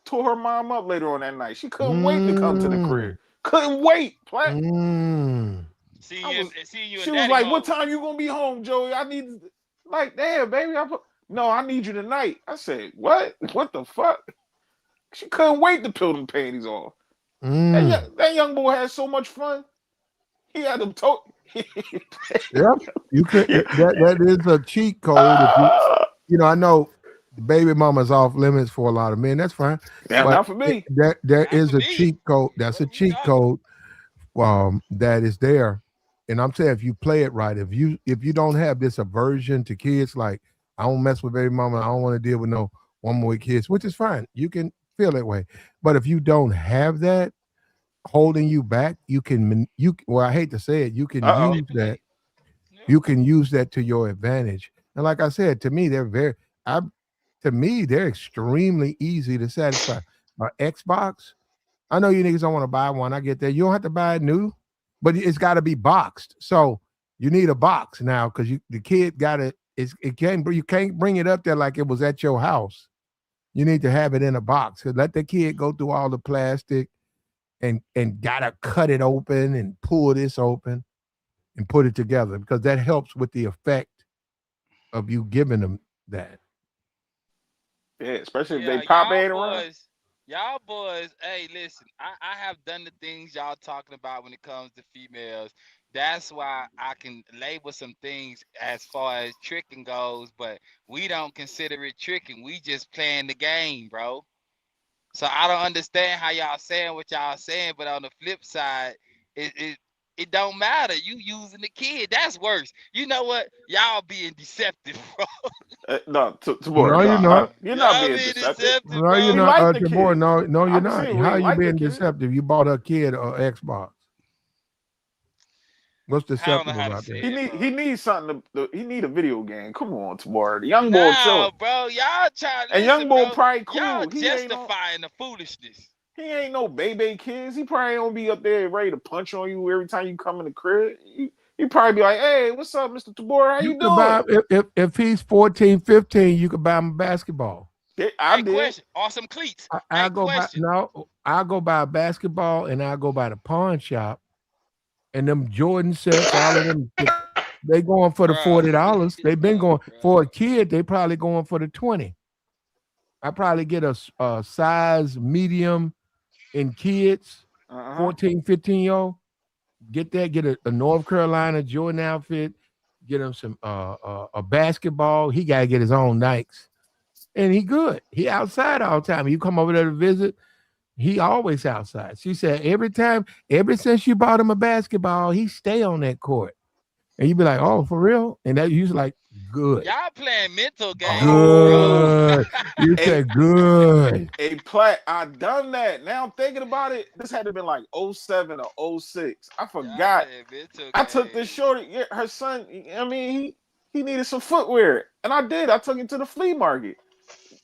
Tore her mom up later on that night. She couldn't wait to come to the crib. Mm, Couldn't wait. mm, I was. Seeing you in She was daddy like, "What mode. time you gonna be home, Joey? I need." Like, damn, baby. No, I need you tonight. I said, "What? What the fuck?" She couldn't wait to peel them panties off. mm. That young boy had so much fun. He had them to. Yep. You could that is a cheat code if I know the baby mama's off limits for a lot of men. That's fine. Damn, But not for me. there Not for is a me. cheat code. That's What a are we cheat talking? code that is there. And I'm saying if you play it right, if you don't have this aversion to kids, like I don't mess with baby mama, I don't want to deal with no woman with kids, which is fine. You can feel that way. But if you don't have that holding you back, well, I hate to say it, you can use that Manipulate. Yeah. you can use that to your advantage. And like I said, to me, I, they're extremely easy to satisfy. Xbox, I know you niggas don't want to buy one. I get that. You don't have to buy it new, but it's got to be boxed. So you need a box now because the kid got it. You can't bring it up there like it was at your house. You need to have it in a box. So let the kid go through all the plastic and gotta cut it open and pull this open and put it together because that helps with the effect of you giving them that. Yeah, especially if they Yeah, pop ain't around. y'all boys, hey, listen, I have done the things y'all talking about when it comes to females. That's why I can label some things as far as tricking goes, but we don't consider it tricking. We just playing the game, bro. So I don't understand how y'all saying what y'all saying, but on the flip side, it don't matter. You using the kid. That's worse. You know what? Y'all being deceptive, bro. No, tomorrow, No, you're no, not. you're not Y'all being being deceptive. deceptive, No, you're bro. He not. liked the Tabor, kid. no, you're I can not. see where How he you liked the being kid. deceptive? You bought a kid a Xbox. What's I don't know deceptive how to about say that? it, He bro. needs something he need a video game. Come on, tomorrow. The young boy Nah, chilling. bro. Y'all try to And young listen, boy bro. probably Y'all cool. justifying the foolishness. He ain't no baby kids. He probably don't be up there ready to punch on you every time you come in the crib. He probably be like, "Hey, what's up, Mr. Tabor? How You you could buy doing?" if he's 14, 15, you could buy him a basketball. Yeah, I Hey, did. question. Awesome cleats. I Hey, go buy question. no, I go buy a basketball and I go by the pawn shop and them Jordan sets, all of them. They going for the Bro. $40. They've been going for a Bro. kid. They probably going for the 20. I probably get a size medium in kids, Uh-huh. 14, 15-year-old. Get that. Get a North Carolina Jordan outfit. Get him some a basketball. He gotta get his own Nikes, and he good. He outside all the time. You come over there to visit. He always outside. She said every time, ever since you bought him a basketball, he stay on that court. And you be like, oh, for real? And that you like, good, Y'all playing mental games, bro. Oh, good. You a said good. a plat. I done that. Now I'm thinking about it. This had to been like '07 or '06. I Y'all forgot. playing mental I took this games. shorty, yeah, her son. I mean, he needed some footwear, and I did. I took him to the flea market,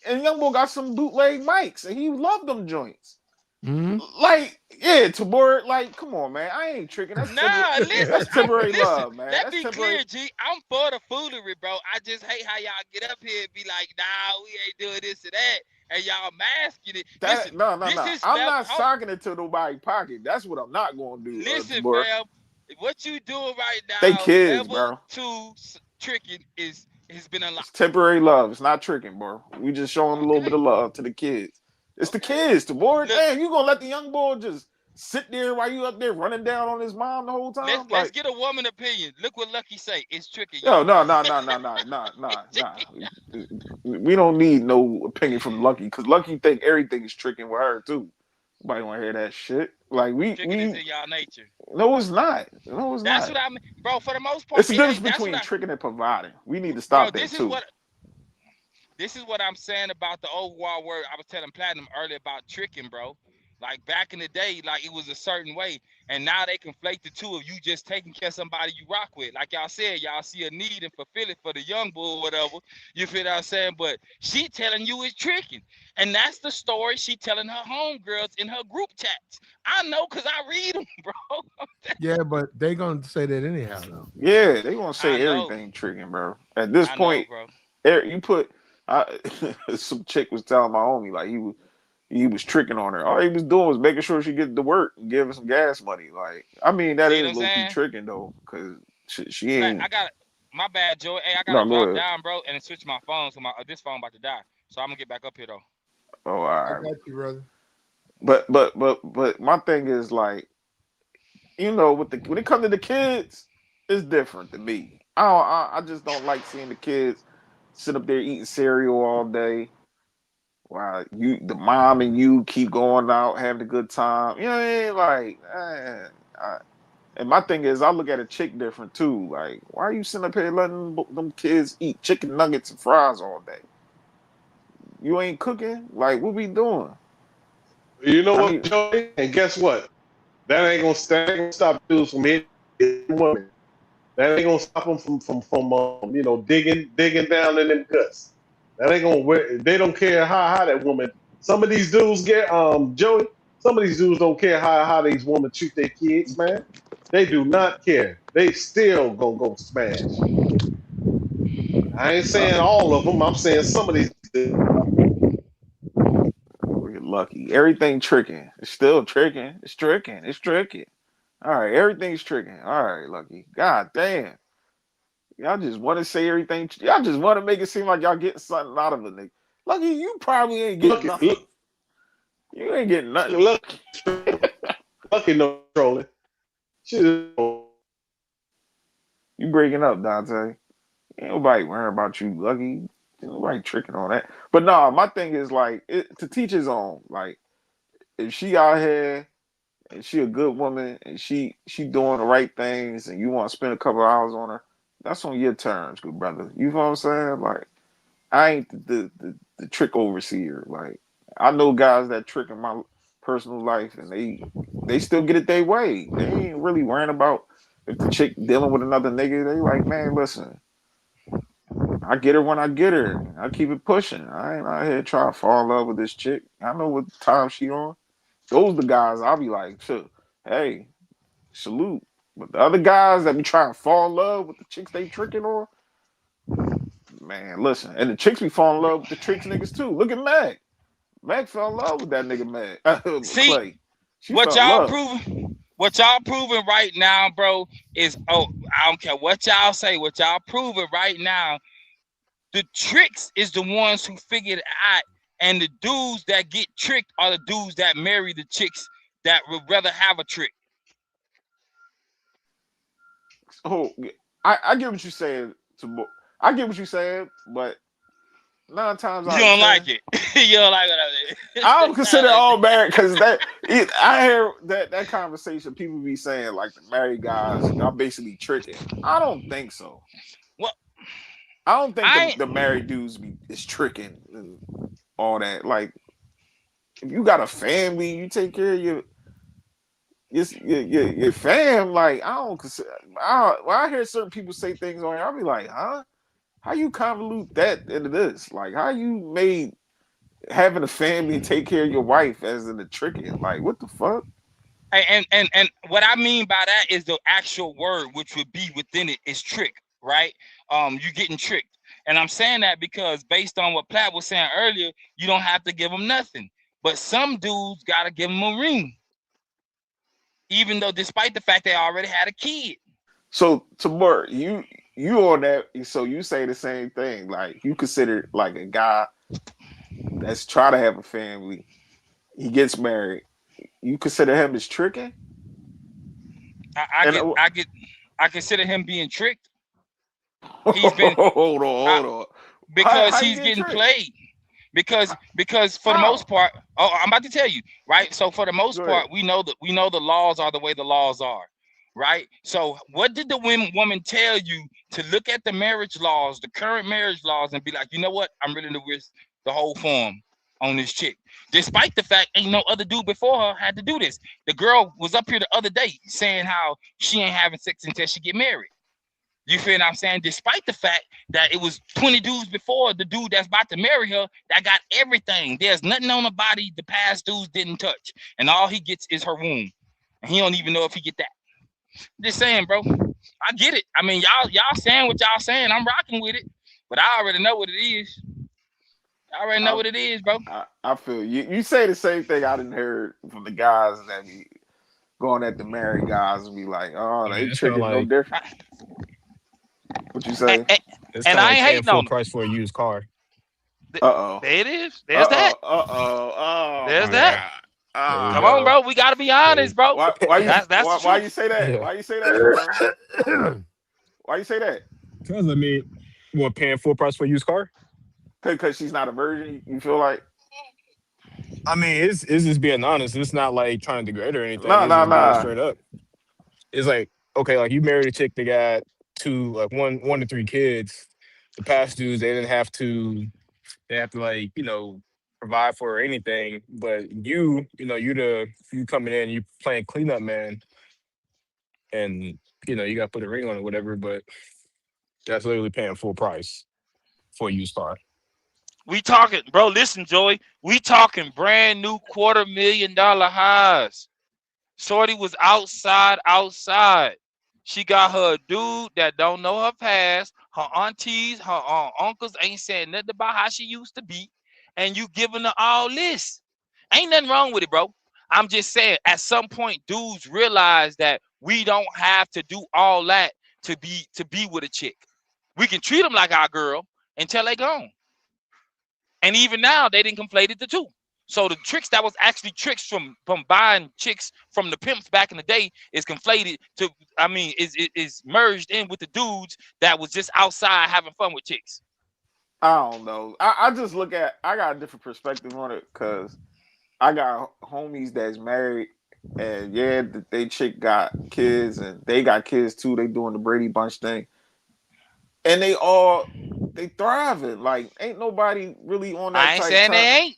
and young boy got some bootleg mics, and he loved them joints. Mm-hmm. Like, yeah, Tabor, like, come on, man. I ain't tricking. That's temporary. Nah, listen, That's temporary listen. love, man. Let That's be temporary. clear, G. I'm for the foolery, bro. I just hate how y'all get up here and be like, nah, we ain't doing this or that, and y'all masking it. Listen, That no, no, this no. is I'm level. not socking it to nobody's pocket. That's what I'm not going to do, Listen, Tabor. fam. What you doing right They now, kids, level bro. 2 tricking has been It's unlocked. temporary love. It's not tricking, bro. We just showing a little bit Okay, of love to the kids. It's the okay. kids, Tabor. Look, Damn, you gonna let the young boy just sit there while you up there running down on his mom the whole time? let's Like, get a woman opinion. Look what Lucky say. It's tricking yo, y'all. no, no, no, no, no, no, no, no. We don't need no opinion from Lucky because Lucky think everything is tricking with her too. Nobody want to hear that shit. Like Tricking is in y'all nature. no, it's not. No, it's That's not. what I mean, bro. For the most part, It's the it difference ain't. That's what between I, tricking and providing. We need to bro. stop that too. This is what I'm saying about the overall word. I was telling Platinum earlier about tricking, bro. Like back in the day, like it was a certain way, and now they conflate the two of you just taking care of somebody you rock with. Like y'all said, y'all see a need and fulfill it for the young bull, or whatever. You feel what I'm saying? But she telling you it's tricking, and that's the story she telling her homegirls in her group chats. I know, cause I read them, bro. Yeah, but they gonna say that anyhow, though. Yeah, they gonna I say know, everything tricking, bro. At this I know, point, bro. you put. I, some chick was telling my homie like he was tricking on her. All he was doing was making sure she get to work and give her some gas money. Like, I mean, that See what is I'm low key saying? tricking though, because she Black, ain't. I got my bad, Joey. Hey, I gotta No, go drop ahead. down, bro, and switch my phone. So my this phone about to die. So I'm gonna get back up here though. Oh, all I right. got you, brother. But my thing is like, with when it comes to the kids, it's different to me. I just don't like seeing the kids sit up there eating cereal all day while the mom and you keep going out having a good time. You know what I mean? Like, and my thing is, I look at a chick different too. Like, why are you sitting up here letting them kids eat chicken nuggets and fries all day? You ain't cooking. Like, what we doing? You know I what, need. Joey? And guess what? That ain't gonna stop dudes from hitting women. That ain't gonna stop them from digging down in them guts. That ain't gonna. They don't care how that woman. Some of these dudes get Joey. Some of these dudes don't care how these women treat their kids, man. They do not care. They still gonna go smash. I ain't Uh, saying all of them. I'm saying some of these. we're lucky. Everything tricking. It's still tricking. It's tricking. It's tricking. All right, everything's tricking. All right, lucky. God damn. Y'all just want to say everything. Y'all just want to make it seem like y'all getting something out of it, nigga. Lucky, you probably ain't getting Lucky, nothing. You ain't getting nothing. lucky, lucky, no trolling. Shit. You breaking up, Dante. Ain't nobody worrying about you, Lucky. Ain't nobody tricking on that. But no, my thing is like to teach his own. Like if she out here and she a good woman and she doing the right things and you want to spend a couple of hours on her, that's on your terms, good brother. You know what I'm saying? Like I ain't the trick overseer. Like I know guys that trick in my personal life and they still get it their way. They ain't really worrying about if the chick dealing with another nigga. They like, man, listen, I get her when I get her. I keep it pushing. I ain't out here trying to fall in love with this chick. I know what time she on. Those the guys I'll be like, sure, hey, salute. But the other guys that be trying to fall in love with the chicks they tricking on, man, listen. And the chicks be falling in love with the tricks niggas too. Look at Meg. Meg fell in love with that nigga Meg. See Clay. She what fell in y'all love. proving? What y'all proving right now, bro, is I don't care what y'all say. What y'all proving right now, the tricks is the ones who figured it out, and the dudes that get tricked are the dudes that marry the chicks that would rather have a trick. Oh, I get what you're saying. I get what you're saying, but 9 times You out of don't like 10, it. You don't like it. I don't consider all married because I hear that conversation. People be saying like the married guys, y'all basically tricking. I don't think so. Well, I don't think I the married dudes is tricking and all that. Like if you got a family, you take care of your fam. Like I don't consider. When I hear certain people say things on here, I'll be like, huh? How you convolute that into this? Like how you made having a family and take care of your wife as in the tricking? Like what the fuck? and what I mean by that is the actual word, which would be within it, is trick, right? You getting tricked, and I'm saying that because based on what Platt was saying earlier, you don't have to give them nothing, but some dudes gotta give them a ring, even though despite the fact they already had a kid. So Tamur, you on that? So you say the same thing? Like you consider like a guy that's trying to have a family, he gets married. You consider him as tricking? I, I And get, I get, I consider him being tricked. He's been hold on, I, hold on. because How you he's get getting tricked? played. Because for the most How? part, oh, I'm about to tell you, right? So for the most Go ahead. part, we know the laws are the way the laws are, right? So what did the woman tell you to look at the marriage laws, the current marriage laws, and be like, you know what? I'm ready to risk the whole form. on this chick, despite the fact ain't no other dude before her had to do this. The girl was up here the other day saying how she ain't having sex until she get married. You feel what I'm saying? Despite the fact that it was 20 dudes before the dude that's about to marry her that got everything. There's nothing on the body the past dudes didn't touch. And all he gets is her womb. And he don't even know if he get that. Just saying, bro. I get it. I mean, y'all saying what y'all saying. I'm rocking with it. But I already know what it is. I already know I what it is, bro. I feel you. You say the same thing I didn't heard from the guys that be going at the married guys and be like, oh, I mean, they it's kind of tricking no like different. What you say? it's And kind of I like ain't paying hating full on them. price for a used car. Uh oh. There it is. Uh There's that. oh. Uh oh. Oh There's my that. Yeah, God. there you Come on, Ah. go. bro. We gotta be honest, bro. Why you That's the why you truth. say that? Yeah, Why you say that, Sharon? Why you say that? because I mean, what paying full price for a used car? Because she's not a virgin. You feel like I mean, it's just being honest. It's not like trying to degrade her or anything. nah It's nah just being nah. straight up. It's like okay, like you married a chick that got two, like one to three kids. The past dudes they didn't have to. They have to like provide for her or anything. But you coming in, you playing cleanup man, and you got to put a ring on it, whatever. But that's literally paying full price for a used car. We talking, bro. Listen, Joey. We talking brand new $250,000 highs. Shorty was outside. She got her a dude that don't know her past. Her aunties, her uncles ain't saying nothing about how she used to be. And you giving her all this. Ain't nothing wrong with it, bro. I'm just saying, at some point, dudes realize that we don't have to do all that to be with a chick. We can treat them like our girl until they gone. And even now, they didn't conflated the two. So the tricks that was actually tricks from buying chicks from the pimps back in the day is conflated to, I mean, is merged in with the dudes that was just outside having fun with chicks. I don't know. I just look at I got a different perspective on it because I got homies that's married and yeah, they chick got kids and they got kids too. They doing the Brady Bunch thing. And they thriving. Like ain't nobody really on that I ain't type saying time. they ain't.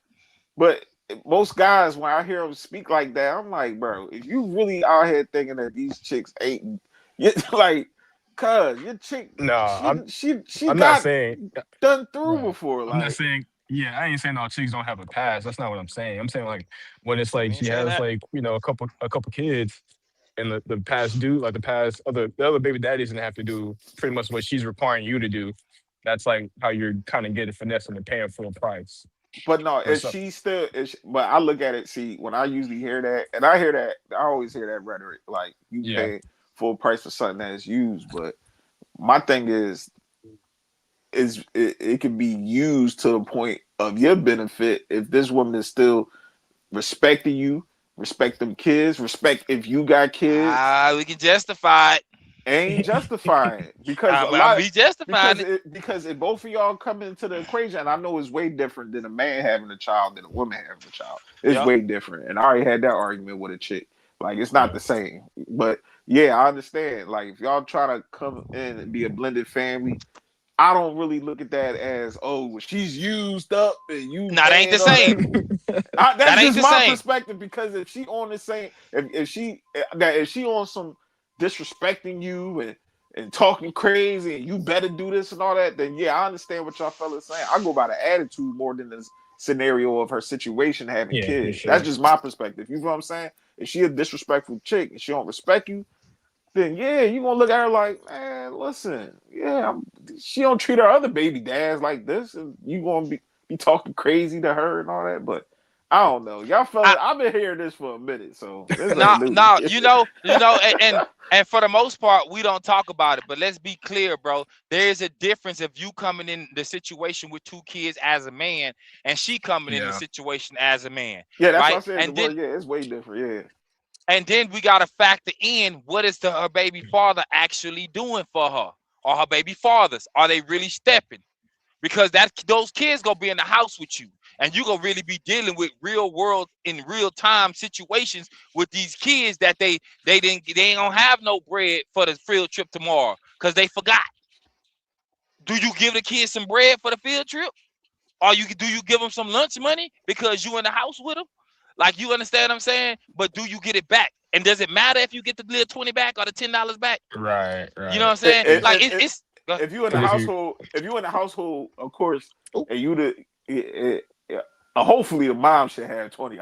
But most guys, when I hear them speak like that, I'm like, bro, if you really out here thinking that these chicks ain't, you, like, cuz your chick, No, she I'm not got saying done through right. before, I'm not like, saying yeah. I ain't saying all chicks don't have a past. That's not what I'm saying. I'm saying like when it's We like ain't she saying has that. like a couple kids and the past dude like the other baby daddies gonna have to do pretty much what she's requiring you to do. That's like how you're kind of getting finesse and paying full price. but no, But if she still, but I look at it, see, when I usually hear that, and I hear that, I always hear that rhetoric, like you yeah, pay full price for something that's used, but my thing is it can be used to the point of your benefit if this woman is still respecting you, respect them kids, respect if you got kids, We can justify it. ain't justifying because a I'm lot be justifying it. because if both of y'all come into the equation, and I know it's way different than a man having a child than a woman having a child. It's Yeah. way different, and I already had that argument with a chick. Like it's not the same, but yeah, I understand. Like if y'all try to come in and be a blended family, I don't really look at that as well, she's used up and you That ain't the paying all that. same. That's That ain't just the my same. perspective because if she on the same if she on some disrespecting you and talking crazy and you better do this and all that, then yeah, I understand what y'all fellas saying. I go by the attitude more than the scenario of her situation having yeah, for kids. That's sure. just my perspective. You know what I'm saying? If she a disrespectful chick and she don't respect you, then yeah, you gonna look at her like, man, listen, yeah, she don't treat her other baby dads like this, and you gonna be talking crazy to her and all that. But I don't know, y'all I fellas, I've been hearing this for a minute, so this ain't now new. now and for the most part we don't talk about it, but let's be clear, bro. There is a difference if you coming in the situation with two kids as a man and she coming in the Yeah, situation as a man, Yeah, that's what I right? said. The word, yeah, it's way different. Yeah, And then we gotta factor in what is her baby father actually doing for her, or her baby fathers. Are they really stepping? Because those kids gonna be in the house with you, and you gonna really be dealing with real world in real time situations with these kids that they ain't gonna have no bread for the field trip tomorrow because they forgot. Do you give the kids some bread for the field trip? Or you give them some lunch money because you in the house with them? Like, you understand what I'm saying? But do you get it back? And does it matter if you get the little 20 back or the $10 back? Right, You know what right. I'm saying? Like, If, it's if you in the Because if you, household, of course, oh, and you hopefully the mom should have $20.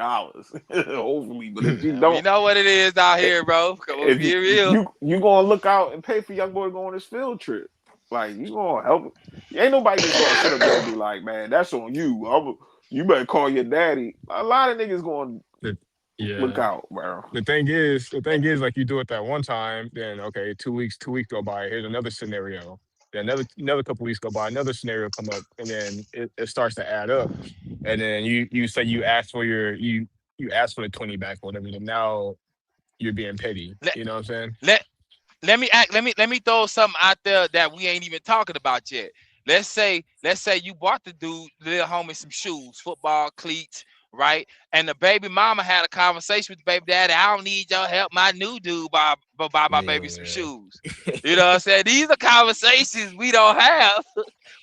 Hopefully, but if she we don't, know what it is out i- here, bro. Come on, if be real. you gonna look out and pay for young boy going on this field trip, like you gonna help. Ain't nobody just gonna sit up there and be like, man, that's on you. You better call your daddy. A lot of niggas gonna the, look yeah. out, bro. The thing is, like you do it that one time, then okay, 2 weeks go by. Here's another scenario. Then another couple weeks go by, another scenario come up, and then it starts to add up. And then you say you ask for the 20 back or whatever. And now you're being petty. Let, You know what I'm saying? let let me throw something out there that we ain't even talking about yet. Let's say you bought the dude, little homie, some shoes, football cleats, right? And the baby mama had a conversation with the baby daddy. I don't need your help. My new dude buy my baby some Yeah. shoes. You know what I'm saying? These are conversations we don't have,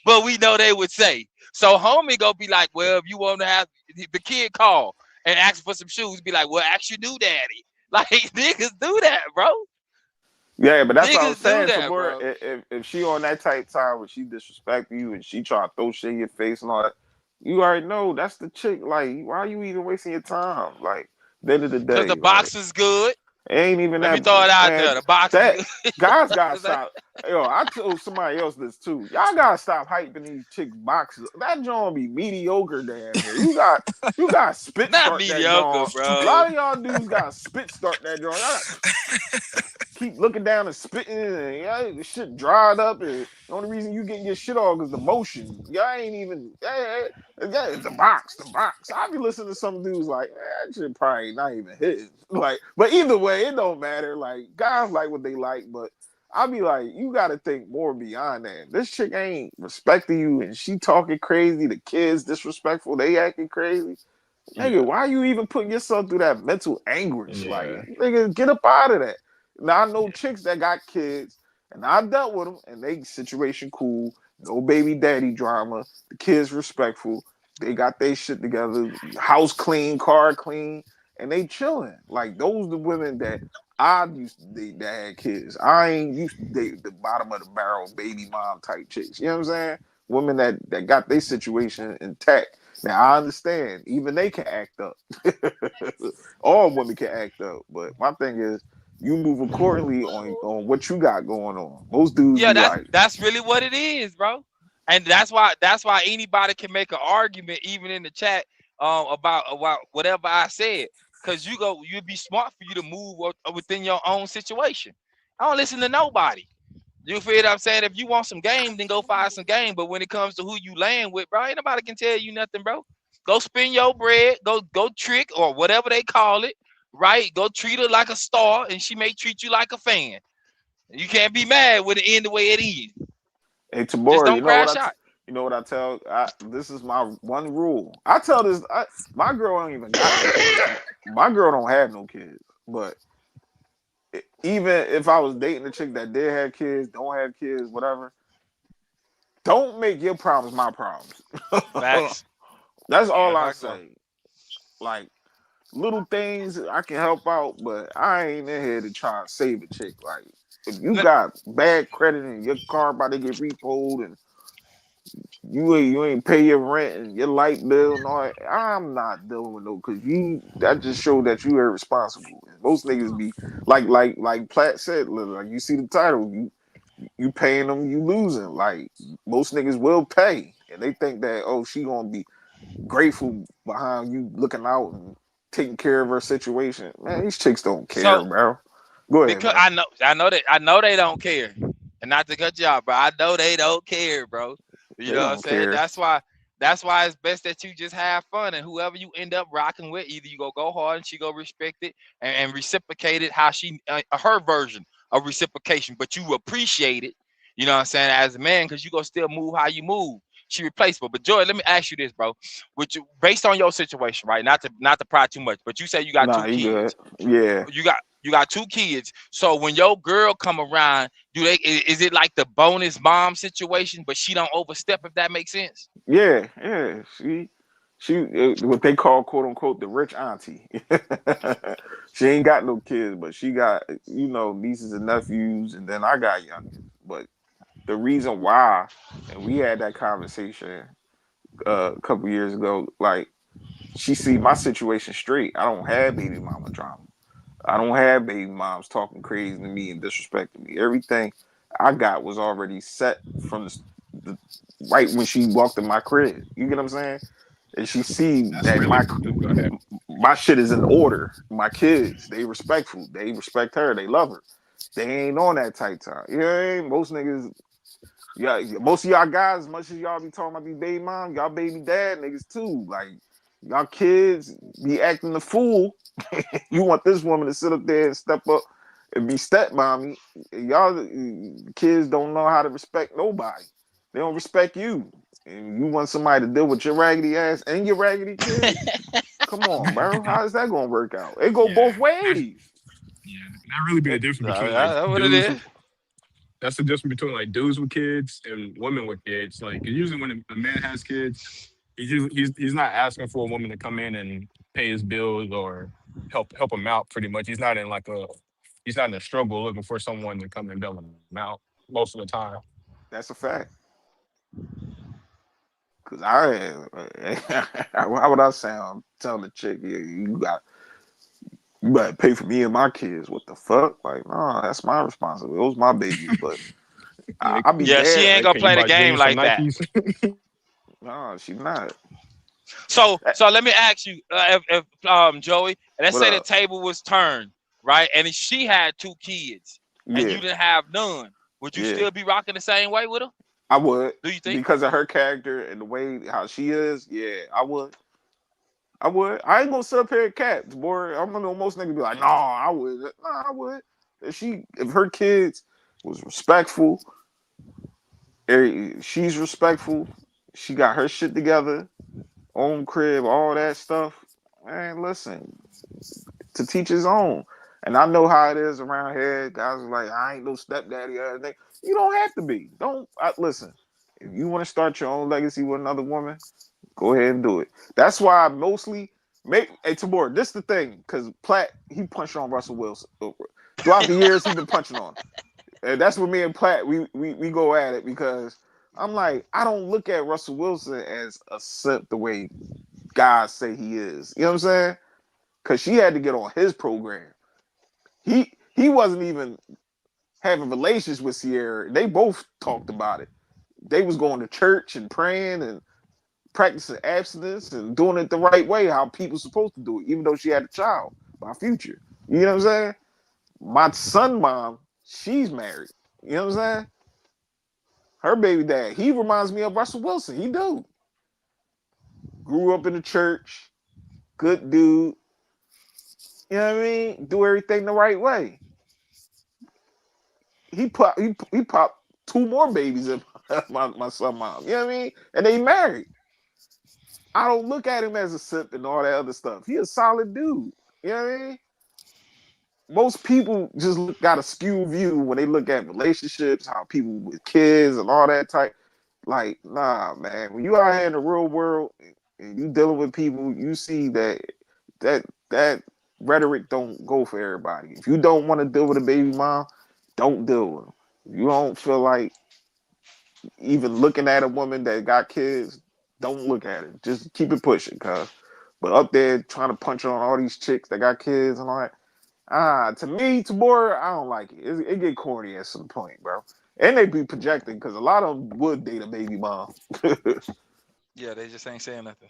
but we know they would say. So homie gonna be like, well, if you want to have the kid call and ask for some shoes, be like, well, ask your new daddy. Like, niggas do that, bro. Yeah, but that's what I was Niggas do saying, that, Tabor. bro. If she on that type time where she disrespect you and she try to throw shit in your face and all that, you already know that's the chick. Like, why are you even wasting your time? Like, at the end of the Cause the day, like, box is good. it ain't even Let me that, throw it out man. there. The box is That good. guys gotta stop. Yo, I told somebody else this too. Y'all gotta stop hyping these chicks boxes. That joint be mediocre damn near. You got spit Not start that mediocre, joint. A bro. lot of y'all dudes got spit start that joint. Y'all got keep looking down and spitting, and the shit dried up. And the only reason you getting your shit off is the motion. Y'all ain't even. It's the box. I be listening to some dudes like, that shit probably not even his. Like, but either way, it don't matter. Like, guys like what they like, but I be like, you got to think more beyond that. This chick ain't respecting you, and she talking crazy. The kids disrespectful. They acting crazy. Nigga, Yeah. why you even putting yourself through that mental anguish? Like, Yeah. nigga, get up out of that. Now I know chicks that got kids, and I dealt with them, and they situation cool, no baby daddy drama. The kids respectful. They got their shit together, house clean, car clean, and they chilling. Like those the women that I used to date that had kids. I ain't used to date the bottom of the barrel baby mom type chicks. You know what I'm saying? Women that got their situation intact. Now I understand, even they can act up. All women can act up, but my thing is, you move accordingly on what you got going on. Most dudes Yeah, be that's like, that's really what it is, bro. And that's why anybody can make an argument, even in the chat, about whatever I said. Cause you'd be smart for you to move within your own situation. I don't listen to nobody. You feel what I'm saying? If you want some game, then go find some game. But when it comes to who you laying with, bro, ain't nobody can tell you nothing, bro. Go spend your bread, go trick or whatever they call it, right? Go treat her like a star, and she may treat you like a fan. You can't be mad when it end the way it ends. "Hey, Just Tabora, don't crash out. you know what I tell? This is my one rule. I tell this. My girl don't even got no kids. My girl don't have no kids. But even if I was dating a chick that did have kids, don't have kids, whatever, don't make your problems my problems. Facts. That's all That's I how it go. say. Like little things I can help out, but I ain't in here to try and save a chick. Like if you Let, got bad credit and your car about to get repoed and you ain't pay your rent and your light bill and all that, I'm not dealing with no because that just showed that you irresponsible. Most niggas be like Platt said, like you see the title, you paying them, you losing. Like most niggas will pay. And they think that, oh, she gonna be grateful behind you looking out and taking care of her situation. Man, these chicks don't care, so bro. Go ahead, because man. I know they don't care, and not to cut you off, but I know they don't care, bro. You They know what I'm don't saying? care. That's why it's best that you just have fun, and whoever you end up rocking with, either you go hard and she go respect it and reciprocate it how she her version of reciprocation, but you appreciate it. You know what I'm saying, as a man, because you go still move how you move. She replaceable. But Joy, let me ask you this, bro. Which based on your situation, right? Not to pry too much, but you say you got Nah, two you good. kids. Yeah. You got You got 2 kids. So when your girl come around, is it like the bonus mom situation, but she don't overstep, if that makes sense? Yeah, yeah. She what they call quote unquote the rich auntie. She ain't got no kids, but she got nieces and nephews, and then I got youngins. But the reason why, and we had that conversation a couple years ago, like she see my situation straight. I don't have baby mama drama. I don't have baby moms talking crazy to me and disrespecting me. Everything I got was already set from the right when she walked in my crib. You get what I'm saying? And she see That's that really go ahead. my shit is in order. My kids, they respectful. They respect her. They love her. They ain't on that tight time. You know what I mean? Most niggas, yeah, most of y'all guys, as much as y'all be talking about these baby mom, y'all baby dad niggas too. Like y'all kids be acting the fool. You want this woman to sit up there and step up and be stepmommy. Y'all kids don't know how to respect nobody. They don't respect you. And you want somebody to deal with your raggedy ass and your raggedy kids? Come on, bro. How is that gonna work out? It go Yeah, both ways. yeah. That really be the difference between like That's what it dudes. is. That's the difference between like dudes with kids and women with kids. Like 'cause usually when a man has kids, he's not asking for a woman to come in and pay his bills or help him out. Pretty much, he's not in a struggle looking for someone to come and bail him out most of the time. That's a fact. Cause how would I sound telling the chick, yeah, you gotta pay for me and my kids? What the fuck? Like, nah, that's my responsibility. Those my babies. But Yeah, I'll be Yeah, she dead. ain't like, gonna can you play the buy game Junior some like that. Nikes? Nah, she not. So let me ask you, if Joey, let's What say the up? table was turned, right, and she had 2 kids, and you Yeah, didn't have none, would you yeah. still be rocking the same way with her? I would Do you think? because of her character and the way how she is. Yeah, I would. I would. I ain't gonna sit up here and cats, boy. I'm gonna most niggas be like, no, I would. Nah, I would. If her kids was respectful, she's respectful. She got her shit together, own crib, all that stuff. Man, listen, to teach his own. And I know how it is around here. Guys are like, I ain't no stepdaddy or anything. You don't have to be. Listen. If you want to start your own legacy with another woman, go ahead and do it. That's why I mostly make. Hey, Tabor, this the thing, because Platt he punched on Russell Wilson throughout the years. He been punching on, and that's what me and Platt we go at it because I'm like I don't look at Russell Wilson as a simp the way guys say he is. You know what I'm saying? Because she had to get on his program. He wasn't even having relations with Sierra. They both talked about it. They was going to church and praying and practicing abstinence and doing it the right way, how people supposed to do it, even though she had a child, my future. You know what I'm saying? My son mom, she's married. You know what I'm saying? Her baby dad, he reminds me of Russell Wilson. He do. Grew up in the church, good dude. You know what I mean? Do everything the right way. He popped 2 more babies in my son mom. You know what I mean? And they married. I don't look at him as a simp and all that other stuff. He a solid dude. You know what I mean? Most people just got a skew view when they look at relationships, how people with kids and all that type. Like, nah, man. When you out here in the real world and you dealing with people, you see that rhetoric don't go for everybody. If you don't want to deal with a baby mom, don't deal with them. If you don't feel like even looking at a woman that got kids, don't look at it. Just keep it pushing, cuz. But up there trying to punch on all these chicks that got kids and all that. To me, Tabora, I don't like it. It get corny at some point, bro. And they be projecting because a lot of them would date a baby mom. Yeah, they just ain't saying nothing.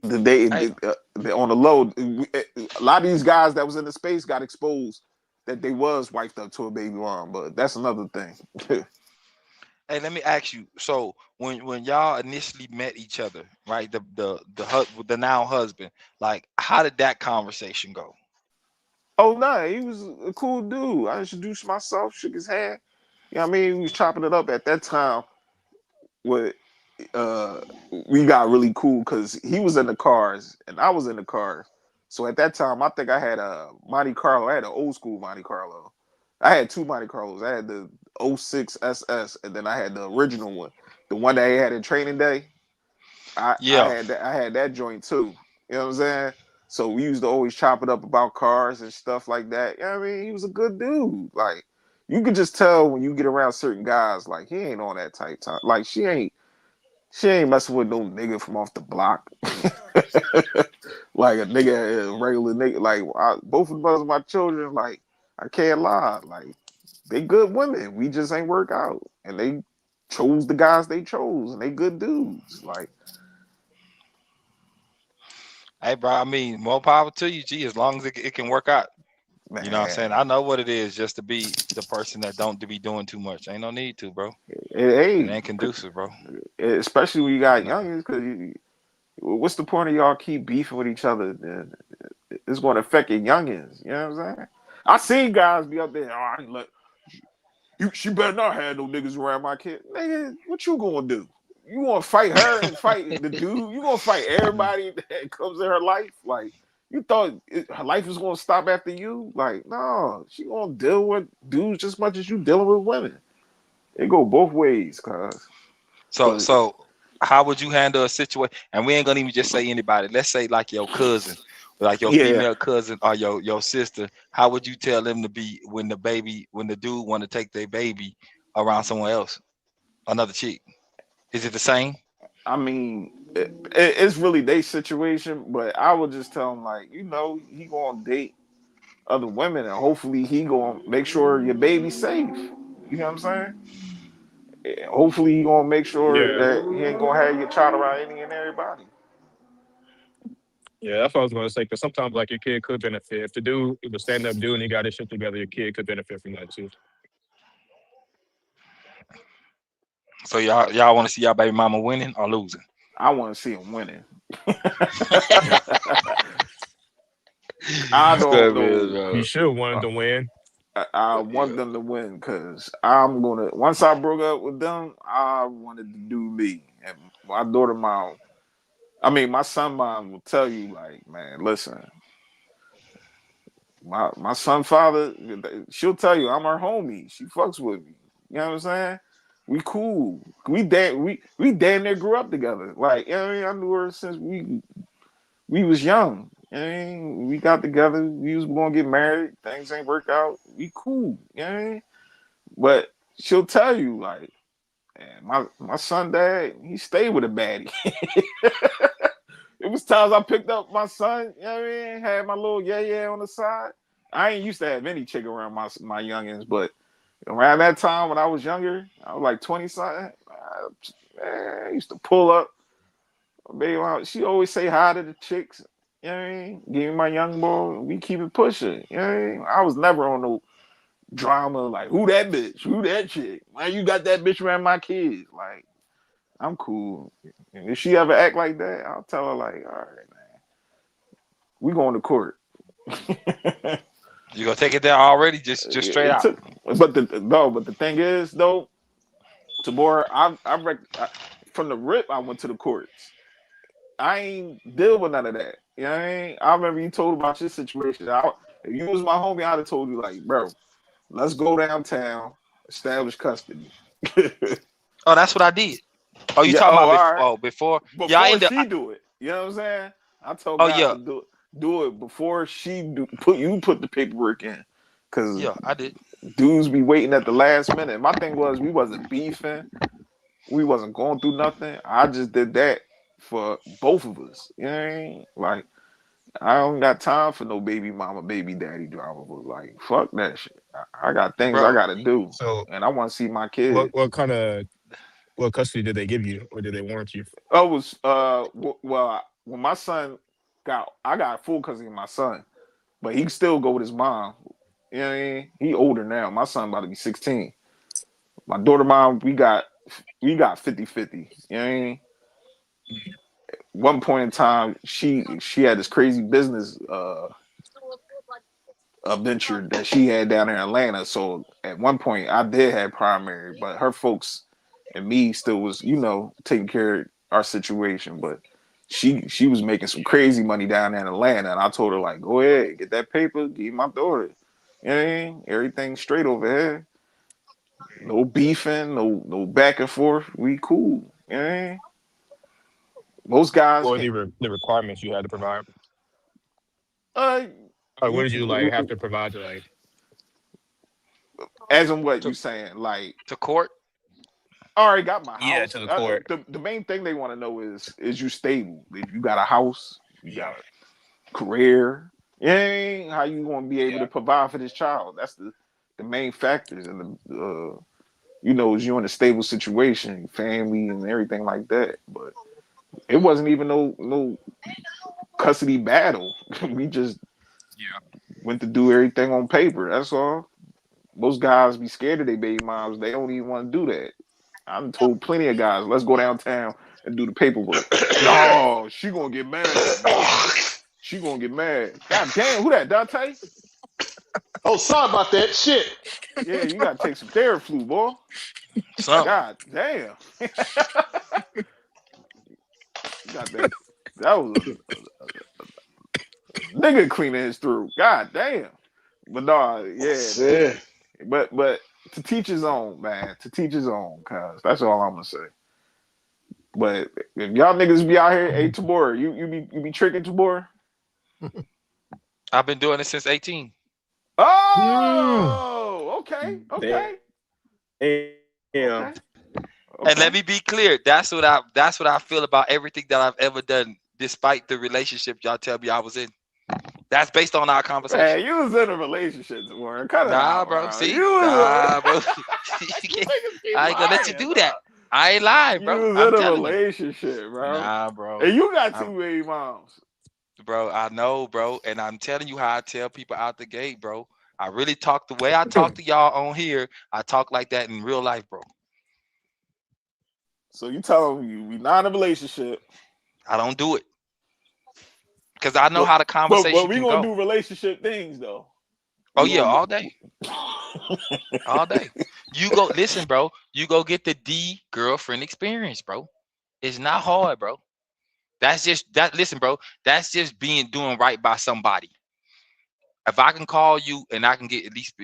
Hey, They on the low. A lot of these guys that was in the space got exposed that they was wiped up to a baby mom, but that's another thing. hey, let me ask you. So when y'all initially met each other, right? The now husband, like, how did that conversation go? Oh no, he was a cool dude. I introduced myself, shook his hand. You know what I mean? We was chopping it up at that time. With uh, we got really cool because he was in the cars and I was in the cars. So at that time, I think I had a Monte Carlo. I had an old school Monte Carlo. I had two Monte Carlos. I had the '06 SS, and then I had the original one, the one that I had in training day. I Yeah. had that. I had that joint too. You know what I'm saying? So we used to always chop it up about cars and stuff like that. You know what I mean? He was a good dude. Like you could just tell when you get around certain guys, like he ain't on that type time. Like she ain't messing with no nigga from off the block. Like a nigga, a regular nigga. Like both of us, my children, like I can't lie. Like they good women. We just ain't work out, and they chose the guys they chose, and they good dudes. Like Hey, bro. I mean, more power to you, G. As long as it can work out. You know what I'm saying? man, I know what it is just to be the person that don't to be doing too much. Ain't no need to, bro. It hey, ain't conducive, bro. especially when you got No. youngins, because what's the point of y'all keep beefing with each other? It's going to affect your youngins. You know what I'm saying? I seen guys be up there. Oh, I look, she better not have no niggas around my kid. Nigga, what you gonna do? You gonna fight her and fight the dude? You gonna fight everybody that comes in her life? Like you thought her life was gonna stop after you? Like no, she gonna deal with dudes just as much as you dealing with women. It go both ways, So cause so how would you handle a situation? And we ain't gonna even just say anybody. Let's say like your cousin, like your yeah, female cousin or your sister. How would you tell them to be when the dude want to take their baby around someone else, another chick? Is it the same? I mean, it's really their situation, but I would just tell him like, he gonna date other women, and hopefully he gonna make sure your baby's safe. You know what I'm saying? Hopefully he gonna make sure Yeah, that he ain't gonna have your child around any and everybody. yeah, that's what I was gonna say. Because sometimes, like, your kid could benefit if the dude, if the stand up dude, and he got his shit together. Your kid could benefit from that too. So y'all want to see y'all baby mama winning or losing? I want to see him winning. I don't That is, know. You bro. should want to win. I Yeah. want them to win because I'm gonna. Once I broke up with them, I wanted to do me and my daughter mom. I mean, my son mom will tell you like, man, listen, my son father, she'll tell you I'm her homie. She fucks with me. You know what I'm saying? We cool. We damn near grew up together. Like, you know what I mean? I knew her since we was young. You know what I mean? We got together. We was gonna get married. Things ain't work out. We cool. You know what I mean? But she'll tell you like, man, my son dad, he stayed with a baddie. It was times I picked up my son, you know what I mean? Had my little yeah on the side. I ain't used to have any chick around my youngins, but around that time when I was younger, I was like 20 something. Man, I used to pull up. Baby, she always say hi to the chicks. You know what I mean? Give me my young boy. We keep it pushing. You know what I mean? I was never on no drama like who that bitch, who that chick. Why you got that bitch around my kids? Like, I'm cool. And if she ever act like that, I'll tell her like, all right, we going to court. You gonna take it there already? Just straight It out. took, but the thing is though, Tabor, from the rip, I went to the courts. I ain't deal with none of that. You know what I mean? I remember you told about your situation. If you was my homie, I'd have told you like, bro, let's go downtown, establish custody. Oh, that's what I did. Oh, you Yeah. talking Oh, about all before? right. Oh, before? Yeah, I Before ain't. she do it, you know what I'm saying? I tell Oh guys yeah, to do it before she put the paperwork in, because yeah, I did. dudes be waiting at the last minute. My thing was we wasn't beefing, we wasn't going through nothing. I just did that for both of us. You know what I mean? Like I don't got time for no baby mama, baby daddy drama. But like fuck that shit. I got things I Bro, gotta do, So, and I want to see my what kids. what kind of what custody did they give you, or did they warrant you? I was well when my son I got full custody of my son, but he can still go with his mom. You know what I mean? He older now. My son about to be 16. My daughter mom, we got 50-50. You know what I mean? One point in time, she had this crazy business venture that she had down in Atlanta. So at one point I did have primary, but her folks and me still was, taking care of our situation. But she was making some crazy money down there in Atlanta, and I told her like, go ahead, get that paper, give my daughter. You know what I mean? Everything straight over here. No beefing, no back and forth. We cool. You know what I mean? Most guys or can. the requirements you had to provide? Uh, Like, what you did you like have to provide to like as in what To you saying? Like, to court. I already got my yeah house. to the court? The main thing they want to know is you stable? If you got a house, you got a career. You know what I mean? How you gonna be able Yeah. to provide for this child? That's the main factors, and you know, is you in a stable situation, family, and everything like that. But it wasn't even no custody battle. We just Yeah. went to do everything on paper. That's all. Most guys be scared of their baby moms. They don't even want to do that. I've told plenty of guys, let's go downtown and do the paperwork. No, she gonna get mad at me. She gonna get mad. God damn, who that, Dante? Oh, sorry about that shit. Yeah, you gotta take some Theraflu, boy. Something. God damn. You got that. That was a nigga cleaning his throat. God damn. But no, yeah, Yeah. but to teach his own, man. To teach his own, cuz that's all I'm gonna say. But if y'all niggas be out here, hey Tabor, you be tricking Tabor? I've been doing it since 18. Mm. Oh, okay, okay, Damn. okay, And okay. let me be clear, that's what I feel about everything that I've ever done, despite the relationship y'all tell me I was in. That's based on our conversation. Man, you was in a relationship, Tabor. Cut it Nah, out, bro. bro. See? You was Nah, bro. you niggas keep I ain't gonna let you lying, do that. dog. I ain't lying, You bro. was I'm in a telling you. relationship, bro. Nah, bro. And you got I'm, two baby moms. bro, I know, bro. And I'm telling you how I tell people out the gate, bro. I really talk the way I talk to y'all on here. I talk like that in real life, bro. So you tell them you we not in a relationship. I don't do it because I know But how the but conversation we can gonna go. do relationship things though. Oh We yeah, gonna all day, all day. You go listen, bro. You go get the D girlfriend experience, bro. It's not hard, bro. That's just that. Listen, bro. That's just being doing right by somebody. If I can call you and I can get at least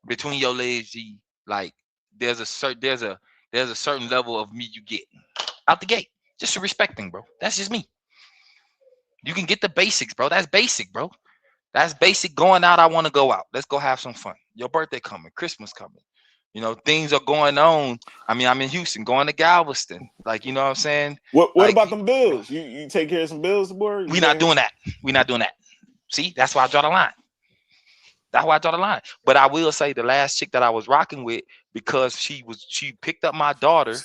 between your legs, G, like there's a certain level of me you get out the gate. Just a respecting, bro. That's just me. You can get the basics, bro. That's basic, bro. That's basic. Going out, I want to go out. Let's go have some fun. Your birthday coming, Christmas coming. You know, things are going on. I mean, I'm in Houston, going to Galveston. Like, you know what I'm saying? what Like, about them bills? You take care of some bills, boy? we You not ain't doing that. We not doing that. See, that's why I draw the line. That's why I draw the line. But I will say the last chick that I was rocking with, because she picked up my daughter,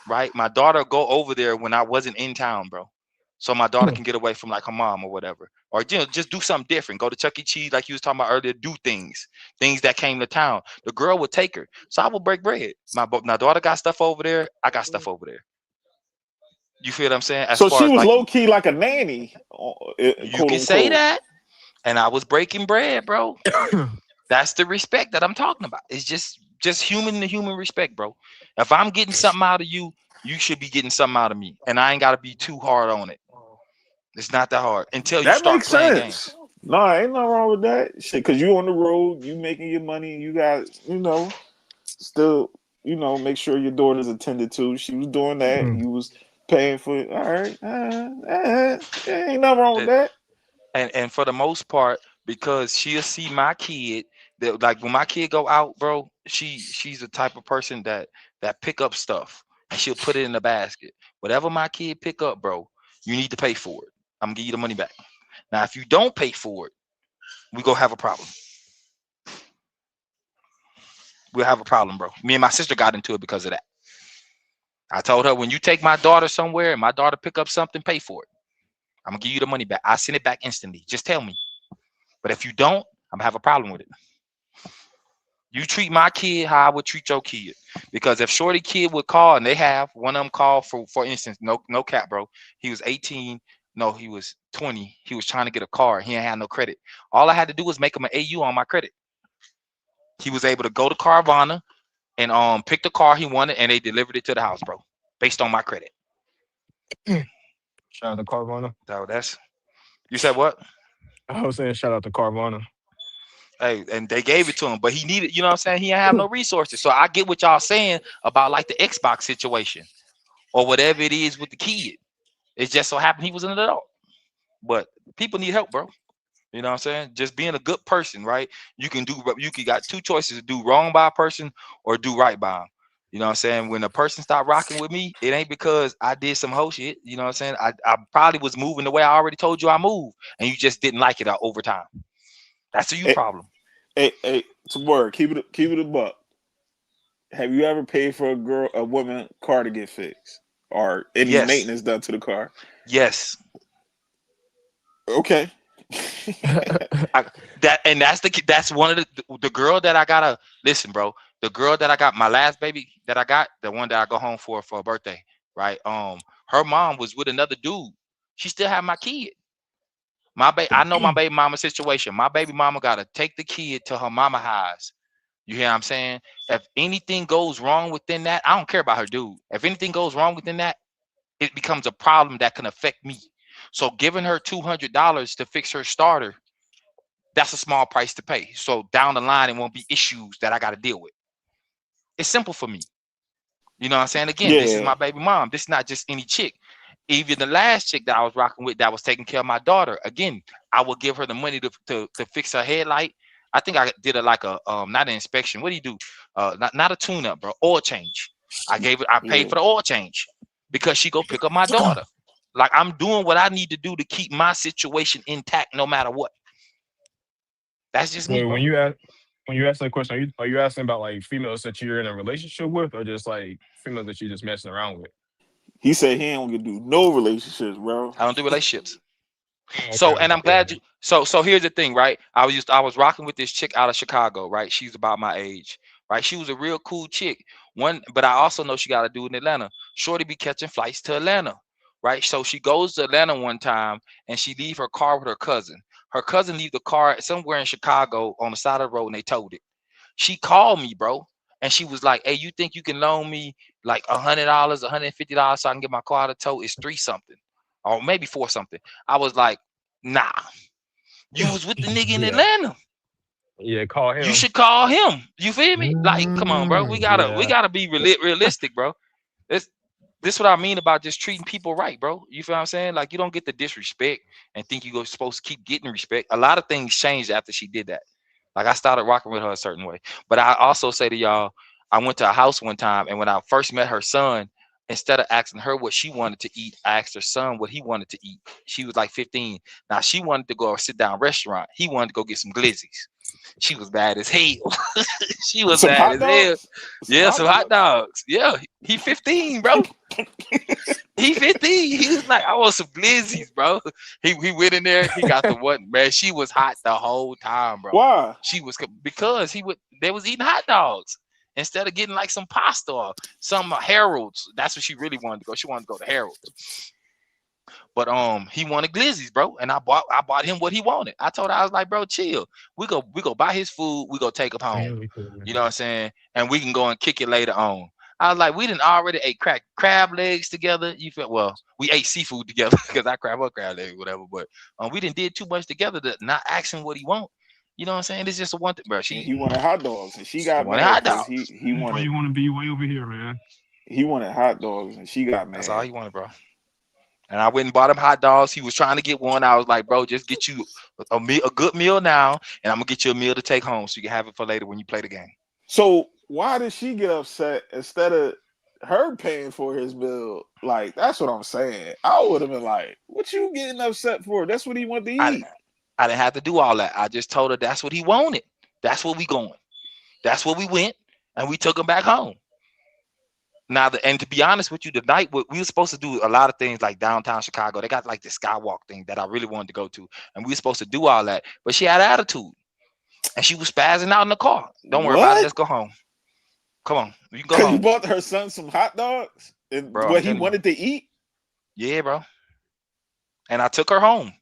right? My daughter go over there when I wasn't in town, bro. So my daughter can get away from like her mom or whatever. Or just do something different. Go to Chuck E. Cheese, like you was talking about earlier, do things that came to town. The girl would take her. So I would break bread. My daughter got stuff over there. I got stuff over there. You feel what I'm saying? As so far she as was like low key like a nanny, you quote can say unquote. that. And I was breaking bread, bro. That's the respect that I'm talking about. It's just human to human respect, bro. If I'm getting something out of you, you should be getting something out of me. And I ain't gotta be too hard on it. It's not that hard until you That start makes playing sense. games. No, ain't nothing wrong with that. Shit, cause you on the road, you making your money, you got, still, make sure your daughter's attended to. She was doing that. You was paying for it. All right. Ain't nothing wrong with That- that. and for the most part, because she'll see my kid, that like when my kid go out, bro, she's the type of person that pick up stuff and she'll put it in the basket. Whatever my kid pick up, bro, you need to pay for it. I'm gonna give you the money back. Now, if you don't pay for it, we gonna have a problem. We'll have a problem, bro. Me and my sister got into it because of that. I told her when you take my daughter somewhere and my daughter pick up something, pay for it. I'm gonna give you the money back. I send it back instantly. Just tell me. But if you don't, I'm gonna have a problem with it. You treat my kid how I would treat your kid. Because if Shorty kid would call and they have one of them call for instance, no cap, bro. He was 18. No, he was 20. He was trying to get a car. He ain't had no credit. All I had to do was make him an AU on my credit. He was able to go to Carvana and pick the car he wanted and they delivered it to the house, bro. Based on my credit. Shout out to Carvana. So that's you said what? I was saying shout out to Carvana. Hey, and they gave it to him, but he needed, you know what I'm saying? He didn't have no resources. So I get what y'all saying about like the Xbox situation or whatever it is with the kid. It just so happened he was an adult. But people need help, bro. You know what I'm saying? Just being a good person, right? You can got two choices to do wrong by a person or do right by him. You know what I'm saying? When a person start rocking with me, it ain't because I did some hoe shit. You know what I'm saying? I probably was moving the way I already told you I moved, and you just didn't like it over time. That's a you Hey, problem. hey, to work. Keep it a buck. Have you ever paid for a woman car to get fixed or any Yes. maintenance done to the car? Yes. Okay. I, that's one of the girl that I gotta listen, bro. The girl that I got, my last baby that I got, the one that I go home for a birthday, right? Her mom was with another dude. She still had my kid. I know my baby mama situation. My baby mama gotta take the kid to her mama house. You hear what I'm saying? If anything goes wrong within that, I don't care about her dude. If anything goes wrong within that, it becomes a problem that can affect me. So giving her $200 to fix her starter, that's a small price to pay. So down the line, it won't be issues that I got to deal with. It's simple for me. You know what I'm saying? Again, this is Yeah. my baby mom. This is not just any chick. Even the last chick that I was rocking with that was taking care of my daughter. Again, I would give her the money to fix her headlight. I think I did it like a not an inspection. What do you do? Not a tune up, bro. Oil change. I paid Yeah. for the oil change because she go pick up my daughter. Like I'm doing what I need to do to keep my situation intact no matter what. That's just me, So bro. when you ask that question, are you asking about like females that you're in a relationship with, or just like females that you're just messing around with? He said he ain't gonna do no relationships, bro. I don't do relationships. Oh, okay, So, and okay, I'm glad you. So here's the thing, right? I was rocking with this chick out of Chicago, right? She's about my age, right? She was a real cool chick. But I also know she got a dude in Atlanta. Shorty be catching flights to Atlanta, right? So she goes to Atlanta one time and she leave her car with her cousin. Her cousin leave the car somewhere in Chicago on the side of the road and they towed it. She called me, bro, and she was like, "Hey, you think you can loan me like $100, $150 so I can get my car to tow? It's three something, or maybe four something." I was like, "Nah, you was with the nigga in yeah, Atlanta. yeah. Call You him. should call him. You feel me? Like, come on, bro. We Yeah, gotta be realistic, bro. This this what I mean about just treating people right, bro. You feel what I'm saying? Like you don't get the disrespect and think you're supposed to keep getting respect. A lot of things changed after she did that. Like I started rocking with her a certain way. But I also say to y'all, I went to a house one time and when I first met her son, instead of asking her what she wanted to eat, I asked her son what he wanted to eat. She was like 15. Now she wanted to go sit down restaurant. He wanted to go get some glizzies. She was bad as hell. She was Some bad hot as hell. dogs? Some Yeah, hot some hot dogs? dogs. Yeah, he 15, bro. He 15. He was like, I want some glizzies, bro. He went in there. He got the one, man. She was hot the whole time, bro. Why? She was because they was eating hot dogs instead of getting like some pasta or some Harold's. That's what she really wanted to go. She wanted to go to Harold's. But he wanted glizzies, bro, and I bought him what he wanted. I told her, I was like, bro, chill. We go buy his food. We go take him home. You know what I'm saying? And we can go and kick it later on. I was like, we didn't already ate crab legs together. You feel well? We ate seafood together because I crab up crab legs, whatever. But we didn't did too much together to not ask him what he want. You know what I'm saying? It's just a one thing, bro. And She he wanted hot dogs, and she got wanted mad hot because dogs. why you want to be way over here, man? he wanted hot dogs, and she got That's all mad. he wanted, bro. And I went and bought him hot dogs. He was trying to get one. I was like, bro, just get you a good meal now, and I'm gonna get you a meal to take home so you can have it for later when you play the game. So why did she get upset instead of her paying for his bill? Like that's what I'm saying. I would have been like, "What you getting upset for? That's what he wanted to I eat." I didn't have to do all that. I just told her that's what he wanted. That's where we going. That's where we went, and we took him back home. Now, and to be honest with you, the night we were supposed to do a lot of things like downtown Chicago. They got like the skywalk thing that I really wanted to go to, and we were supposed to do all that. But she had attitude, and she was spazzing out in the car. Don't worry about it. What? Let's go home. Come on, you can go Because you home, bought her son some hot dogs and bro. I'm what he telling you, wanted to eat. yeah, bro. And I took her home.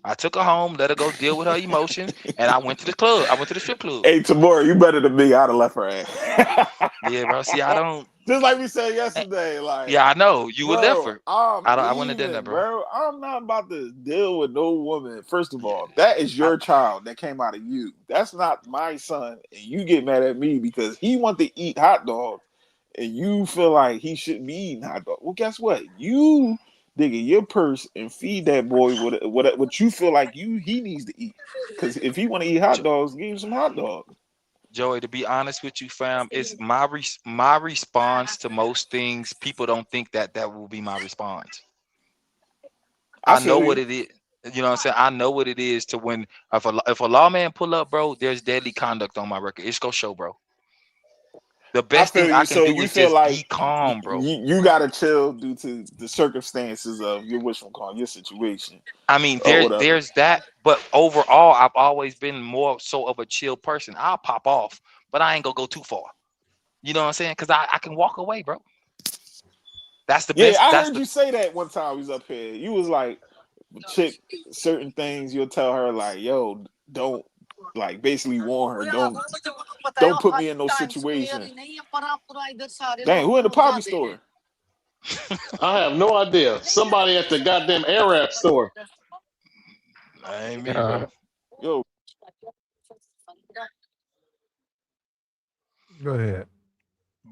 I took her home, let her go deal with her emotions, and I went to the club. I went to the strip club. Hey, Tamora, you better than me. I'd have left her ass. Yeah, bro. See, I don't. Just like we said eh, yesterday, like, Yeah, I know you would left bro, her. I'm I wouldn't have done that, leaving, bro. bro. I'm not about to deal with no woman. First of all, that is I, your child that came out of you. That's not my son, and you get mad at me because he want to eat hot dogs, and you feel like he shouldn't be eating hot dogs. Well, guess what? You dig in your purse and feed that boy what you feel like he needs to eat. Because if he want to eat hot Jo- dogs, give him some hot dogs. Joey, to be honest with you, fam, it's my response to most things. People don't think that will be my response. I I know feel what you. it is. You know what I'm saying? I know what it is to when if a lawman pull up, bro, there's deadly conduct on my record. It's gonna show, bro. The I best feel thing I you. can So do you is feel just like be calm, bro. you gotta chill due to the circumstances of your call your situation I mean, or whatever. there's that, but overall, I've always been more so of a chill person. I'll pop off, but I ain't gonna go too far. You know what I'm saying? Because I can walk away, bro. That's the Yeah, best. I That's heard the you say that one time we was up here. You was like, chick, certain things you'll tell her like, yo, don't like basically warn her, don't put me in no situation. Dang, who in the poppy store? I have no idea. Somebody at the goddamn Arab store. that ain't me, bro. Uh, Yo, go ahead.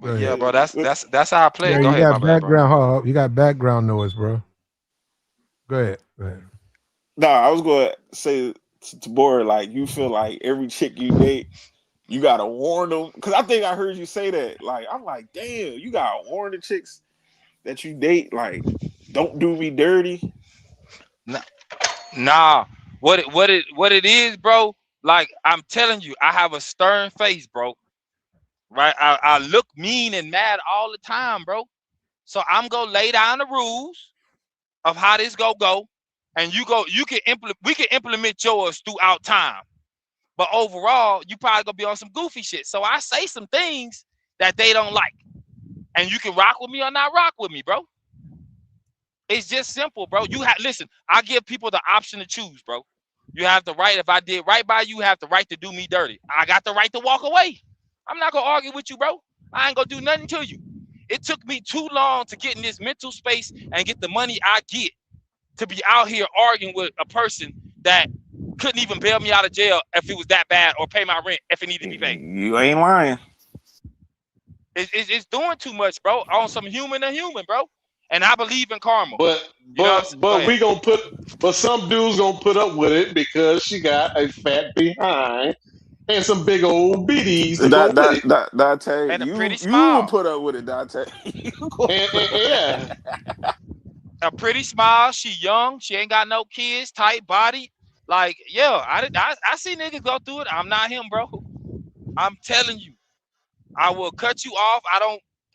Go But yeah, ahead. bro, yeah. that's how I play Yeah, it. Go you ahead, got my bad, bro. background. Hold up. You got background noise, bro. Go ahead. Go ahead. Nah, I was gonna say to Bora, like you feel like every chick you date, you gotta warn them. Cause I think I heard you say that. Like, I'm like, damn, you gotta warn the chicks that you date, like, don't do me dirty. Nah, nah. What it is, bro? Like I'm telling you, I have a stern face, bro. Right? I look mean and mad all the time, bro. So I'm gonna lay down the rules of how this go, and you can implement. We can implement yours throughout time. But overall, you probably gonna be on some goofy shit. So I say some things that they don't like, and you can rock with me or not rock with me, bro. It's just simple, bro. You have listen. I give people the option to choose, bro. You have the right. If I did right by you, you have the right to do me dirty. I got the right to walk away. I'm not gonna argue with you, bro. I ain't gonna do nothing to you. It took me too long to get in this mental space and get the money I get to be out here arguing with a person that couldn't even bail me out of jail if it was that bad or pay my rent if it needed to be paid. You ain't lying. It's doing too much, bro. On some human to human, bro. And I believe in karma. But You know what I'm but saying? Go but ahead. we gonna put but some dudes gonna put up with it because she got a fat behind and some big old bitties to go with it. Dante, And a pretty you will smile. put up with it, Dante. You go And put up with yeah, it. A pretty smile. She young. She ain't got no kids. Tight body. Like, yeah, I see niggas go through it. I'm not him, bro. I'm telling you. I will cut you off.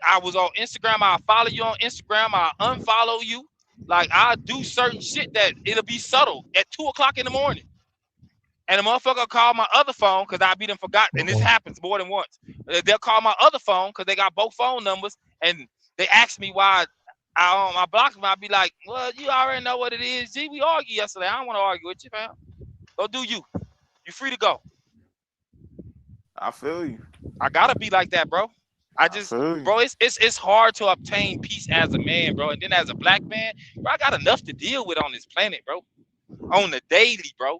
I was on Instagram. I'll follow you on Instagram. I'll unfollow you. Like, I'll do certain shit that it'll be subtle at 2 o'clock in the morning. And the motherfucker call my other phone because I be them forgot. And this Uh-oh. happens more than once. They'll call my other phone because they got both phone numbers. And they ask me why I blocked them. I'll be like, well, you already know what it is. Gee, we argued yesterday. I don't want to argue with you, fam. Go do you. You free to go. I feel you. I gotta be like that, bro. I feel you. Bro, it's hard to obtain peace as a man, bro. And then as a black man, bro, I got enough to deal with on this planet, bro. On the daily, bro.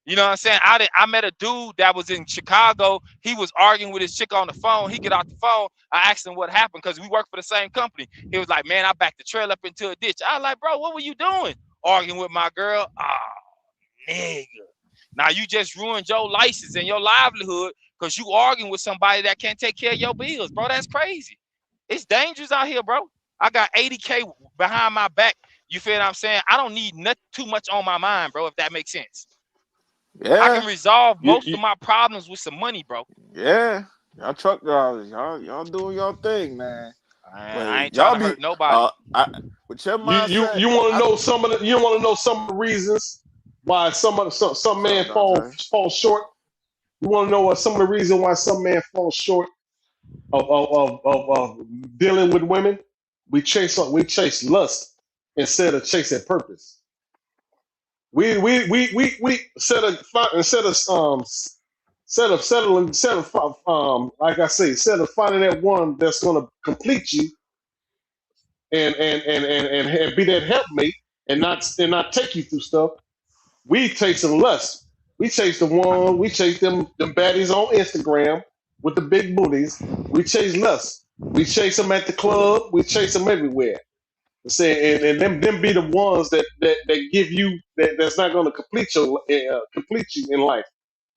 You know what I'm saying? I met a dude that was in Chicago. He was arguing with his chick on the phone. He get off the phone. I asked him what happened because we work for the same company. He was like, man, I backed the trail up into a ditch. I was like, bro, what were you doing? Arguing with my girl. Ah, nigga. Now you just ruined your license and your livelihood because you arguing with somebody that can't take care of your bills, bro. That's crazy. It's dangerous out here, bro. I got 80K behind my back. You feel what I'm saying? I don't need nothing too much on my mind, bro, if that makes sense. I Yeah. can resolve you, most you of my problems with some money, bro. Yeah. Y'all truck drivers, y'all doing your thing, man. I But ain't trying y'all to be hurt nobody. with your you mindset, you want to know you want to know some of the reasons why some what's man up, Dante? fall short. You want to know what some of the reasons why some man falls short of dealing with women? We chase lust instead of chasing purpose. We like I say, instead of finding that one that's gonna complete you and be that helpmate and not take you through stuff. We chase them lust. We chase we chase them baddies on Instagram with the big booties. We chase lust. We chase them at the club. We chase them everywhere. Say, and them be the ones that give you that's not going to complete you in life.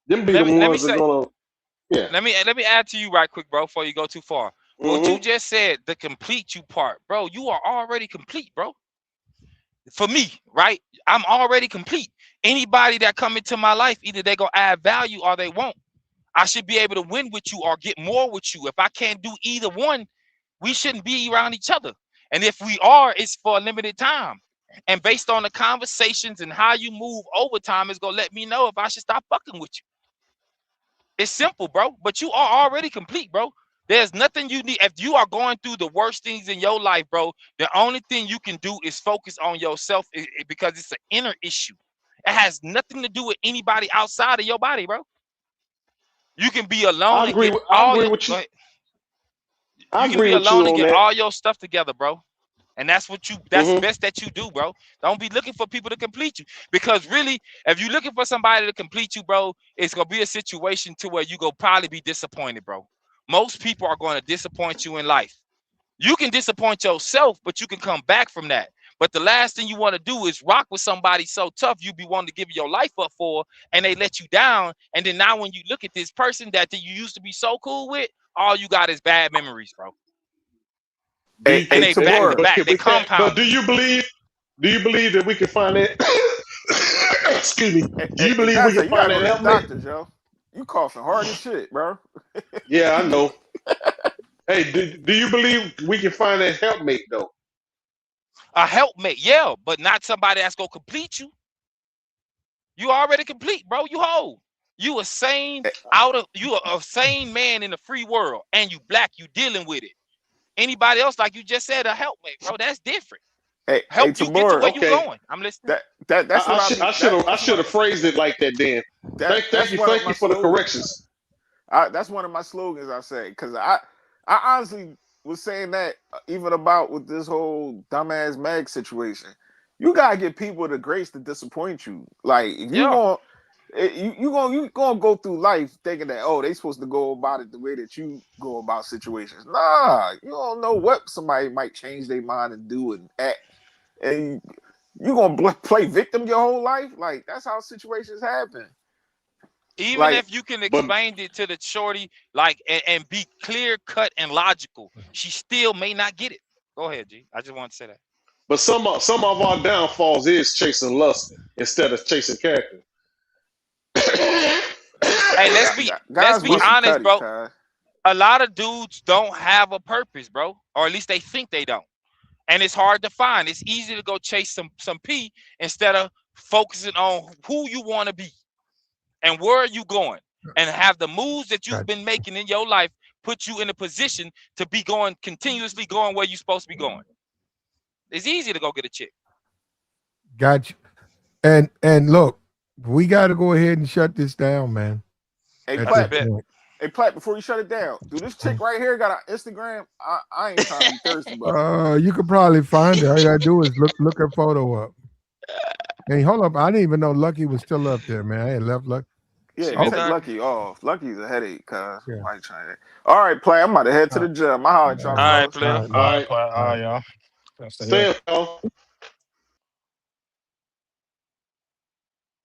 Them be the Let me ones that say, gonna yeah. let me add to you right quick, bro, before you go too far. What you Mm-hmm. just said, the complete you part, bro, you are already complete, bro. For me, right? I'm already complete. Anybody that come into my life, either they gonna add value or they won't. I should be able to win with you or get more with you. If I can't do either one, we shouldn't be around each other. And if we are, it's for a limited time. And based on the conversations and how you move over time, is gonna let me know if I should stop fucking with you. It's simple, bro. But you are already complete, bro. There's nothing you need. If you are going through the worst things in your life, bro, the only thing you can do is focus on yourself because it's an inner issue. It has nothing to do with anybody outside of your body, bro. You can be alone and get I all agree your. with Go you. ahead. I You can agree be with alone you and on get that. all your stuff together, bro. And that's what you. That's Mm-hmm. best that you do, bro. Don't be looking for people to complete you, because really, if you're looking for somebody to complete you, bro, it's gonna be a situation to where you go probably be disappointed, bro. Most people are going to disappoint you in life. You can disappoint yourself, but you can come back from that. But the last thing you want to do is rock with somebody so tough you be wanting to give your life up for, and they let you down. And then now when you look at this person that you used to be so cool with, all you got is bad memories, bro. Do Hey, you And hey, can, they back to Tabora. but back. can They we can but compounding. do you believe that we can find that excuse me. Hey, Do hey, you hey, believe we Dante, can you gotta find go that to the helpmate? doctor, Joe. You coughing hard as shit, bro. Yeah, I know. Hey, do you believe we can find that helpmate though? A helpmate, yeah, but not somebody that's gonna complete you. You already complete, bro. You whole. You a sane Hey, you a sane man in the free world, and you black. You dealing with it. Anybody else, like you just said, a helpmate, bro. That's different. hey, Help you get to Tabora. where you Okay. going. I'm listening. That's what I be. I should have phrased it like that then. That's one of Thank my you for the slogans. corrections. That's one of my slogans. I say because I honestly was saying that even about with this whole dumbass Meg situation. You gotta get people the grace to disappoint you. Like if you Yeah. going you gonna go through life thinking that they supposed to go about it the way that you go about situations. Nah, you don't know what somebody might change their mind and do and act, and you gonna play victim your whole life. Like that's how situations happen. Even Like if you can But explain it to the shorty, like, and be clear cut and logical, she still may not get it. Go ahead, G. I just want to say that. some of our downfalls is chasing lust instead of chasing character. Hey, let's guys be we must be honest, petty, bro. cuz. A lot of dudes don't have a purpose, bro, or at least they think they don't. And it's hard to find. It's easy to go chase some P instead of focusing on who you want to be and where are you going, and have the moves that you've Got been making in your life put you in a position to be going continuously going where you're supposed to be going. It's easy to go get a chick. got you. And look, we got to go ahead and shut this down, man. Hey, At That's a this Platt. bet. point, Hey, Platt, before you shut it down, dude, this chick right here got an Instagram. I ain't trying to be thirsty, but you could probably find her. All you gotta do is look her photo up. Hey, hold up! I didn't even know Lucky was still up there, man. I had left Lucky. yeah, She been Oh, take done. Lucky off. Lucky's a headache, cuz. yeah. I ain't trying to. All right, Platt, I'm about to head to All the gym. I holler at right, y'all All right, fellas. all player. right, All man. right, all right, All right. Y'all. That's the stay up, y'all.